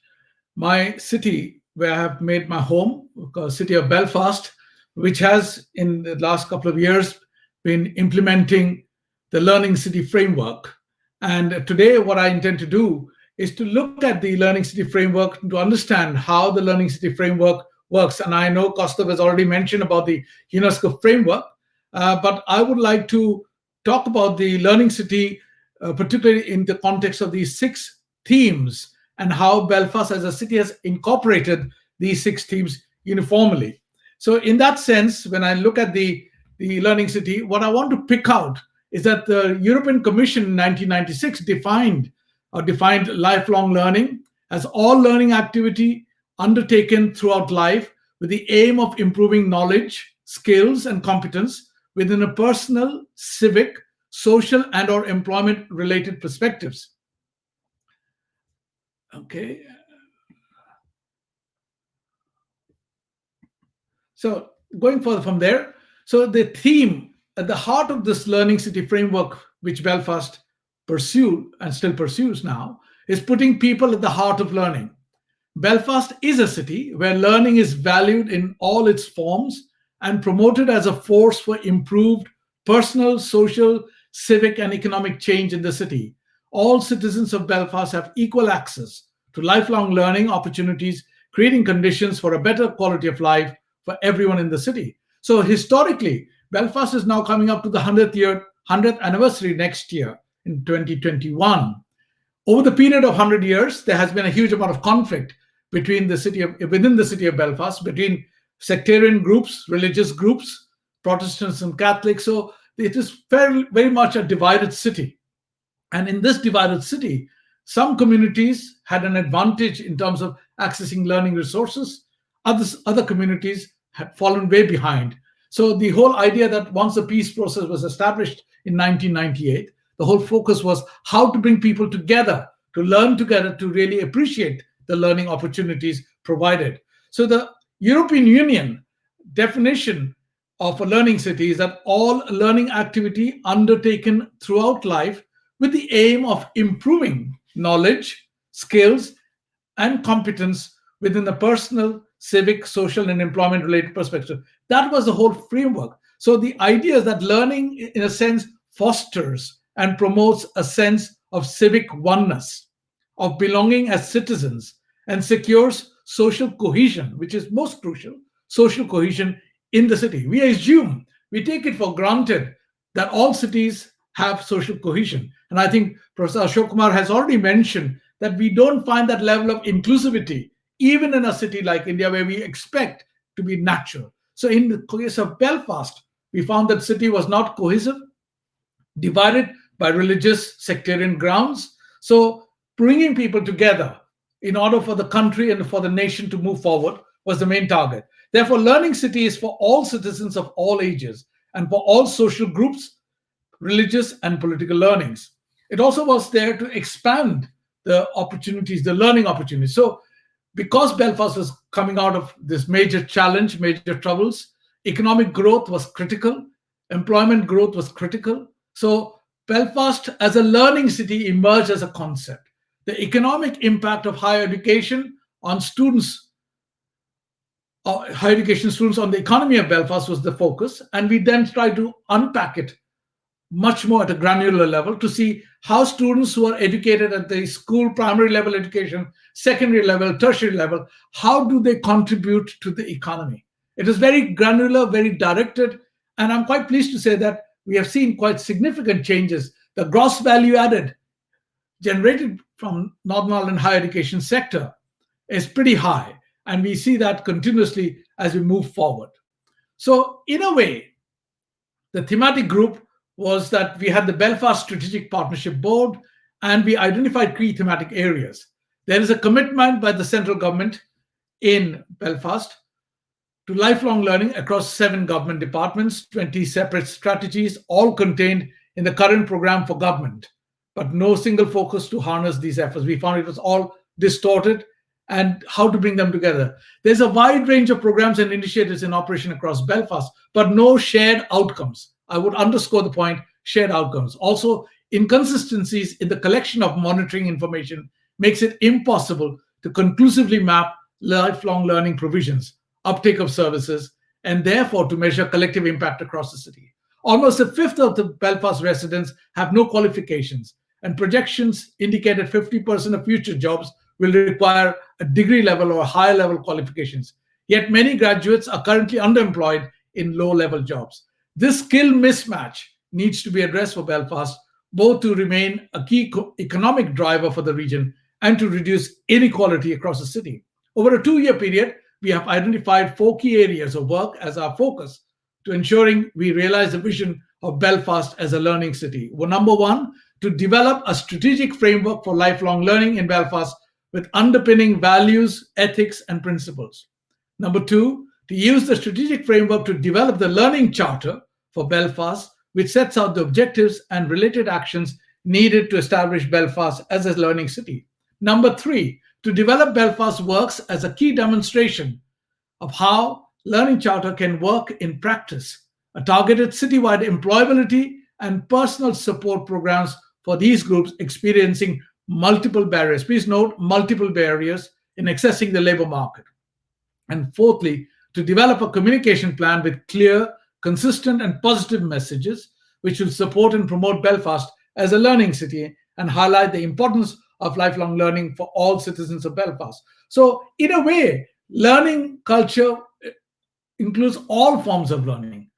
my city where I have made my home, city of Belfast, which has in the last couple of years been implementing the Learning City framework. And today what I intend to do is to look at the Learning City framework to understand how the Learning City framework works. And I know Kostov has already mentioned about the UNESCO framework, but I would like to talk about the Learning City, particularly in the context of these 6 themes and how Belfast as a city has incorporated these 6 themes uniformly. So in that sense, when I look at the Learning City, what I want to pick out is that the European Commission in 1996 defined lifelong learning as all learning activity undertaken throughout life with the aim of improving knowledge, skills, and competence within a personal, civic, social, and/or employment-related perspectives. Okay. So going further from there, so the theme at the heart of this Learning City framework, which Belfast pursued and still pursues now, is putting people at the heart of learning. Belfast is a city where learning is valued in all its forms and promoted as a force for improved personal, social, civic, and economic change in the city. All citizens of Belfast have equal access to lifelong learning opportunities, creating conditions for a better quality of life for everyone in the city. So historically, Belfast is now coming up to the 100th anniversary next year in 2021. Over the period of 100 years, there has been a huge amount of conflict within the city of Belfast, between sectarian groups, religious groups, Protestants and Catholics. So it is very much a divided city. And in this divided city, some communities had an advantage in terms of accessing learning resources. Other communities had fallen way behind. So the whole idea that once the peace process was established in 1998, the whole focus was how to bring people together, to learn together, to really appreciate the learning opportunities provided. So the European Union definition of a learning city is that all learning activity undertaken throughout life with the aim of improving knowledge, skills, and competence within the personal, civic, social, and employment related perspective. That was the whole framework. So the idea is that learning, in a sense, fosters and promotes a sense of civic oneness, of belonging as citizens, and secures social cohesion, which is most crucial, social cohesion in the city. We take it for granted that all cities have social cohesion. And I think Professor Ashok Kumar has already mentioned that we don't find that level of inclusivity, even in a city like India, where we expect to be natural. So in the case of Belfast, we found that city was not cohesive, divided by religious sectarian grounds. So bringing people together in order for the country and for the nation to move forward was the main target. Therefore, Learning City is for all citizens of all ages and for all social groups, religious and political learnings. It also was there to expand the opportunities, the learning opportunities. So because Belfast was coming out of this major challenge, major troubles, economic growth was critical, employment growth was critical. So Belfast as a learning city emerged as a concept. The economic impact of higher education on students, higher education students on the economy of Belfast was the focus. And we then tried to unpack it much more at a granular level to see how students who are educated at the school primary level education, secondary level, tertiary level, how do they contribute to the economy? It is very granular, very directed, and I'm quite pleased to say that we have seen quite significant changes. The gross value added generated from Northern Ireland higher education sector is pretty high, and we see that continuously as we move forward. So in a way, the thematic group was that we had the Belfast Strategic Partnership Board and we identified key thematic areas. There is a commitment by the central government in Belfast to lifelong learning across 7 government departments, 20 separate strategies, all contained in the current program for government, but no single focus to harness these efforts. We found it was all distorted and how to bring them together. There's a wide range of programs and initiatives in operation across Belfast, but no shared outcomes. I would underscore the point, shared outcomes. Also, inconsistencies in the collection of monitoring information makes it impossible to conclusively map lifelong learning provisions, uptake of services, and therefore to measure collective impact across the city. Almost a fifth of the Belfast residents have no qualifications, and projections indicate that 50% of future jobs will require a degree level or higher level qualifications. Yet many graduates are currently underemployed in low level jobs. This skill mismatch needs to be addressed for Belfast, both to remain a key economic driver for the region and to reduce inequality across the city. Over a 2-year period, we have identified 4 key areas of work as our focus to ensuring we realize the vision of Belfast as a learning city. Well, number 1, to develop a strategic framework for lifelong learning in Belfast with underpinning values, ethics, and principles. Number 2, to use the strategic framework to develop the learning charter for Belfast, which sets out the objectives and related actions needed to establish Belfast as a learning city. Number 3, to develop Belfast works as a key demonstration of how Learning Charter can work in practice, a targeted citywide employability and personal support programs for these groups experiencing multiple barriers. Please note, multiple barriers in accessing the labor market. And fourthly, to develop a communication plan with clear, consistent, and positive messages, which will support and promote Belfast as a learning city and highlight the importance of lifelong learning for all citizens of Belfast. So, in a way, learning culture includes all forms of learning.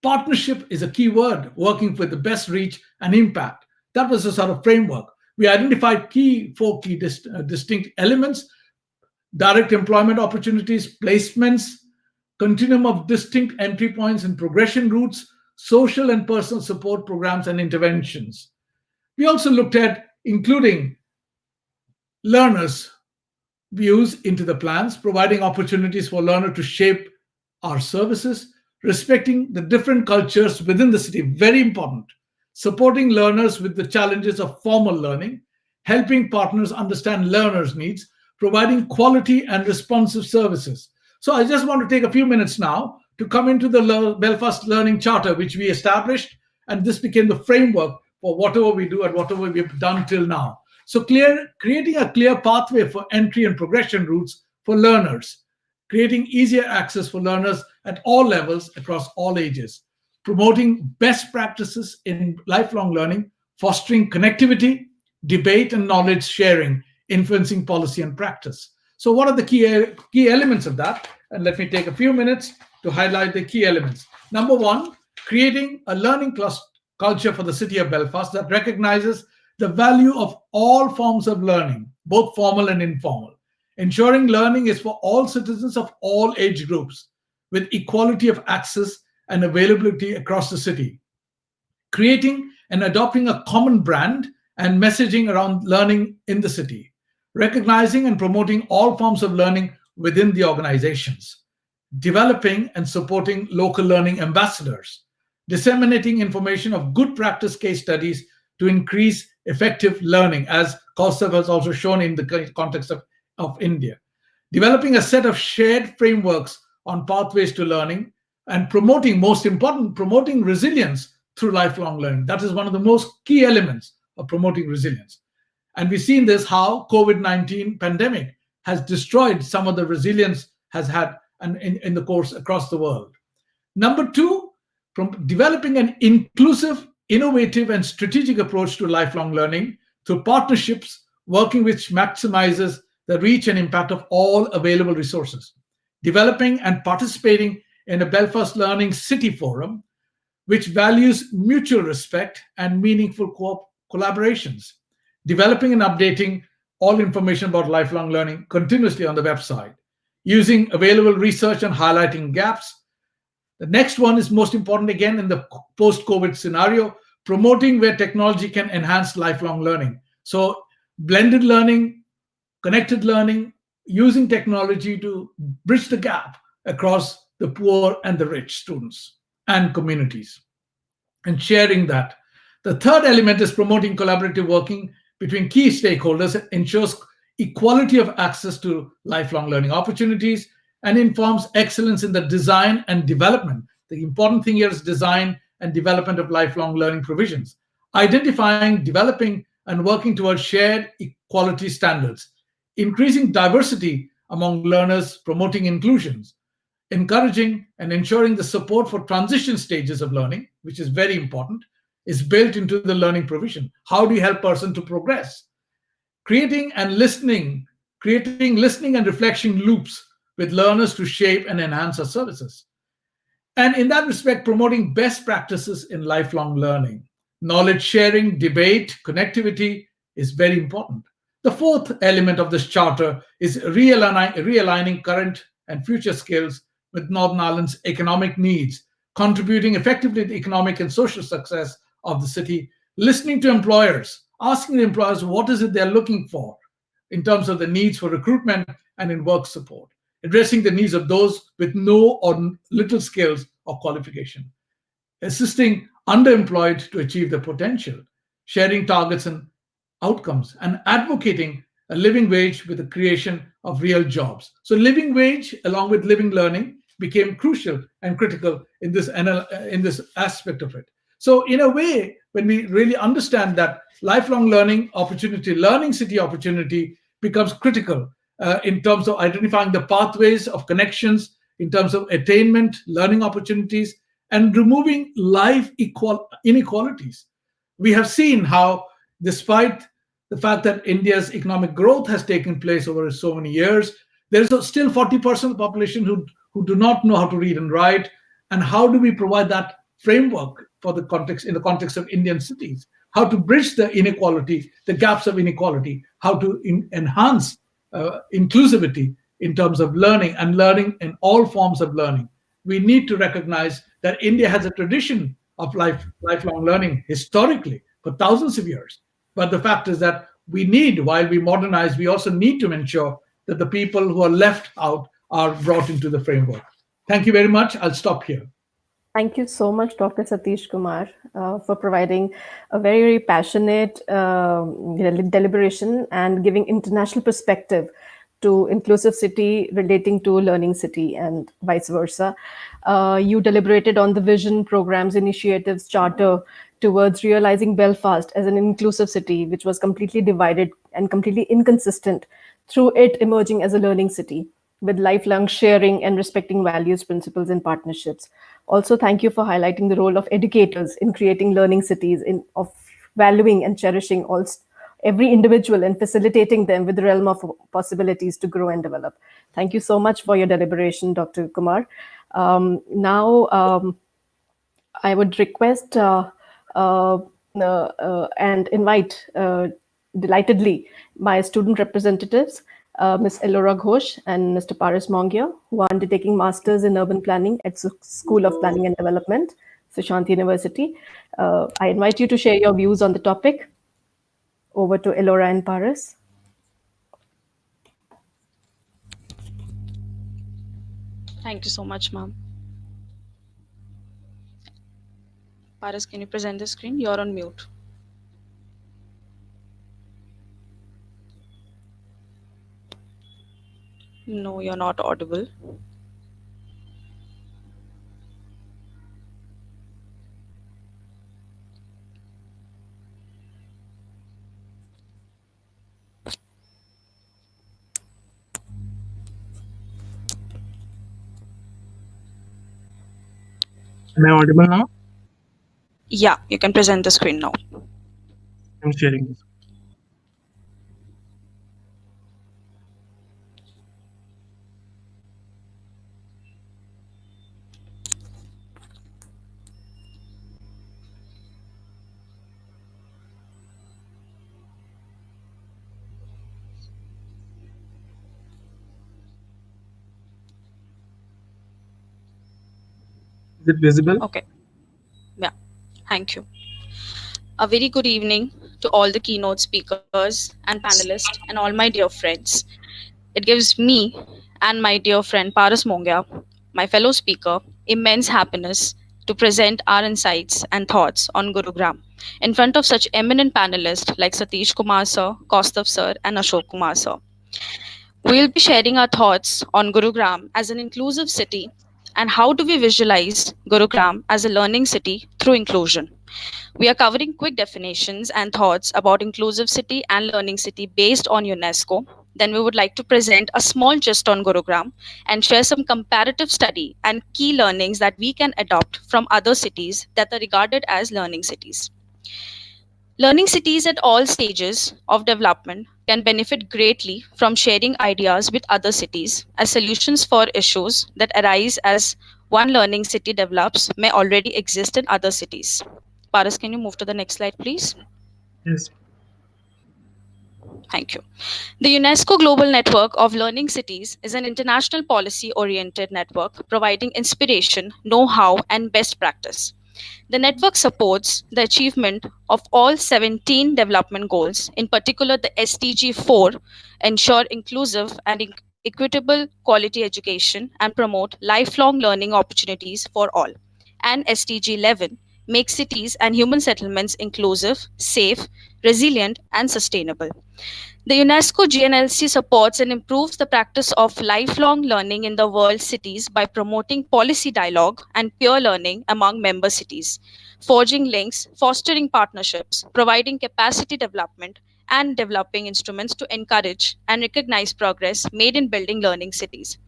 Partnership is a key word, working with the best reach and impact. That was the sort of framework. We identified 4 key distinct elements: direct employment opportunities, placements, continuum of distinct entry points and progression routes, social and personal support programs and interventions. We also looked at including learners' views into the plans, providing opportunities for learners to shape our services, respecting the different cultures within the city, very important, supporting learners with the challenges of formal learning, helping partners understand learners' needs, providing quality and responsive services. So I just want to take a few minutes now to come into the Belfast Learning Charter, which we established, and this became the framework for whatever we do and whatever we've done till now. So creating a clear pathway for entry and progression routes for learners, creating easier access for learners at all levels across all ages, promoting best practices in lifelong learning, fostering connectivity, debate and knowledge sharing, influencing policy and practice. So what are the key elements of that? And let me take a few minutes to highlight the key elements. Number 1, creating a learning culture for the city of Belfast that recognizes the value of all forms of learning, both formal and informal, ensuring learning is for all citizens of all age groups with equality of access and availability across the city, creating and adopting a common brand and messaging around learning in the city, recognizing and promoting all forms of learning within the organizations, developing and supporting local learning ambassadors, disseminating information of good practice case studies to increase effective learning, as Kaustav has also shown in the context of India, developing a set of shared frameworks on pathways to learning, and promoting, most important, promoting resilience through lifelong learning. That is one of the most key elements of promoting resilience. And we've seen this, how COVID-19 pandemic has destroyed some of the resilience has had in the course across the world. Number 2, from developing an inclusive, innovative, and strategic approach to lifelong learning through partnerships, working which maximizes the reach and impact of all available resources, developing and participating in a Belfast Learning City Forum, which values mutual respect and meaningful collaborations, developing and updating all information about lifelong learning continuously on the website, using available research and highlighting gaps, The next one is most important again in the post-COVID scenario, promoting where technology can enhance lifelong learning. So blended learning, connected learning, using technology to bridge the gap across the poor and the rich students and communities, and sharing that. The third element is promoting collaborative working between key stakeholders. It ensures equality of access to lifelong learning opportunities and informs excellence in the design and development. The important thing here is design and development of lifelong learning provisions, identifying, developing, and working towards shared equality standards, increasing diversity among learners, promoting inclusions, encouraging and ensuring the support for transition stages of learning, which is very important, is built into the learning provision. How do you help person to progress? Creating listening and reflection loops with learners to shape and enhance our services. And in that respect, promoting best practices in lifelong learning. Knowledge sharing, debate, connectivity is very important. The fourth element of this charter is realigning current and future skills with Northern Ireland's economic needs, contributing effectively to the economic and social success of the city, listening to employers, asking the employers what is it they're looking for in terms of the needs for recruitment and in work support, addressing the needs of those with no or little skills or qualification, assisting underemployed to achieve their potential, sharing targets and outcomes, and advocating a living wage with the creation of real jobs. So living wage along with living learning became crucial and critical in this aspect of it. So in a way, when we really understand that lifelong learning opportunity, learning city opportunity becomes critical in terms of identifying the pathways of connections, in terms of attainment, learning opportunities, and removing life inequalities. We have seen how, despite the fact that India's economic growth has taken place over so many years, there is still 40% of the population who do not know how to read and write. And how do we provide that framework for the context, in the context of Indian cities? How to bridge the inequality, the gaps of inequality, how to enhance inclusivity in terms of learning and learning in all forms of learning. We need to recognize that India has a tradition of lifelong learning historically for thousands of years. But the fact is that we need, while we modernize, we also need to ensure that the people who are left out are brought into the framework. Thank you very much. I'll stop here. Thank you so much, Dr. Satish Kumar, for providing a very, very passionate deliberation and giving international perspective to inclusive city relating to learning city and vice versa. You deliberated on the vision, programs, initiatives, charter towards realizing Belfast as an inclusive city, which was completely divided and completely inconsistent, through it emerging as a learning city with lifelong sharing and respecting values, principles, and partnerships. Also, thank you for highlighting the role of educators in creating learning cities, of valuing and cherishing every individual and facilitating them with the realm of possibilities to grow and develop. Thank you so much for your deliberation, Dr. Kumar. Now, I would request and invite delightedly my student representatives, Ms. Elora Ghosh and Mr. Paris Mongia, who are undertaking Masters in Urban Planning at School of Planning and Development, Sushant University. I invite you to share your views on the topic. Over to Elora and Paris. Thank you so much, ma'am. Paris, can you present the screen? You're on mute. No, you're not audible. Am I audible now? Yeah, you can present the screen now. I'm sharing this. it visible? Okay. Yeah. Thank you. A very good evening to all the keynote speakers and panelists and all my dear friends. It gives me and my dear friend Paras Mongia, my fellow speaker, immense happiness to present our insights and thoughts on Gurugram in front of such eminent panelists like Satish Kumar sir, Kaustav sir, and Ashok Kumar sir. We'll be sharing our thoughts on Gurugram as an inclusive city and how do we visualize Gurugram as a learning city through inclusion. We are covering quick definitions and thoughts about inclusive city and learning city based on UNESCO. Then we would like to present a small gist on Gurugram and share some comparative study and key learnings that we can adopt from other cities that are regarded as learning cities. Learning cities at all stages of development can benefit greatly from sharing ideas with other cities as solutions for issues that arise as one learning city develops may already exist in other cities. Paras, can you move to the next slide, please? Yes. Thank you. The UNESCO Global Network of Learning Cities is an international policy oriented network providing inspiration, know how, and best practice. The network supports the achievement of all 17 development goals, in particular the SDG 4, ensure inclusive and equitable quality education and promote lifelong learning opportunities for all, and SDG 11, make cities and human settlements inclusive, safe, resilient, and sustainable. The UNESCO GNLC supports and improves the practice of lifelong learning in the world cities by promoting policy dialogue and peer learning among member cities, forging links, fostering partnerships, providing capacity development, and developing instruments to encourage and recognize progress made in building learning cities.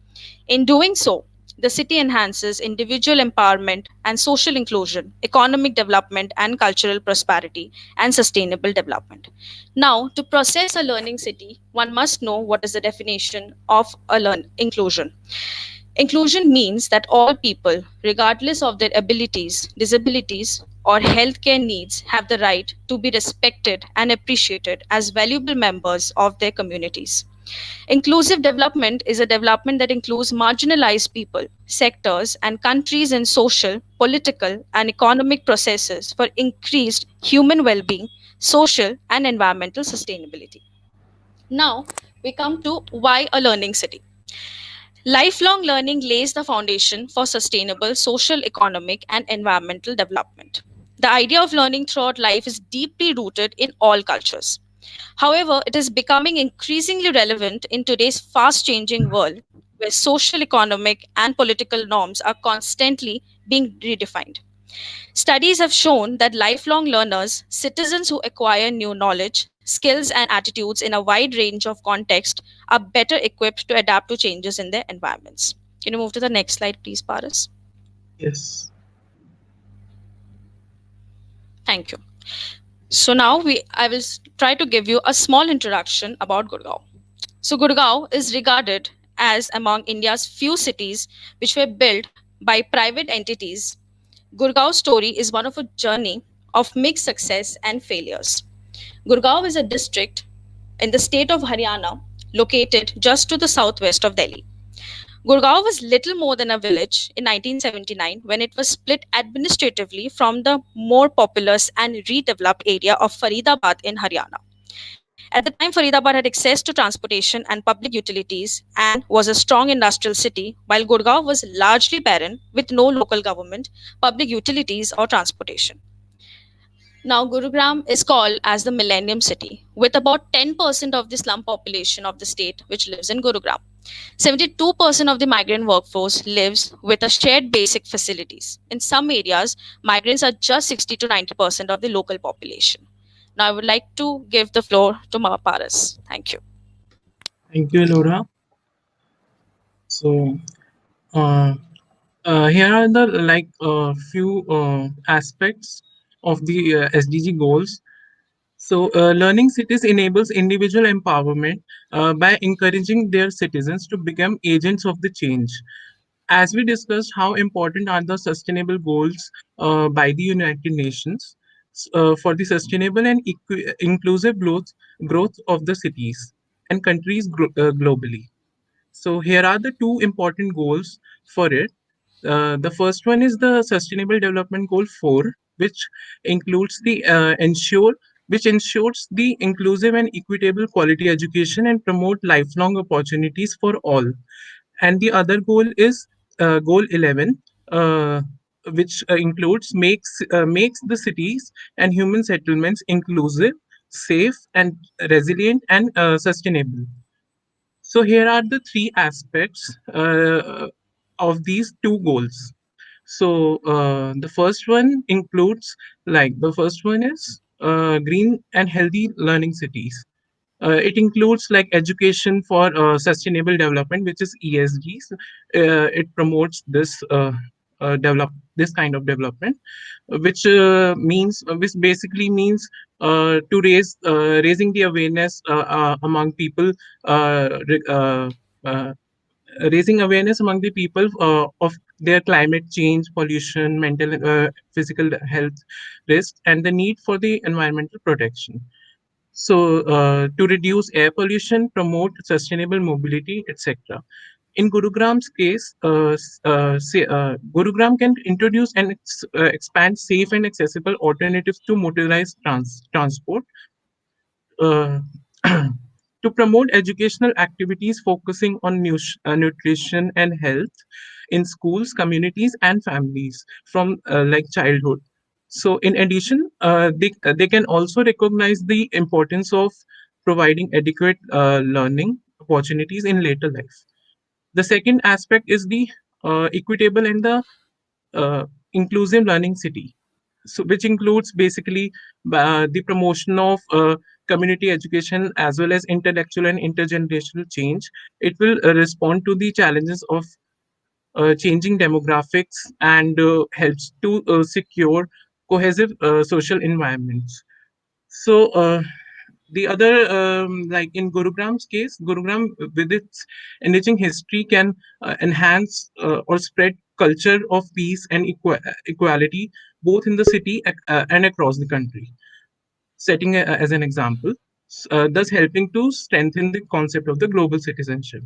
In doing so, the city enhances individual empowerment and social inclusion, economic development and cultural prosperity, and sustainable development. Now, to process a learning city, one must know what is the definition of a inclusion. Inclusion means that all people, regardless of their abilities, disabilities, or healthcare needs, have the right to be respected and appreciated as valuable members of their communities. Inclusive development is a development that includes marginalized people, sectors, and countries in social, political, and economic processes for increased human well being, social, and environmental sustainability. Now, we come to why a learning city. Lifelong learning lays the foundation for sustainable social, economic, and environmental development. The idea of learning throughout life is deeply rooted in all cultures. However, it is becoming increasingly relevant in today's fast changing world where social, economic, and political norms are constantly being redefined. Studies have shown that lifelong learners, citizens who acquire new knowledge, skills, and attitudes in a wide range of contexts, are better equipped to adapt to changes in their environments. Can you move to the next slide, please, Paras? Yes. Thank you. So now I will try to give you a small introduction about Gurgaon. So Gurgaon is regarded as among India's few cities which were built by private entities. Gurgaon's story is one of a journey of mixed success and failures. Gurgaon is a district in the state of Haryana located just to the southwest of Delhi. Gurgaon was little more than a village in 1979 when it was split administratively from the more populous and redeveloped area of Faridabad in Haryana. At the time, Faridabad had access to transportation and public utilities and was a strong industrial city, while Gurgaon was largely barren with no local government, public utilities, or transportation. Now, Gurugram is called as the Millennium City, with about 10% of the slum population of the state which lives in Gurugram. 72% of the migrant workforce lives with a shared basic facilities. In some areas, migrants are just 60 to 90% of the local population. Now, I would like to give the floor to Paras. Thank you. Thank you, Laura. So, uh, here are the few aspects of the SDG goals. So, learning cities enables individual empowerment by encouraging their citizens to become agents of the change. As we discussed, how important are the sustainable goals by the United Nations for the sustainable and inclusive growth of the cities and countries globally. So here are the two important goals for it. The first one is the Sustainable Development Goal 4, which includes the which ensures the inclusive and equitable quality education and promote lifelong opportunities for all. And the other goal is goal 11, which includes makes the cities and human settlements inclusive, safe, and resilient and sustainable. So here are the three aspects of these two goals. So the first one includes, like, the first one is green and healthy learning cities. It includes like education for sustainable development, which is ESG. It promotes this kind of development, which basically means raising the awareness among people, re- raising awareness among the people of their climate change, pollution, mental, physical health risks, and the need for the environmental protection. So, to reduce air pollution, promote sustainable mobility, etc. In Gurugram's case, Gurugram can introduce and expand safe and accessible alternatives to motorized transport, uh, to promote educational activities focusing on nutrition and health in schools, communities, and families from like childhood. So, in addition, they can also recognize the importance of providing adequate learning opportunities in later life. The second aspect is the equitable and the inclusive learning city, so which includes basically the promotion of community education as well as intellectual and intergenerational change. It will respond to the challenges of changing demographics and helps to secure cohesive social environments. So the other, like in Gurugram's case, Gurugram with its enriching history can enhance or spread culture of peace and equality both in the city and across the country, setting as an example, thus helping to strengthen the concept of the global citizenship.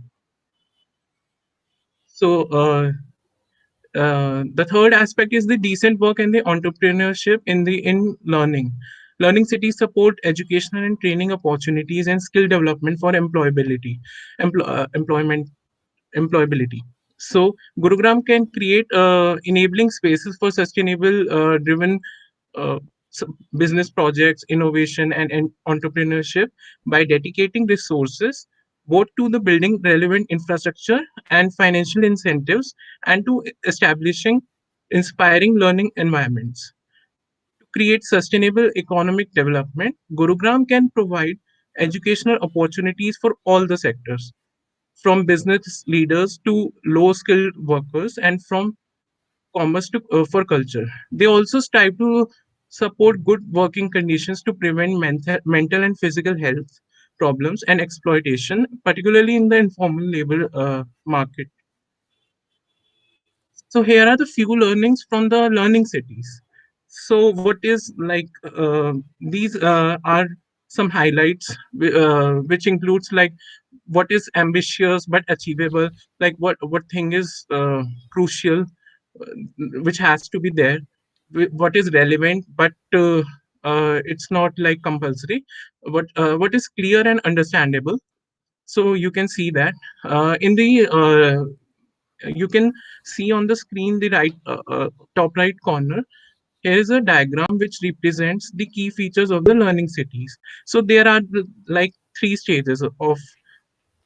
So the third aspect is the decent work and the entrepreneurship in learning. Learning cities support educational and training opportunities and skill development for employment employability. So Gurugram can create enabling spaces for sustainable driven uh, business projects, innovation, and entrepreneurship by dedicating resources both to the building relevant infrastructure and financial incentives, and to establishing inspiring learning environments. To create sustainable economic development, Gurugram can provide educational opportunities for all the sectors, from business leaders to low skilled workers, and from commerce to for culture. They also strive to support good working conditions to prevent mental and physical health problems and exploitation, particularly in the informal labor market. So here are the few learnings from the learning cities. So what is like these are some highlights, which includes like what is ambitious but achievable, like what thing is crucial, which has to be there, what is relevant but it's not like compulsory, what is clear and understandable. So you can see that in the you can see on the screen the top right corner. Here is a diagram which represents the key features of the learning cities. So there are like three stages of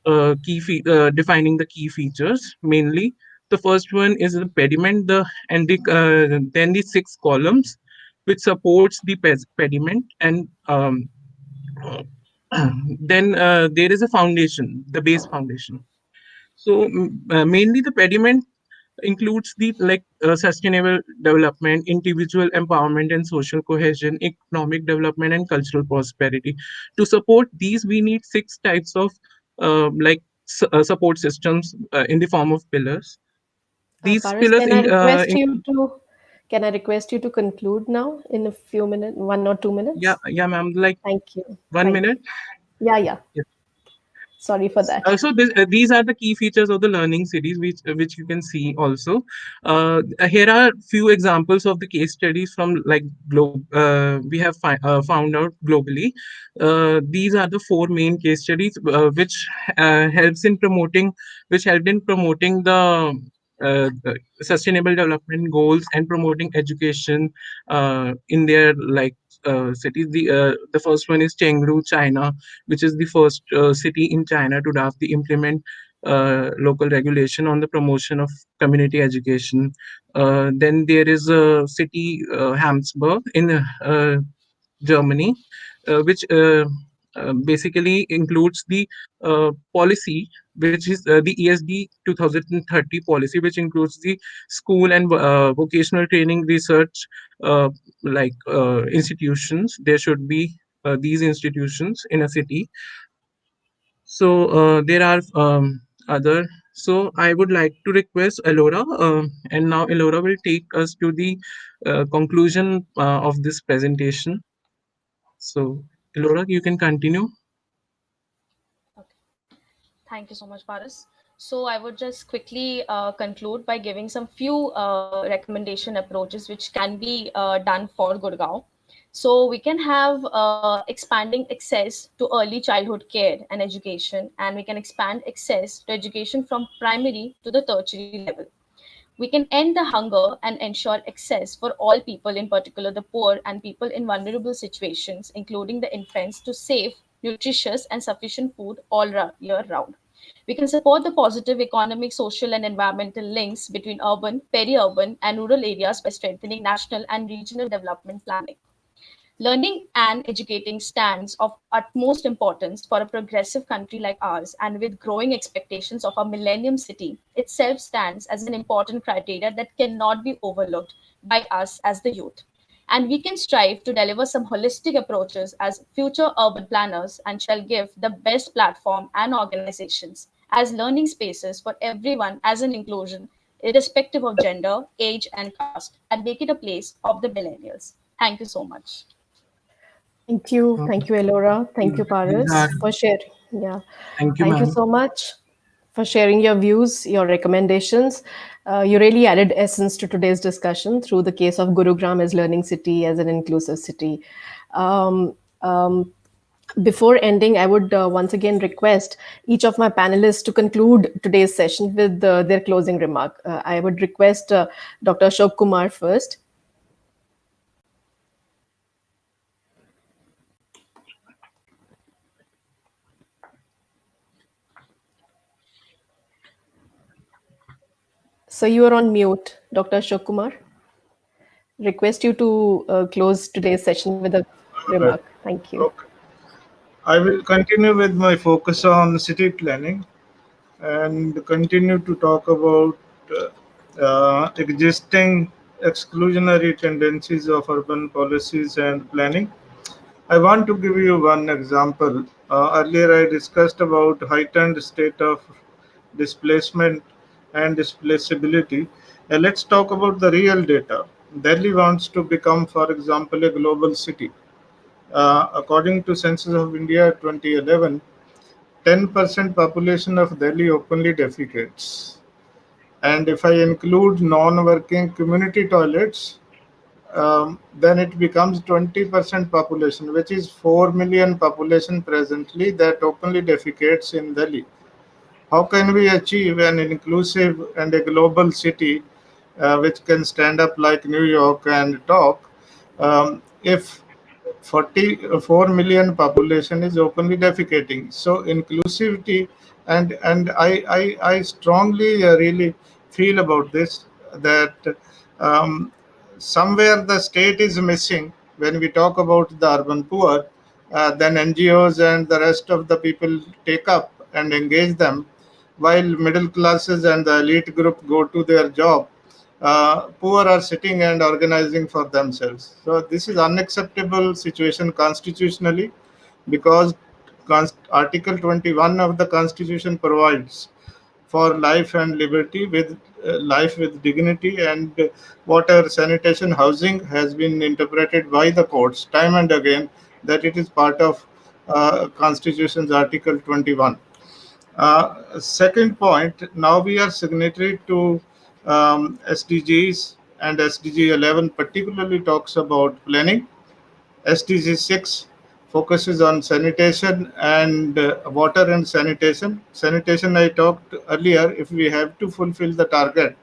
defining the key features mainly. The first one is the pediment, then the six columns which supports the pediment, and uh, then there is a foundation, the base foundation. So mainly the pediment includes the sustainable development, individual empowerment and social cohesion, economic development and cultural prosperity. To support these, we need six types of support systems in the form of pillars. These Paras, pillars can I request you to conclude now in a few minutes, 1 or 2 minutes? yeah, ma'am, like Thank you. 1 Thank minute. you. Yeah. Yes. Sorry for that. These are the key features of the learning cities, which you can see also. Here are few examples of the case studies from like we have found out globally. These are the four main case studies which helped in promoting the sustainable development goals and promoting education in their cities. The first one is Chengdu, China, which is the first city in China to draft the implement local regulation on the promotion of community education. Then there is a city, Hamburg, in Germany, which basically includes the policy, which is the ESD 2030 policy, which includes the school and vocational training research institutions. There should be these institutions in a city. So there are other. So I would like to request Elora, and now Elora will take us to the conclusion of this presentation. So Elora, you can continue. Thank you so much, Paras. So I would just quickly conclude by giving some few recommendation approaches which can be done for Gurgaon. So we can have expanding access to early childhood care and education, and we can expand access to education from primary to the tertiary level. We can end the hunger and ensure access for all people, in particular the poor and people in vulnerable situations, including the infants, to safe, nutritious, and sufficient food year round. We can support the positive economic, social, and environmental links between urban, peri-urban, and rural areas by strengthening national and regional development planning. Learning and educating stands of utmost importance for a progressive country like ours, and with growing expectations of a millennium city, itself stands as an important criteria that cannot be overlooked by us as the youth. And we can strive to deliver some holistic approaches as future urban planners and shall give the best platform and organizations as learning spaces for everyone as an inclusion, irrespective of gender, age, and caste, and make it a place of the millennials. Thank you so much. Thank you, Elora. Thank you, These Paras, are, for sharing. Yeah, thank you, thank you ma'am. so much for sharing your views, your recommendations. You really added essence to today's discussion through the case of Gurugram as learning city, as an inclusive city. Um, um, Before ending, I would once again request each of my panelists to conclude today's session with their closing remark. I would request Dr. Ashok Kumar first. So you are on mute, Dr. Ashok Kumar. Request you to close today's session with a remark. Right. Thank you. Okay. I will continue with my focus on city planning and continue to talk about existing exclusionary tendencies of urban policies and planning. I want to give you one example. Earlier, I discussed about heightened state of displacement and displaceability. Let's talk about the real data. Delhi wants to become, for example, a global city. According to Census of India 2011, 10% population of Delhi openly defecates. And if I include non-working community toilets, then it becomes 20% population, which is 4 million population presently that openly defecates in Delhi. How can we achieve an inclusive and a global city which can stand up like New York and talk if 44 million population is openly defecating? So inclusivity, and I strongly really feel about this, that um, somewhere the state is missing when we talk about the urban poor. Then NGOs and the rest of the people take up and engage them, while middle classes and the elite group go to their job. Poor are sitting and organizing for themselves. So this is unacceptable situation constitutionally, because Article 21 of the Constitution provides for life and liberty, with life with dignity, and water, sanitation, housing has been interpreted by the courts time and again that it is part of Constitution's Article 21. Second point, now we are signatory to SDGs, and SDG 11 particularly talks about planning. SDG 6 focuses on sanitation and water and sanitation. Sanitation, I talked earlier, if we have to fulfill the target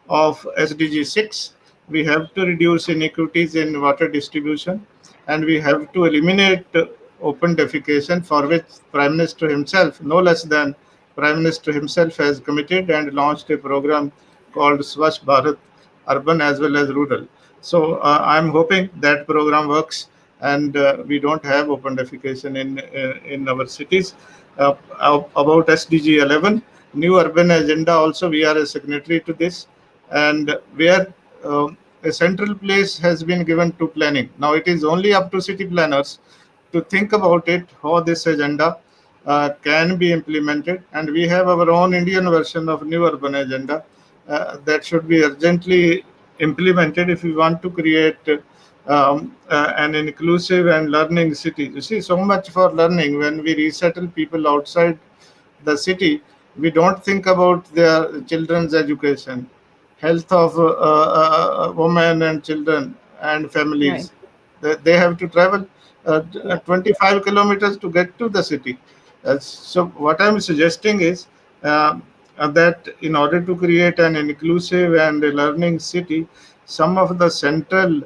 of SDG 6, we have to reduce inequities in water distribution, and we have to eliminate open defecation, for which Prime Minister himself, no less than Prime Minister himself, has committed and launched a program called Swachh Bharat, urban as well as rural. So I'm hoping that program works and we don't have open defecation in our cities. About SDG 11, new urban agenda, also we are a signatory to this, and where a central place has been given to planning. Now it is only up to city planners to think about it, how this agenda can be implemented. And we have our own Indian version of new urban agenda that should be urgently implemented if we want to create an inclusive and learning city. You see, so much for learning. When we resettle people outside the city, we don't think about their children's education, health of women and children and Right. families. They have to travel Yeah. 25 kilometers to get to the city. So what I'm suggesting is that in order to create an inclusive and a learning city, some of the central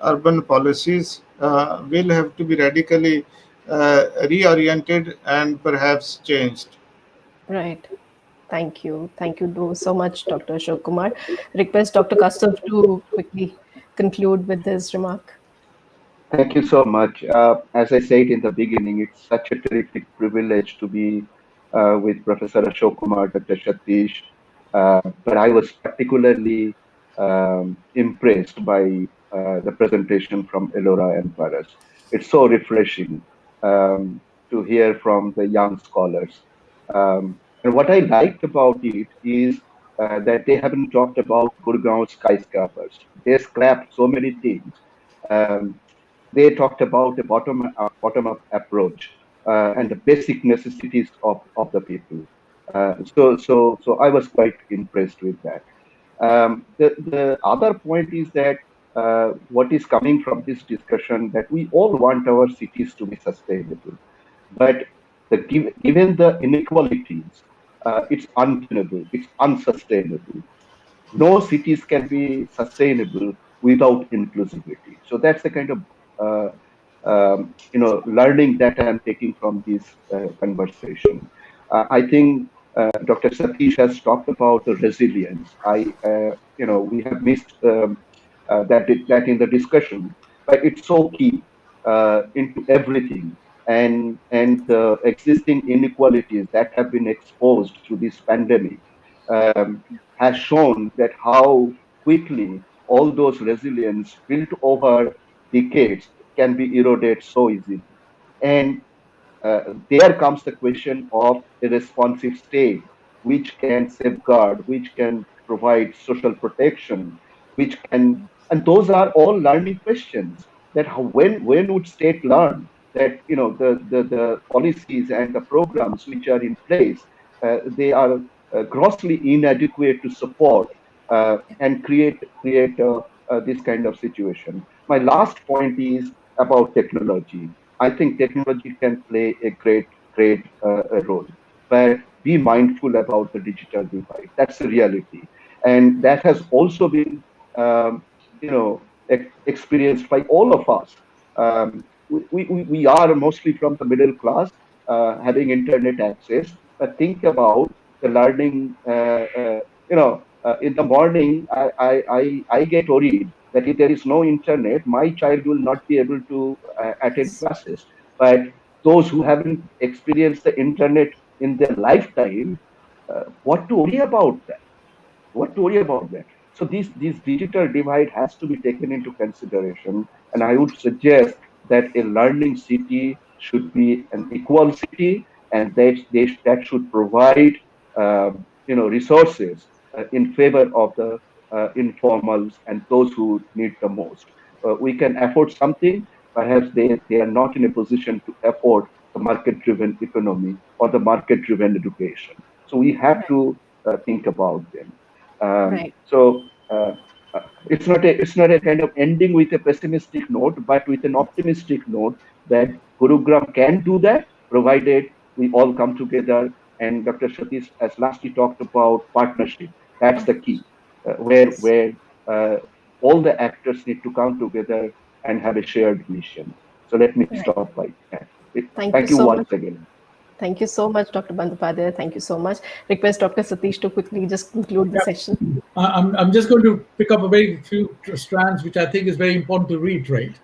urban policies will have to be radically reoriented and perhaps changed. Right. Thank you. Thank you so much, Dr. Ashok Kumar. Request Dr. Kastav to quickly conclude with his remark. Thank you so much. As I said in the beginning, it's such a terrific privilege to be with Professor Ashok Kumar, Dr. Satish. But I was particularly impressed by the presentation from Elora and Paras. It's so refreshing to hear from the young scholars. And what I liked about it is that they haven't talked about Gurgaon skyscrapers. They scrapped so many things. Um, they talked about a bottom up approach and the basic necessities of the people. So I was quite impressed with that. The other point is that what is coming from this discussion, that we all want our cities to be sustainable, but given the inequalities, it's untenable, it's unsustainable. No cities can be sustainable without inclusivity. So that's the kind of learning that I'm taking from this conversation. I think Dr. Satish has talked about the resilience. We have missed that in the discussion, but it's so key into everything. And the existing inequalities that have been exposed through this pandemic has shown that how quickly all those resilience built over decades can be eroded so easily. And there comes the question of a responsive state, which can safeguard, which can provide social protection, and those are all learning questions. That when would state learn that the policies and the programs which are in place, they are grossly inadequate to support and create this kind of situation. My last point is about technology. I think technology can play a great role, but be mindful about the digital divide. That's the reality, and that has also been, experienced by all of us. We are mostly from the middle class, having internet access, but think about the learning. In the morning, I get worried that if there is no internet, my child will not be able to attend classes. But those who haven't experienced the internet in their lifetime, what to worry about that? What to worry about that? So this digital divide has to be taken into consideration, and I would suggest that a learning city should be an equal city, and that should provide resources in favor of the informals and those who need the most. We can afford something, perhaps they are not in a position to afford the market driven economy or the market-driven education. So we have to think about them. Right. So it's not a kind of ending with a pessimistic note, but with an optimistic note that Gurugram can do that, provided we all come together. And Dr. Satish has lastly talked about partnership. That's the key, where uh, all the actors need to come together and have a shared mission. So let me Right. stop by that. Thank you Thank you so once much. again. Thank you so much, Dr. Bandyopadhyay. Thank you so much. Request Dr. Satish to quickly just conclude the session. I'm just going to pick up a very few strands, which I think is very important to reiterate.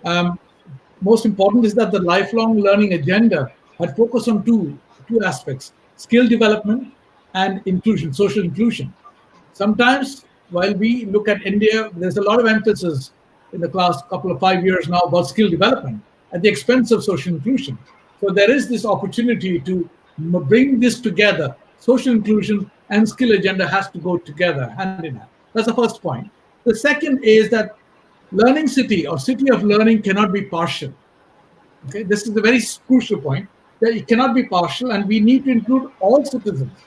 Um, Most important is that the lifelong learning agenda had focused on two aspects: skill development and inclusion, social inclusion. Sometimes, while we look at India, there's a lot of emphasis in the last couple of 5 years now about skill development at the expense of social inclusion. So there is this opportunity to bring this together. Social inclusion and skill agenda has to go together hand in hand. That's the first point. The second is that learning city or city of learning cannot be partial. Okay, this is a very crucial point, that it cannot be partial, and we need to include all citizens.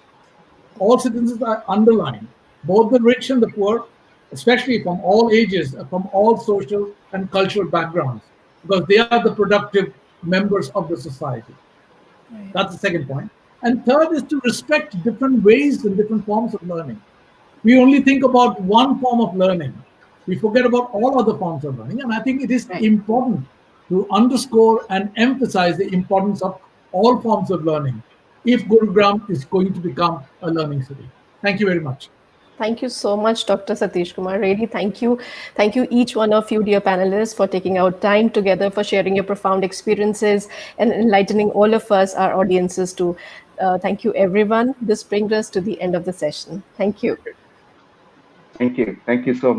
All citizens are underlined, both the rich and the poor, especially from all ages, from all social and cultural backgrounds, because they are the productive members of the society. That's the second point. And third is to respect different ways and different forms of learning. We only think about one form of learning. We forget about all other forms of learning. And I think it is important to underscore and emphasize the importance of all forms of learning if Gurugram is going to become a learning city. Thank you very much. Thank you so much, Dr. Satish Kumar. Really, thank you. Thank you, each one of you, dear panelists, for taking our time together, for sharing your profound experiences and enlightening all of us, our audiences, too. Thank you, everyone. This brings us to the end of the session. Thank you. Thank you. Thank you so much.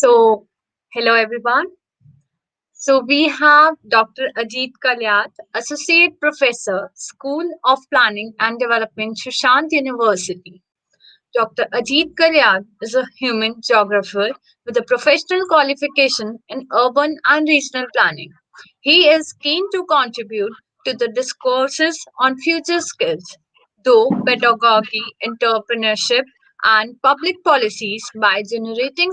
So, hello everyone. So we have Dr. Ajit Kalyat, Associate Professor, School of Planning and Development, Sushant University. Dr. Ajit Kalyat is a human geographer with a professional qualification in urban and regional planning. He is keen to contribute to the discourses on future skills, though pedagogy, entrepreneurship, and public policies by generating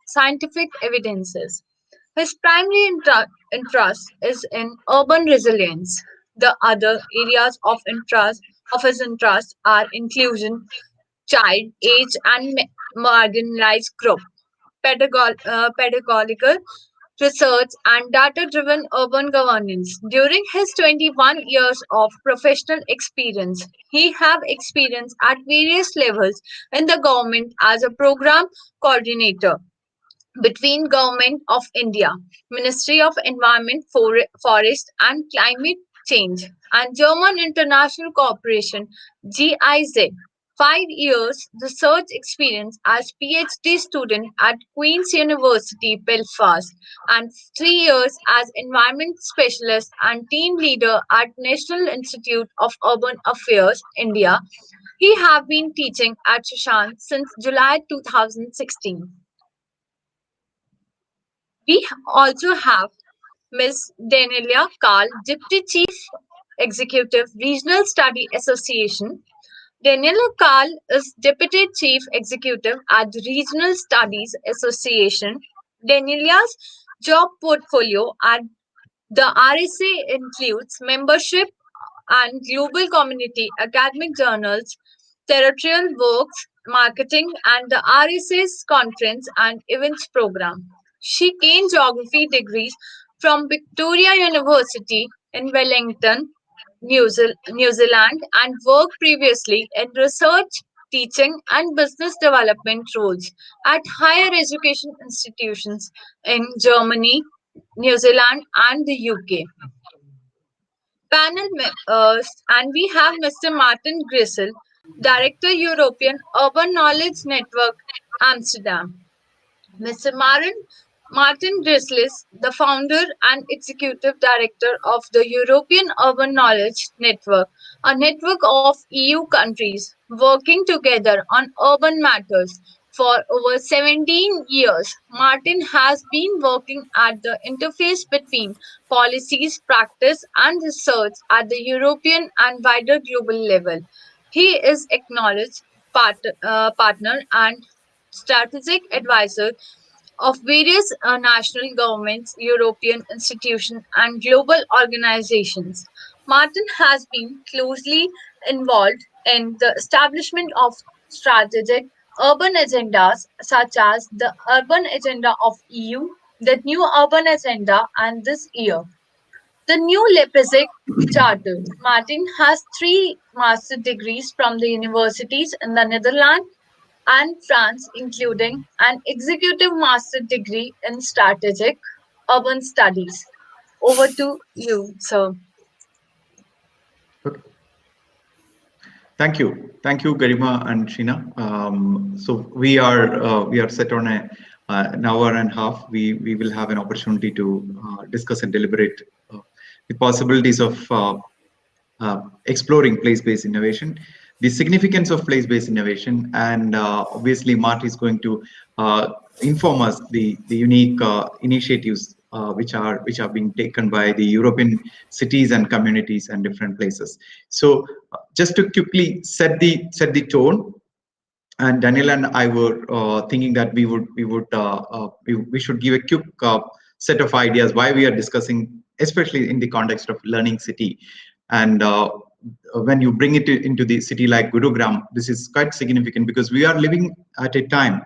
scientific evidences. His primary interest is in urban resilience. The other areas of his interest are inclusion, child, age, and marginalized group, pedagogical research, and data-driven urban governance. During his 21 years of professional experience, he have experience at various levels in the government as a program coordinator between Government of India, Ministry of Environment, Forest and Climate Change, and German International Cooperation (GIZ). 5 years research experience as PhD student at Queen's University, Belfast, and 3 years as environment specialist and team leader at National Institute of Urban Affairs, India. He have been teaching at Sushant since July 2016. We also have Ms. Danelia Karl, Deputy Chief Executive, Regional Study Association. Daniela Karl is Deputy Chief Executive at the Regional Studies Association. Daniela's job portfolio at the RSA includes membership and global community academic journals, territorial works, marketing, and the RSS conference and events program. She gained geography degrees from Victoria University in Wellington, New Zealand, and worked previously in research, teaching, and business development roles at higher education institutions in Germany, New Zealand, and the UK. And we have Mr. Martin Grissel, Director European Urban Knowledge Network, Amsterdam. Mr. Martin Grislis, the founder and executive director of the European Urban Knowledge Network, a network of EU countries working together on urban matters. For over 17 years, Martin has been working at the interface between policies, practice, and research at the European and wider global level. He is acknowledged partner and strategic advisor of various national governments, European institutions, and global organizations. Martin has been closely involved in the establishment of strategic urban agendas such as the Urban Agenda of EU, the New Urban Agenda, and this year. The new Leipzig Charter. Martin has three master degrees from the universities in the Netherlands and France, including an executive master degree in strategic urban studies. Over to you, sir. Thank you, Garima and Sheena. So we are set on an hour and a half. We will have an opportunity to discuss and deliberate the possibilities of exploring place-based innovation, the significance of place-based innovation, and obviously Mart is going to inform us the unique initiatives which are being taken by the European cities and communities and different places. So just to quickly set the tone, and Daniel and I were thinking that we should give a quick set of ideas why we are discussing, especially in the context of learning city. And when you bring it into the city like Gurugram, this is quite significant because we are living at a time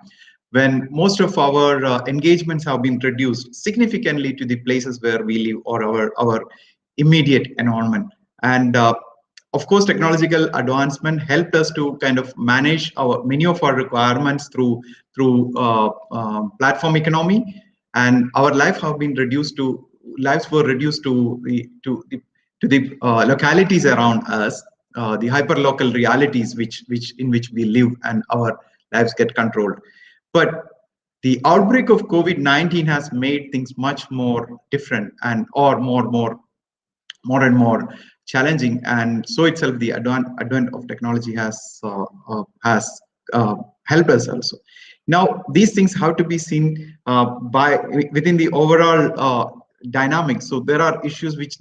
when most of our engagements have been reduced significantly to the places where we live or our immediate environment. And of course, technological advancement helped us to kind of manage many of our requirements through platform economy, and our lives were reduced to the localities around us, the hyperlocal realities in which we live, and our lives get controlled. But the outbreak of COVID-19 has made things much more different or more and more challenging, and so itself the advent of technology has helped us also. Now these things have to be seen within the overall dynamics. So there are issues which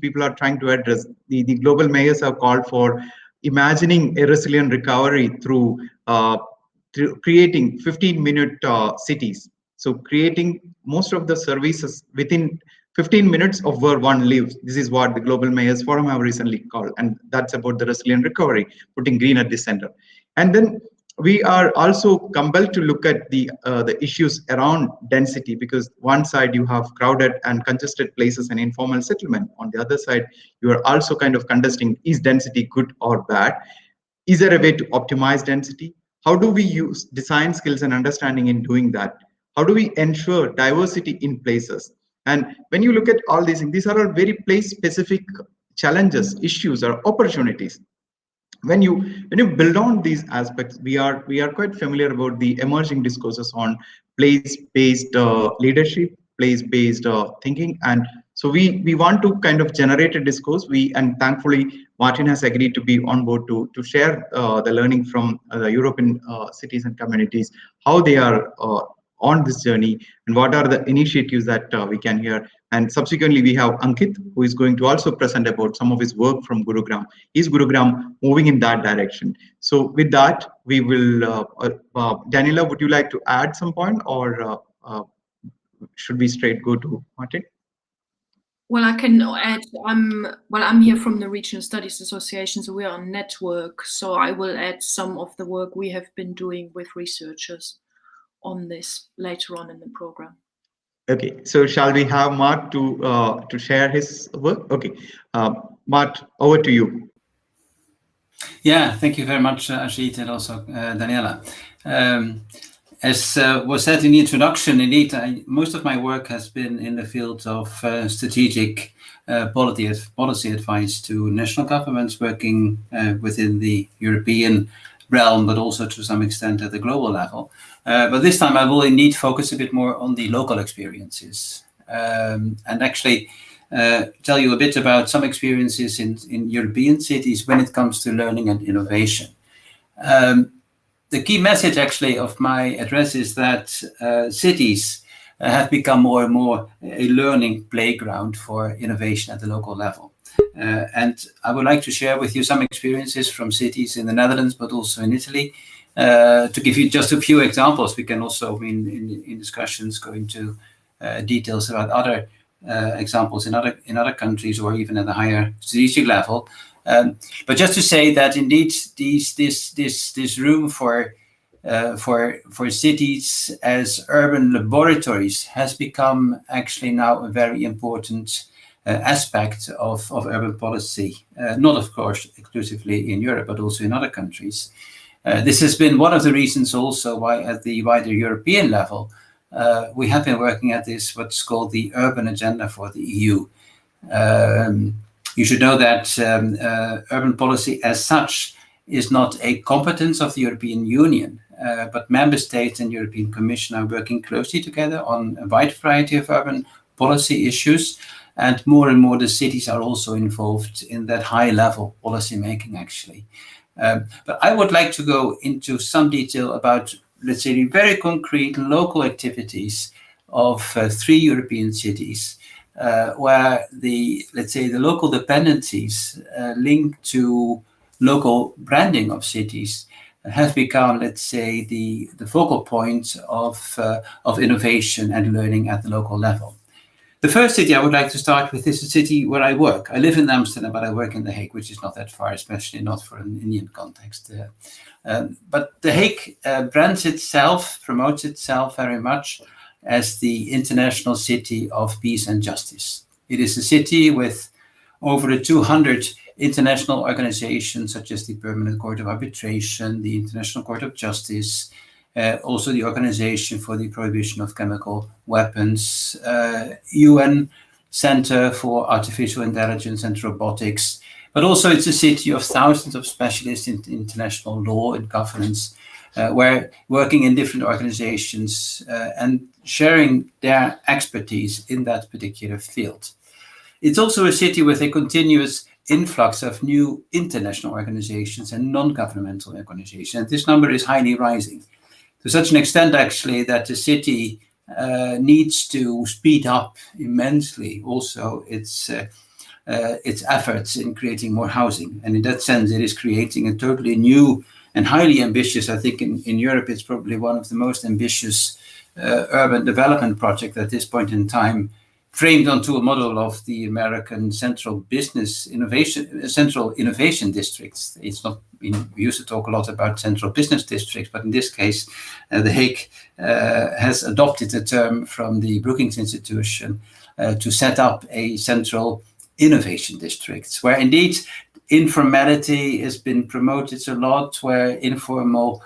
people are trying to address. The global mayors have called for imagining a resilient recovery through creating 15-minute cities. So creating most of the services within 15 minutes of where one lives. This is what the Global Mayors Forum have recently called, and that's about the resilient recovery, putting green at the center. And then we are also compelled to look at the issues around density, because one side you have crowded and congested places and informal settlement. On the other side, you are also kind of contesting, is density good or bad? Is there a way to optimize density? How do we use design skills and understanding in doing that? How do we ensure diversity in places? And when you look at all these things, these are all very place-specific challenges, issues, or opportunities. When you build on these aspects, we are quite familiar about the emerging discourses on place-based leadership, place-based thinking, and so we want to kind of generate a discourse. And thankfully Martin has agreed to be on board to share the learning from the European cities and communities, how they are on this journey, and what are the initiatives that we can hear. And subsequently, we have Ankit, who is going to also present about some of his work from Gurugram. Is Gurugram moving in that direction? So with that, we will, Daniela, would you like to add some point, or should we straight go to Martin? Well, I can add, I'm here from the Regional Studies Association, so we are a network. So I will add some of the work we have been doing with researchers on this later on in the program. Okay, so shall we have Mart to share his work? Okay, Mart, over to you. Yeah, thank you very much, Ajit, and also Daniela. As was said in the introduction, indeed, most of my work has been in the field of strategic policy advice to national governments working within the European realm, but also to some extent at the global level. But this time I will indeed focus a bit more on the local experiences and actually tell you a bit about some experiences in European cities when it comes to learning and innovation. The key message actually of my address is that cities have become more and more a learning playground for innovation at the local level. And I would like to share with you some experiences from cities in the Netherlands, but also in Italy. To give you just a few examples, we can also, in discussions, go into details about other examples in other countries, or even at a higher strategic level. But just to say that indeed this room for cities as urban laboratories has become actually now a very important aspect of urban policy, not of course exclusively in Europe, but also in other countries. This has been one of the reasons also why at the wider European level we have been working at this, what's called the urban agenda for the EU. You should know that urban policy as such is not a competence of the European Union, but member states and European Commission are working closely together on a wide variety of urban policy issues, and more the cities are also involved in that high-level policy making actually. But I would like to go into some detail about, let's say, the very concrete local activities of 3 European cities, where the local dependencies linked to local branding of cities have become, let's say, the focal point of innovation and learning at the local level. The first city I would like to start with is the city where I work. I live in Amsterdam, but I work in The Hague, which is not that far, especially not for an Indian context. But The Hague promotes itself very much as the international city of peace and justice. It is a city with over 200 international organizations, such as the Permanent Court of Arbitration, the International Court of Justice, also the Organization for the Prohibition of Chemical Weapons, UN Center for Artificial Intelligence and Robotics, but also it's a city of thousands of specialists in international law and governance, where working in different organizations and sharing their expertise in that particular field. It's also a city with a continuous influx of new international organizations and non-governmental organizations. And this number is highly rising, to such an extent actually that the city needs to speed up immensely also its efforts in creating more housing. And in that sense, it is creating a totally new and highly ambitious, I think in Europe, it's probably one of the most ambitious urban development project at this point in time, framed onto a model of the American central innovation districts. It's not, we used to talk a lot about central business districts, but in this case, The Hague has adopted the term from the Brookings Institution to set up a central innovation districts, where indeed informality has been promoted a lot, where informal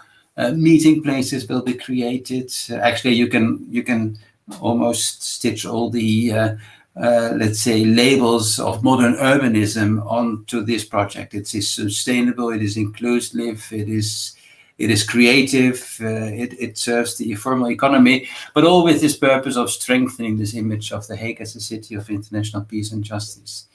meeting places will be created. Actually, you can almost stitch all the let's say labels of modern urbanism onto this project. It is sustainable, it is inclusive, it is creative, it serves the informal economy, but all with this purpose of strengthening this image of The Hague as a city of international peace and justice.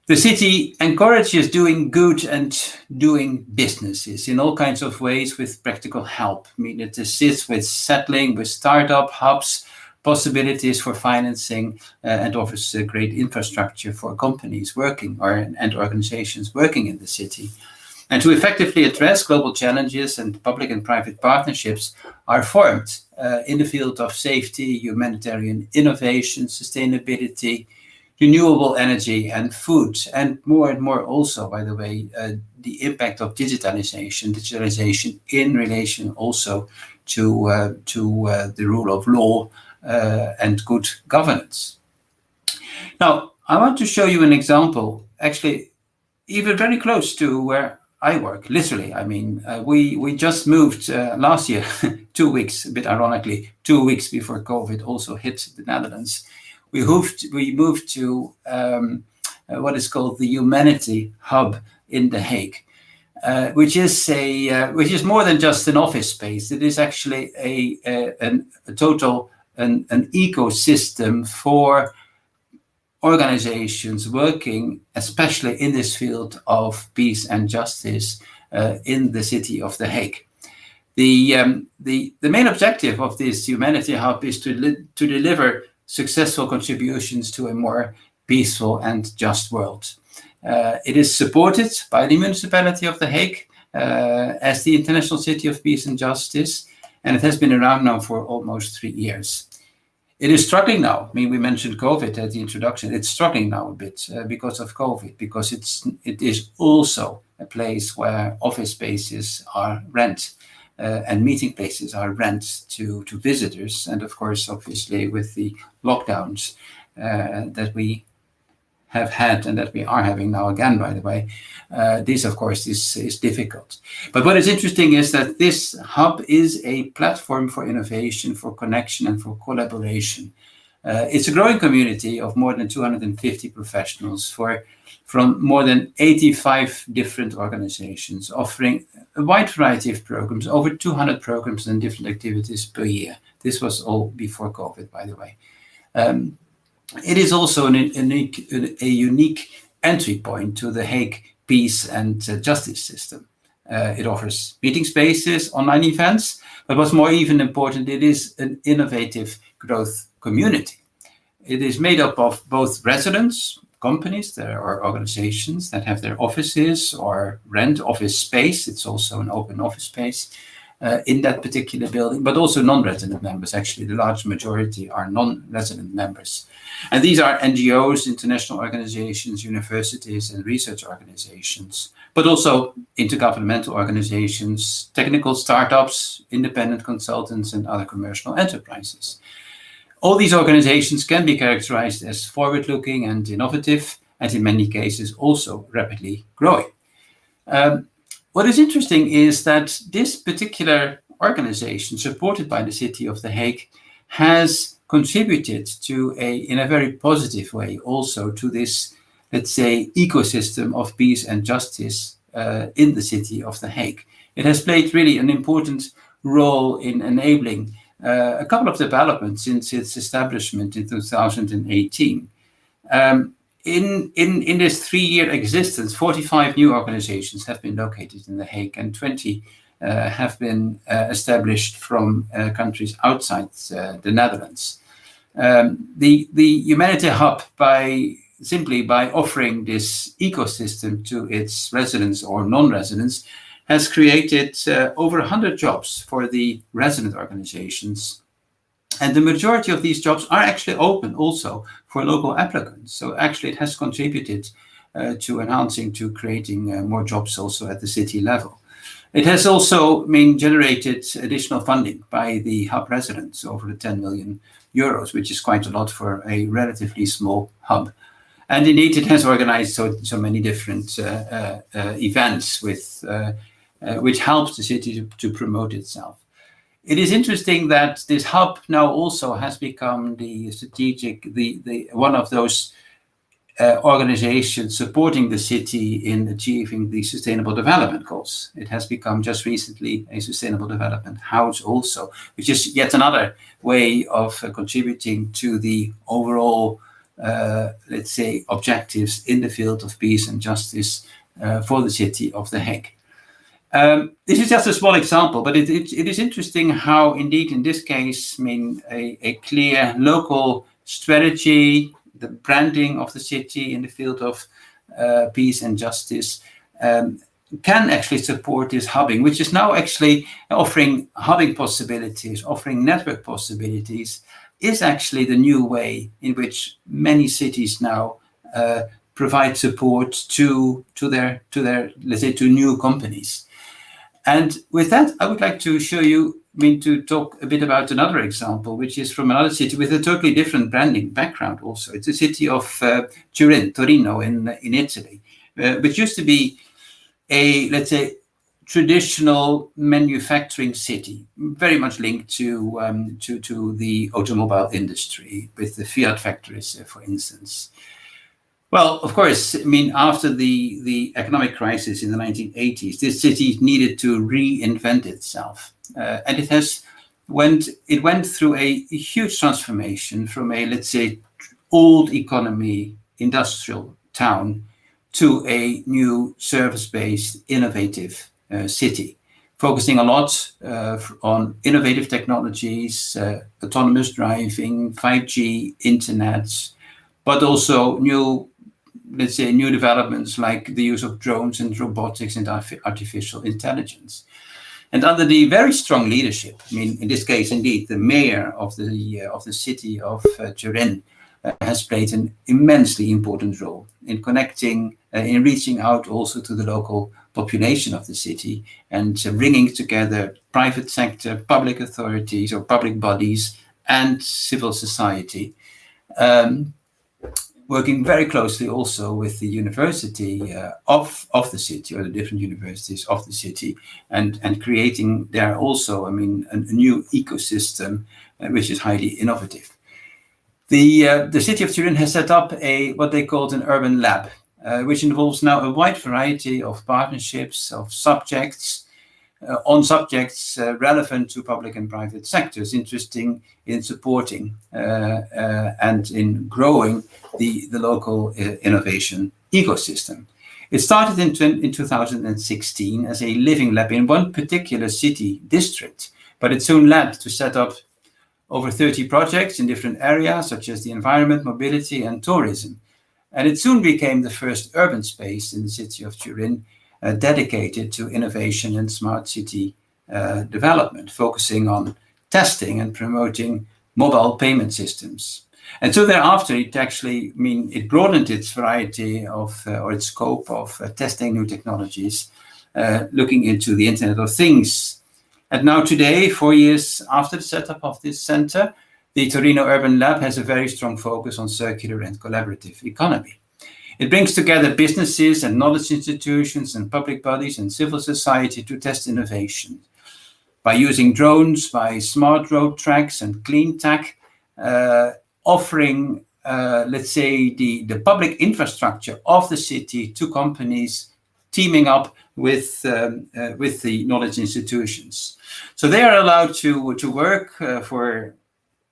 The city encourages doing good and doing businesses in all kinds of ways with practical help. I mean, it assists with settling, with startup hubs, possibilities for financing, and offers great infrastructure for companies working and organizations working in the city. And to effectively address global challenges, and public and private partnerships are formed in the field of safety, humanitarian innovation, sustainability, renewable energy and food, and more also, by the way, the impact of digitalization in relation also to the rule of law and good governance. Now, I want to show you an example, actually, even very close to where I work, literally. I mean, we just moved last year, 2 weeks, a bit ironically, 2 weeks before COVID also hit the Netherlands. We moved to what is called the Humanity Hub in The Hague, which is more than just an office space. It is actually an ecosystem for organizations working, especially in this field of peace and justice in the city of The Hague. The main objective of this Humanity Hub is to deliver successful contributions to a more peaceful and just world. It is supported by the municipality of The Hague as the International City of Peace and Justice, and it has been around now for almost 3 years. It is struggling now. I mean, we mentioned COVID at the introduction. It's struggling now a bit because of COVID, because it is also a place where office spaces are rent and meeting places are rent to visitors. And of course, obviously, with the lockdowns that we have had and that we are having now again, by the way, this, of course, is difficult. But what is interesting is that this hub is a platform for innovation, for connection, and for collaboration. It's a growing community of more than 250 professionals from more than 85 different organizations, offering a wide variety of programs, over 200 programs and different activities per year. This was all before COVID, by the way. It is also a unique entry point to The Hague peace and justice system. It offers meeting spaces, online events, but what's more even important, it is an innovative growth community. It is made up of both residents, companies, there are organizations that have their offices or rent office space. It's also an open office space in that particular building, but also non-resident members. Actually, the large majority are non-resident members. And these are NGOs, international organizations, universities, and research organizations, but also intergovernmental organizations, technical startups, independent consultants, and other commercial enterprises. All these organizations can be characterized as forward-looking and innovative, and in many cases also rapidly growing. What is interesting is that this particular organization, supported by the city of The Hague, has contributed in a very positive way also to this, let's say, ecosystem of peace and justice in the city of The Hague. It has played really an important role in enabling a couple of developments since its establishment in 2018. In this 3-year existence, 45 new organizations have been located in The Hague, and 20 have been established from countries outside the Netherlands. The Humanity Hub, simply by offering this ecosystem to its residents or non-residents, has created over 100 jobs for the resident organizations. And the majority of these jobs are actually open also for local applicants. So actually it has contributed to enhancing, to creating more jobs also at the city level. It has also generated additional funding by the hub residents, over 10 million euros, which is quite a lot for a relatively small hub. And indeed, it has organized so many different events which helps the city to promote itself. It is interesting that this hub now also has become the strategic, one of those organizations supporting the city in achieving the Sustainable Development Goals. It has become just recently a Sustainable Development House also, which is yet another way of contributing to the overall, let's say, objectives in the field of peace and justice for the city of The Hague. This is just a small example, but it is interesting how, indeed, in this case, a clear local strategy, the branding of the city in the field of peace and justice can actually support this hubbing, which is now actually offering hubbing possibilities, offering network possibilities, is actually the new way in which many cities now provide support to their, let's say, to new companies. And with that, I would like to show you, to talk a bit about another example, which is from another city with a totally different branding background also. It's the city of Torino in Italy, which used to be a, let's say, traditional manufacturing city, very much linked to the automobile industry, with the Fiat factories, for instance. Well, of course, after the economic crisis in the 1980s, this city needed to reinvent itself. And it went through a huge transformation from a, let's say, old economy, industrial town to a new service-based, innovative city, focusing a lot on innovative technologies, autonomous driving, 5G, internet, but also new developments like the use of drones and robotics and artificial intelligence. And under the very strong leadership, in this case, indeed, the mayor of the city of Turin has played an immensely important role in connecting, in reaching out also to the local population of the city and bringing together private sector, public authorities or public bodies and civil society. Working very closely also with the university of the city, or the different universities of the city, and creating there also, a new ecosystem which is highly innovative. The city of Turin has set up what they called an urban lab, which involves now a wide variety of partnerships of subjects, on subjects relevant to public and private sectors, interesting in supporting and in growing the local innovation ecosystem. It started in 2016 as a living lab in one particular city district, but it soon led to set up over 30 projects in different areas, such as the environment, mobility, and tourism. And it soon became the first urban space in the city of Turin dedicated to innovation and smart city development, focusing on testing and promoting mobile payment systems. And so thereafter, it actually, it broadened its variety of, or its scope of testing new technologies, looking into the Internet of Things. And now today, 4 years after the setup of this center, the Torino Urban Lab has a very strong focus on circular and collaborative economy. It brings together businesses and knowledge institutions and public bodies and civil society to test innovation. By using drones, by smart road tracks and clean tech, offering, let's say, the public infrastructure of the city to companies teaming up with the knowledge institutions. So they are allowed to work for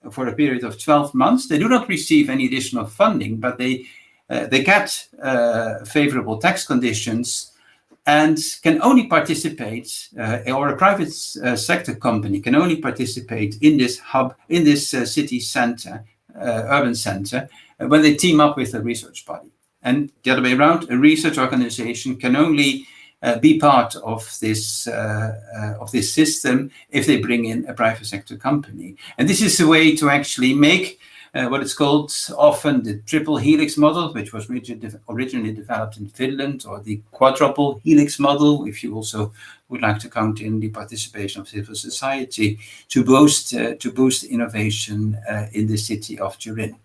a period of 12 months. They do not receive any additional funding, but they get favorable tax conditions and can only participate, or a private sector company can only participate in this hub, in this city center, urban center, when they team up with a research body. And the other way around, a research organization can only be part of this system if they bring in a private sector company. And this is a way to actually make what it's called often the triple helix model, which was originally developed in Finland, or the quadruple helix model, if you also would like to count in the participation of civil society, to boost innovation in the city of Turin.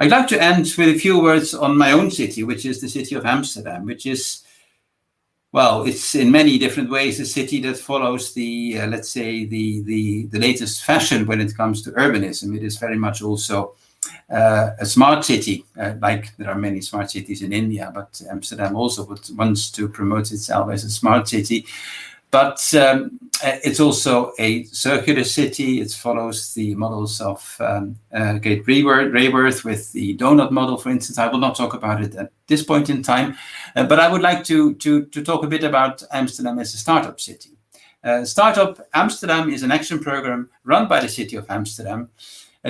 I'd like to end with a few words on my own city, which is the city of Amsterdam, which is, well, it's in many different ways a city that follows the, let's say, the latest fashion when it comes to urbanism. It is very much also a smart city, like there are many smart cities in India, but Amsterdam also wants to promote itself as a smart city. But it's also a circular city. It follows the models of Great Rebirth with the donut model, for instance. I will not talk about it at this point in time, but I would like to talk a bit about Amsterdam as a startup city. Startup Amsterdam is an action program run by the city of Amsterdam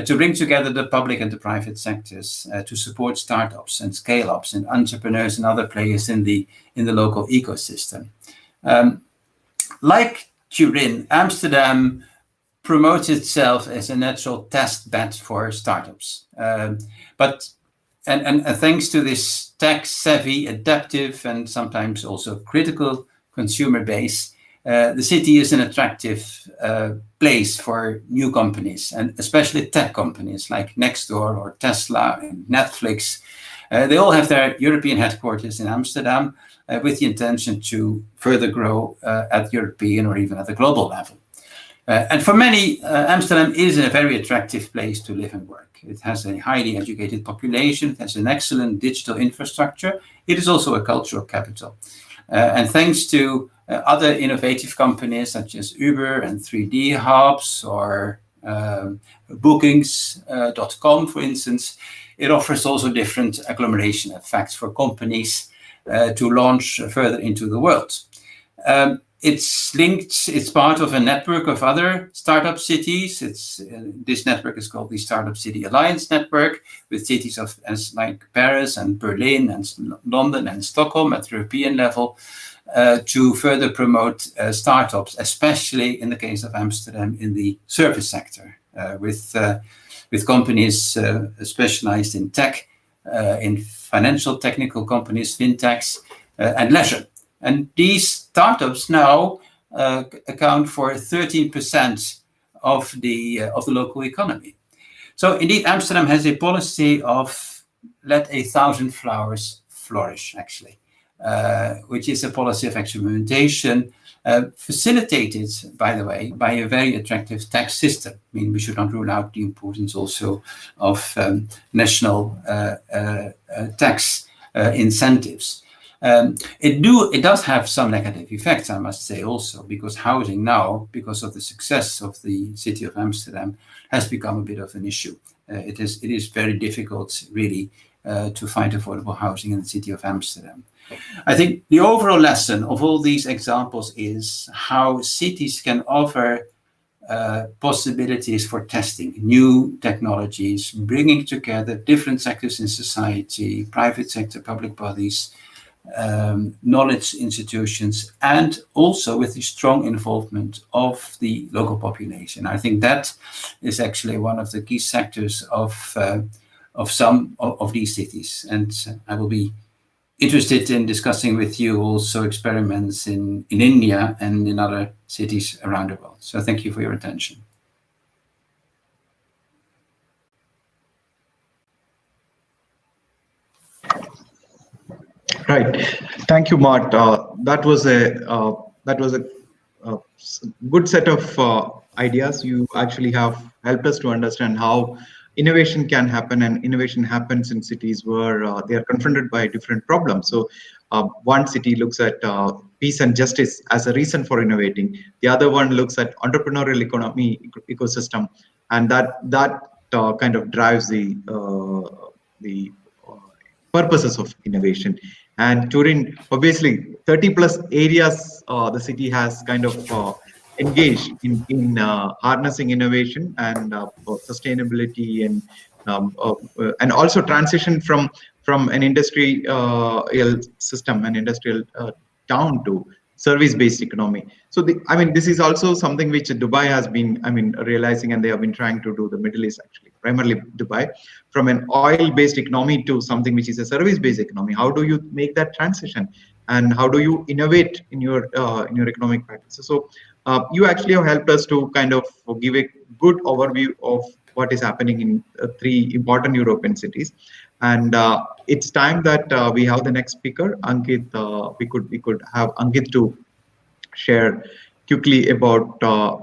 to bring together the public and the private sectors to support startups and scale-ups and entrepreneurs and other players in the local ecosystem. Like Turin, Amsterdam promotes itself as a natural test bed for startups. But thanks to this tech-savvy, adaptive, and sometimes also critical consumer base, the city is an attractive place for new companies, and especially tech companies like Nextdoor or Tesla and Netflix. They all have their European headquarters in Amsterdam, with the intention to further grow at European or even at the global level. And for many, Amsterdam is a very attractive place to live and work. It has a highly educated population, it has an excellent digital infrastructure. It is also a cultural capital. And thanks to other innovative companies such as Uber and 3D Hubs or Bookings.com, for instance, it offers also different agglomeration effects for companies to launch further into the world. It's part of a network of other startup cities. This network is called the Startup City Alliance Network, with cities like Paris and Berlin and London and Stockholm at European level, to further promote startups, especially in the case of Amsterdam in the service sector, with companies specialized in tech, in financial technical companies, fintechs, and leisure. And these startups now account for 13% of the local economy. So indeed, Amsterdam has a policy of let 1,000 flowers flourish, actually, which is a policy of experimentation, facilitated, by the way, by a very attractive tax system. I mean, we should not rule out the importance also of national tax incentives. It does have some negative effects, I must say, also, because housing now, because of the success of the city of Amsterdam, has become a bit of an issue. It is very difficult, really, to find affordable housing in the city of Amsterdam. I think the overall lesson of all these examples is how cities can offer possibilities for testing new technologies, bringing together different sectors in society, private sector, public bodies, knowledge institutions, and also with the strong involvement of the local population. I think that is actually one of the key sectors of some of these cities. And I will be interested in discussing with you also experiments in India and in other cities around the world. So thank you for your attention. Right. Thank you, Mart. That was a good set of ideas. You actually have helped us to understand how innovation can happen, and innovation happens in cities where they are confronted by different problems. So one city looks at peace and justice as a reason for innovating. The other one looks at entrepreneurial economy ecosystem, and that kind of drives the purposes of innovation. And Turin, obviously, 30 plus areas the city has kind of engaged in harnessing innovation and sustainability, and also transition from an industrial system, an industrial town, to service-based economy. So I mean, this is also something which Dubai has been, I mean, realizing, and they have been trying to do. The Middle East, actually, primarily Dubai, from an oil-based economy to something which is a service-based economy. How do you make that transition, and how do you innovate in your economic practices? So you actually have helped us to kind of give a good overview of what is happening in three important European cities. And it's time that we have the next speaker, Ankit. We could have Ankit to share quickly about the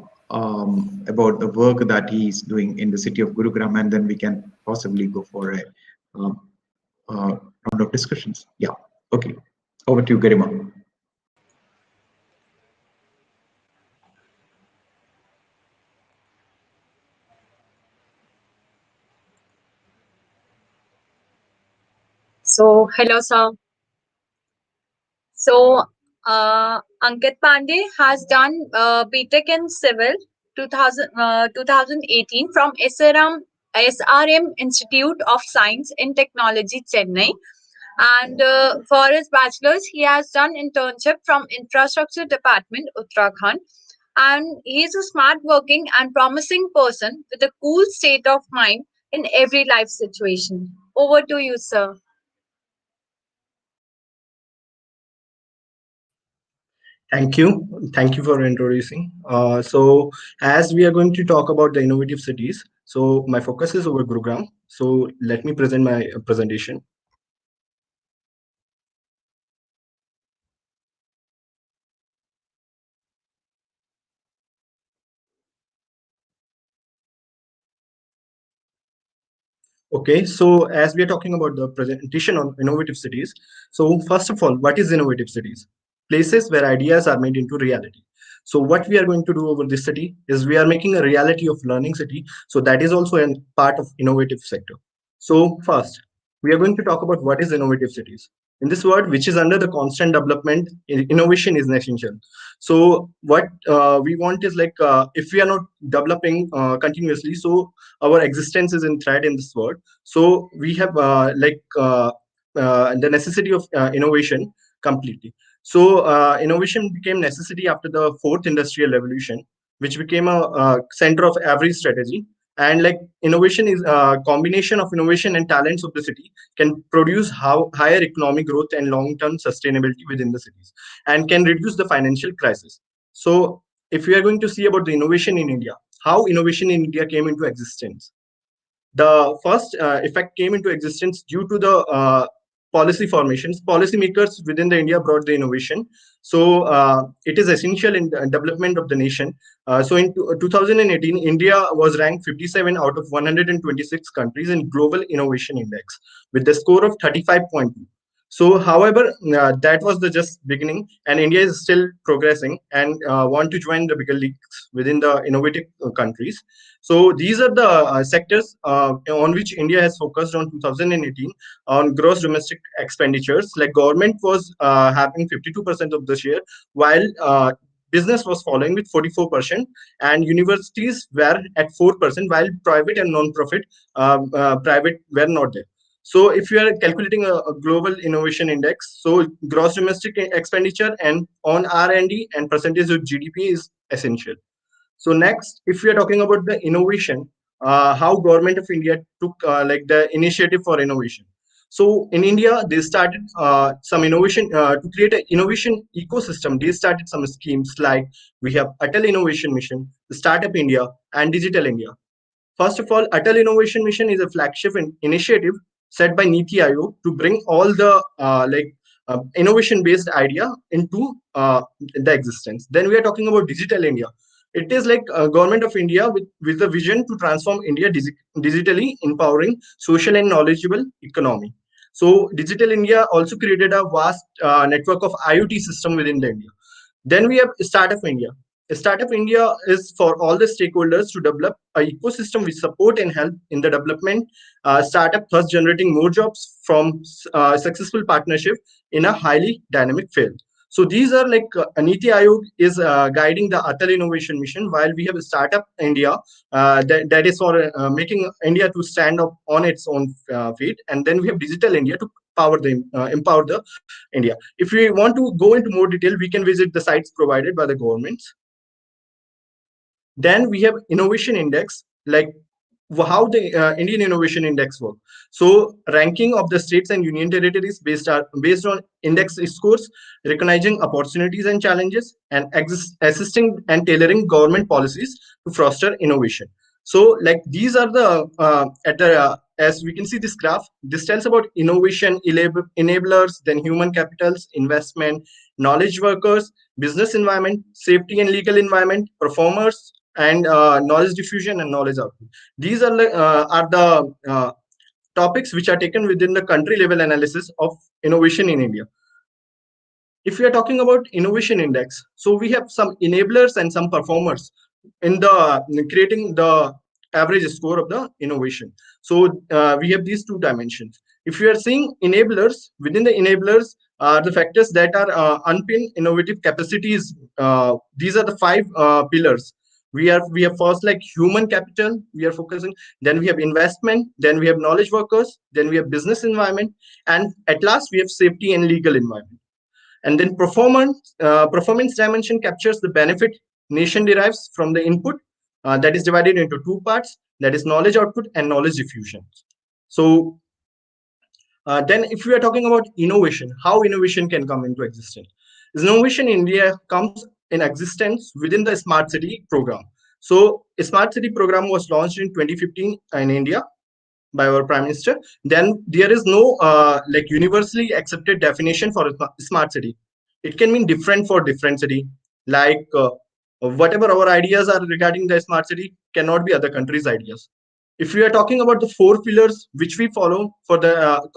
work that he is doing in the city of Gurugram, and then we can possibly go for a round of discussions. Yeah. Okay. Over to you, Garima. So, hello, sir. So, Ankit Pandey has done BTech in Civil 2018 from SRM Institute of Science and Technology, Chennai. And for his bachelor's, he has done internship from Infrastructure Department, Uttarakhand. And he's a smart working and promising person with a cool state of mind in every life situation. Over to you, sir. Thank you. Thank you for introducing. So as we are going to talk about the innovative cities, so my focus is over Gurugram. So let me present my presentation. Okay, so as we are talking about the presentation on innovative cities, so first of all, what is innovative cities? Places where ideas are made into reality. So what we are going to do over this city is we are making a reality of learning city. So that is also a part of innovative sector. So first, we are going to talk about what is innovative cities. In this word, which is under the constant development, innovation is essential. So what we want is like if we are not developing continuously, so our existence is in threat in this world. So we have the necessity of innovation completely. So innovation became necessity after the fourth industrial revolution, which became a center of every strategy. And like innovation is a combination of innovation and talents of the city can produce higher economic growth and long-term sustainability within the cities, and can reduce the financial crisis. So if we are going to see about the innovation in India, how innovation in India came into existence. The first effect came into existence due to the policy formations. Policymakers within the India brought the innovation. So it is essential in the development of the nation. So in 2018, India was ranked 57 out of 126 countries in Global Innovation Index with the score of 35.2. So, however, that was the just beginning, and India is still progressing and want to join the bigger leagues within the innovative countries. So, these are the sectors on which India has focused on 2018 on gross domestic expenditures. Like government was having 52% of the share, while business was following with 44%, and universities were at 4%, while private and non-profit private were not there. So if you are calculating a global innovation index, so gross domestic expenditure and on R&D and percentage of GDP is essential. So next, if we are talking about the innovation, how government of India took like the initiative for innovation. So in India, they started some innovation to create an innovation ecosystem. They started some schemes like we have Atal Innovation Mission, Startup India, and Digital India. First of all, Atal Innovation Mission is a flagship initiative set by Niti Aayog to bring all the innovation-based idea into the existence. Then we are talking about Digital India. It is like government of India with a vision to transform India digitally, empowering social and knowledgeable economy. So Digital India also created a vast network of IoT system within the India. Then we have Startup India. Startup India is for all the stakeholders to develop an ecosystem which support and help in the development startup, thus generating more jobs from successful partnership in a highly dynamic field. So these are like Niti Aayog is guiding the Atal Innovation Mission, while we have Startup India that is for making India to stand up on its own feet, and then we have Digital India to empower the India. If we want to go into more detail, we can visit the sites provided by the governments. Then we have Innovation Index, like how the Indian Innovation Index work. So ranking of the states and union territories based on index scores, recognizing opportunities and challenges, and assisting and tailoring government policies to foster innovation. So like these are the as we can see this graph, this tells about innovation enablers, then human capitals, investment, knowledge workers, business environment, safety and legal environment, performers, and knowledge diffusion and knowledge output. These are the topics which are taken within the country level analysis of innovation in India. If we are talking about innovation index, so we have some enablers and some performers in the creating the average score of the innovation. So we have these two dimensions. If you are seeing enablers, within the enablers are the factors that are unpin innovative capacities. These are the five pillars. We have first like human capital we are focusing, then we have investment, then we have knowledge workers, then we have business environment, and at last we have safety and legal environment. And then performance dimension captures the benefit nation derives from the input, that is divided into two parts, that is knowledge output and knowledge diffusion. So then if we are talking about innovation, how innovation can come into existence. Innovation in India comes in existence within the Smart City program. So a Smart City program was launched in 2015 in India by our Prime Minister. Then there is no like universally accepted definition for a smart city. It can mean different for different city. Like whatever our ideas are regarding the smart city cannot be other countries' ideas. If we are talking about the four pillars which we follow for the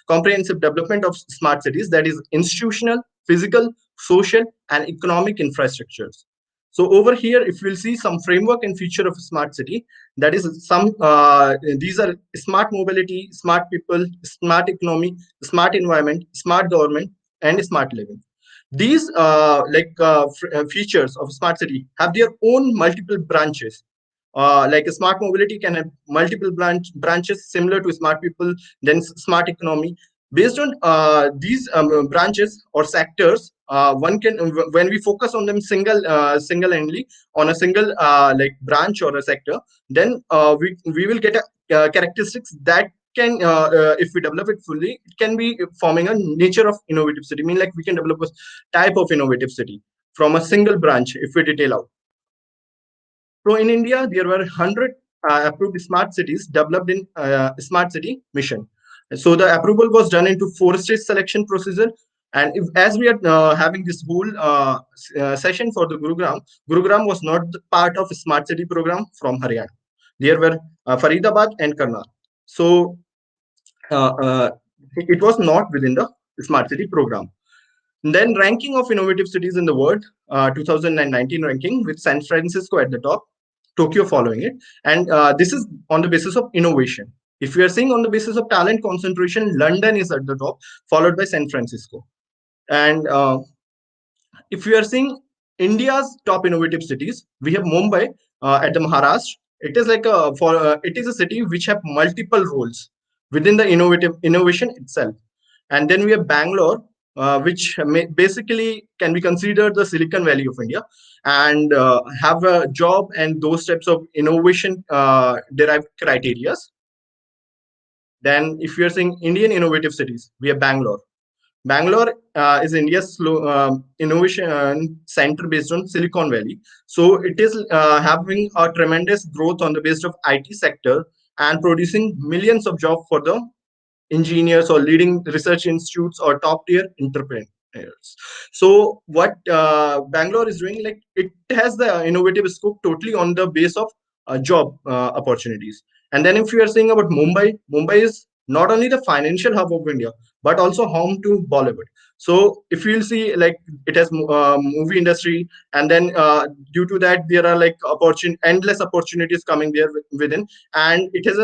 comprehensive development of smart cities, that is institutional, physical, social, and economic infrastructures. So over here, if we'll see some framework and feature of a smart city, that is some these are smart mobility, smart people, smart economy, smart environment, smart government, and smart living. These features of smart city have their own multiple branches. Like a smart mobility can have multiple branches similar to smart people, then smart economy. Based on these branches or sectors, one can when we focus on them single-handedly on a single like branch or a sector, then we will get a characteristics that can if we develop it fully, it can be forming a nature of innovative city. I mean, like we can develop a type of innovative city from a single branch if we detail out. So in India, there were 100 approved smart cities developed in smart city mission. So the approval was done into four-stage selection procedure. And as we are having this whole session for the Gurugram was not the part of smart city program from Haryana. There were Faridabad and Karnal. So it was not within the smart city program. And then ranking of innovative cities in the world, 2019 ranking with San Francisco at the top, Tokyo following it. And this is on the basis of innovation. If we are seeing on the basis of talent concentration, London is at the top, followed by San Francisco. And if we are seeing India's top innovative cities, we have Mumbai at the Maharashtra. It is like it is a city which have multiple roles within the innovation itself. And then we have Bangalore, which basically can be considered the Silicon Valley of India, and have a job and those types of innovation derived criteria. Then if you are saying Indian innovative cities, we have Bangalore. Bangalore is India's innovation center based on Silicon Valley. So it is having a tremendous growth on the basis of IT sector and producing millions of jobs for the engineers or leading research institutes or top tier years. So what Bangalore is doing, like it has the innovative scope totally on the base of job opportunities. And then if you are saying about Mumbai, Mumbai is not only the financial hub of India, but also home to Bollywood. So if you'll see, like it has movie industry, and then due to that there are like endless opportunities coming there within, and it has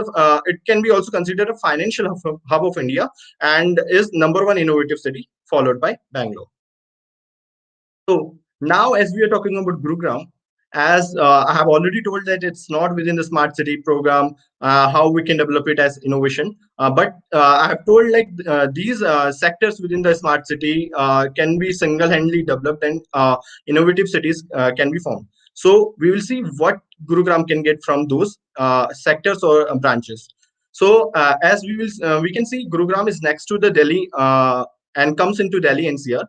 it can be also considered a financial hub of India, and is number one innovative city, followed by Bangalore. So now, as we are talking about Gurugram, as I have already told that it's not within the smart city program, how we can develop it as innovation. But I have told like these sectors within the smart city can be single-handedly developed, and innovative cities can be formed. So we will see what Gurugram can get from those sectors or branches. So as we can see, Gurugram is next to the Delhi and comes into Delhi NCR.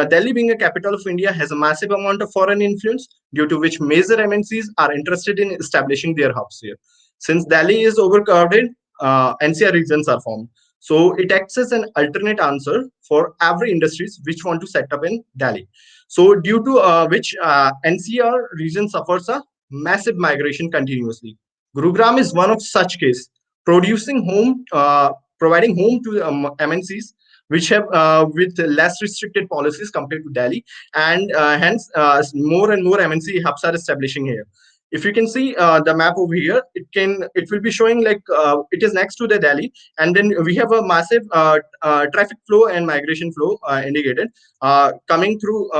Delhi, being a capital of India, has a massive amount of foreign influence, due to which major MNCs are interested in establishing their hubs here. Since Delhi is overcrowded, NCR regions are formed. So it acts as an alternate answer for every industries which want to set up in Delhi. So due to which NCR region suffers a massive migration continuously. Gurugram is one of such case, providing home to MNCs which have with less restricted policies compared to Delhi, and hence more and more MNC hubs are establishing here. If you can see the map over here, it will be showing like it is next to the Delhi, and then we have a massive traffic flow and migration flow indicated coming through.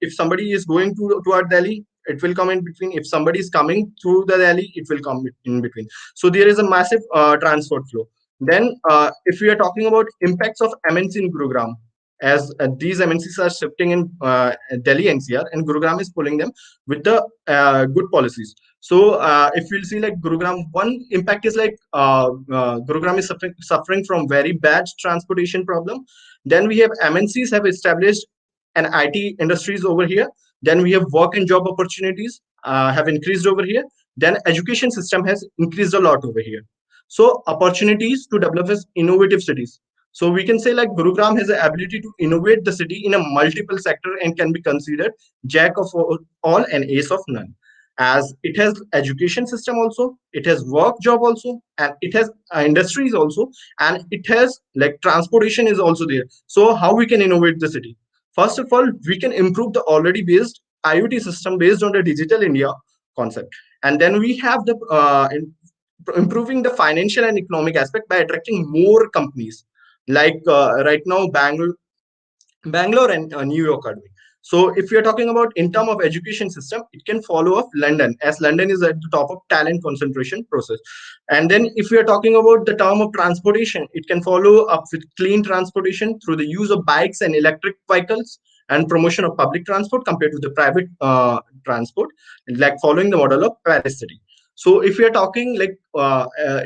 If somebody is going toward Delhi, it will come in between. If somebody is coming through the Delhi, it will come in between. So there is a massive transport flow. Then, if we are talking about impacts of MNC in Gurugram, as these MNCs are shifting in Delhi NCR, and Gurugram is pulling them with the good policies. So, if we'll see like Gurugram, one impact is like Gurugram is suffering from very bad transportation problem. Then we have MNCs have established an IT industries over here. Then we have work and job opportunities have increased over here. Then education system has increased a lot over here. So opportunities to develop as innovative cities. So we can say like Gurugram has the ability to innovate the city in a multiple sector and can be considered jack of all and ace of none. As it has education system also, it has work job also, and it has industries also, and it has like transportation is also there. So how we can innovate the city? First of all, we can improve the already based IoT system based on the Digital India concept, and then we have the improving the financial and economic aspect by attracting more companies, like right now Bangalore and New York are doing. So if you're talking about in terms of education system, it can follow up London, as London is at the top of talent concentration process. And then if we are talking about the term of transportation, it can follow up with clean transportation through the use of bikes and electric vehicles, and promotion of public transport compared to the private transport, like following the model of Paris City. So if we are talking like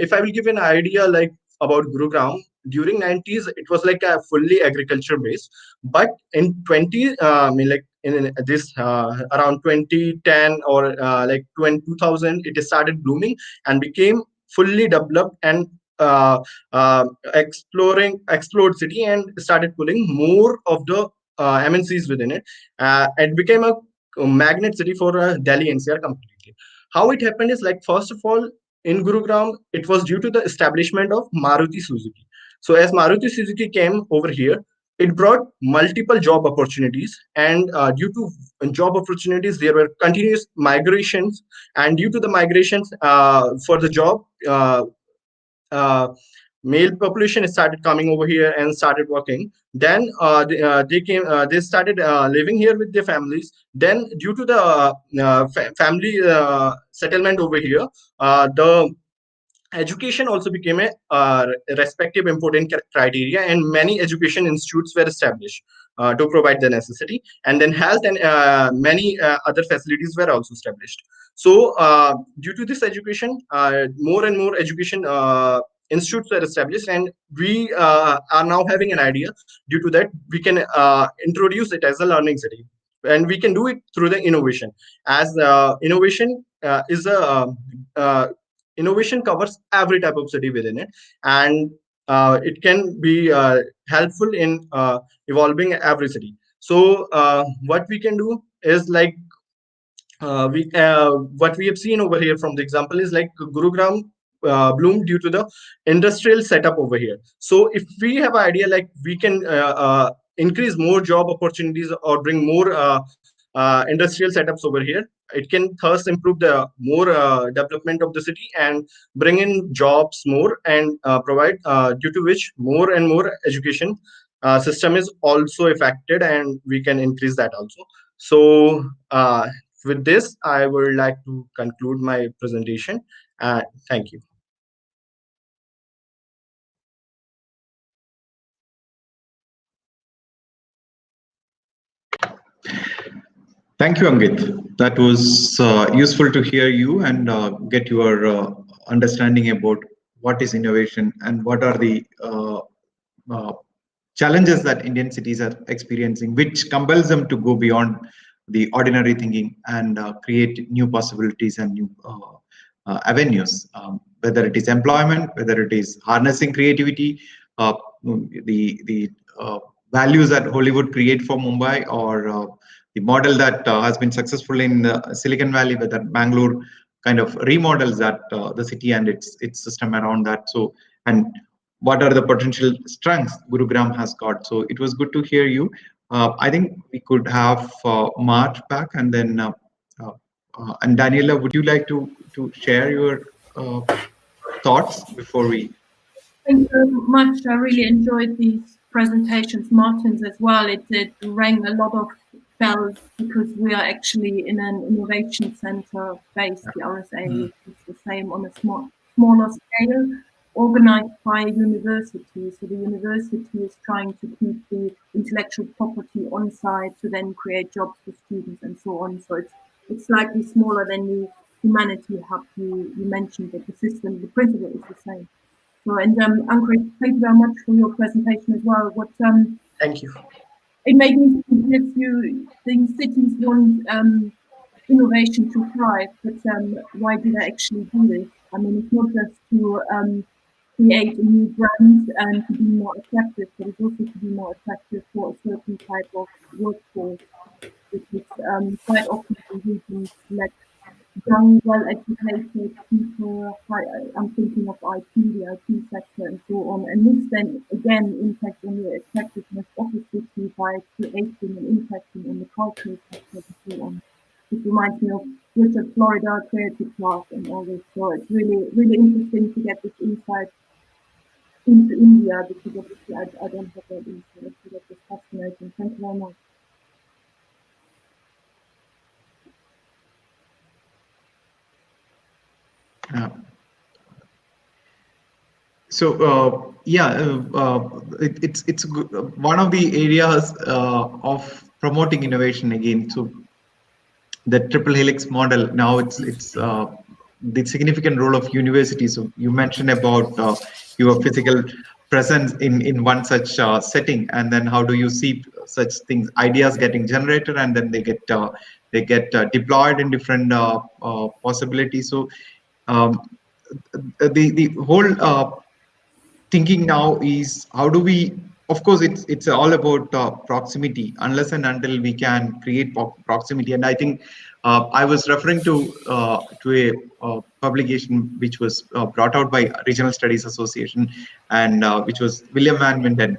if I will give an idea like about Gurugram, during 90s it was like a fully agriculture base, but in 20 I mean like in this around 2010 or like 2000, it started blooming and became fully developed and explored city, and started pulling more of the MNCs within it. It became a magnet city for Delhi NCR completely. How it happened is like, first of all, in Gurugram, it was due to the establishment of Maruti Suzuki. So as Maruti Suzuki came over here, it brought multiple job opportunities, and due to job opportunities, there were continuous migrations, and due to the migrations for the job, uh, male population started coming over here and started working. Then they started living here with their families. Then due to the family settlement over here, the education also became a respective important criteria, and many education institutes were established to provide the necessity, and then health and many other facilities were also established. So due to this education, more and more education institutes were established, and we are now having an idea. Due to that, we can introduce it as a learning city, and we can do it through the innovation, as innovation is a innovation covers every type of city within it. And it can be helpful in evolving every city. So what we can do is like we what we have seen over here from the example is like Gurugram bloom due to the industrial setup over here. So if we have idea like we can increase more job opportunities or bring more industrial setups over here, it can thus improve the more development of the city and bring in jobs more and provide due to which more and more education system is also affected and we can increase that also. So with this, I would like to conclude my presentation. Thank you. Thank you, Angit. That was useful to hear you and get your understanding about what is innovation and what are the uh, challenges that Indian cities are experiencing, which compels them to go beyond the ordinary thinking and create new possibilities and new avenues, whether it is employment, whether it is harnessing creativity, uh, the values that Hollywood create for Mumbai, or the model that has been successful in Silicon Valley, whether Bangalore kind of remodels that the city and its system around that. So, and what are the potential strengths Gurugram has got. So it was good to hear you. I think we could have March back, and then and Daniela, would you like to share your thoughts before we? Thank you very much. I really enjoyed these presentations, Martin's as well. It rang a lot of bells because we are actually in an innovation center based, the RSA, which is the same on a smaller scale, organized by universities. So the university is trying to keep the intellectual property on site to then create jobs for students and so on. So it's slightly smaller than the humanity hub you mentioned, but the system, the principle is the same. So, and Ankrit, thank you very much for your presentation as well. What thank you. It made me think if you think cities want innovation to thrive, but why do they actually do this? I mean, it's not just to create a new brand and to be more attractive, but it's also to be more attractive for a certain type of workforce, which is quite often the regions lack young, well-educated people. I'm thinking of IT, the IT sector, and so on. And this then again impacts on the attractiveness of the city by creating and impacting on the cultural sector and so on. This reminds me of Richard Florida Creative Class and all this. So it's really, really interesting to get this insight into India because obviously I don't have that insight. So that was fascinating. Thank you very much. So it's one of the areas of promoting innovation again. So the triple helix model, now it's the significant role of universities. So you mentioned about your physical presence in one such setting, and then how do you see such things, ideas getting generated, and then they get deployed in different possibilities. So the whole thinking now is, how do we, of course it's all about proximity, unless and until we can create proximity. And I think I was referring to a publication which was brought out by Regional Studies Association, and which was William Van Winden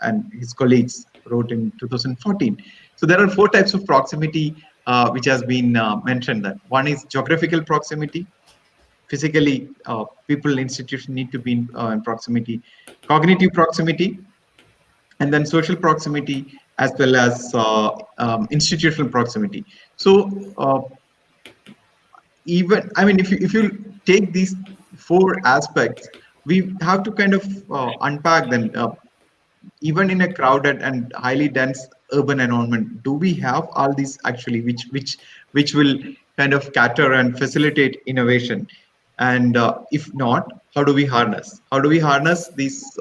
and his colleagues wrote in 2014. So there are 4 types of proximity which has been mentioned. That one is geographical proximity. Physically, people, institution need to be in proximity. Cognitive proximity, and then social proximity, as well as institutional proximity. So even, I mean, if you take these 4 aspects, we have to kind of unpack them. Even in a crowded and highly dense urban environment, do we have all these actually, which will kind of cater and facilitate innovation? And if not, how do we harness these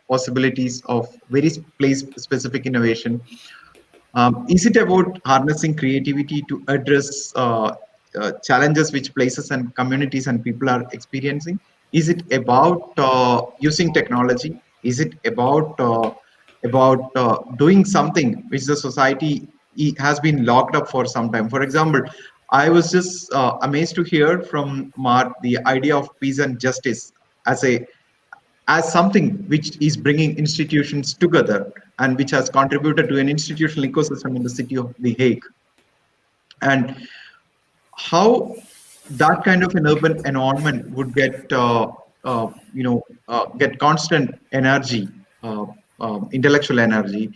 possibilities of very place specific innovation? Is it about harnessing creativity to address challenges which places and communities and people are experiencing? Is it about using technology? Is it about doing something which the society has been locked up for some time? For example, I was just amazed to hear from Mark the idea of peace and justice as a as something which is bringing institutions together and which has contributed to an institutional ecosystem in the city of The Hague. And how that kind of an urban environment would get get constant energy, intellectual energy,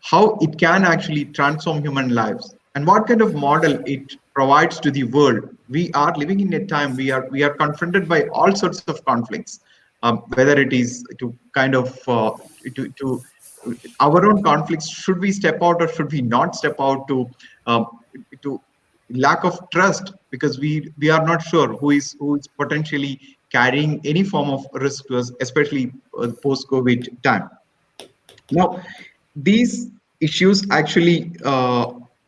how it can actually transform human lives, and what kind of model it provides to the world. We are living in a time we are confronted by all sorts of conflicts, whether it is to kind of to our own conflicts. Should we step out or should we not step out um, to lack of trust, because we are not sure who is potentially carrying any form of risk to us, especially post COVID time. Now, these issues actually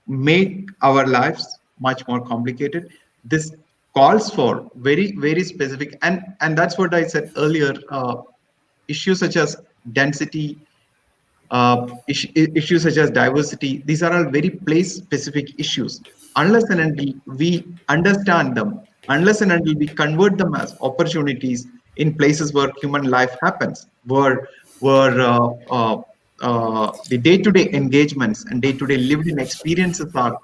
make our lives much more complicated. This calls for very specific, and that's what I said earlier. Issues such as density, issues such as diversity, these are all very place specific issues. Unless and until we understand them, unless and until we convert them as opportunities in places where human life happens, where the day-to-day engagements and day-to-day lived in experiences are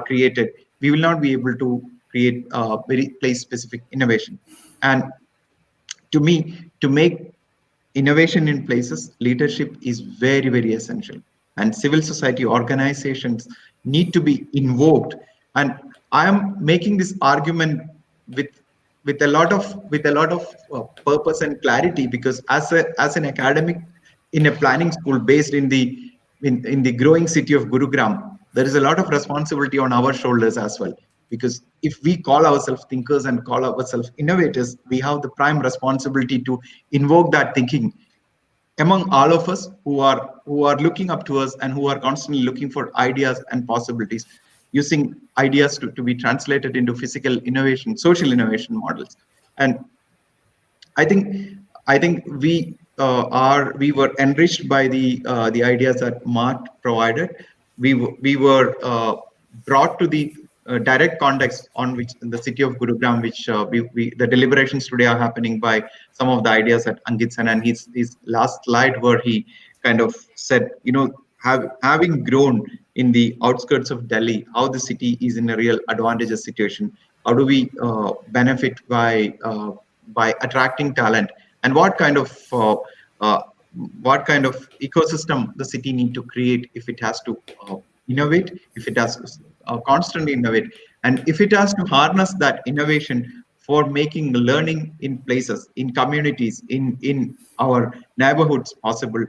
created, we will not be able to create very place specific innovation. And to me, to make innovation in places, leadership is very essential, and civil society organizations need to be invoked. And I am making this argument with with a lot of purpose and clarity, because as an academic in a planning school based in the growing city of Gurugram, there is a lot of responsibility on our shoulders as well. Because if we call ourselves thinkers and call ourselves innovators, we have the prime responsibility to invoke that thinking among all of us who are looking up to us and who are constantly looking for ideas and possibilities, using ideas to be translated into physical innovation, social innovation models. And I think we were enriched by the ideas that Mark provided. We were brought to the direct context on which in the city of Gurugram, which the deliberations today are happening by some of the ideas that Ankit said, and his last slide where he kind of said, having grown in the outskirts of Delhi, how the city is in a real advantageous situation. How do we benefit by attracting talent, and uh, what kind of ecosystem the city need to create if it has to innovate, if it has to constantly innovate, and if it has to harness that innovation for making learning in places, in communities, in our neighborhoods possible.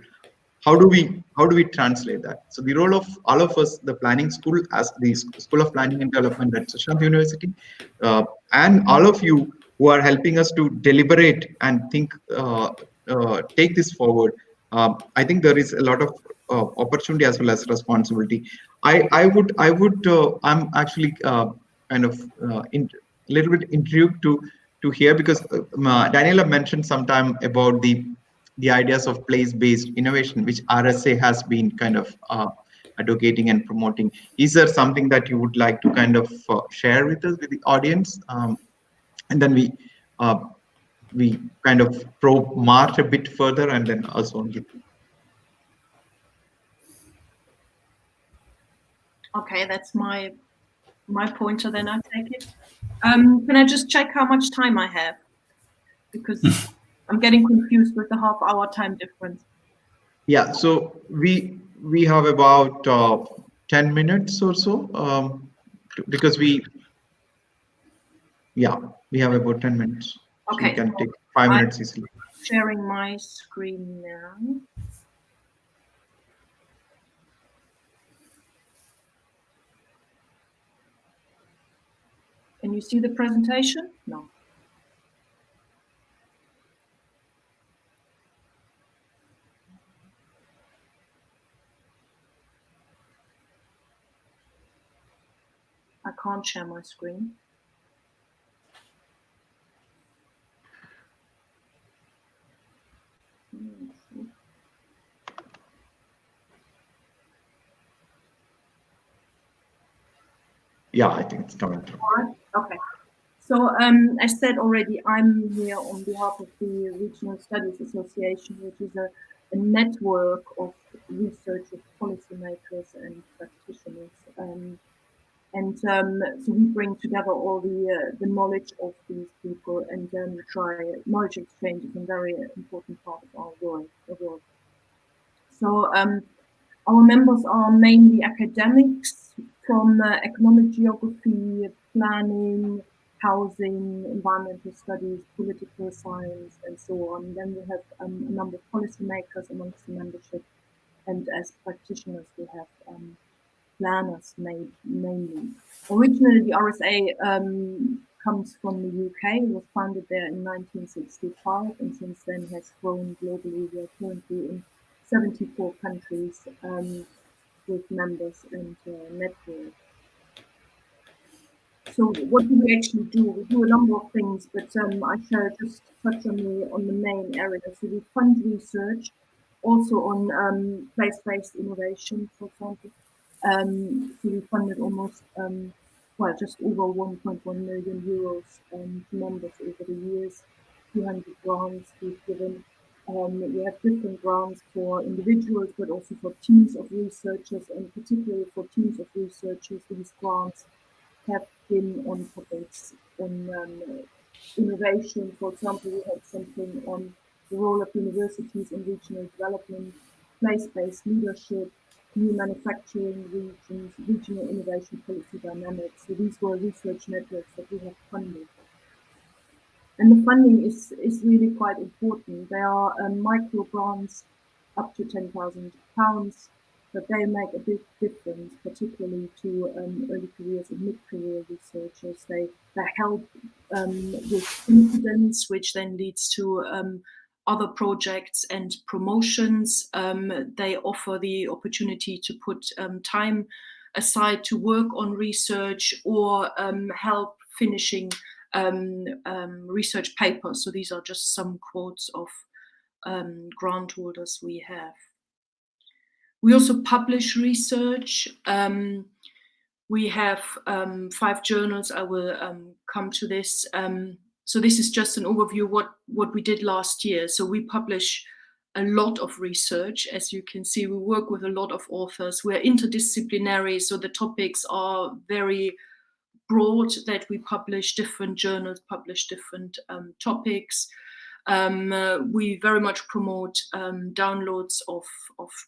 How do we translate that? So the role of all of us, the planning school, as the School of Planning and Development at Sushant University, and all of you who are helping us to deliberate and think, take this forward. I think there is a lot of opportunity as well as responsibility. I'm actually kind of a little bit intrigued to hear, because Daniela mentioned sometime about the ideas of place-based innovation, which RSA has been kind of advocating and promoting. Is there something that you would like to kind of share with us, with the audience? And then we kind of probe March a bit further, and then also on. Okay, that's my pointer. Then I take it. Can I just check how much time I have? Because I'm getting confused with the half-hour time difference. Yeah, so we have about 10 minutes or so, because we have about 10 minutes. Okay, so we can take 5 minutes easily. Sharing my screen now. Can you see the presentation? No. I can't share my screen. Yeah, I think it's coming through. All right. Okay. So, as said already, I'm here on behalf of the Regional Studies Association, which is a network of researchers, policymakers, and practitioners. So we bring together all the knowledge of these people and try knowledge exchange is a very important part of our work. So our members are mainly academics from economic geography, planning, housing, environmental studies, political science, and so on. Then we have a number of policymakers amongst the membership, and as practitioners we have planners mainly. Originally, the RSA comes from the UK. It was founded there in 1965, and since then has grown globally. We are currently in 74 countries with members and network. So what do we actually do? We do a number of things, but I shall just touch on the main areas. So we fund research, also on place-based innovation, for example. So we funded almost, just over 1.1 million euros to members over the years, 200 grants we've given. We have different grants for individuals, but also for teams of researchers, and particularly for teams of researchers, these grants have been on topics on innovation. For example, we had something on the role of universities in regional development, place-based leadership, new manufacturing regions, regional innovation policy dynamics. So these were research networks that we have funded. And the funding is really quite important. There are micro grants up to £10,000, but they make a big difference, particularly to early careers and mid-career researchers. They help with confidence, which then leads to other projects and promotions. They offer the opportunity to put time aside to work on research or help finishing research papers. So these are just some quotes of grant holders we have. We also publish research. We have 5 journals. I will come to this. So this is just an overview of what we did last year. So we publish a lot of research. As you can see, we work with a lot of authors. We're interdisciplinary, so the topics are very broad, that we publish different journals, publish different topics. We very much promote downloads of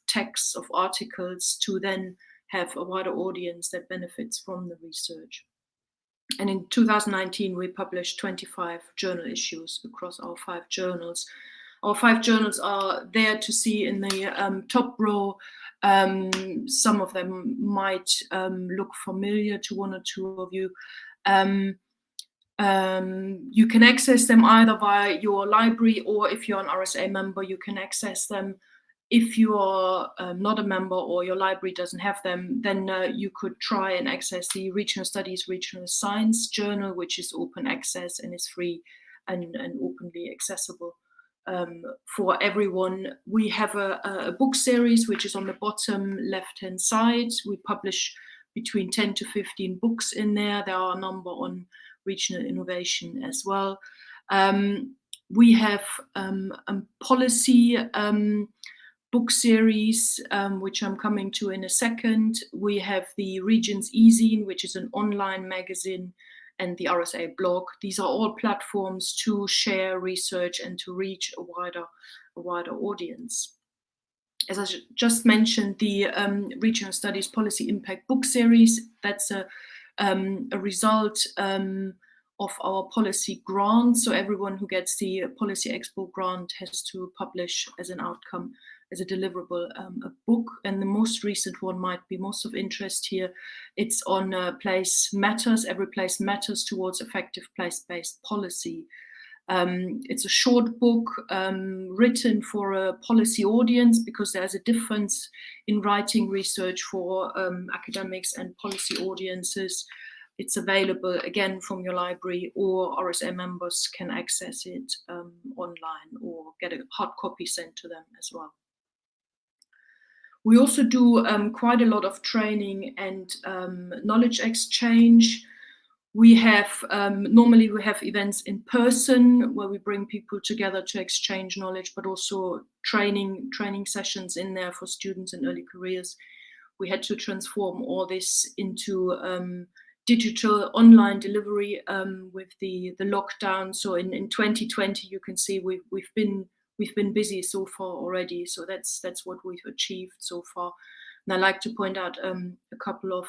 texts, of articles, to then have a wider audience that benefits from the research. And in 2019, we published 25 journal issues across our 5 journals. Our 5 journals are there to see in the top row. Some of them might look familiar to one or two of you. You can access them either via your library, or if you're an RSA member, you can access them. If you are not a member or your library doesn't have them, then you could try and access the Regional Studies, Regional Science Journal, which is open access and is free and openly accessible for everyone. We have a book series, which is on the bottom left-hand side. We publish between 10 to 15 books in there. There are a number on regional innovation as well. We have a policy book series, which I'm coming to in a second. We have the Regions e-zine, which is an online magazine, and the RSA blog. These are all platforms to share research and to reach a wider audience. As I just mentioned, the Regional Studies Policy Impact book series, that's a result of our policy grant. So everyone who gets the Policy Expo grant has to publish as an outcome, as a deliverable, a book. And the most recent one might be most of interest here. It's on Place Matters, Every Place Matters Towards Effective Place-Based Policy. It's a short book written for a policy audience, because there's a difference in writing research for academics and policy audiences. It's available again from your library, or RSA members can access it online or get a hard copy sent to them as well. We also do quite a lot of training and knowledge exchange. We have normally we have events in person where we bring people together to exchange knowledge, but also training sessions in there for students in early careers. We had to transform all this into digital online delivery with the lockdown. So in 2020, you can see we've been busy so far already. So that's what we've achieved so far. And I like to point out a couple of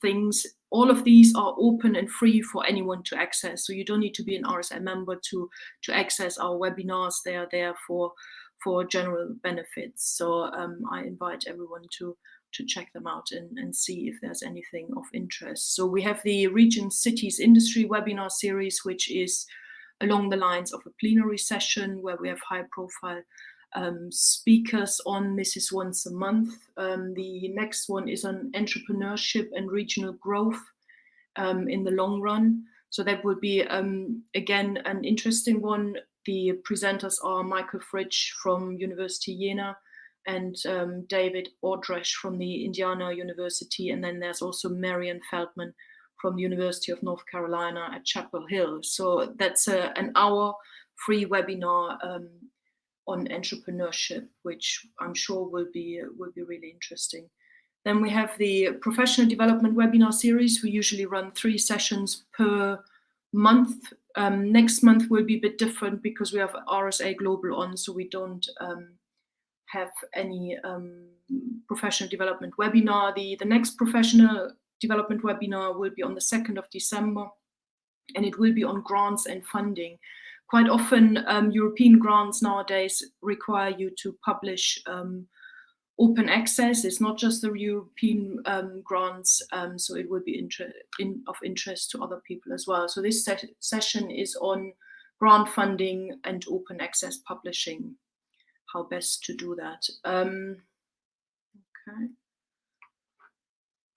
things. All of these are open and free for anyone to access. So you don't need to be an RSA member to access our webinars. They are there for general benefits. So I invite everyone to check them out and see if there's anything of interest. So we have the Region Cities Industry webinar series, which is along the lines of a plenary session where we have high profile speakers on. This is once a month. The next one is on entrepreneurship and regional growth in the long run. So that would be, again, an interesting one. The presenters are Michael Fritsch from University Jena and David Ordresch from the Indiana University. And then there's also Marian Feldman from the University of North Carolina at Chapel Hill. So that's an hour free webinar on entrepreneurship, which I'm sure will be really interesting. Then we have the professional development webinar series. We usually run 3 sessions per month. Next month will be a bit different because we have RSA Global on, so we don't have any professional development webinar. The next professional development webinar will be on the 2nd of December, and it will be on grants and funding. Quite often, European grants nowadays require you to publish open access. It's not just the European grants, so it will be of interest to other people as well. So this session is on grant funding and open access publishing, how best to do that. Okay.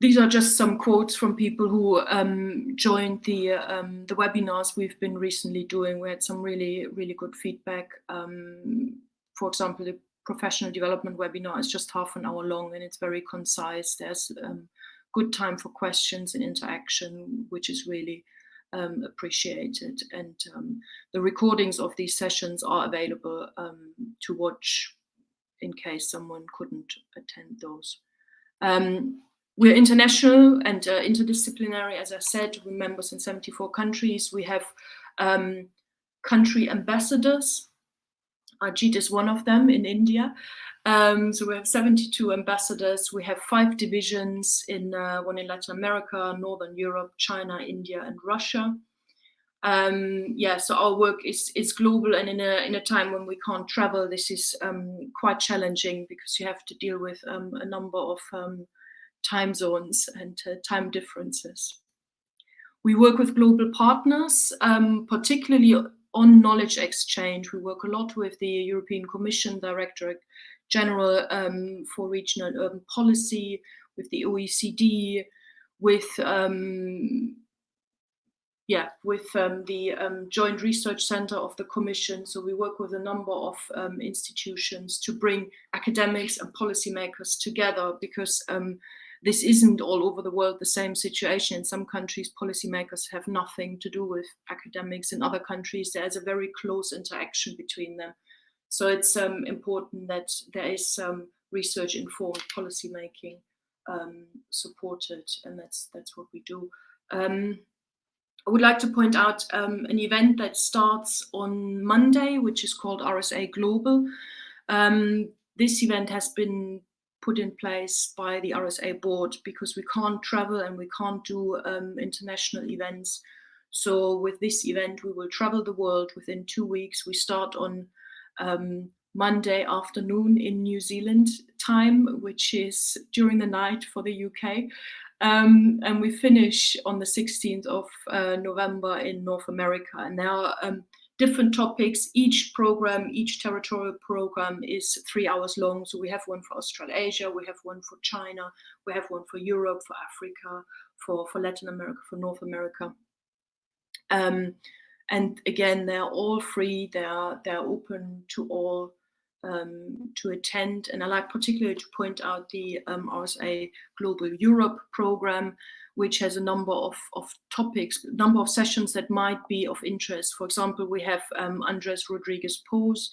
These are just some quotes from people who joined the webinars we've been recently doing. We had some really, really good feedback. For example, the professional development webinar is just half an hour long and it's very concise. There's good time for questions and interaction, which is really appreciated. And the recordings of these sessions are available to watch in case someone couldn't attend those. We're international and interdisciplinary, as I said. We're members in 74 countries. We have country ambassadors. Ajit is one of them in India. So we have 72 ambassadors. We have 5 divisions, one in Latin America, Northern Europe, China, India, and Russia. So our work is global, and in a time when we can't travel, this is quite challenging because you have to deal with a number of time zones and time differences. We work with global partners, particularly on knowledge exchange. We work a lot with the European Commission Directorate General for Regional and Urban Policy, with the OECD, with the Joint Research Center of the Commission. So we work with a number of institutions to bring academics and policymakers together, because this isn't all over the world the same situation. In some countries, policymakers have nothing to do with academics. In other countries, there's a very close interaction between them. So it's important that there is some research-informed policymaking supported, and that's what we do. I would like to point out an event that starts on Monday, which is called RSA Global. This event has been put in place by the RSA board because we can't travel and we can't do international events. So with this event, we will travel the world within 2 weeks. We start on Monday afternoon in New Zealand time, which is during the night for the UK. And we finish on the 16th of November in North America. And there are different topics. Each program, each territorial program is 3 hours long. So we have one for Australasia, we have one for China, we have one for Europe, for Africa, for Latin America, for North America. And again, they're all free. They're open to all to attend. And I like particularly to point out the RSA Global Europe program, which has a number of topics, number of sessions that might be of interest. For example, we have Andres Rodriguez Pose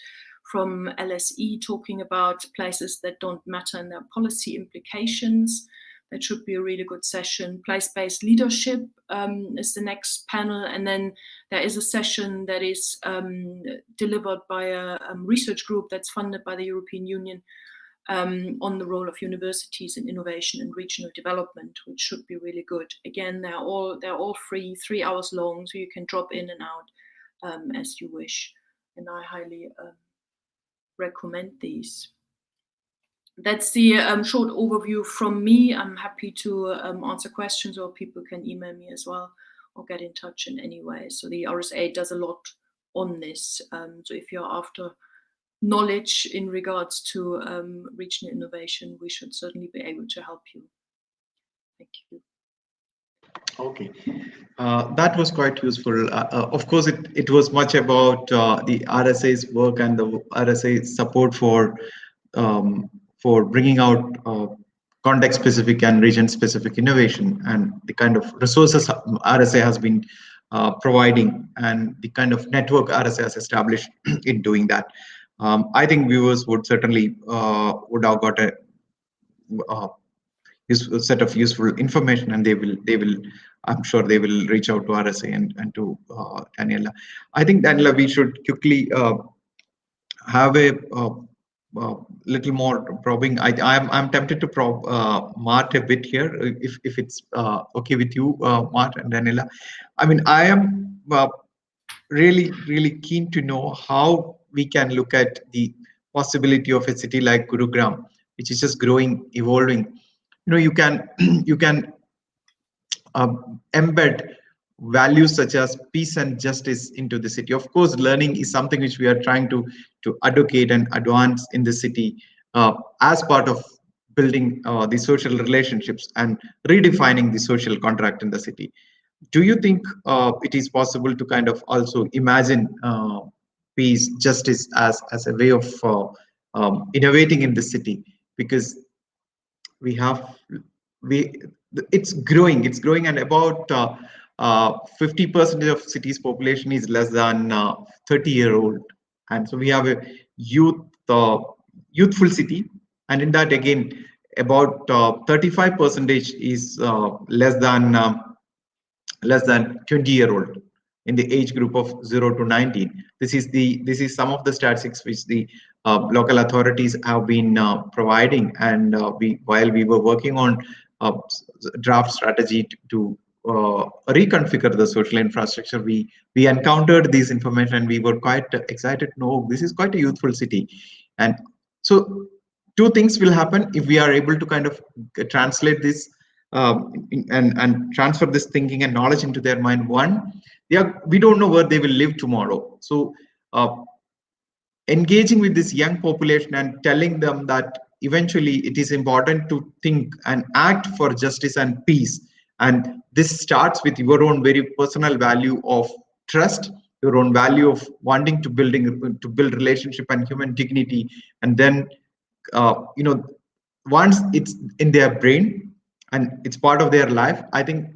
from LSE talking about places that don't matter and their policy implications. That should be a really good session. Place-based leadership is the next panel. And then there is a session that is delivered by a research group that's funded by the European Union on the role of universities in innovation and regional development, which should be really good. Again, they're all free, 3 hours long, so you can drop in and out as you wish. And I highly recommend these. That's the short overview from me. I'm happy to answer questions, or people can email me as well or get in touch in any way. So the RSA does a lot on this. So if you're after knowledge in regards to regional innovation, we should certainly be able to help you. Thank you. Okay, that was quite useful. Of course, it was much about the RSA's work and the RSA support for bringing out context-specific and region-specific innovation, and the kind of resources RSA has been providing, and the kind of network RSA has established in doing that. I think viewers would certainly would have got a set of useful information, and they will I'm sure they will reach out to RSA and to Daniela. I think, Daniela, we should quickly have a little more probing. I'm tempted to probe Mart a bit here, if it's okay with you, Mart and Daniela. I mean, I am really keen to know how we can look at the possibility of a city like Gurugram, which is just growing, evolving. You know, you can embed values such as peace and justice into the city. Of course, learning is something which we are trying to advocate and advance in the city as part of building the social relationships and redefining the social contract in the city. Do you think it is possible to kind of also imagine peace, justice as a way of innovating in the city? Because it's growing, and about 50% of city's population is less than 30-year-old, and so we have a youthful city, and in that again about 35% is less than 20-year-old in the age group of 0 to 19. This is some of the statistics which the local authorities have been providing, and while we were working on draft strategy to reconfigure the social infrastructure, we encountered this information, and we were quite excited to know this is quite a youthful city. And so two things will happen if we are able to kind of translate this and transfer this thinking and knowledge into their mind. One, we don't know where they will live tomorrow, so engaging with this young population and telling them that eventually it is important to think and act for justice and peace, and this starts with your own very personal value of trust, your own value of wanting to build relationship and human dignity, and then once it's in their brain and it's part of their life, I think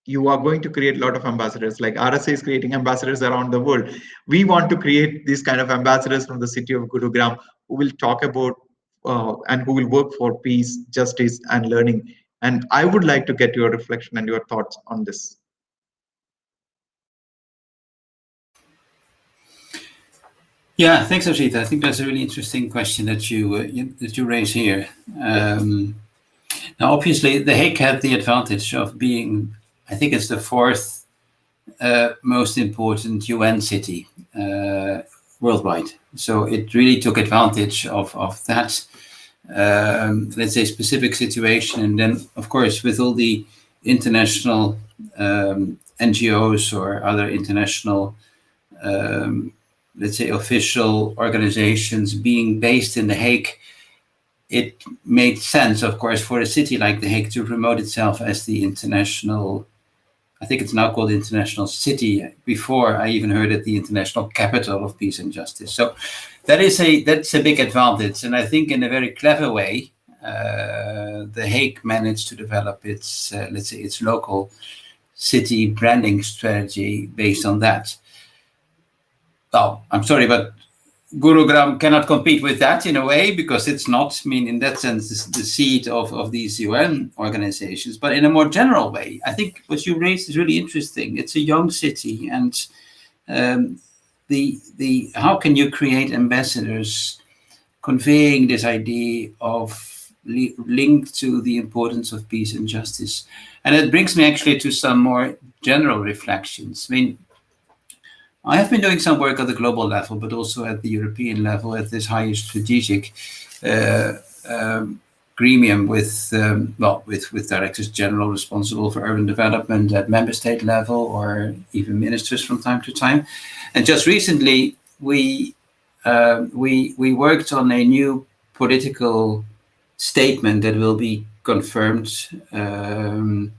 you are going to create a lot of ambassadors. Like RSA is creating ambassadors around the world. We want to create these kind of ambassadors from the city of Gurugram who will talk about and who will work for peace, justice, and learning. And I would like to get your reflection and your thoughts on this. Yeah, thanks, Ajit. I think that's a really interesting question that you raise here. Now, obviously, The Hague had the advantage of being, I think it's the fourth most important UN city worldwide. So it really took advantage of that, let's say, specific situation. And then, of course, with all the international NGOs or other international, let's say, official organizations being based in The Hague, it made sense, of course, for a city like The Hague to promote itself as the international, I think it's now called International City. Before I even heard it, the International Capital of Peace and Justice. So that's a big advantage, and I think in a very clever way, The Hague managed to develop its let's say its local city branding strategy based on that. Well, I'm sorry, but Gurugram cannot compete with that in a way because it's not, I mean, in that sense, the seat of these UN organizations. But in a more general way, I think what you raised is really interesting. It's a young city, and the how can you create ambassadors conveying this idea of linked to the importance of peace and justice? And it brings me actually to some more general reflections. I mean, I have been doing some work at the global level, but also at the European level, at this higher strategic gremium with directors general responsible for urban development at member state level, or even ministers from time to time. And just recently, we worked on a new political statement that will be confirmed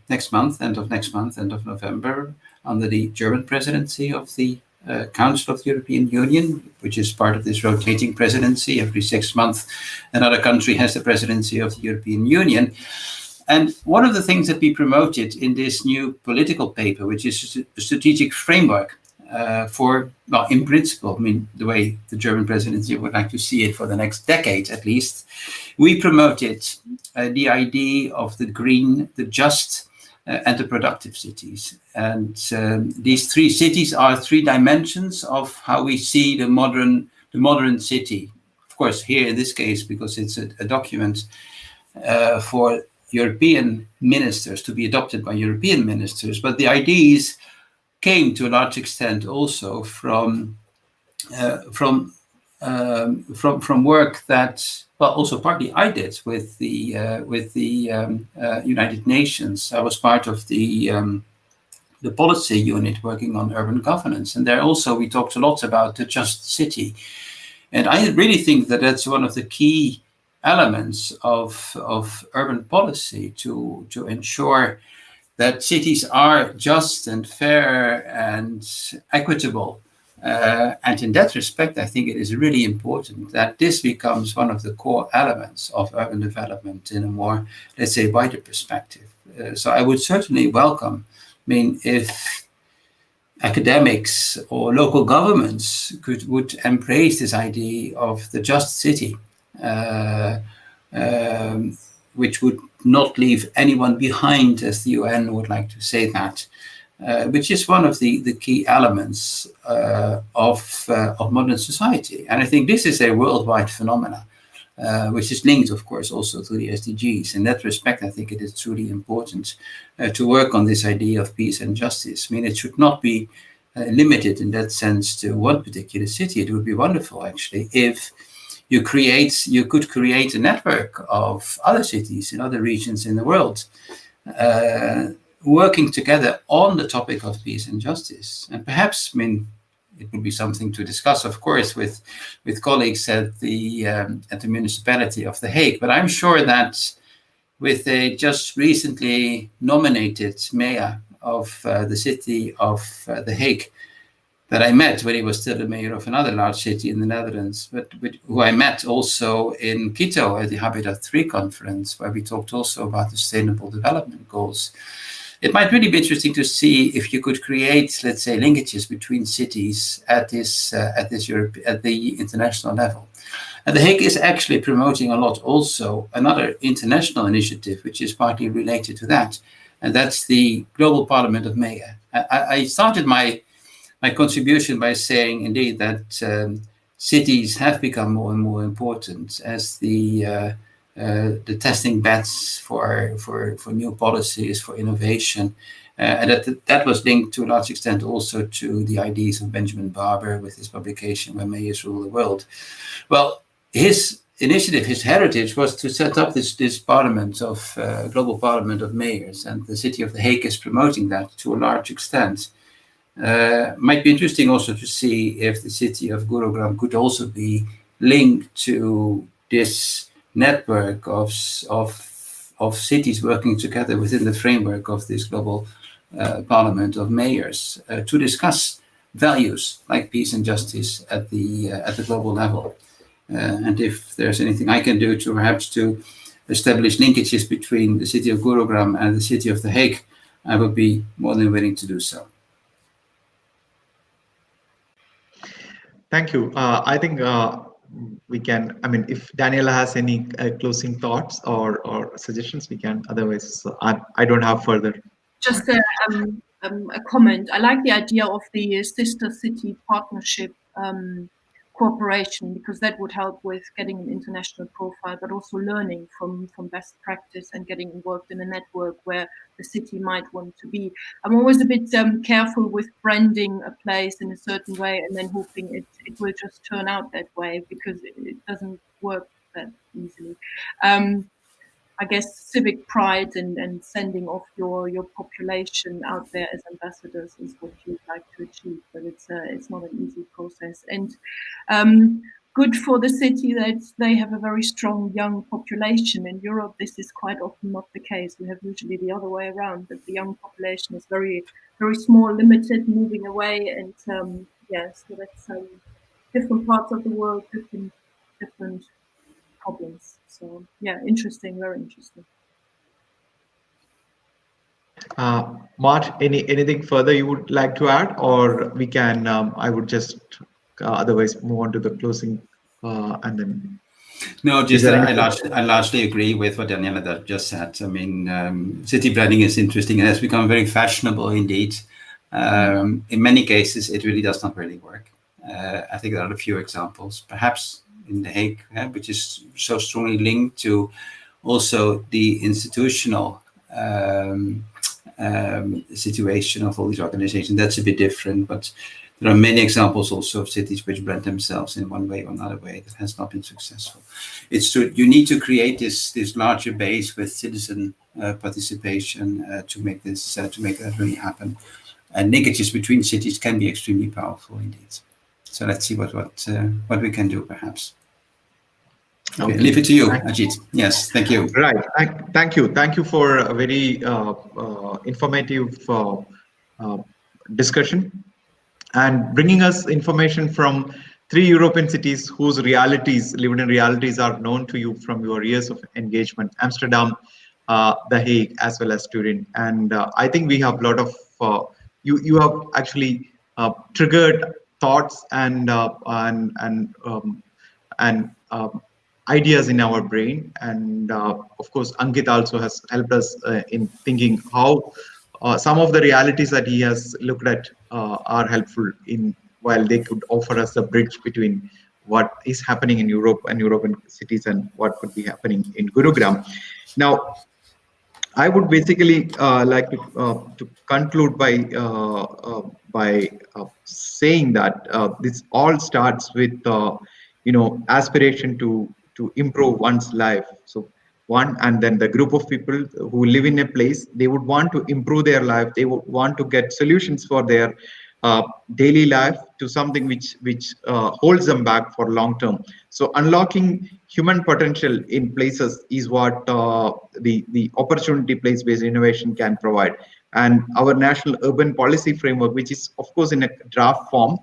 next month, end of November, under the German presidency of the Council of the European Union, which is part of this rotating presidency. Every 6 months, another country has the presidency of the European Union. And one of the things that we promoted in this new political paper, which is a strategic framework for, well, in principle, I mean, the way the German presidency would like to see it for the next decade at least, we promoted the idea of the green, the just, and the productive cities. And these three cities are three dimensions of how we see the modern city. Of course, here in this case, because it's a document for European ministers to be adopted by European ministers, but the ideas came to a large extent also from work that, well, also partly I did with the United Nations. I was part of the policy unit working on urban governance, and there also we talked a lot about the just city. And I really think that that's one of the key elements of urban policy to ensure that cities are just and fair and equitable. And in that respect, I think it is really important that this becomes one of the core elements of urban development in a more, let's say, wider perspective. So I would certainly welcome, I mean, if academics or local governments would embrace this idea of the just city, which would not leave anyone behind, as the UN would like to say that, which is one of the key elements of modern society. And I think this is a worldwide phenomena, which is linked, of course, also to the SDGs. In that respect, I think it is truly important to work on this idea of peace and justice. I mean, it should not be limited in that sense to one particular city. It would be wonderful, actually, if you could create a network of other cities in other regions in the world, working together on the topic of peace and justice. And perhaps, I mean, it would be something to discuss, of course, with colleagues at the municipality of The Hague. But I'm sure that with a just recently nominated mayor of the city of The Hague, that I met when he was still the mayor of another large city in the Netherlands, but who I met also in Quito at the Habitat 3 conference, where we talked also about the Sustainable Development Goals. It might really be interesting to see if you could create, let's say, linkages between cities at the international level. And The Hague is actually promoting a lot also another international initiative, which is partly related to that, and that's the Global Parliament of Mayors. I started my contribution by saying, indeed, that cities have become more and more important as the testing beds for new policies, for innovation, and that was linked to a large extent also to the ideas of Benjamin Barber with his publication "When Mayors Rule the World." Well, his initiative, his heritage, was to set up this parliament of global parliament of mayors, and the city of The Hague is promoting that to a large extent. Might be interesting also to see if the city of Gurugram could also be linked to this network of cities working together within the framework of this global parliament of mayors to discuss values like peace and justice at the global level. And if there's anything I can do to perhaps to establish linkages between the city of Gurugram and the city of The Hague, I would be more than willing to do so. Thank you. I think we can, I mean, if Daniela has any closing thoughts or suggestions, we can. Otherwise, I don't have further. Just a comment. I like the idea of the sister city partnership cooperation, because that would help with getting an international profile, but also learning from best practice and getting involved in a network where the city might want to be. I'm always a bit careful with branding a place in a certain way and then hoping it will just turn out that way, because it doesn't work that easily. I guess civic pride and sending off your population out there as ambassadors is what you'd like to achieve, but it's not an easy process. And good for the city that they have a very strong young population. In Europe, this is quite often not the case. We have usually the other way around, that the young population is very, very small, limited, moving away. And so that's different parts of the world, different problems. So yeah, interesting, very interesting. March, anything further you would like to add, or we can? I would just otherwise move on to the closing, and then. No, just I largely agree with what Daniela just said. I mean, city planning is interesting and has become very fashionable indeed. In many cases, it really does not really work. I think there are a few examples, perhaps in The Hague, which is so strongly linked to also the institutional situation of all these organizations. That's a bit different, but there are many examples also of cities which brand themselves in one way or another way that has not been successful. It's true, you need to create this larger base with citizen participation to make that really happen. And linkages between cities can be extremely powerful indeed. So let's see what we can do, perhaps. Okay. Leave it to you, Ajit. Yes, thank you. Right. Thank you for a very informative discussion and bringing us information from 3 European cities whose lived in realities are known to you from your years of engagement: Amsterdam, The Hague, as well as Turin. And I think we have a lot of you have actually triggered thoughts and ideas in our brain. And of course, Ankit also has helped us in thinking how some of the realities that he has looked at are helpful in, while they could offer us a bridge between what is happening in Europe and European cities and what could be happening in Gurugram. Now, I would basically like to conclude by saying that this all starts with aspiration to improve one's life. So and then the group of people who live in a place, they would want to improve their life. They would want to get solutions for their daily life to something which holds them back for long term. So unlocking human potential in places is what the opportunity place-based innovation can provide. And our national urban policy framework, which is of course in a draft form,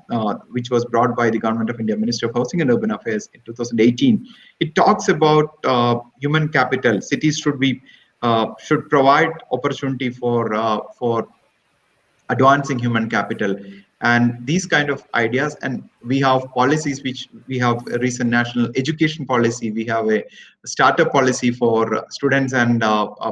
which was brought by the Government of India, Ministry of Housing and Urban Affairs in 2018, it talks about human capital. Cities should provide opportunity for advancing human capital and these kind of ideas. And we have policies, which we have a recent national education policy, we have a startup policy for students and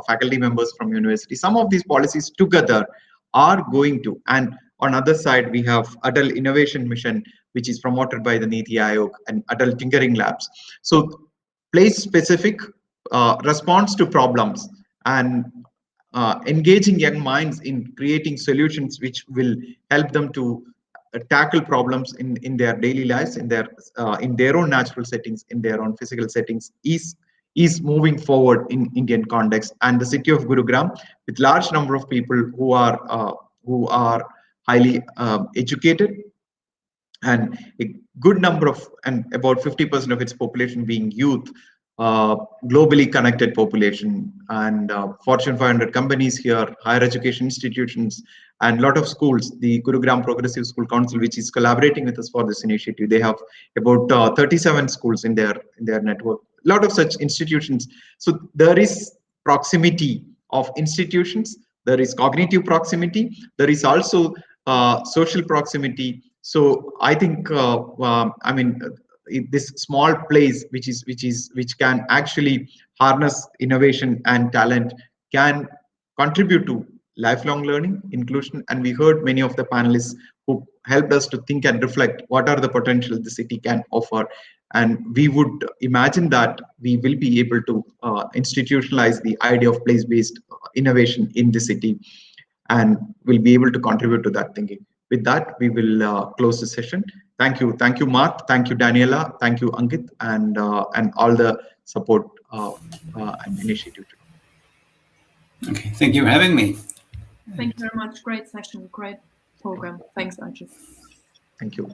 faculty members from university. Some of these policies together are going to, and on other side we have Adult Innovation Mission, which is promoted by the Niti Aayog, and Adult Tinkering Labs. So place specific response to problems and engaging young minds in creating solutions which will help them to tackle problems in their daily lives, in their own natural settings, in their own physical settings, is moving forward in Indian context. And the city of Gurugram, with large number of people who are highly educated, and a good number of, and about 50% of its population being youth, globally connected population, and Fortune 500 companies here, higher education institutions, and a lot of schools. The Gurugram Progressive School Council, which is collaborating with us for this initiative, they have about 37 schools in their network. A lot of such institutions. So there is proximity of institutions. There is cognitive proximity. There is also social proximity. So I think, this small place, which can actually harness innovation and talent, can contribute to lifelong learning, inclusion. And we heard many of the panelists who helped us to think and reflect what are the potential the city can offer. And we would imagine that we will be able to institutionalize the idea of place-based innovation in the city, and will be able to contribute to that thinking. With that, we will close the session. Thank you, Mark. Thank you, Daniela. Thank you, Ankit, and all the support and initiative. Okay, thank you for having me. Thank you very much. Great session, great program. Thanks, Anju. Thank you.